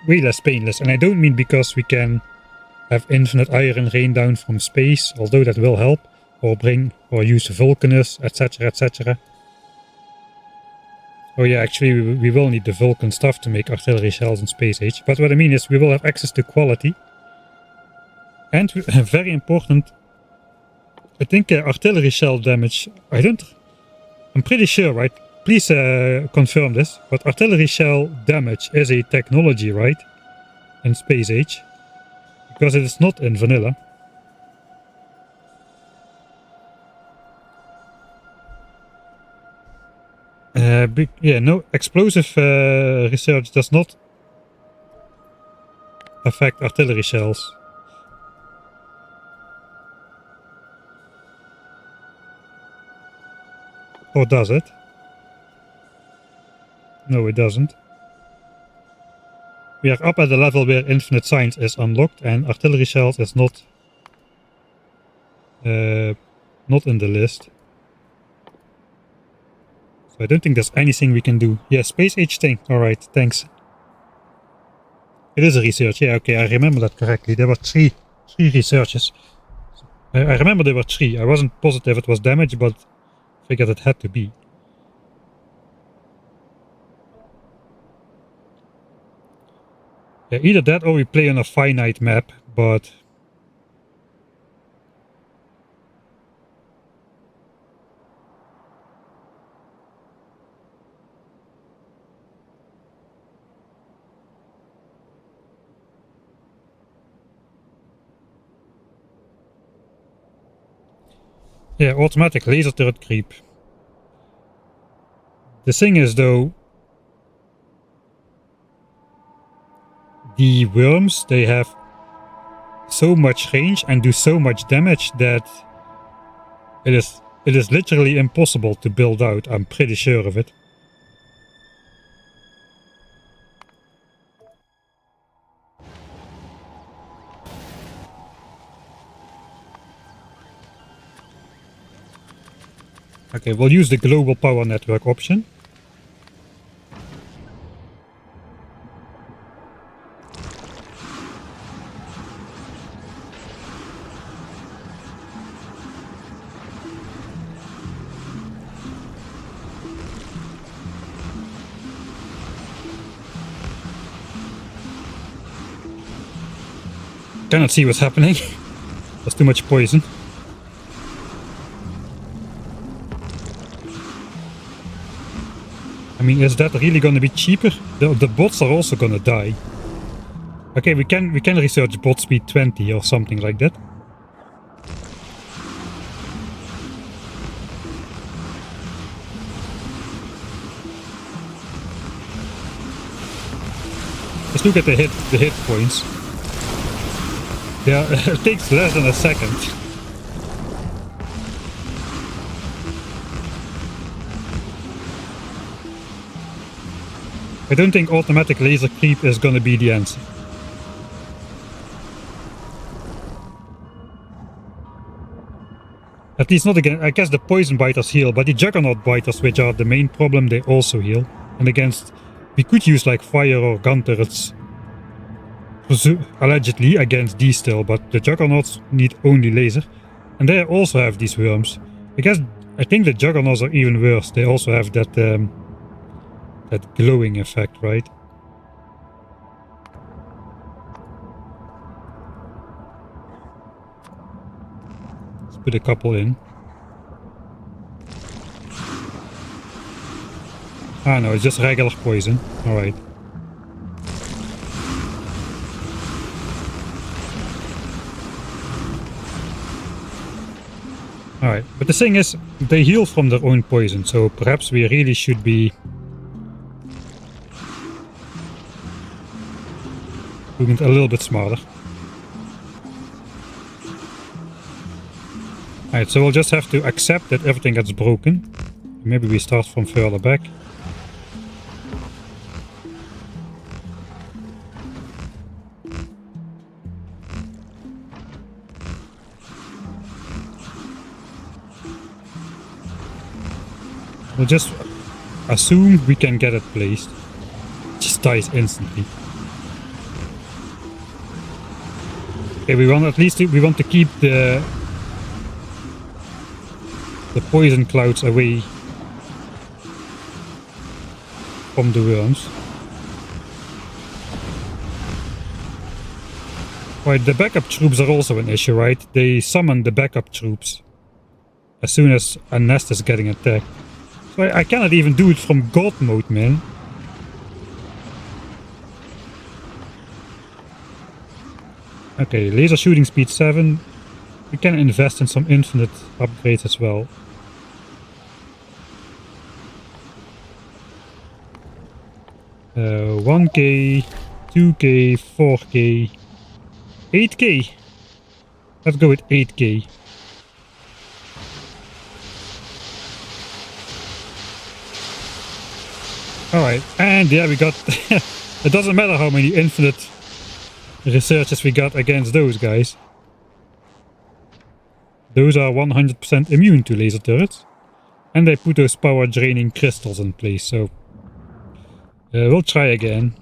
less painless. And I don't mean because we can have infinite iron rain down from space, although that will help, or use Vulcanus, etc, etc. Oh yeah, actually we will need the Vulcan stuff to make artillery shells in Space Age. But what I mean is we will have access to quality. And very important, I think artillery shell damage, I'm pretty sure, right? Please confirm this, but artillery shell damage is a technology, right? In Space Age. Because it is not in vanilla. Yeah, no, explosive research does not affect artillery shells. Or does it? No, it doesn't. We are up at the level where infinite science is unlocked and artillery shells is not in the list. So I don't think there's anything we can do. Yeah, Space Age thing. Alright, thanks. It is a research. Yeah, okay, I remember that correctly. There were three researches. I remember there were 3. I wasn't positive it was damage, but figured it had to be. Yeah, either that or we play on a finite map, but... yeah, automatic laser turret creep. The thing is though, the worms, they have so much range and do so much damage that it is literally impossible to build out. I'm pretty sure of it. Okay, we'll use the global power network option. Cannot see what's happening. There's too much poison. I mean, is that really gonna be cheaper? The bots are also gonna die. Okay, we can research bot speed 20 or something like that. Let's look at the hit points. Yeah, it takes less than a second. I don't think automatic laser creep is gonna be the answer. At least not again. I guess the poison biters heal, but the juggernaut biters, which are the main problem, they also heal. And against, we could use like fire or gun turrets, allegedly against these still, but the juggernauts need only laser. And they also have these worms. I think the juggernauts are even worse. They also have that that glowing effect, right? Let's put a couple in. Ah no, it's just regular poison. Alright. Alright, but the thing is, they heal from their own poison, so perhaps we really should be doing it a little bit smarter. Alright, so we'll just have to accept that everything gets broken. Maybe we start from further back. We'll just assume we can get it placed. just dies instantly. Okay, we want to keep the poison clouds away from the worms. Right, the backup troops are also an issue, right? They summon the backup troops as soon as a nest is getting attacked. So I cannot even do it from God mode, man. Okay, laser shooting speed 7. We can invest in some infinite upgrades as well. Uh, 1k, 2k, 4k, 8k. Let's go with 8k. Alright, and yeah, we got... It doesn't matter how many infinite researches we got against those guys. Those are 100% immune to laser turrets. And they put those power draining crystals in place, so... we'll try again.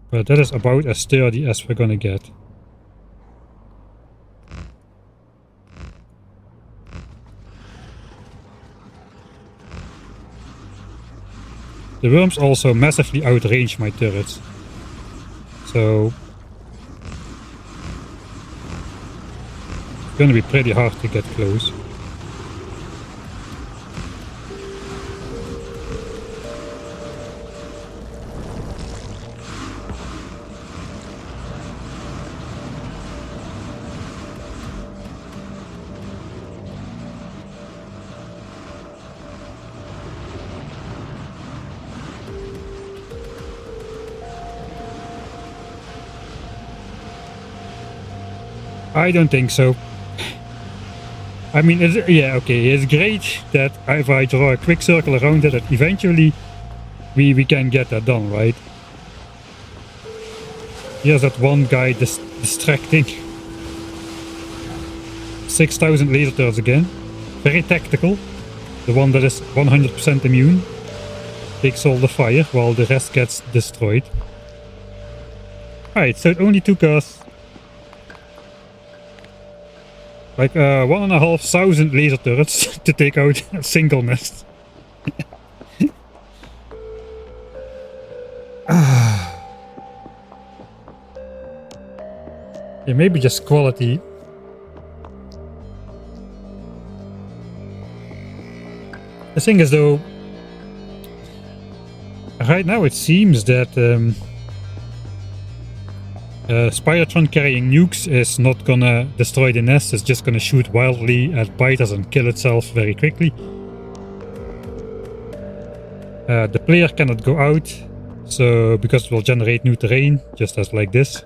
But that is about as sturdy as we're gonna get. The worms also massively outrange my turrets. So... it's gonna be pretty hard to get close. I don't think so. I mean, yeah, okay, it's great that if I draw a quick circle around it, that eventually we can get that done, right? Here's that one guy distracting. 6,000 laser turrets again. Very tactical. The one that is 100% immune takes all the fire while the rest gets destroyed. Alright, so it only took us like 1,500 laser turrets to take out a single nest. Yeah, maybe just quality. The thing is though, right now it seems that Spiratron carrying nukes is not gonna destroy the nest, it's just gonna shoot wildly at biters and kill itself very quickly. The player cannot go out, so because it will generate new terrain, just as like this.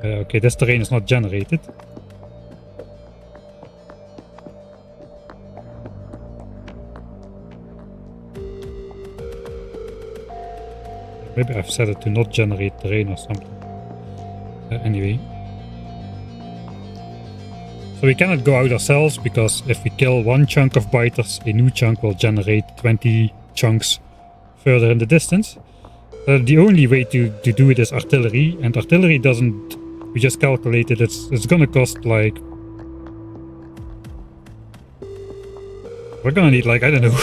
Okay, this terrain is not generated. Maybe I've set it to not generate terrain or something. Anyway. So we cannot go out ourselves, because if we kill one chunk of biters, a new chunk will generate 20 chunks further in the distance. The only way to do it is artillery, and artillery doesn't... We just calculated it's gonna cost like... We're gonna need like, I don't know...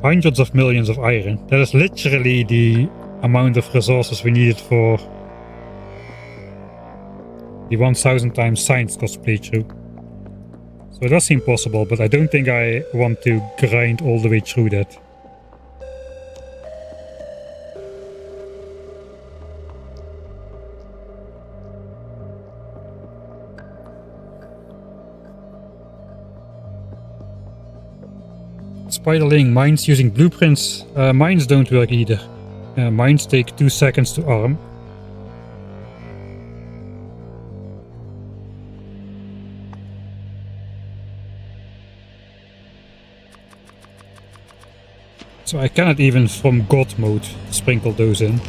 hundreds of millions of iron. That is literally the amount of resources we needed for the 1000 times science cost playthrough. So it does seem possible, but I don't think I want to grind all the way through that. Spider laying mines using blueprints. Mines don't work either. Mines take 2 seconds to arm. So I cannot even from God mode sprinkle those in.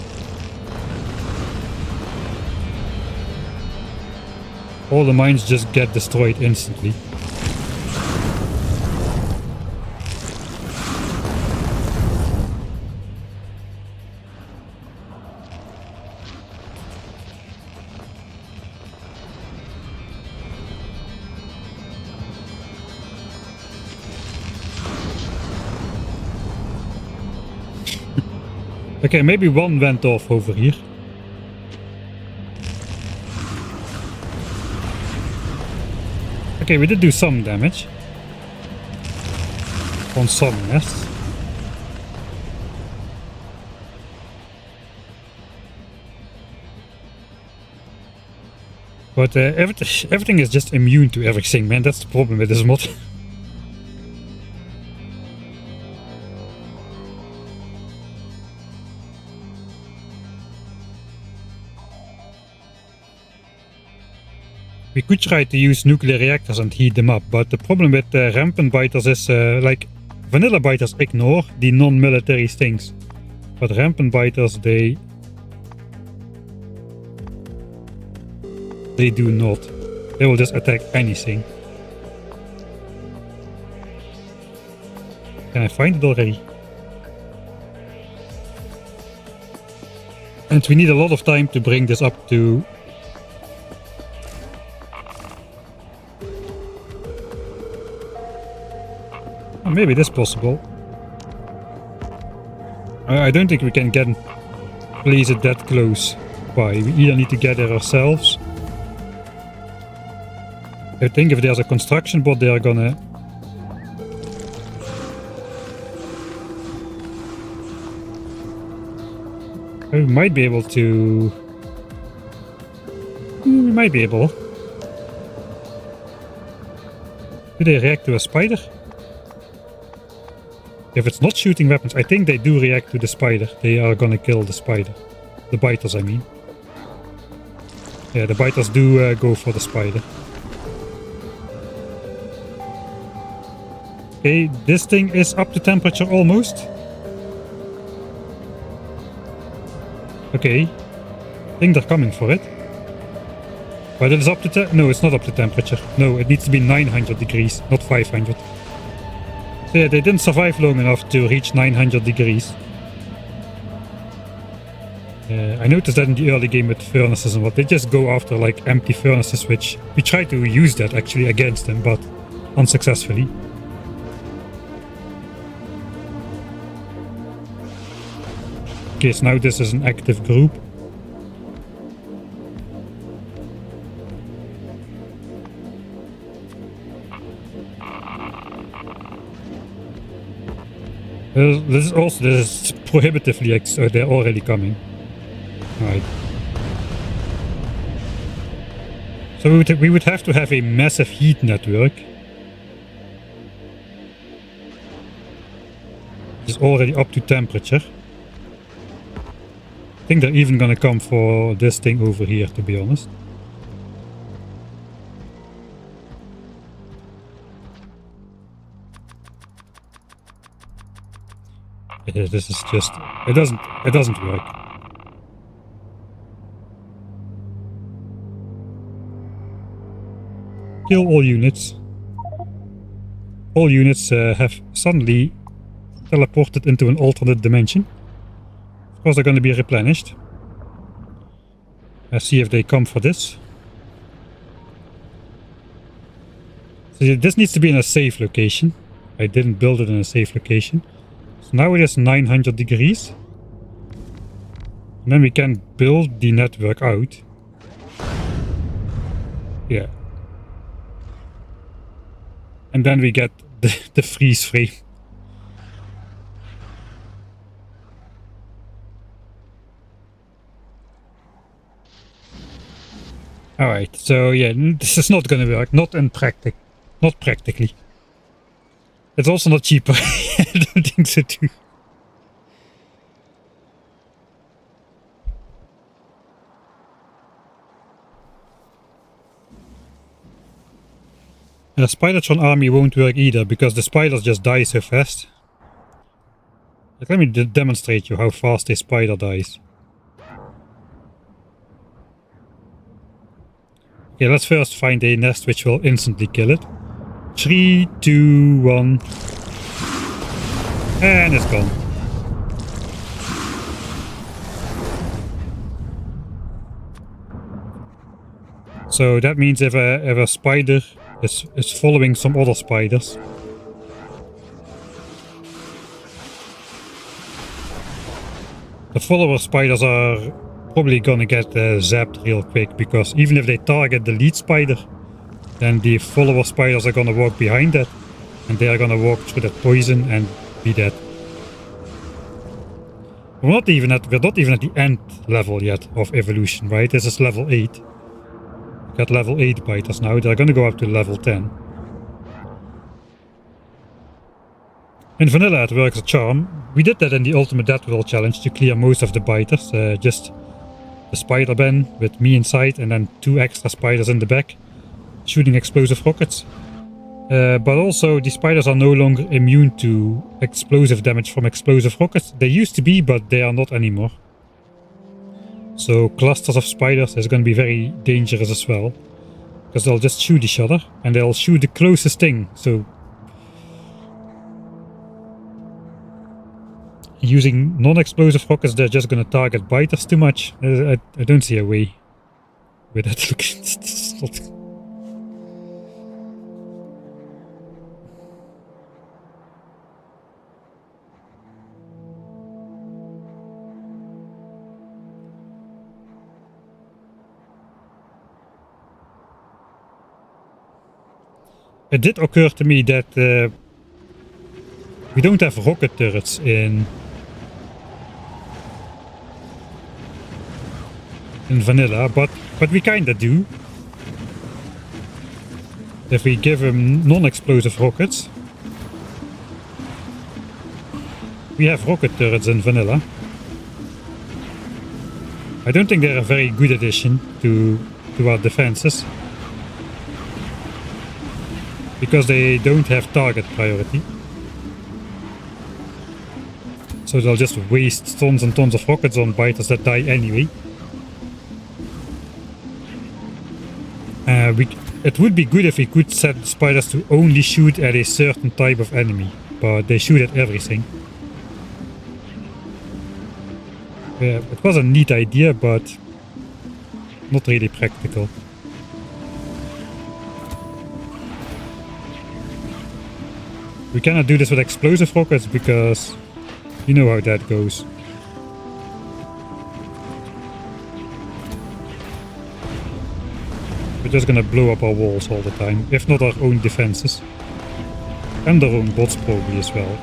all the mines just get destroyed instantly. Okay, maybe one went off over here. Okay, we did do some damage on some nests. But everything is just immune to everything, man. That's the problem with this mod. We could try to use nuclear reactors and heat them up, but the problem with rampant biters is like vanilla biters ignore the non-military things, but rampant biters they do not. They will just attack anything. Can I find it already? And we need a lot of time to bring this up to maybe it is possible. I don't think we can place it that close by. We either need to get there ourselves. I think if there's a construction bot, they are gonna... We might be able to... We might be able. Do they react to a spider? If it's not shooting weapons, I think they do react to the spider. They are gonna kill the spider. The biters, I mean. Yeah, the biters do go for the spider. Okay, this thing is up to temperature almost. Okay. I think they're coming for it. But it is up to no, it's not up to temperature. No, it needs to be 900 degrees, not 500. So yeah, they didn't survive long enough to reach 900 degrees. I noticed that in the early game with furnaces and what, they just go after like empty furnaces, which we tried to use that actually against them, but unsuccessfully. Okay, so now this is an active group. This is prohibitively they're already coming. Alright. So we would have to have a massive heat network. It's already up to temperature. I think they're even gonna come for this thing over here, to be honest. Yeah, this is just... It doesn't work. Kill all units. All units have suddenly teleported into an alternate dimension. Of course they're going to be replenished. Let's see if they come for this. So this needs to be in a safe location. I didn't build it in a safe location. So now it is 900 degrees. And then we can build the network out. Yeah. And then we get the freeze frame. Alright, so yeah, this is not gonna work. Not practically. It's also not cheaper. I don't think so too. And a Spidertron army won't work either, because the spiders just die so fast. Like, let me demonstrate you how fast a spider dies. Okay, let's first find a nest which will instantly kill it. 3, 2, 1. And it's gone. So that means if a spider is following some other spiders, the follower spiders are probably gonna get zapped real quick, because even if they target the lead spider, then the follower spiders are gonna walk behind that, and they are gonna walk through that poison and be dead. We're not even at the end level yet of evolution, right? This is level 8. We got level 8 biters now. They're gonna go up to level 10. In vanilla it works a charm. We did that in the Ultimate Death Roll challenge to clear most of the biters. Just the spider bin with me inside and then 2 extra spiders in the back shooting explosive rockets. But also the spiders are no longer immune to explosive damage from explosive rockets. They used to be, but they are not anymore. So clusters of spiders is going to be very dangerous as well, because they'll just shoot each other and they'll shoot the closest thing. So using non-explosive rockets, they're just going to target biters too much. I don't see a way with that. Look, it's not... It did occur to me that we don't have rocket turrets in vanilla, but we kinda do. If we give them non-explosive rockets. We have rocket turrets in vanilla. I don't think they're a very good addition to our defenses, because they don't have target priority. So they'll just waste tons and tons of rockets on biters that die anyway. It would be good if we could set spiders to only shoot at a certain type of enemy, but they shoot at everything. Yeah, it was a neat idea, but not really practical. We cannot do this with explosive rockets because you know how that goes. We're just gonna blow up our walls all the time, if not our own defenses. And our own bots probably as well.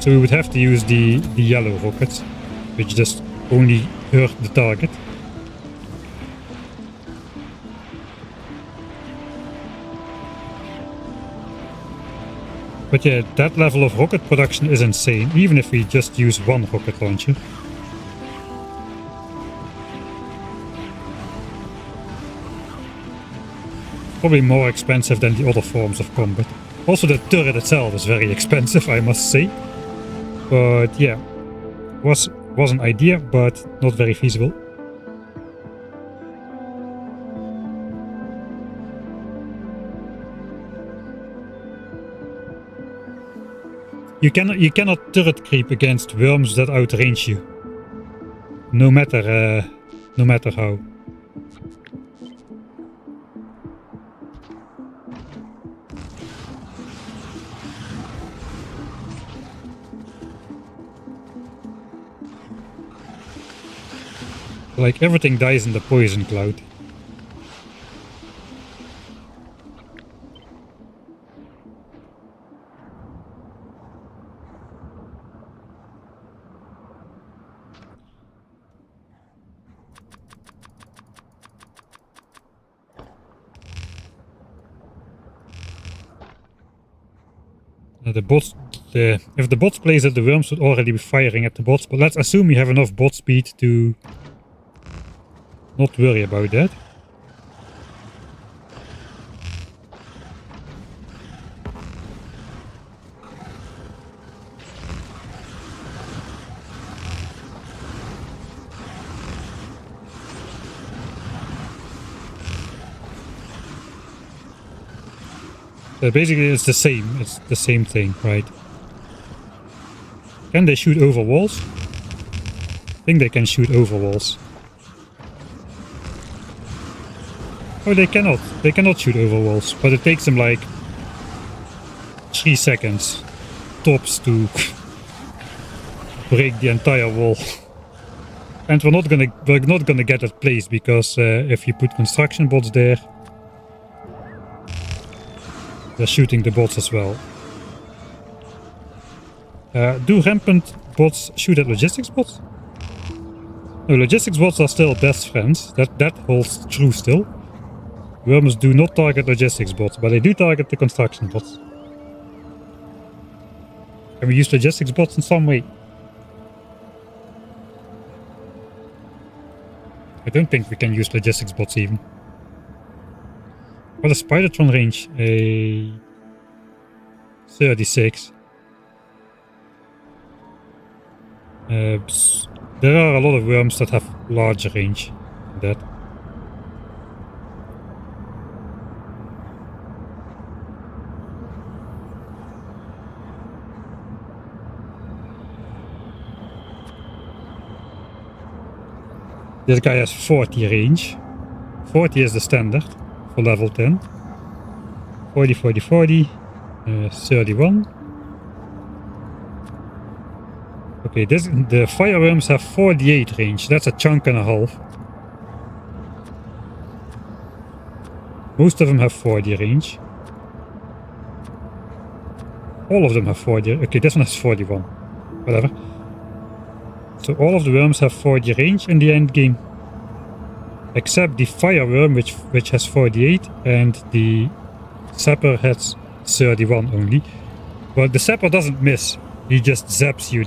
So we would have to use the yellow rockets, which just only hurt the target. But yeah, that level of rocket production is insane, even if we just use one rocket launcher. Probably more expensive than the other forms of combat. Also the turret itself is very expensive, I must say. But yeah, was an idea, but not very feasible. You cannot turret creep against worms that outrange you. No matter how. Like everything dies in the poison cloud. If the bots place it, the worms would already be firing at the bots, but let's assume we have enough bot speed to not worry about that. So basically it's the same. It's the same thing, right? Can they shoot over walls? I think they can shoot over walls. Oh, they cannot. They cannot shoot over walls. But it takes them like 3 seconds tops to break the entire wall. And we're not gonna get that place because if you put construction bots there, they're shooting the bots as well. Do rampant bots shoot at logistics bots? No, logistics bots are still best friends. That holds true still. Worms do not target logistics bots, but they do target the construction bots. Can we use logistics bots in some way? I don't think we can use logistics bots even. What is Spidertron range? A 36. There are a lot of worms that have larger range than that. This guy has 40 range. 40 is the standard for level 10. 40, 40, 40. 31. Okay, the fireworms have 48 range. That's a chunk and a half. Most of them have 40 range. All of them have 40. Okay, this one has 41. Whatever. So all of the worms have 40 range in the end game. Except the fireworm, which has 48, and the sapper has 31 only. But the sapper doesn't miss. He just zaps you.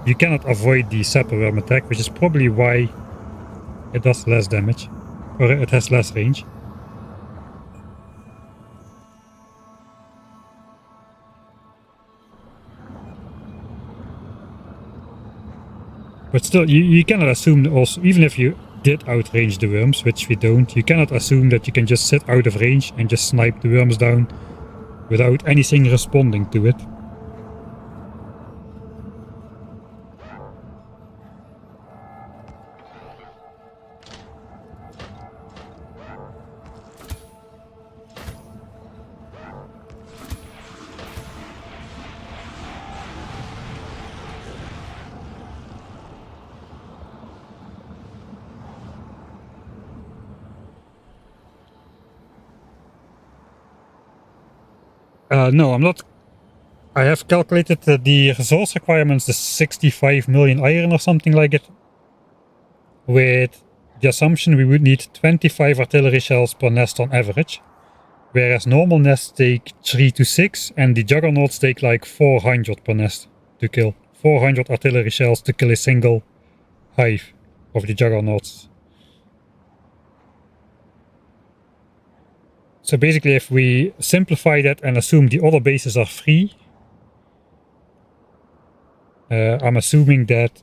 You cannot avoid the sapper worm attack, which is probably why it does less damage. Or it has less range. But still, you cannot assume also, even if you did outrange the worms, which we don't, you cannot assume that you can just sit out of range and just snipe the worms down without anything responding to it. No, I'm not. I have calculated the resource requirements, the 65 million iron or something like it, with the assumption we would need 25 artillery shells per nest on average, whereas normal nests take 3 to 6 and the juggernauts take like 400 per nest to kill. 400 artillery shells to kill a single hive of the juggernauts. So basically, if we simplify that and assume the other bases are free, I'm assuming that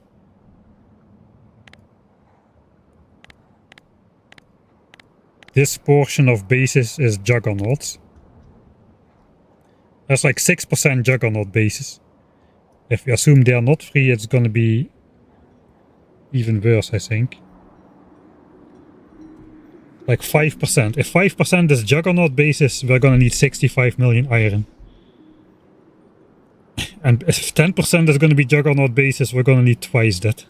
this portion of bases is juggernauts. There's like 6% juggernaut bases. If we assume they are not free, it's gonna be even worse, I think. Like 5%. If 5% is juggernaut bases, we're gonna need 65 million iron. And if 10% is gonna be juggernaut bases, we're gonna need twice that.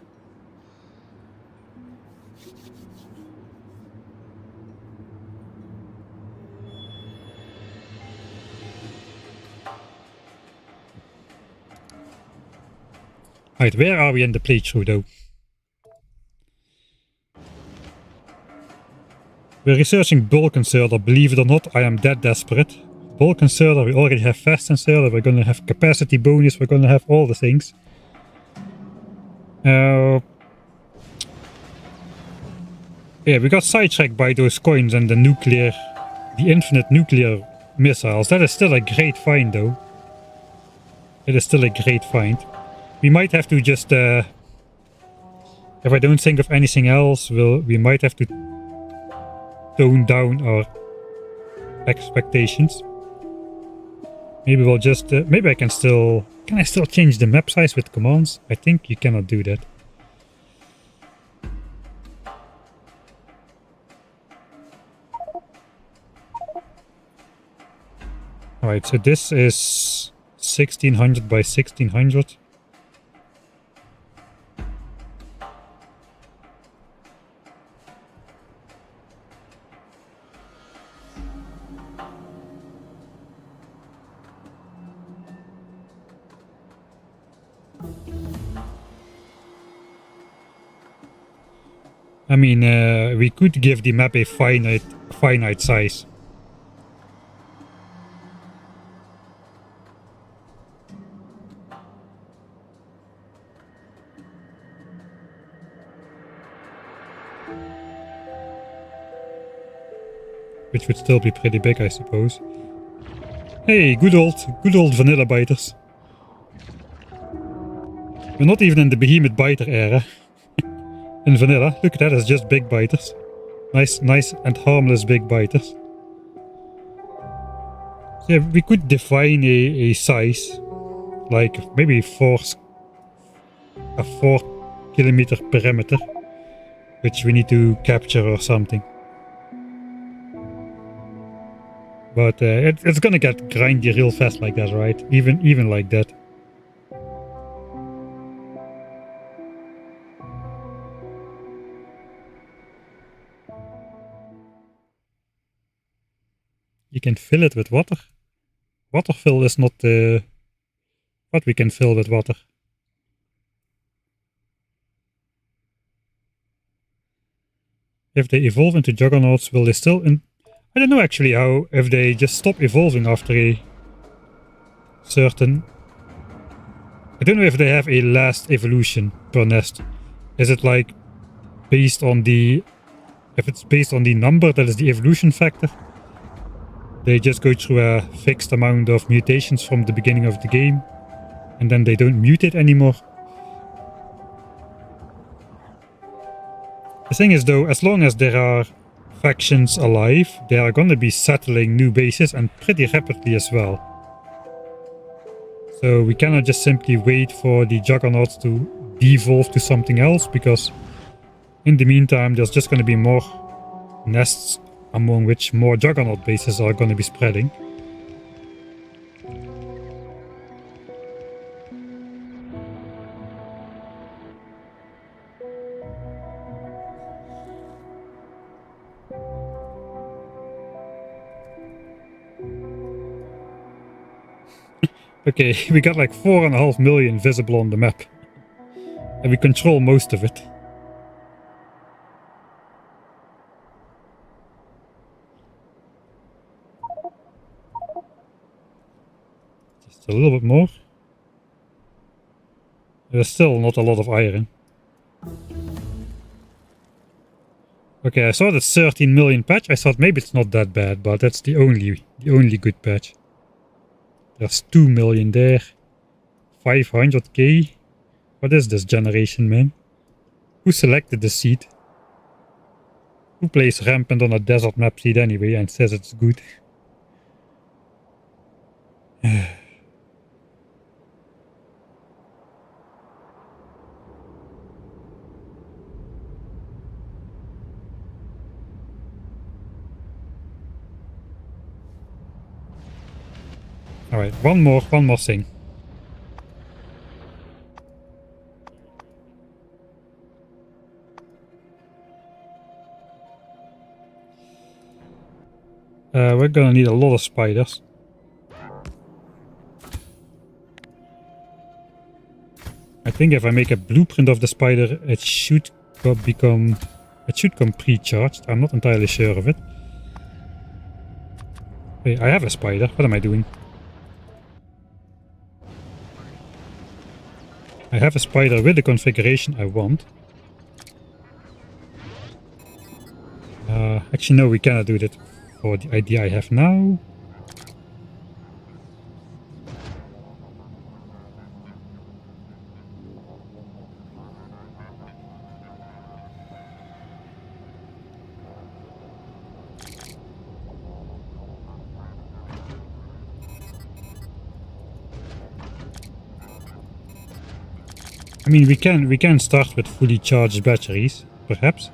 Right, where are we in the playthrough though? We're researching bulk inserter. Believe it or not, I am that desperate. Bulk inserter, we already have fast inserter, we're gonna have capacity bonus, we're gonna have all the things. Yeah, we got sidetracked by those coins and the infinite nuclear missiles. That is still a great find though. It is still a great find. We might have to just, if I don't think of anything else, we might have to tone down our expectations. Maybe we'll just... maybe I can still... Can I still change the map size with commands? I think you cannot do that. Alright, so this is 1600 by 1600. I mean, we could give the map a finite size. Which would still be pretty big, I suppose. Hey, good old vanilla biters. We're not even in the behemoth biter era. In vanilla, look at that, it's just big biters. Nice and harmless big biters. So yeah, we could define a size, like maybe a 4 kilometer perimeter, which we need to capture or something. But it's gonna get grindy real fast like that, right? Even like that. You can fill it with water. Water fill is not what we can fill with water. If they evolve into juggernauts, will they still... I don't know actually how, if they just stop evolving after a certain... I don't know if they have a last evolution per nest. Is it like based on the... If it's based on the number that is the evolution factor, they just go through a fixed amount of mutations from the beginning of the game, and then they don't mutate anymore. The thing is though, as long as there are factions alive, they are gonna be settling new bases, and pretty rapidly as well. So we cannot just simply wait for the juggernauts to devolve to something else, because in the meantime there's just gonna be more nests among which more juggernaut bases are gonna be spreading. Okay, we got like 4.5 million visible on the map. And we control most of it. Just a little bit more. There's still not a lot of iron. Okay, I saw the 13 million patch. I thought maybe it's not that bad, but that's the only good patch. There's 2 million there. 500k. What is this generation, man? Who selected the seed? Who plays Rampant on a desert map seed anyway and says it's good? Alright, one more thing. We're gonna need a lot of spiders. I think if I make a blueprint of the spider, it should come pre-charged. I'm not entirely sure of it. Hey, I have a spider. What am I doing? I have a spider with the configuration I want. Actually, no, we cannot do that for the idea I have now. I mean, we can start with fully charged batteries, perhaps.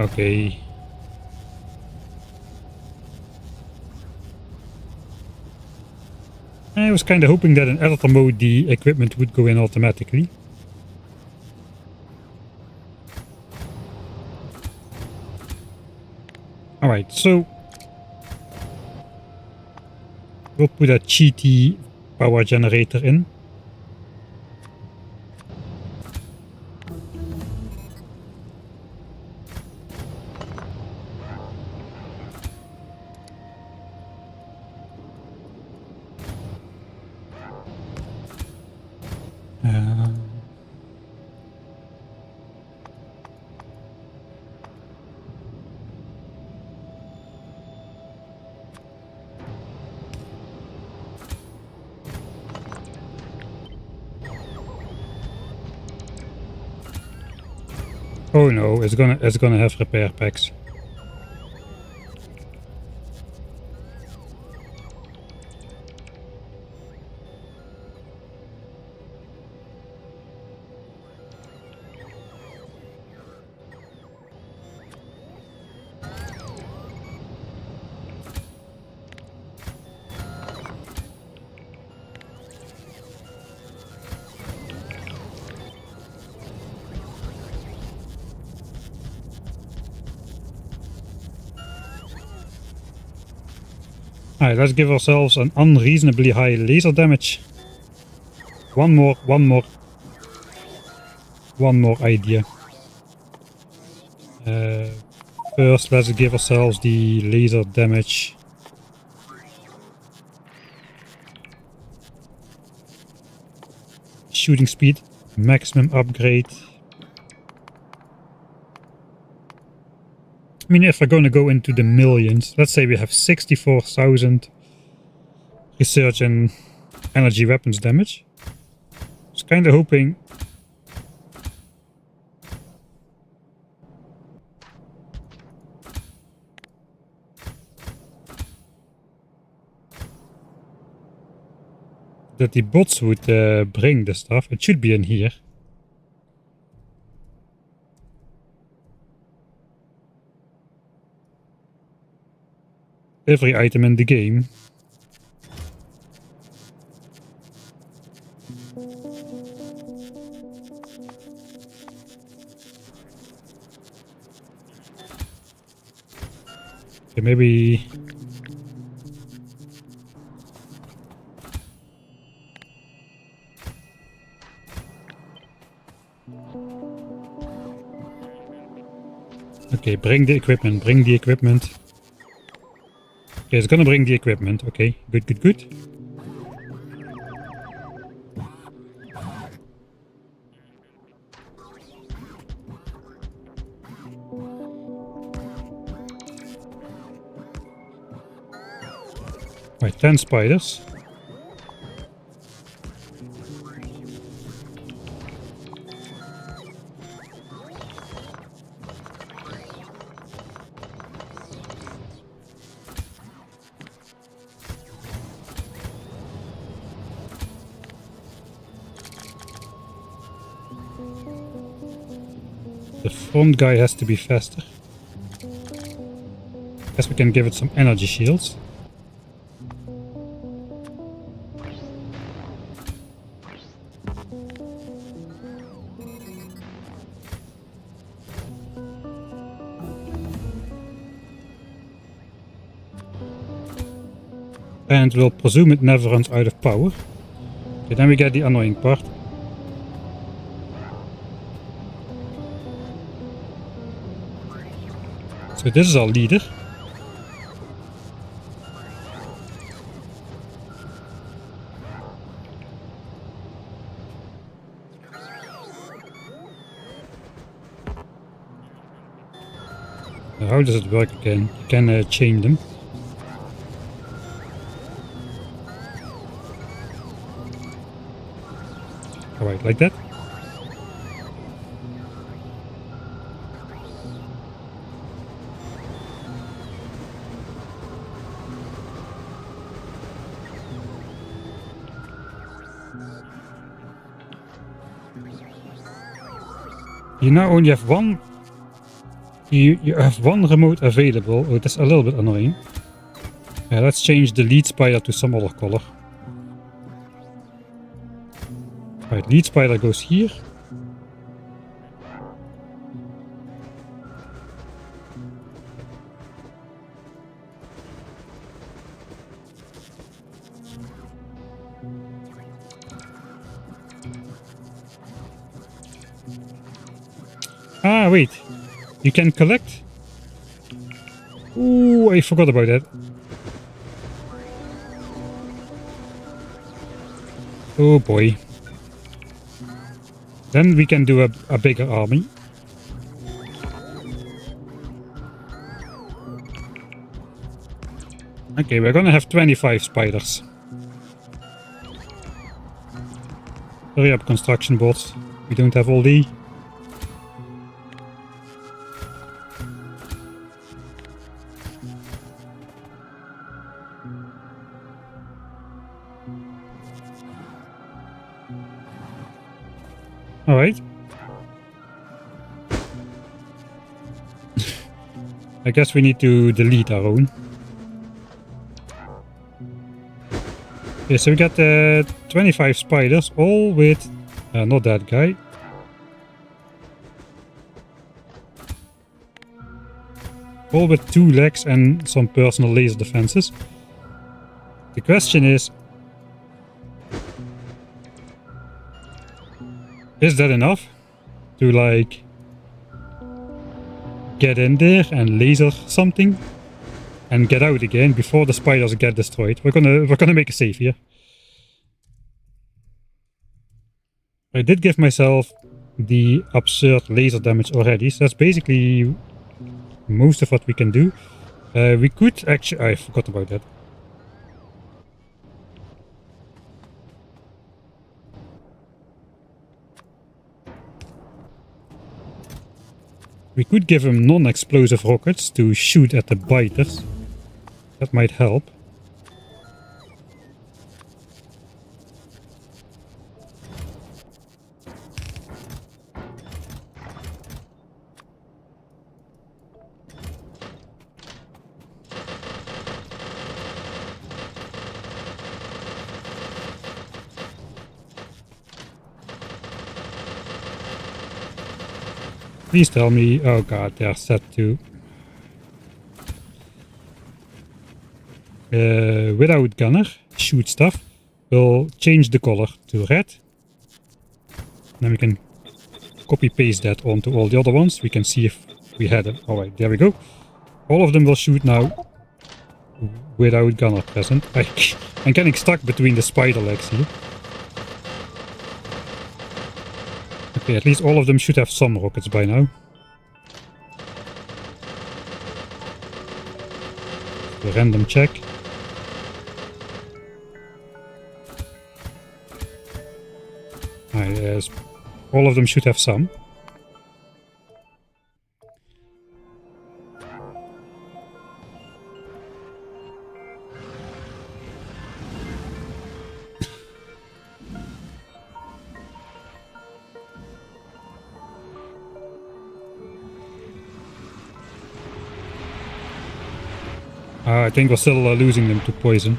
Okay. I was kind of hoping that in editor mode the equipment would go in automatically. Alright, so we'll put a cheaty power generator in. Oh no, it's gonna have repair packs. Alright, let's give ourselves an unreasonably high laser damage. One more idea. First, let's give ourselves the laser damage. Shooting speed, maximum upgrade. I mean, if we're going to go into the millions, let's say we have 64,000 research in energy weapons damage. I was kind of hoping that the bots would bring the stuff. It should be in here. Every item in the game. Okay, maybe... Okay, bring the equipment, bring the equipment. Okay, it's gonna bring the equipment. Okay, good, good, good. Right, 10 spiders. The front guy has to be faster. Guess we can give it some energy shields. And we'll presume it never runs out of power. Okay, then we get the annoying part. So this is our leader. Now, how does it work again? You can chain them. Alright, like that. You now only have one. You have one remote available. Oh, that's a little bit annoying. Let's change the lead spider to some other color. Right, lead spider goes here. Ah, wait. You can collect? Ooh, I forgot about that. Oh boy. Then we can do a bigger army. Okay, we're gonna have 25 spiders. Hurry up, construction bots. We don't have all the... Alright. I guess we need to delete our own. Okay, so we got 25 spiders, all with... not that guy. All with 2 legs and some personal laser defenses. The question is that enough to like get in there and laser something and get out again before the spiders get destroyed? We're gonna make a save here. I did give myself the absurd laser damage already, so that's basically most of what we can do. We could actually... I forgot about that. We could give him non-explosive rockets to shoot at the biters. That might help. Please tell me... Oh god, they are set to... without gunner, shoot stuff. We'll change the color to red. Then we can copy paste that onto all the other ones. We can see if we had it. Alright, there we go. All of them will shoot now without gunner present. I'm getting stuck between the spider legs here. Okay, at least all of them should have some rockets by now. A random check. Yes, all of them should have some. I think we're still losing them to poison.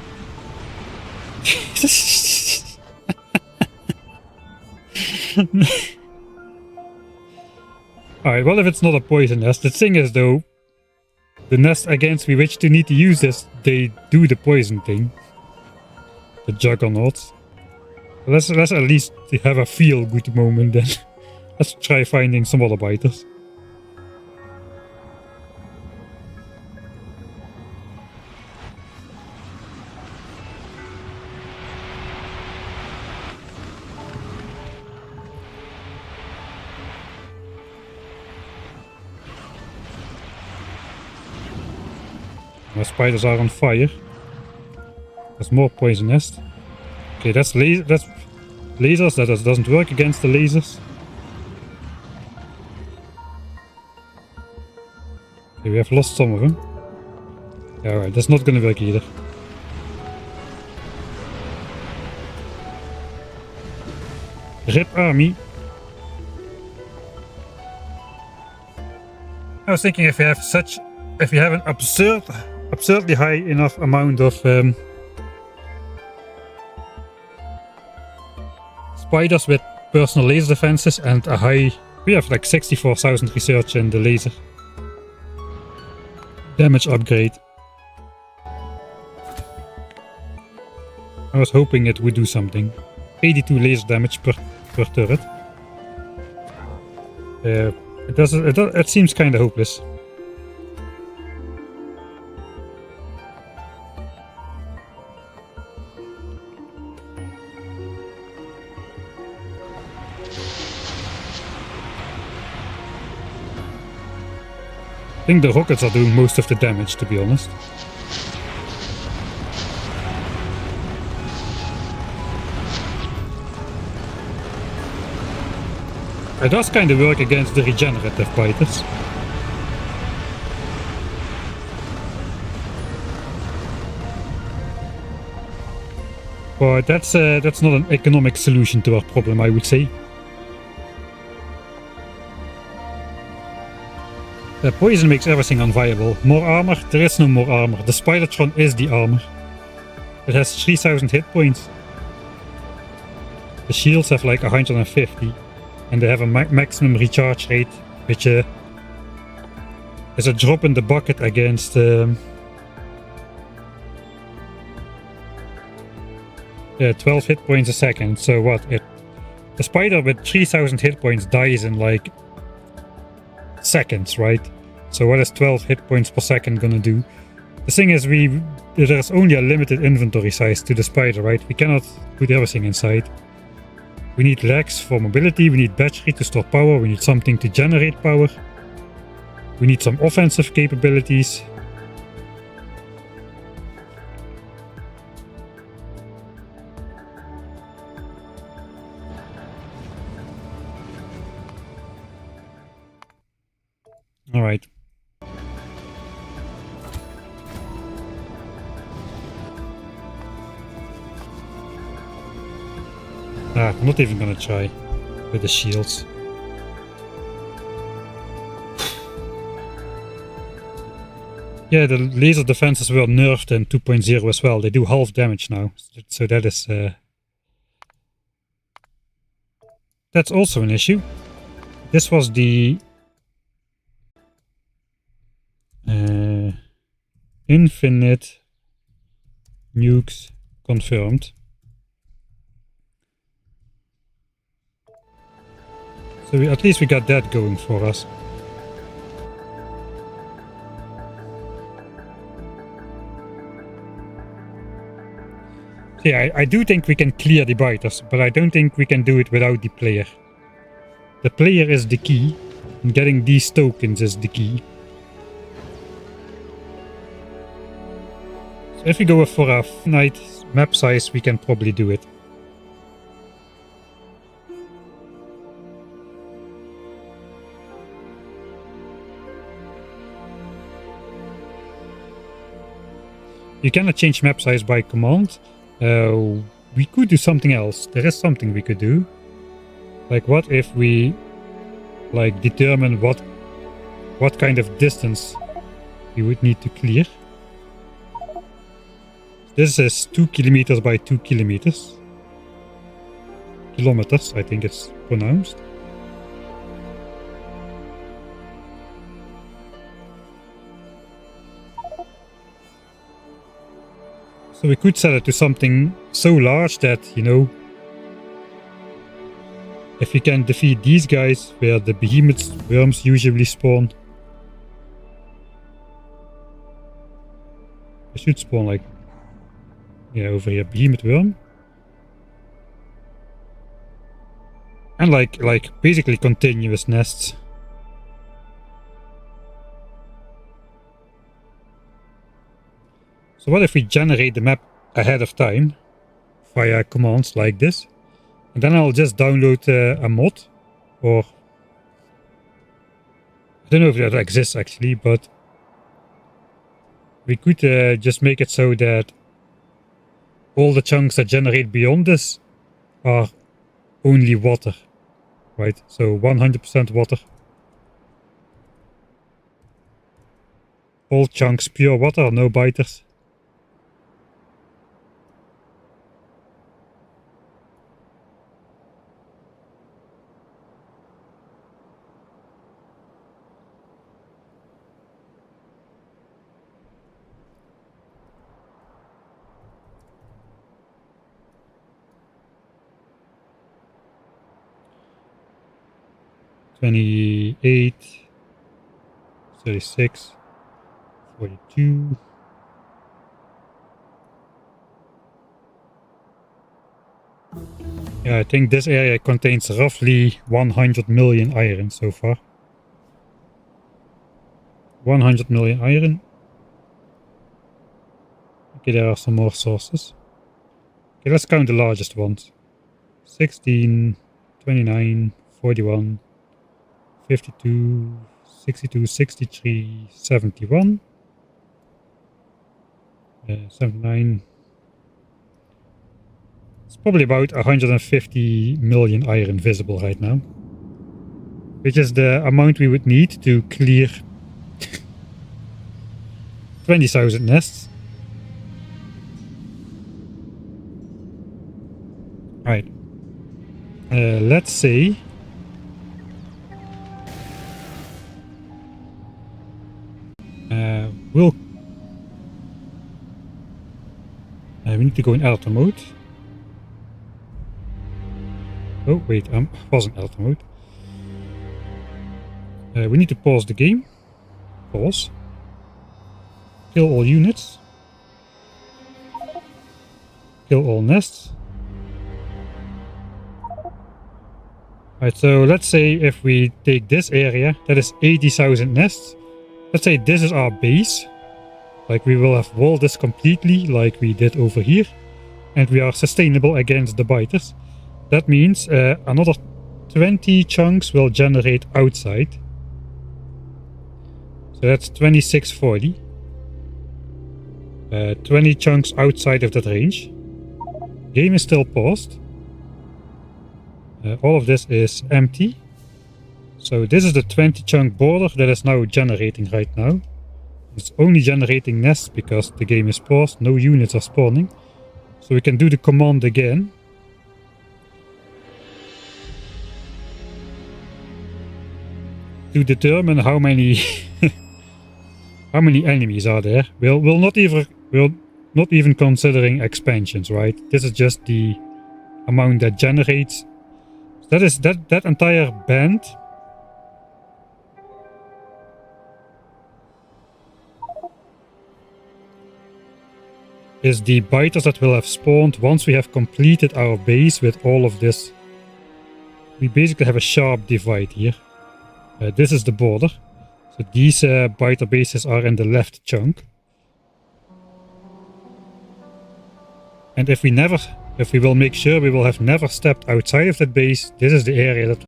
Alright, well if it's not a poison nest. The thing is though, the nest against which to need to use this, they do the poison thing. The juggernauts. Let's at least have a feel good moment then. Let's try finding some other biters. My spiders are on fire. There's more poison nest. Okay, that's laser. lasers. That doesn't work against the lasers. Okay, we have lost some of them. Alright, that's not gonna work either. RIP army. I was thinking if you have an absurdly high enough amount of spiders with personal laser defenses and a high, we have like 64,000 research in the laser damage upgrade. I was hoping it would do something. 82 laser damage per turret. It seems kind of hopeless. I think the rockets are doing most of the damage, to be honest. It does kind of work against the regenerative fighters. But that's not an economic solution to our problem, I would say. Poison makes everything unviable. More armor? There is no more armor. The Spidertron is the armor. It has 3000 hit points. The shields have like 150. And they have a maximum recharge rate, which is a drop in the bucket against 12 hit points a second. So what? The spider with 3000 hit points dies in like seconds, right? So what is 12 hit points per second gonna do? The thing is, there's only a limited inventory size to the spider, right? We cannot put everything inside. We need legs for mobility, we need battery to store power, we need something to generate power. We need some offensive capabilities. Alright. I'm not even gonna try with the shields. Yeah, the laser defenses were nerfed in 2.0 as well. They do half damage now, so that is that's also an issue. This was the infinite nukes confirmed. So at least we got that going for us. So yeah, I do think we can clear the biters, but I don't think we can do it without the player. The player is the key, and getting these tokens is the key. So if we go for a finite map size, we can probably do it. You cannot change map size by command. We could do something else. There is something we could do. Like what if we like determine what kind of distance we would need to clear. This is 2 kilometers by 2 kilometers. Kilometers, I think it's pronounced. So we could set it to something so large that, you know, if we can defeat these guys where the behemoth worms usually spawn. They should spawn like, yeah, over here, behemoth worm. And like basically continuous nests. So what if we generate the map ahead of time via commands like this? And then I'll just download a mod, or I don't know if that exists actually, but we could just make it so that all the chunks that generate beyond this are only water, right? So 100% water. All chunks pure water, no biters. $28, $36, $42. Yeah, I think this area contains roughly 100 million iron so far. 100 million iron. Okay, there are some more sources. Okay, let's count the largest ones. 16, 29, 41, 52, 62, 63, 71, 79. It's probably about 150 million iron visible right now, which is the amount we would need to clear 20,000 nests. Right. Let's say we need to go in auto mode. Oh wait, I was in auto mode. We need to pause the game. Pause. Kill all units. Kill all nests. Right, so let's say if we take this area, that is 80,000 nests. Let's say this is our base. Like we will have walled this completely like we did over here. And we are sustainable against the biters. That means another 20 chunks will generate outside. So that's 2640. 20 chunks outside of that range. Game is still paused. All of this is empty. So this is the 20 chunk border that is now generating right now. It's only generating nests because the game is paused. No units are spawning. So we can do the command again. To determine how many how many enemies are there. We'll not even considering expansions, right? This is just the amount that generates. That is that entire band is the biters that will have spawned once we have completed our base with all of this. We basically have a sharp divide here. This is the border. So these biter bases are in the left chunk. And if we will make sure we will have never stepped outside of that base, this is the area that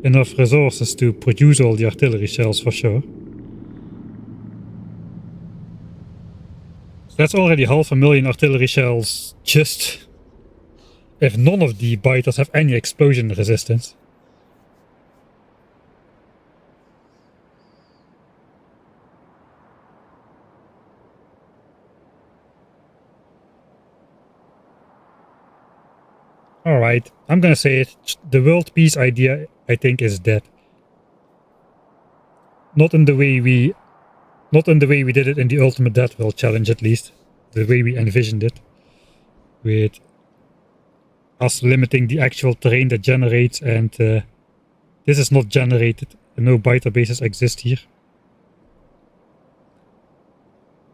enough resources to produce all the artillery shells for sure. So that's already 500,000 artillery shells just if none of the biters have any explosion resistance. Alright, I'm gonna say it. The world peace idea, I think, is dead. Not in the way we did it in the Ultimate Death World challenge, at least. The way we envisioned it. With us limiting the actual terrain that generates, and this is not generated. No biter bases exist here.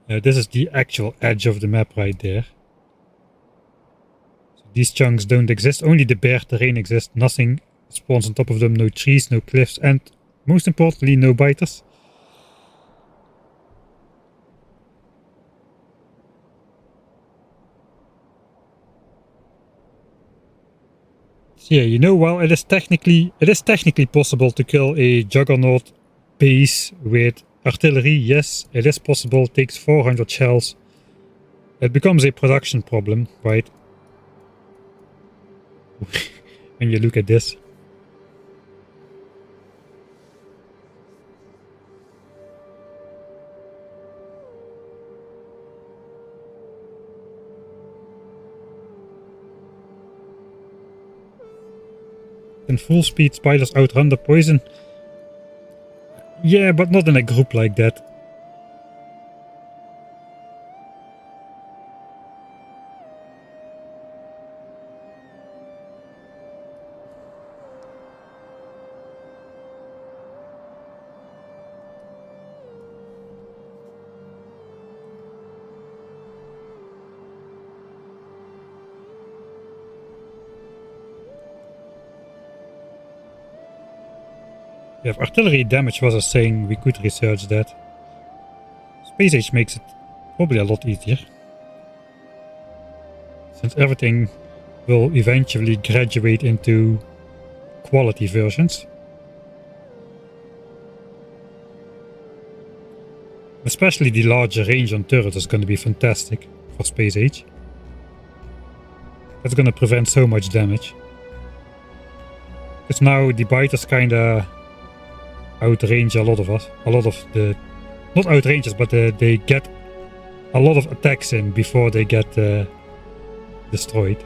This is the actual edge of the map right there. So these chunks don't exist, only the bare terrain exists. Nothing spawns on top of them, no trees, no cliffs, and most importantly, no biters. So yeah, you know, while it is technically possible to kill a Juggernaut base with artillery, yes, it is possible. It takes 400 shells. It becomes a production problem, right? When you look at this. In full speed, spiders outrun the poison. Yeah, but not in a group like that. Yeah, if artillery damage was a thing, we could research that. Space Age makes it probably a lot easier. Since everything will eventually graduate into quality versions. Especially the larger range on turrets is going to be fantastic for Space Age. That's going to prevent so much damage. Because now the biters kinda outrange a lot of us. A lot of the... Not outrange us, but they get a lot of attacks in before they get destroyed.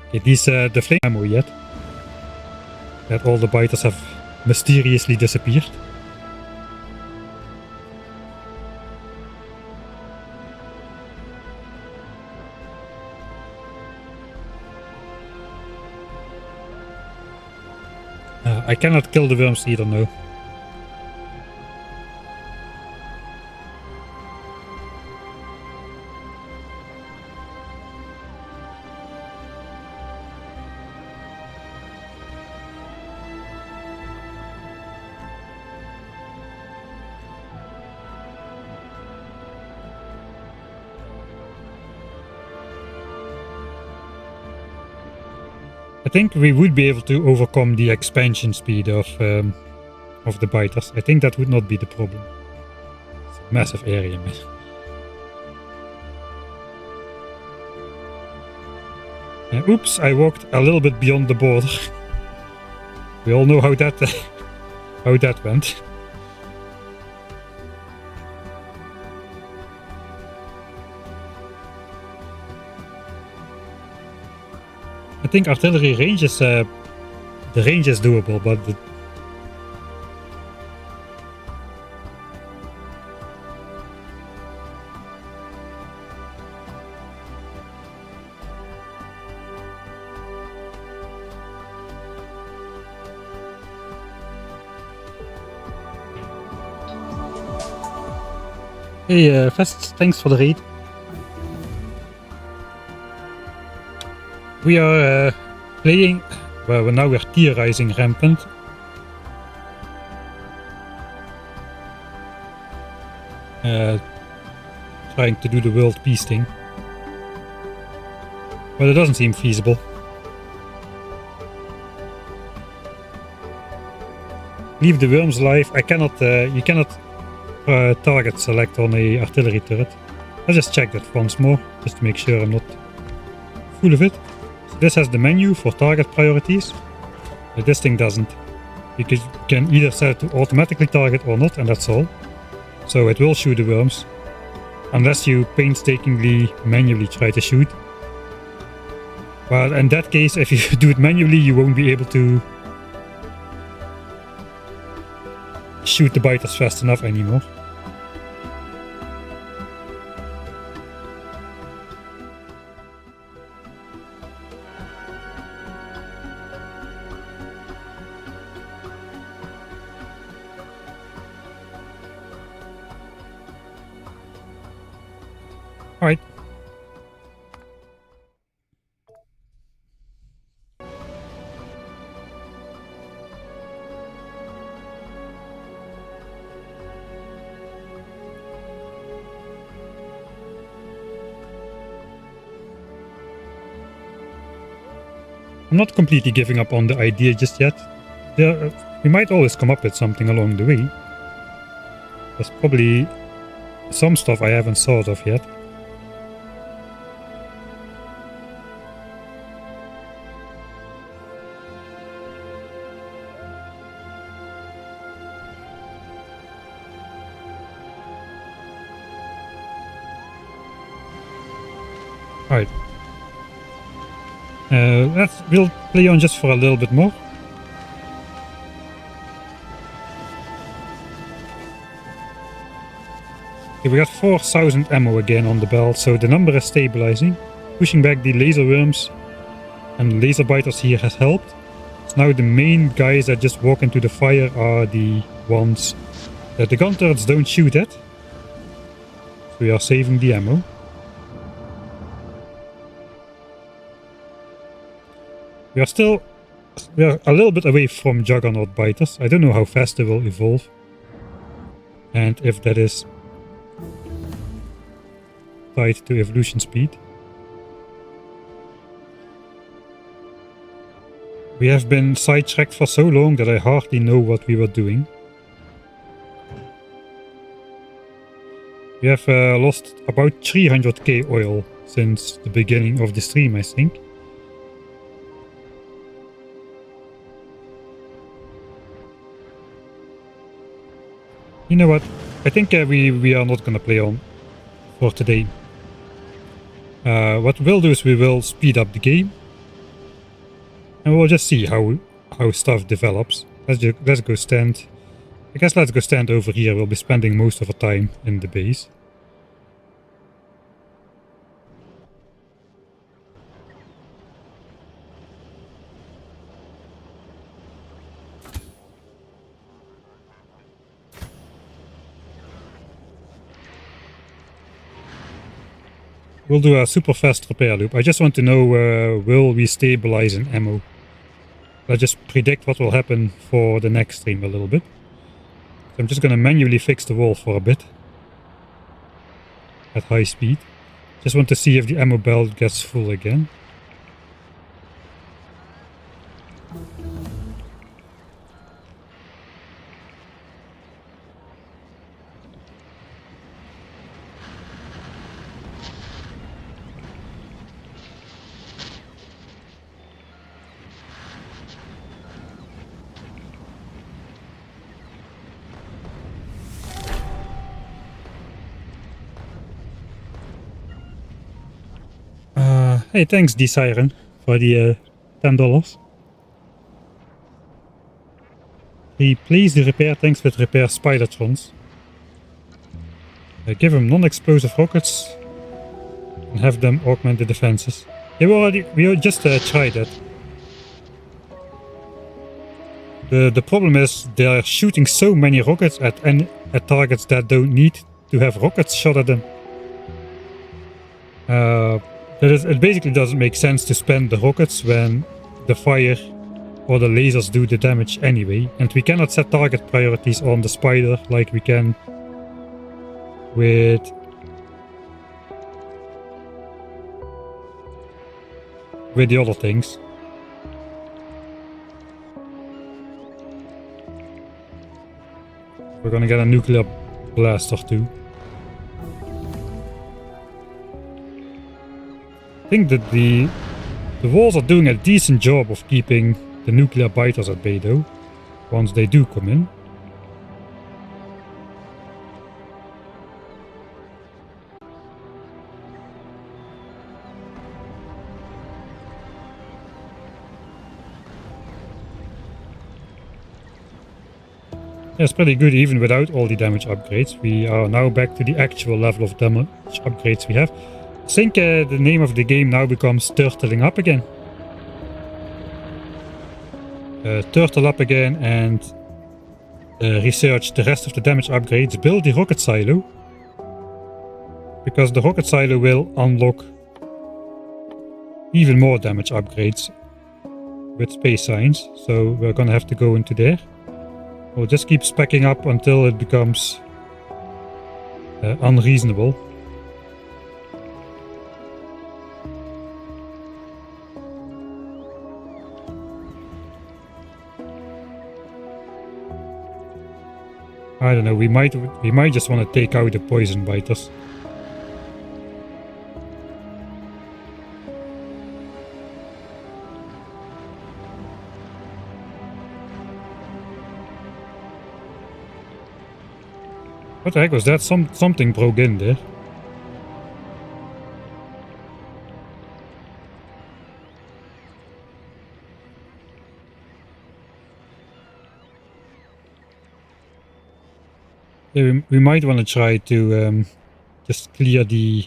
Okay, these the flame ammo yet. That all the biters have mysteriously disappeared. I cannot kill the worms either, no. I think we would be able to overcome the expansion speed of the biters. I think that would not be the problem. It's a massive area, man. Oops, I walked a little bit beyond the border. We all know how that how that went. I think artillery range is the range is doable, but the Hey, Fest, thanks for the raid. We are playing, well, now we're theorizing Rampant. Trying to do the world peace thing. But it doesn't seem feasible. Leave the worms alive. I cannot, you cannot target select on a artillery turret. I'll just check that once more, just to make sure I'm not full of it. So this has the menu for target priorities, but this thing doesn't. You can either set it to automatically target or not, and that's all. So it will shoot the worms, unless you painstakingly manually try to shoot. Well, in that case, if you do it manually, you won't be able to shoot the biters fast enough anymore. Alright. I'm not completely giving up on the idea just yet. We might always come up with something along the way. There's probably some stuff I haven't thought of yet. Alright. We'll play on just for a little bit more. Okay, we got 4,000 ammo again on the belt, so the number is stabilizing. Pushing back the laser worms and laser biters here has helped. So now the main guys that just walk into the fire are the ones that the gun turrets don't shoot at. So we are saving the ammo. We are a little bit away from Juggernaut biters. I don't know how fast they will evolve. And if that is tied to evolution speed. We have been sidetracked for so long that I hardly know what we were doing. We have lost about 300k oil since the beginning of the stream, I think. You know what? I think we are not gonna play on for today. What we'll do is we will speed up the game, and we'll just see how stuff develops. Let's go stand. I guess let's go stand over here. We'll be spending most of our time in the base. We'll do a super fast repair loop. I just want to know, will we stabilize in ammo? Let's just predict what will happen for the next stream a little bit. So I'm just going to manually fix the wall for a bit. At high speed. Just want to see if the ammo belt gets full again. Hey, thanks D-Siren for the $10. Replace the repair tanks with repair Spidertrons. Give them non-explosive rockets and have them augment the defenses. Yeah, we just tried that. The problem is they're shooting so many rockets at targets that don't need to have rockets shot at them. It basically doesn't make sense to spend the rockets when the fire or the lasers do the damage anyway. And we cannot set target priorities on the spider like we can with the other things. We're gonna get a nuclear blast or two. I think that the walls are doing a decent job of keeping the nuclear biters at bay though, once they do come in. Yeah, it's pretty good even without all the damage upgrades. We are now back to the actual level of damage upgrades we have. I think the name of the game now becomes Turtling Up again. Turtle up again and research the rest of the damage upgrades. Build the rocket silo. Because the rocket silo will unlock even more damage upgrades with space signs. So we're gonna have to go into there. We'll just keep speccing up until it becomes unreasonable. I don't know, we might just want to take out the poison biters. What the heck was that? Something broke in there. Yeah, we might want to try to just clear the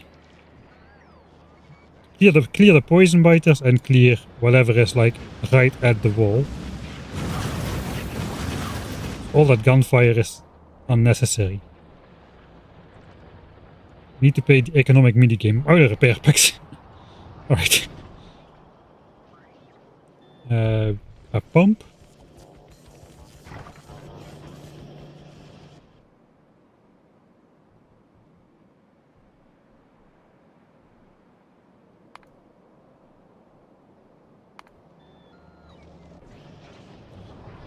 poison biters and clear whatever is like right at the wall. All that gunfire is unnecessary. Need to play the economic minigame. Oh, the repair packs. Alright. A pump.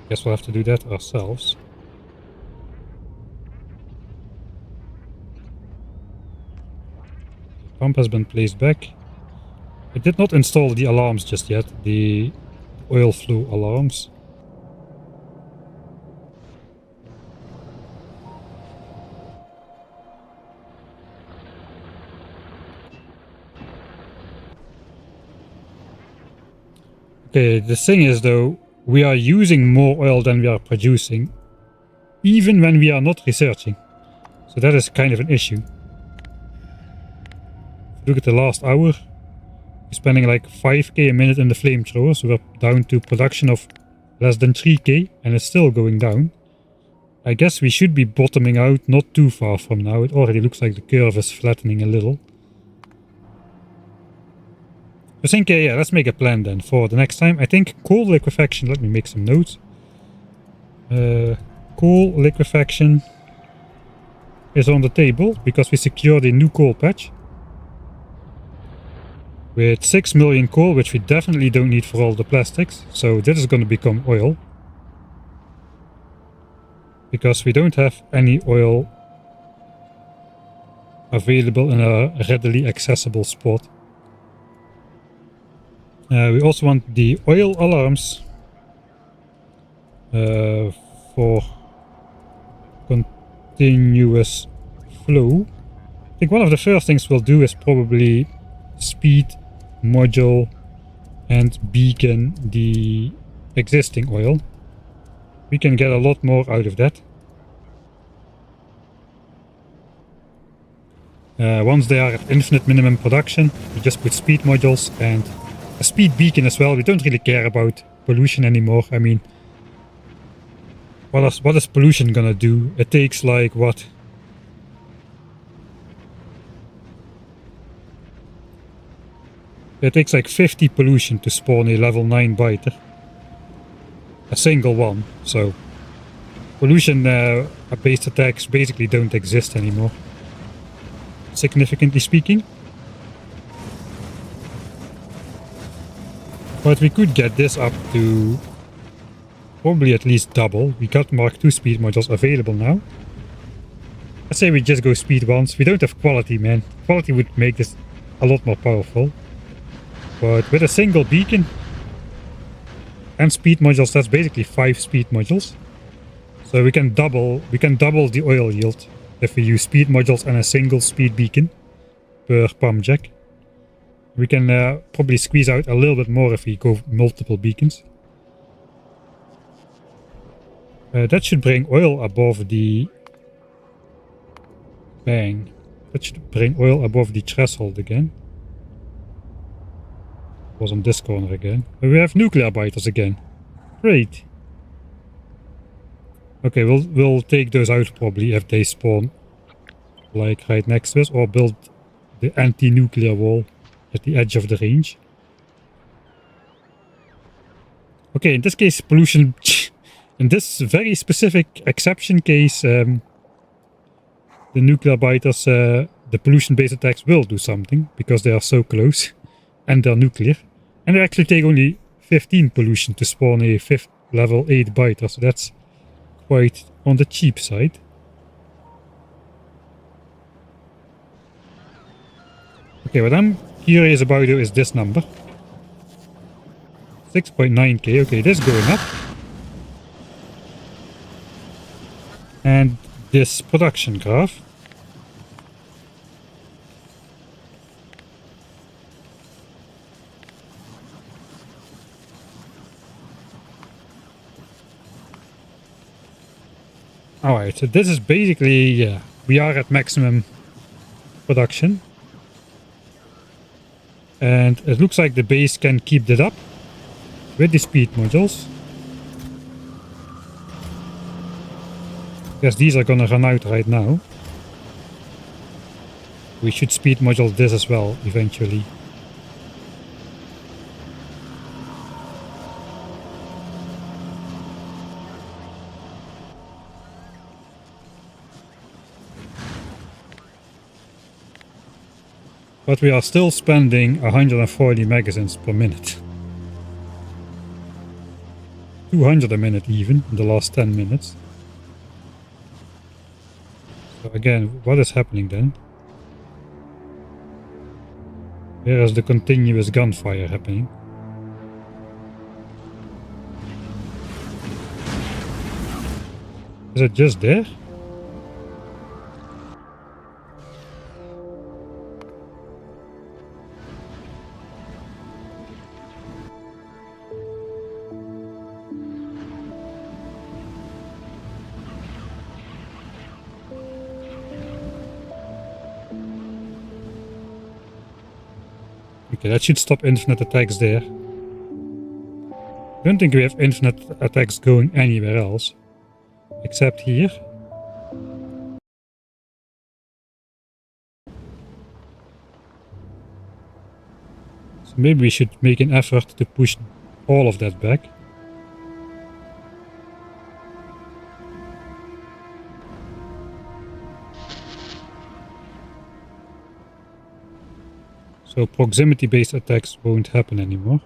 Guess we'll have to do that ourselves. The pump has been placed back. I did not install the alarms just yet, the oil flow alarms. Okay, the thing is though, we are using more oil than we are producing, even when we are not researching. So that is kind of an issue. Look at the last hour. We're spending like 5k a minute in the flamethrower, so we're down to production of less than 3k, and it's still going down. I guess we should be bottoming out not too far from now. It already looks like the curve is flattening a little. I think, yeah, let's make a plan then for the next time. I think coal liquefaction, let me make some notes. Coal liquefaction is on the table because we secured a new coal patch. With 6 million coal, which we definitely don't need for all the plastics. So this is going to become oil. Because we don't have any oil available in a readily accessible spot. We also want the oil alarms for continuous flow. I think one of the first things we'll do is probably speed, module, and beacon the existing oil. We can get a lot more out of that. Once they are at infinite minimum production, we just put speed modules and a speed beacon as well. We don't really care about pollution anymore. I mean, what is pollution gonna do? It takes like what? It takes like 50 pollution to spawn a level 9 biter. A single one. So pollution based attacks basically don't exist anymore. Significantly speaking. But we could get this up to probably at least double. We got Mark II speed modules available now. Let's say we just go speed once. We don't have quality, man. Quality would make this a lot more powerful. But with a single beacon and speed modules, that's basically 5 speed modules. So we can double the oil yield if we use speed modules and a single speed beacon per pump jack. We can probably squeeze out a little bit more if we go multiple beacons. That should bring oil above the... Bang. That should bring oil above the threshold again. Was on this corner again. But we have nuclear biters again. Great. Okay, we'll take those out probably if they spawn like right next to us, or build the anti-nuclear wall at the edge of the range. Okay, in this case pollution, in this very specific exception case, the nuclear biters, the pollution based attacks will do something because they are so close and they're nuclear. And they actually take only 15 pollution to spawn a 5th level 8 biter, so that's quite on the cheap side. Okay, what I'm curious about though is this number. 6.9k. Okay, this is going up. And this production graph. Alright, so this is basically, yeah, we are at maximum production. And it looks like the base can keep that up with the speed modules. Guess these are gonna run out right now. We should speed module this as well eventually. But we are still spending 140 magazines per minute. 200 a minute even in the last 10 minutes. So again, what is happening then? Where is the continuous gunfire happening? Is it just there? Okay, that should stop infinite attacks there. I don't think we have infinite attacks going anywhere else. Except here. So maybe we should make an effort to push all of that back. So proximity-based attacks won't happen anymore.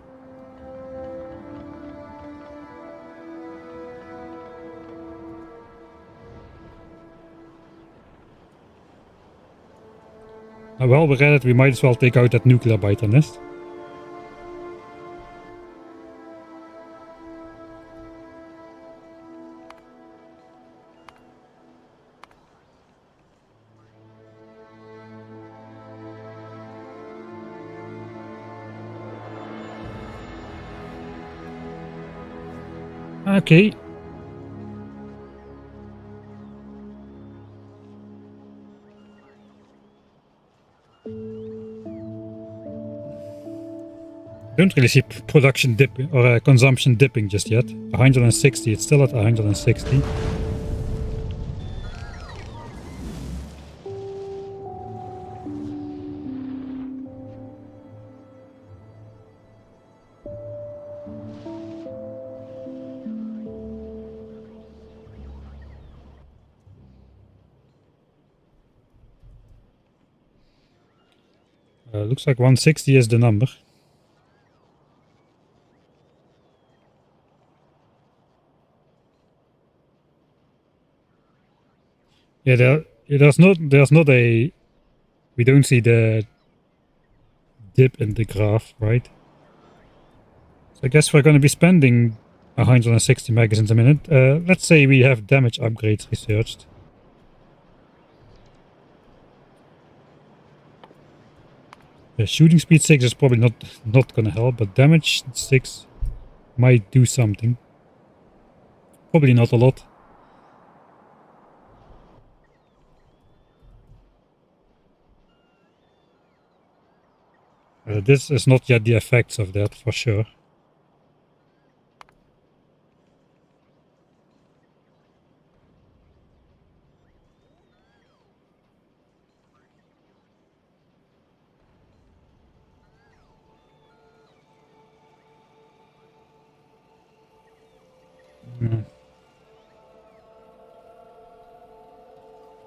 Now, while we're at it, we might as well take out that nuclear biter nest. Okay. Don't really see production dipping or consumption dipping just yet. 160, it's still at 160. Looks like 160 is the number. Yeah, there's not a, we don't see the dip in the graph, right? So I guess we're going to be spending 160 magazines a minute. Let's say we have damage upgrades researched. Shooting speed 6 is probably not going to help, but damage 6 might do something. Probably not a lot. This is not yet the effects of that, for sure.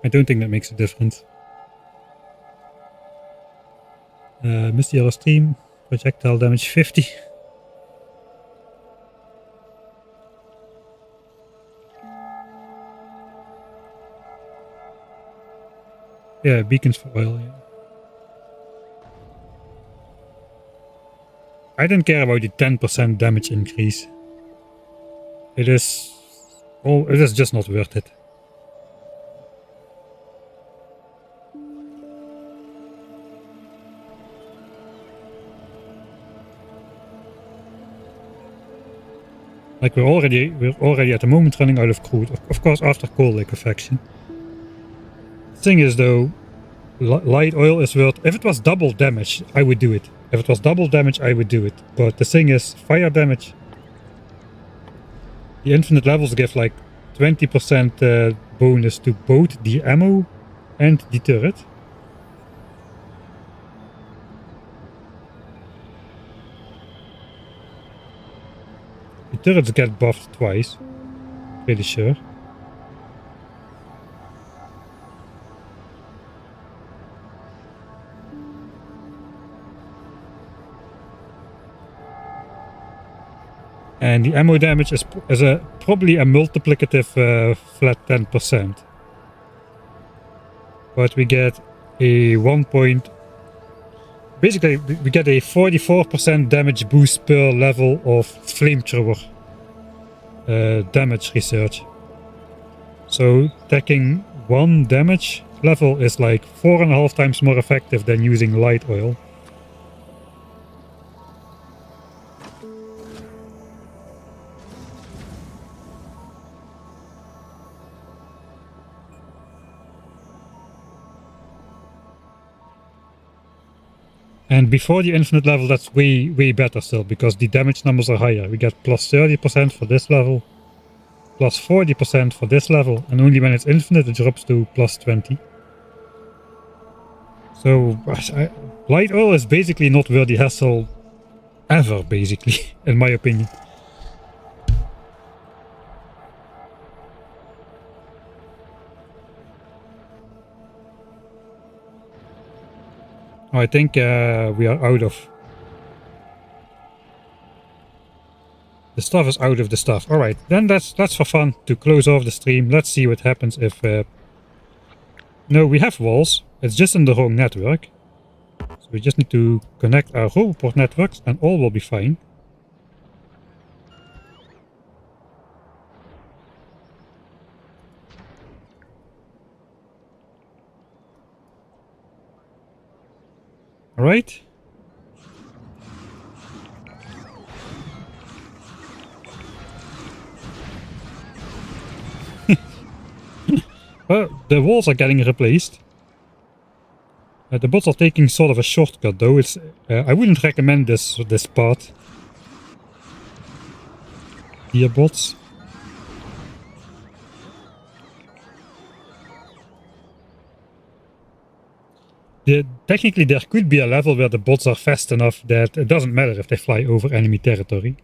I don't think that makes a difference. Missed the other stream. Projectile damage 50. Yeah, beacons for oil, yeah. I don't care about the 10% damage increase. It is just not worth it. Like we're already at the moment running out of crude. Of course, after coal liquefaction. The thing is though, light oil is worth. If it was double damage, I would do it. If it was double damage, I would do it. But the thing is, fire damage. The infinite levels give like 20% bonus to both the ammo and the turret. The turrets get buffed twice. Pretty sure. And the ammo damage is probably a multiplicative flat 10%. But we get a basically we get a 44% damage boost per level of flamethrower damage research. So taking 1 damage level is like 4.5 times more effective than using light oil. And before the infinite level, that's way better still, because the damage numbers are higher. We get plus 30% for this level, plus 40% for this level, and only when it's infinite it drops to plus 20. So light oil is basically not worth the hassle ever, basically, in my opinion. I think we are out of... The stuff is out of the stuff. Alright, then that's for fun, to close off the stream. Let's see what happens if... No, we have walls. It's just in the wrong network. So we just need to connect our Roboport networks and all will be fine. Alright. Well, the walls are getting replaced. The bots are taking sort of a shortcut though. It's I wouldn't recommend this part. Here, bots. Technically there could be a level where the bots are fast enough that it doesn't matter if they fly over enemy territory.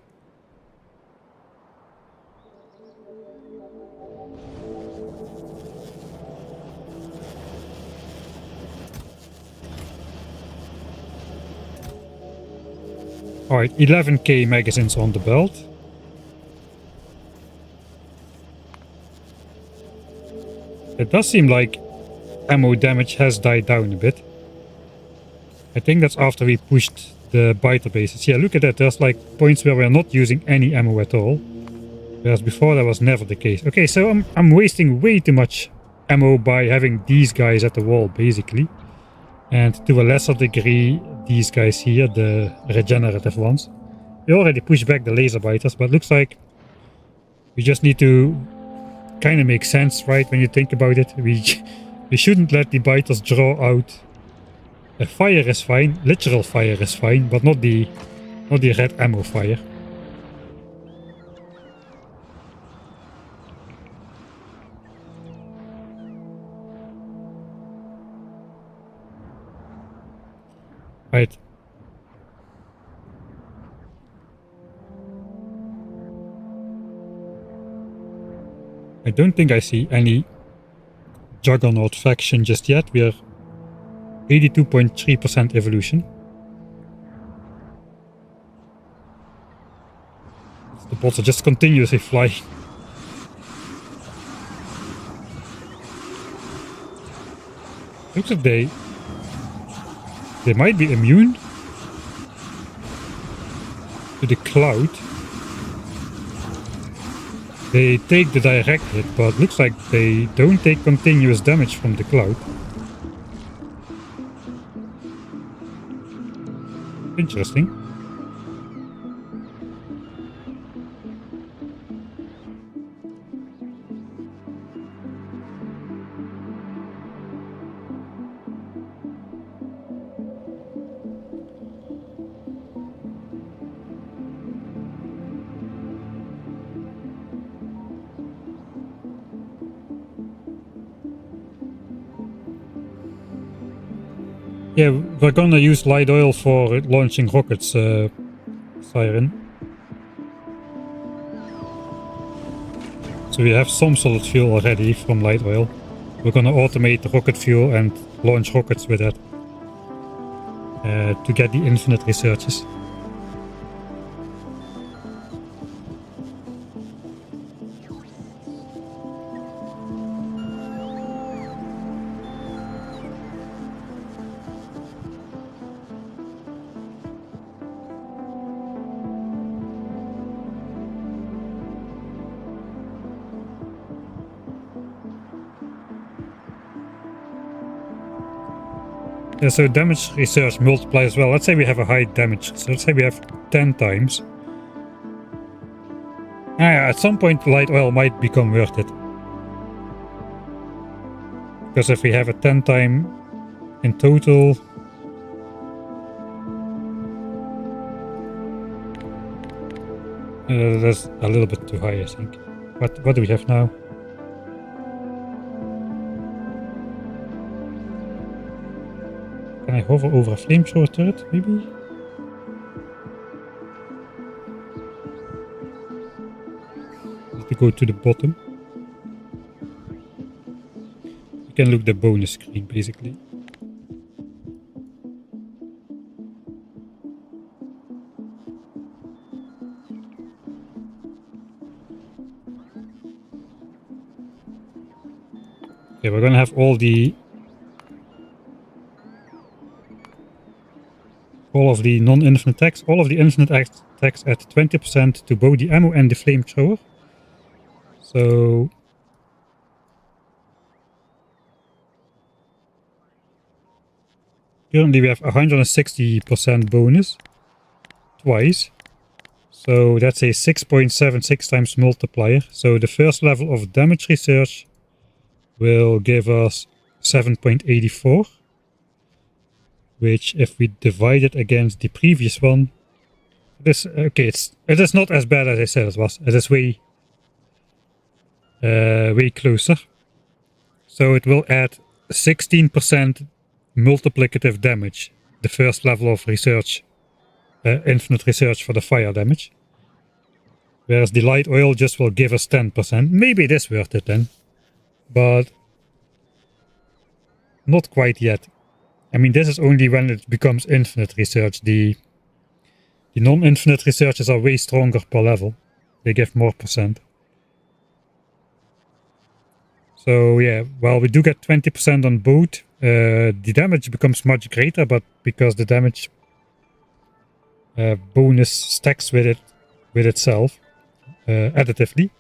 Alright, 11k magazines on the belt. It does seem like ammo damage has died down a bit. I think that's after we pushed the biter bases. Yeah, look at that. There's like points where we're not using any ammo at all. Whereas before that was never the case. Okay, so I'm wasting way too much ammo by having these guys at the wall, basically. And to a lesser degree, these guys here, the regenerative ones. We already pushed back the laser biters, but it looks like we just need to kind of make sense, right? When you think about it, we shouldn't let the biters draw out. Fire is fine, literal fire is fine, but not the red ammo fire. Right. I don't think I see any Juggernaut faction just yet. We are 82.3% evolution. The bots are just continuously flying. Looks like they might be immune. to the cloud, they take the direct hit, but looks like they don't take continuous damage from the cloud. Interesting. Yeah, we're gonna use light oil for launching rockets, Siren. So we have some solid fuel already from light oil. We're gonna automate the rocket fuel and launch rockets with that to get the infinite researches. Yeah, so damage research multiplies as well. Let's say we have a high damage. So let's say we have 10 times. At some point light oil might become worth it. Because if we have a 10 time in total... that's a little bit too high, I think. What do we have now? Can I hover over a flamethrower turret, maybe? Need to go to the bottom. You can look the bonus screen, basically. Okay, we're gonna have all of the non-infinite attacks, all of the infinite attacks at 20% to both the ammo and the flamethrower. So currently we have 160% bonus twice. So that's a 6.76 times multiplier. So the first level of damage research will give us 7.84. Which, if we divide it against the previous one, it is not as bad as I said it was. It is way closer. So it will add 16% multiplicative damage. The first level of research, infinite research for the fire damage. Whereas the light oil just will give us 10%. Maybe it is worth it then, but not quite yet. I mean, this is only when it becomes infinite research. The non-infinite researches are way stronger per level. They give more percent. So yeah, well, we do get 20% on both. The damage becomes much greater, but because the damage bonus stacks with itself additively.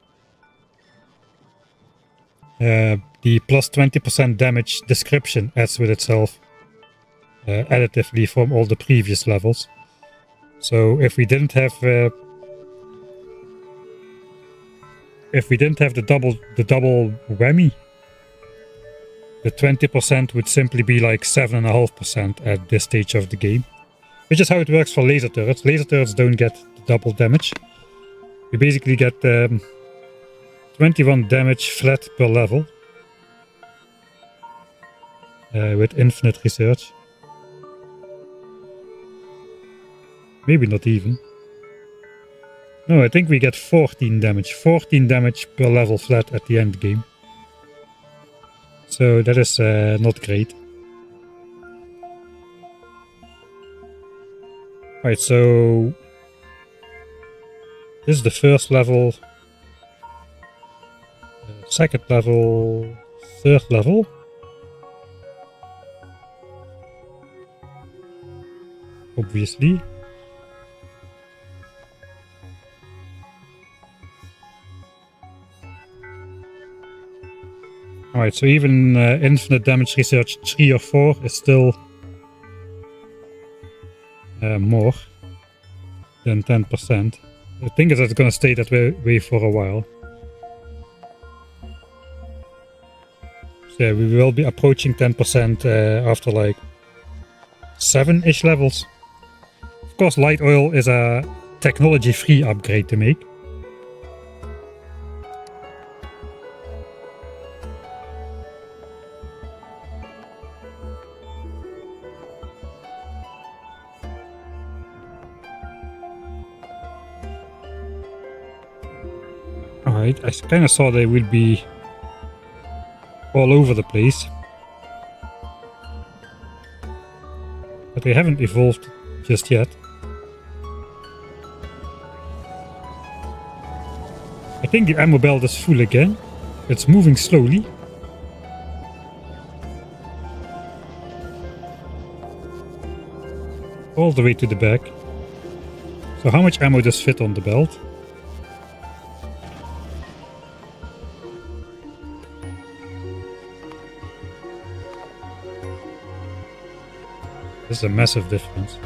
The plus 20% damage description adds with itself additively from all the previous levels. So if we didn't have the double whammy, the 20% would simply be like 7.5% at this stage of the game, which is how it works for laser turrets. Laser turrets don't get the double damage. You basically get 21 damage flat per level with infinite research. Maybe not even. No, I think we get 14 damage. 14 damage per level flat at the end game. So that is not great. Right, so this is the first level, second level, third level. Obviously. Alright, so even infinite damage research 3 or 4 is still more than 10%. I think it's gonna stay that way for a while. So yeah, we will be approaching 10% after like 7-ish levels. Of course, light oil is a technology-free upgrade to make. Alright, I kind of thought they would be all over the place. But they haven't evolved just yet. I think the ammo belt is full again. It's moving slowly. All the way to the back. So how much ammo does fit on the belt? This is a massive difference.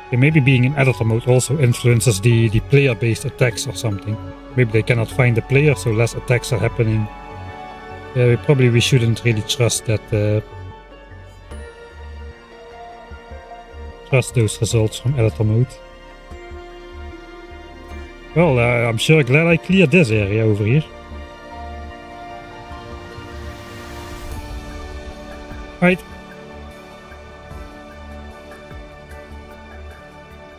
Okay, maybe being in editor mode also influences the player-based attacks or something. Maybe they cannot find the player, so less attacks are happening. Yeah, we shouldn't really trust that. Trust those results from editor mode. Well, I'm sure glad I cleared this area over here. Right.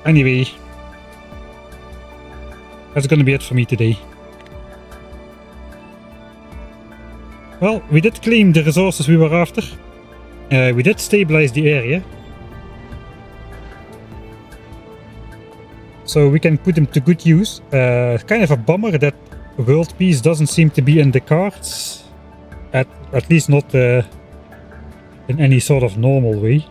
Anyway, that's gonna be it for me today. Well, we did claim the resources we were after. We did stabilize the area. So we can put them to good use. Kind of a bummer that world peace doesn't seem to be in the cards. At least not in any sort of normal way.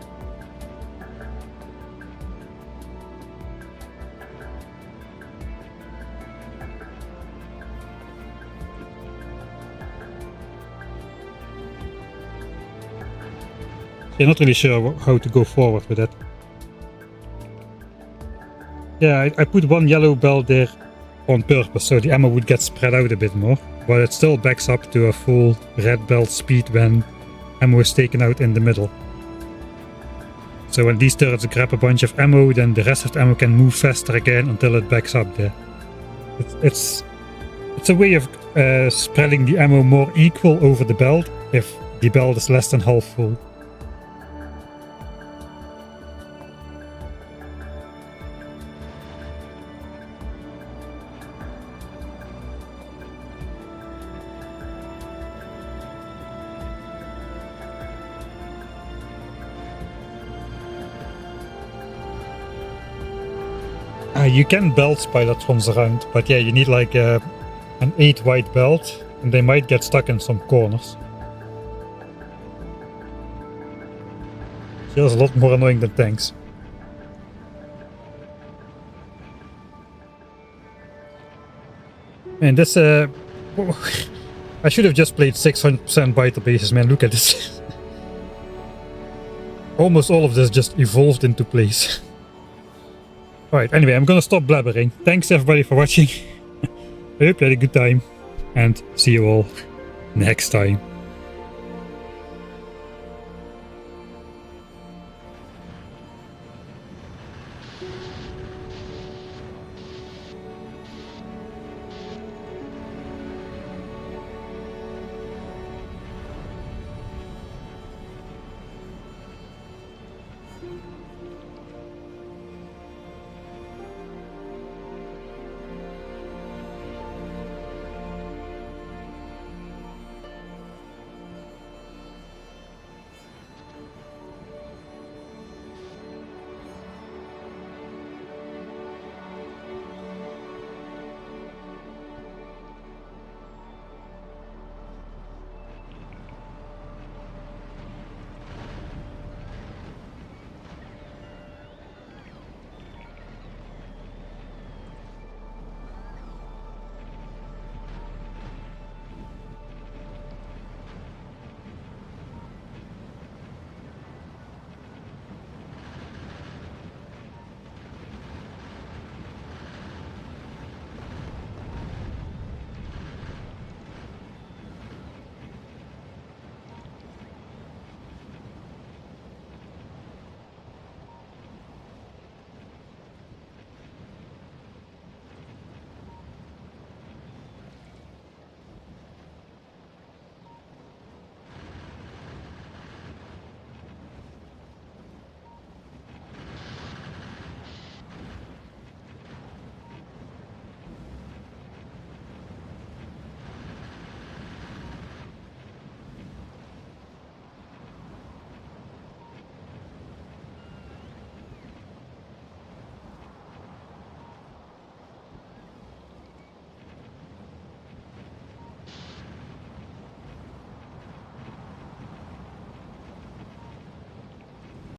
I'm not really sure how to go forward with that. Yeah, I put one yellow belt there on purpose so the ammo would get spread out a bit more, but it still backs up to a full red belt speed when ammo is taken out in the middle. So when these turrets grab a bunch of ammo, then the rest of the ammo can move faster again until it backs up there. It's a way of spreading the ammo more equal over the belt if the belt is less than half full. You can belt spidertrons around, but yeah, you need like an 8 wide belt, and they might get stuck in some corners. Feels a lot more annoying than tanks. And this, I should have just played 600% biter bases, man, look at this. Almost all of this just evolved into place. Alright, anyway, I'm gonna stop blabbering. Thanks everybody for watching. I hope you had a good time, and see you all next time.